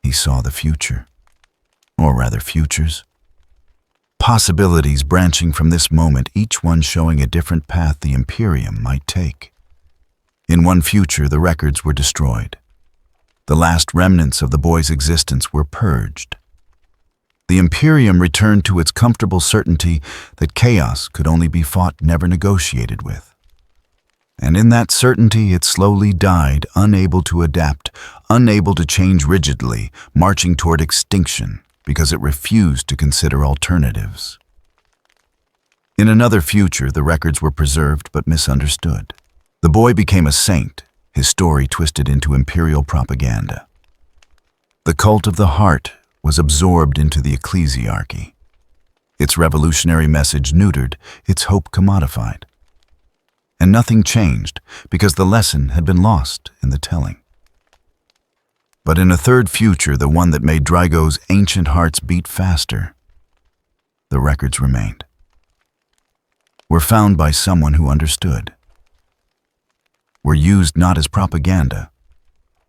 S1: He saw the future, or rather futures. Possibilities branching from this moment, each one showing a different path the Imperium might take. In one future, the records were destroyed. The last remnants of the boy's existence were purged. The Imperium returned to its comfortable certainty that chaos could only be fought, never negotiated with. And in that certainty it slowly died, unable to adapt, unable to change rigidly, marching toward extinction because it refused to consider alternatives. In another future, the records were preserved but misunderstood. The boy became a saint, his story twisted into imperial propaganda. The cult of the heart was absorbed into the ecclesiarchy. Its revolutionary message neutered, its hope commodified. And nothing changed because the lesson had been lost in the telling. But in a third future, the one that made Drygo's ancient hearts beat faster, the records remained. Were found by someone who understood. Were used not as propaganda,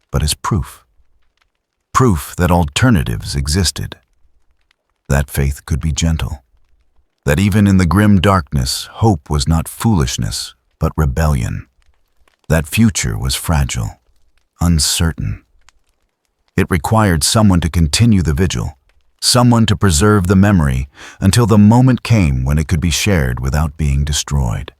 S1: but as proof. Proof that alternatives existed. That faith could be gentle. That even in the grim darkness, hope was not foolishness, but rebellion. That future was fragile, uncertain. It required someone to continue the vigil, someone to preserve the memory until the moment came when it could be shared without being destroyed.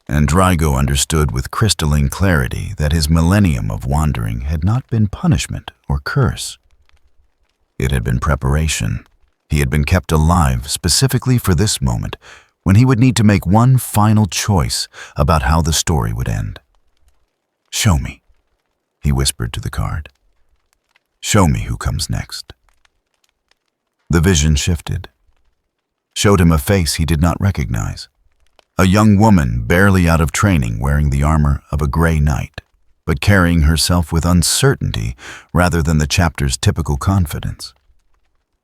S1: And Drygo understood with crystalline clarity that his millennium of wandering had not been punishment or curse. It had been preparation. He had been kept alive specifically for this moment when he would need to make one final choice about how the story would end. "Show me," he whispered to the card. "Show me who comes next." The vision shifted, showed him a face he did not recognize. A young woman barely out of training, wearing the armor of a gray knight, but carrying herself with uncertainty rather than the chapter's typical confidence.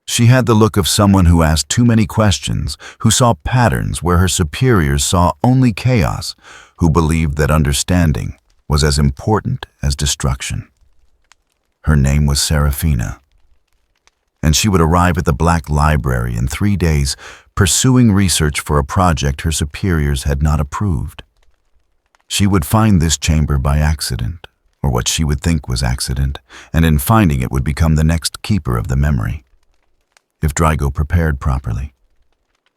S1: She had the look of someone who asked too many questions, who saw patterns where her superiors saw only chaos, who believed that understanding was as important as destruction. Her name was Seraphina, and she would arrive at the Black Library in 3 days, pursuing research for a project her superiors had not approved. She would find this chamber by accident, or what she would think was accident, and in finding it would become the next keeper of the memory. If Drygo prepared properly,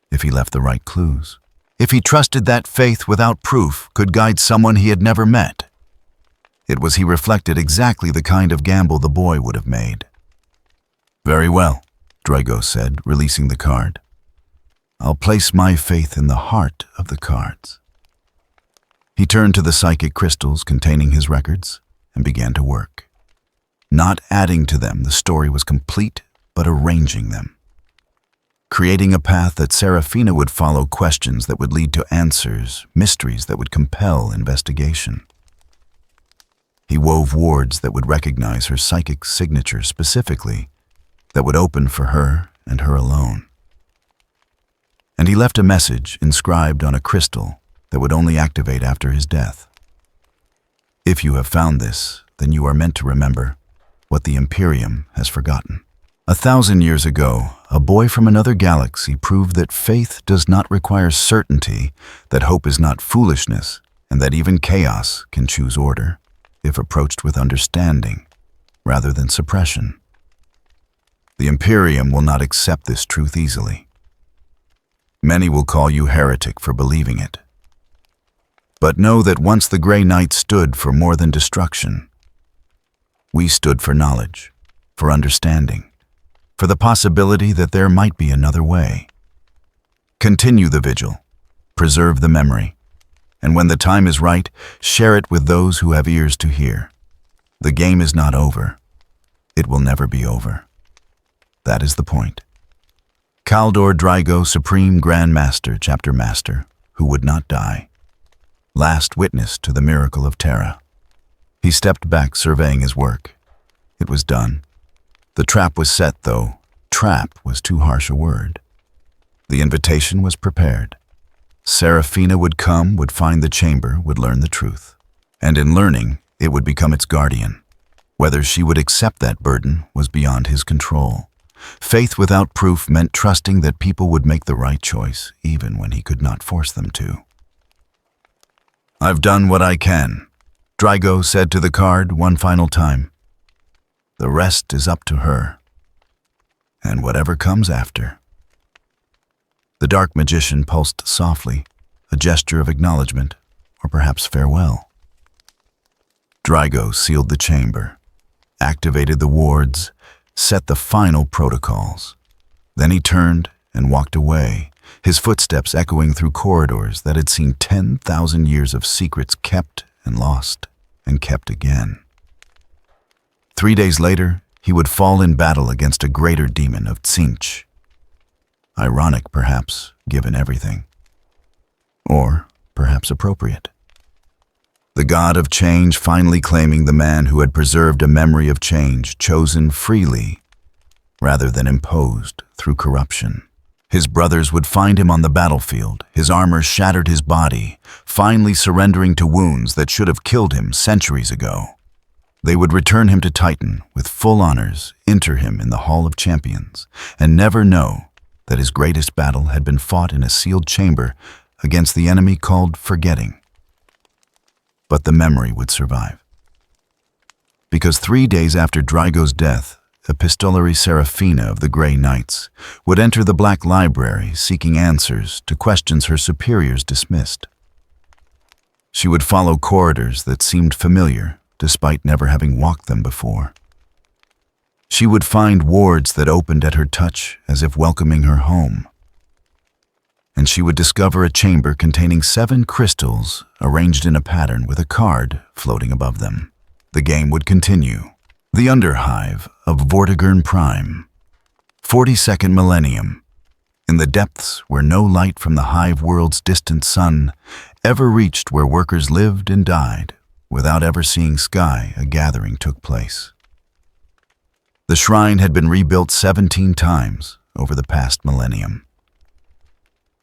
S1: if he left the right clues, if he trusted that faith without proof could guide someone he had never met. It was, he reflected, exactly the kind of gamble the boy would have made. "Very well," Drygo said, releasing the card. "I'll place my faith in the heart of the cards." He turned to the psychic crystals containing his records and began to work. Not adding to them, the story was complete, but arranging them. Creating a path that Seraphina would follow, questions that would lead to answers, mysteries that would compel investigation. He wove wards that would recognize her psychic signature specifically, that would open for her and her alone. And he left a message inscribed on a crystal that would only activate after his death. If you have found this, then you are meant to remember what the Imperium has forgotten. 1,000 years ago, a boy from another galaxy proved that faith does not require certainty, that hope is not foolishness, and that even chaos can choose order, if approached with understanding rather than suppression. The Imperium will not accept this truth easily. Many will call you heretic for believing it. But know that once the Grey Knight stood for more than destruction, we stood for knowledge, for understanding, for the possibility that there might be another way. Continue the vigil, preserve the memory, and when the time is right, share it with those who have ears to hear. The game is not over. It will never be over. That is the point. Kaldor Drygo, Supreme Grand Master, Chapter Master, who would not die. Last witness to the miracle of Terra. He stepped back, surveying his work. It was done. The trap was set, though trap was too harsh a word. The invitation was prepared. Seraphina would come, would find the chamber, would learn the truth. And in learning, it would become its guardian. Whether she would accept that burden was beyond his control. Faith without proof meant trusting that people would make the right choice, even when he could not force them to. "I've done what I can," Drygo said to the card one final time. "The rest is up to her." and whatever comes after. The dark magician pulsed softly, a gesture of acknowledgement, or perhaps farewell. Drago sealed the chamber, activated the wards, set the final protocols. Then he turned and walked away, his footsteps echoing through corridors that had seen 10,000 years of secrets kept and lost and kept again. 3 days later, he would fall in battle against a greater demon of Tzinch. Ironic, perhaps, given everything. Or perhaps appropriate. The god of change finally claiming the man who had preserved a memory of change chosen freely rather than imposed through corruption. His brothers would find him on the battlefield, his armor shattered his body, finally surrendering to wounds that should have killed him centuries ago. They would return him to Titan with full honors, enter him in the Hall of Champions, and never know that his greatest battle had been fought in a sealed chamber against the enemy called Forgetting. But the memory would survive. Because 3 days after Drago's death, Epistolary Seraphina of the Grey Knights would enter the Black Library seeking answers to questions her superiors dismissed. She would follow corridors that seemed familiar despite never having walked them before. She would find wards that opened at her touch as if welcoming her home. And she would discover a chamber containing 7 crystals arranged in a pattern with a card floating above them. The game would continue. The Underhive of Vortigern Prime. 42nd Millennium. In the depths where no light from the hive world's distant sun ever reached where workers lived and died, without ever seeing sky, a gathering took place. The shrine had been rebuilt 17 times over the past millennium.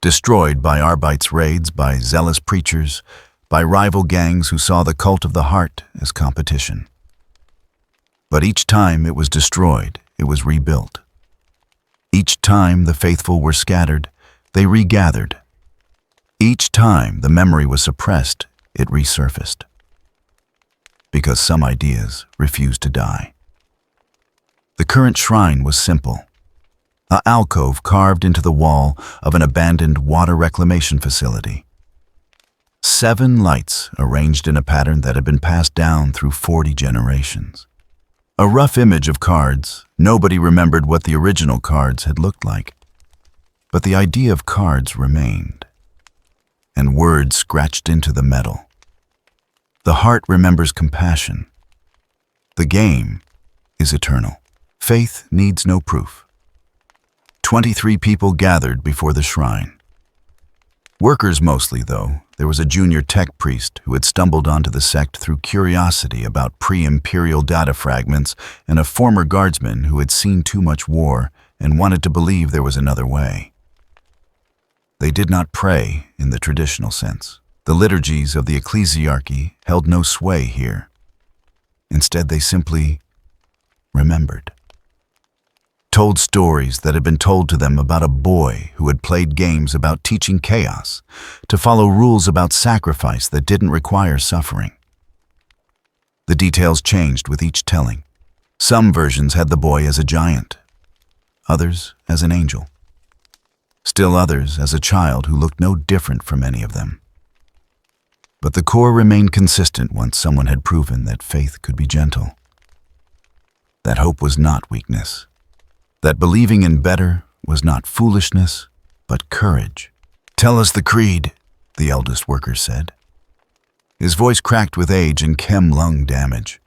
S1: Destroyed by Arbite's raids, by zealous preachers, by rival gangs who saw the cult of the heart as competition. But each time it was destroyed, it was rebuilt. Each time the faithful were scattered, they regathered. Each time the memory was suppressed, it resurfaced. Because some ideas refused to die. The current shrine was simple. An alcove carved into the wall of an abandoned water reclamation facility. 7 lights arranged in a pattern that had been passed down through 40 generations. A rough image of cards. Nobody remembered what the original cards had looked like. But the idea of cards remained. And words scratched into the metal. The heart remembers compassion. The game is eternal. Faith needs no proof. 23 people gathered before the shrine. Workers mostly, though. There was a junior tech priest who had stumbled onto the sect through curiosity about pre-imperial data fragments and a former guardsman who had seen too much war and wanted to believe there was another way. They did not pray in the traditional sense. The liturgies of the ecclesiarchy held no sway here. Instead, they simply remembered. Told stories that had been told to them about a boy who had played games about teaching chaos, to follow rules about sacrifice that didn't require suffering. The details changed with each telling. Some versions had the boy as a giant, others as an angel. Still others as a child who looked no different from any of them. But the core remained consistent once someone had proven that faith could be gentle. That hope was not weakness. That believing in better was not foolishness, but courage. "Tell us the creed," the eldest worker said. His voice cracked with age and chem lung damage,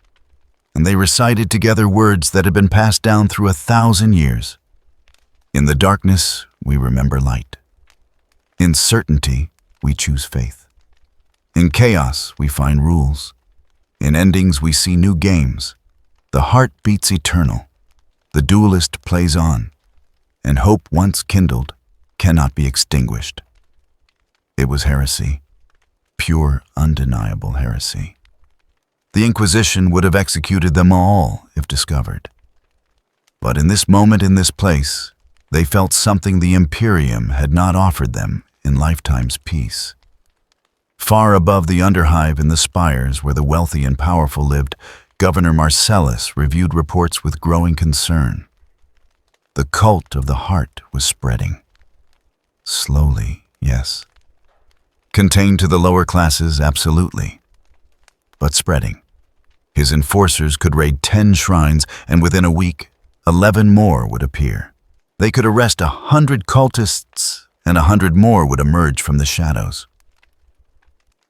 S1: and they recited together words that had been passed down through 1,000 years. In the darkness, we remember light. In certainty, we choose faith. In chaos, we find rules. In endings, we see new games. The heart beats eternal. The duelist plays on, and hope once kindled cannot be extinguished. It was heresy, pure, undeniable heresy. The Inquisition would have executed them all if discovered. But in this moment, in this place, they felt something the Imperium had not offered them in lifetime's peace. Far above the underhive in the spires where the wealthy and powerful lived, Governor Marcellus reviewed reports with growing concern. The cult of the heart was spreading. Slowly, yes. Contained to the lower classes, absolutely. But spreading. His enforcers could raid 10 shrines, and within a week, 11 more would appear. They could arrest 100 cultists, and 100 more would emerge from the shadows.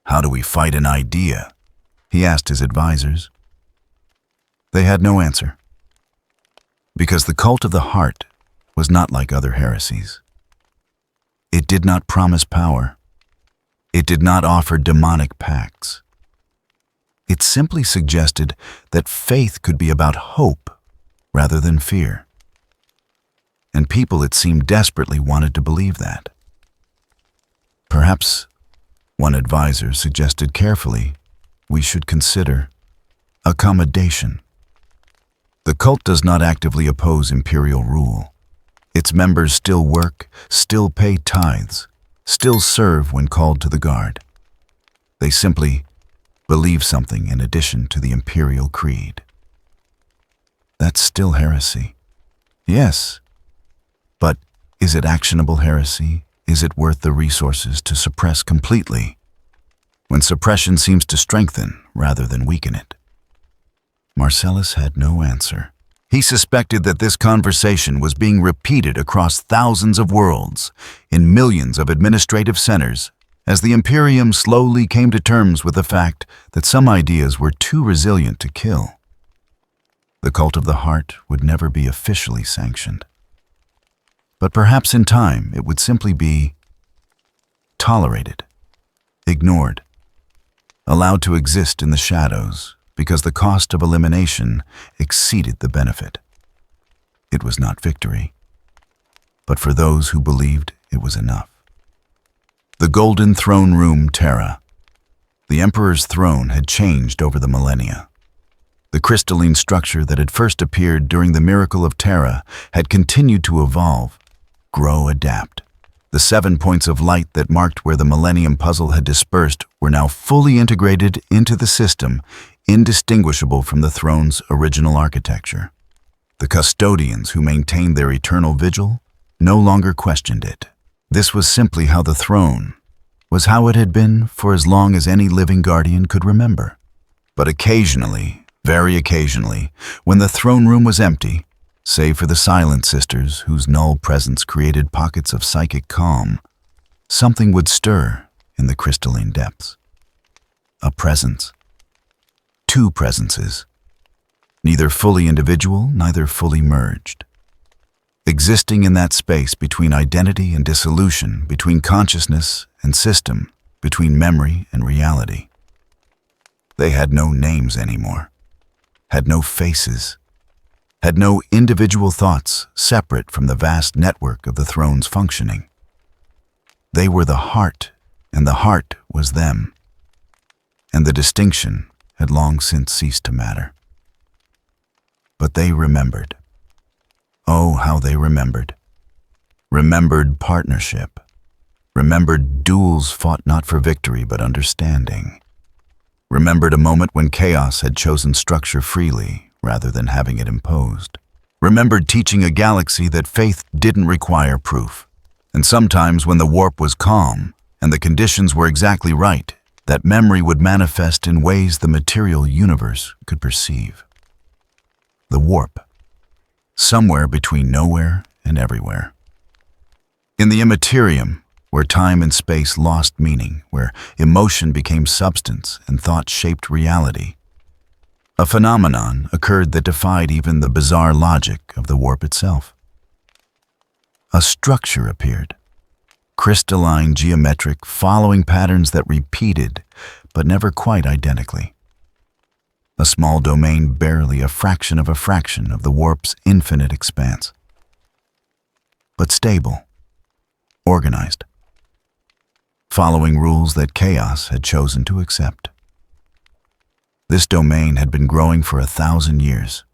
S1: How do we fight an idea? He asked his advisors. They had no answer. Because the cult of the heart was not like other heresies. It did not promise power. It did not offer demonic pacts. It simply suggested that faith could be about hope rather than fear. And people, it seemed, desperately wanted to believe that. Perhaps, one advisor suggested carefully, we should consider accommodation. The cult does not actively oppose imperial rule. Its members still work, still pay tithes, still serve when called to the guard. They simply believe something in addition to the imperial creed. That's still heresy. Yes, but is it actionable heresy? Is it worth the resources to suppress completely, when suppression seems to strengthen rather than weaken it? Marcellus had no answer. He suspected that this conversation was being repeated across thousands of worlds, in millions of administrative centers, as the Imperium slowly came to terms with the fact that some ideas were too resilient to kill. The cult of the heart would never be officially sanctioned. But perhaps in time it would simply be tolerated, ignored, allowed to exist in the shadows, because the cost of elimination exceeded the benefit. It was not victory, but for those who believed it was enough. The Golden Throne Room, Terra. The Emperor's throne had changed over the millennia. The crystalline structure that had first appeared during the miracle of Terra had continued to evolve, grow, adapt. The 7 points of light that marked where the millennium puzzle had dispersed were now fully integrated into the system, indistinguishable from the throne's original architecture. The custodians who maintained their eternal vigil no longer questioned it. This was simply how the throne was, how it had been for as long as any living guardian could remember. But occasionally, very occasionally, when the throne room was empty, save for the Silent Sisters whose null presence created pockets of psychic calm, something would stir in the crystalline depths. A presence. Two presences. Neither fully individual, neither fully merged. Existing in that space between identity and dissolution, between consciousness and system, between memory and reality. They had no names anymore, had no faces, had no individual thoughts separate from the vast network of the throne's functioning. They were the heart, and the heart was them. And the distinction had long since ceased to matter. But they remembered. Oh, how they remembered. Remembered partnership. Remembered duels fought not for victory but understanding. Remembered a moment when chaos had chosen structure freely rather than having it imposed. Remembered teaching a galaxy that faith didn't require proof. And sometimes when the warp was calm and the conditions were exactly right, that memory would manifest in ways the material universe could perceive. The warp. Somewhere between nowhere and everywhere. In the Imperium, where time and space lost meaning, where emotion became substance and thought shaped reality, a phenomenon occurred that defied even the bizarre logic of the warp itself. A structure appeared, crystalline, geometric, following patterns that repeated, but never quite identically. A small domain barely a fraction of the warp's infinite expanse. But stable, organized, following rules that chaos had chosen to accept. This domain had been growing for 1,000 years,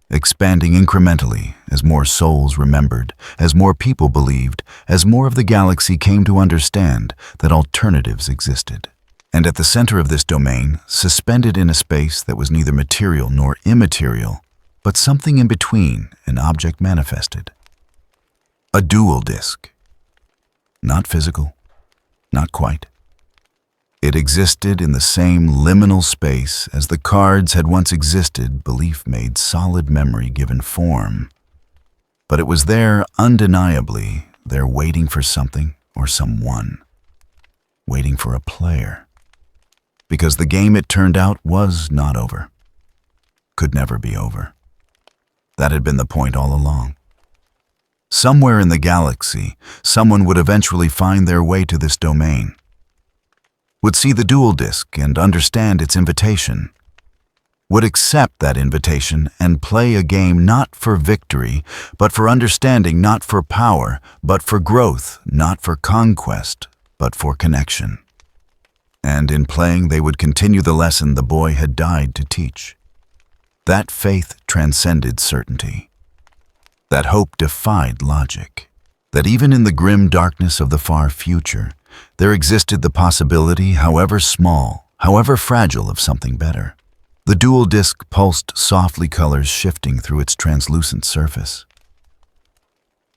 S1: expanding incrementally as more souls remembered, as more people believed, as more of the galaxy came to understand that alternatives existed. And at the center of this domain, suspended in a space that was neither material nor immaterial, but something in between, an object manifested. A dual disc. Not physical, not quite. It existed in the same liminal space as the cards had once existed, belief made solid memory given form. But it was there undeniably, there waiting for something or someone. Waiting for a player. Because the game, it turned out, was not over. Could never be over. That had been the point all along. Somewhere in the galaxy, someone would eventually find their way to this domain. Would see the dual disc and understand its invitation. Would accept that invitation and play a game not for victory, but for understanding, not for power, but for growth, not for conquest, but for connection. And in playing, they would continue the lesson the boy had died to teach. That faith transcended certainty. That hope defied logic. That even in the grim darkness of the far future, there existed the possibility, however small, however fragile, of something better. The dual disc pulsed softly, colors shifting through its translucent surface.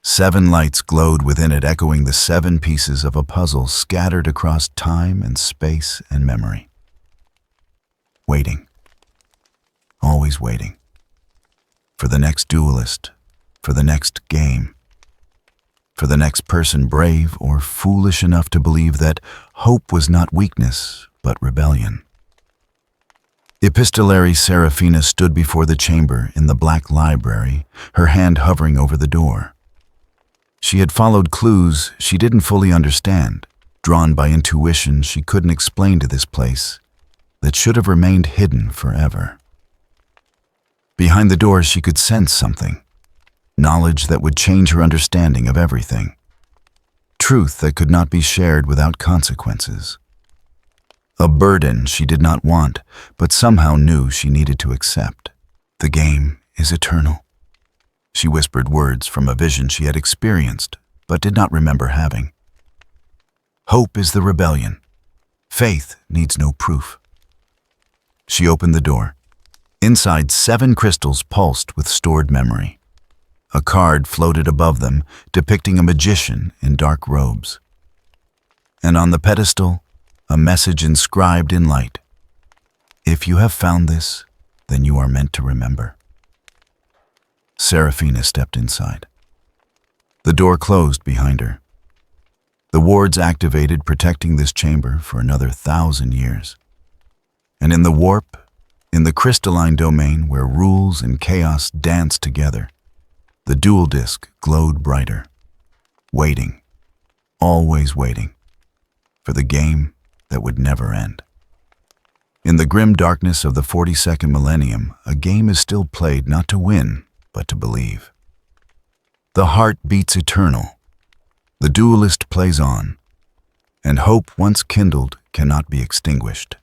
S1: 7 lights glowed within it, echoing the 7 pieces of a puzzle scattered across time and space and memory. Waiting. Always waiting. For the next duelist, for the next game, for the next person brave or foolish enough to believe that hope was not weakness, but rebellion. Epistolary Seraphina stood before the chamber in the black library, her hand hovering over the door. She had followed clues she didn't fully understand, drawn by intuition she couldn't explain to this place that should have remained hidden forever. Behind the door she could sense something, knowledge that would change her understanding of everything, truth that could not be shared without consequences. A burden she did not want, but somehow knew she needed to accept. The game is eternal. She whispered words from a vision she had experienced, but did not remember having. Hope is the rebellion. Faith needs no proof. She opened the door. Inside, 7 crystals pulsed with stored memory. A card floated above them, depicting a magician in dark robes. And on the pedestal, a message inscribed in light. If you have found this, then you are meant to remember. Seraphina stepped inside. The door closed behind her. The wards activated, protecting this chamber for another 1,000 years. And in the warp, in the crystalline domain where rules and chaos danced together, the dual disc glowed brighter, waiting, always waiting, for the game that would never end. In the grim darkness of the 42nd millennium, a game is still played not to win, but to believe. The heart beats eternal. The duelist plays on, and hope once kindled cannot be extinguished.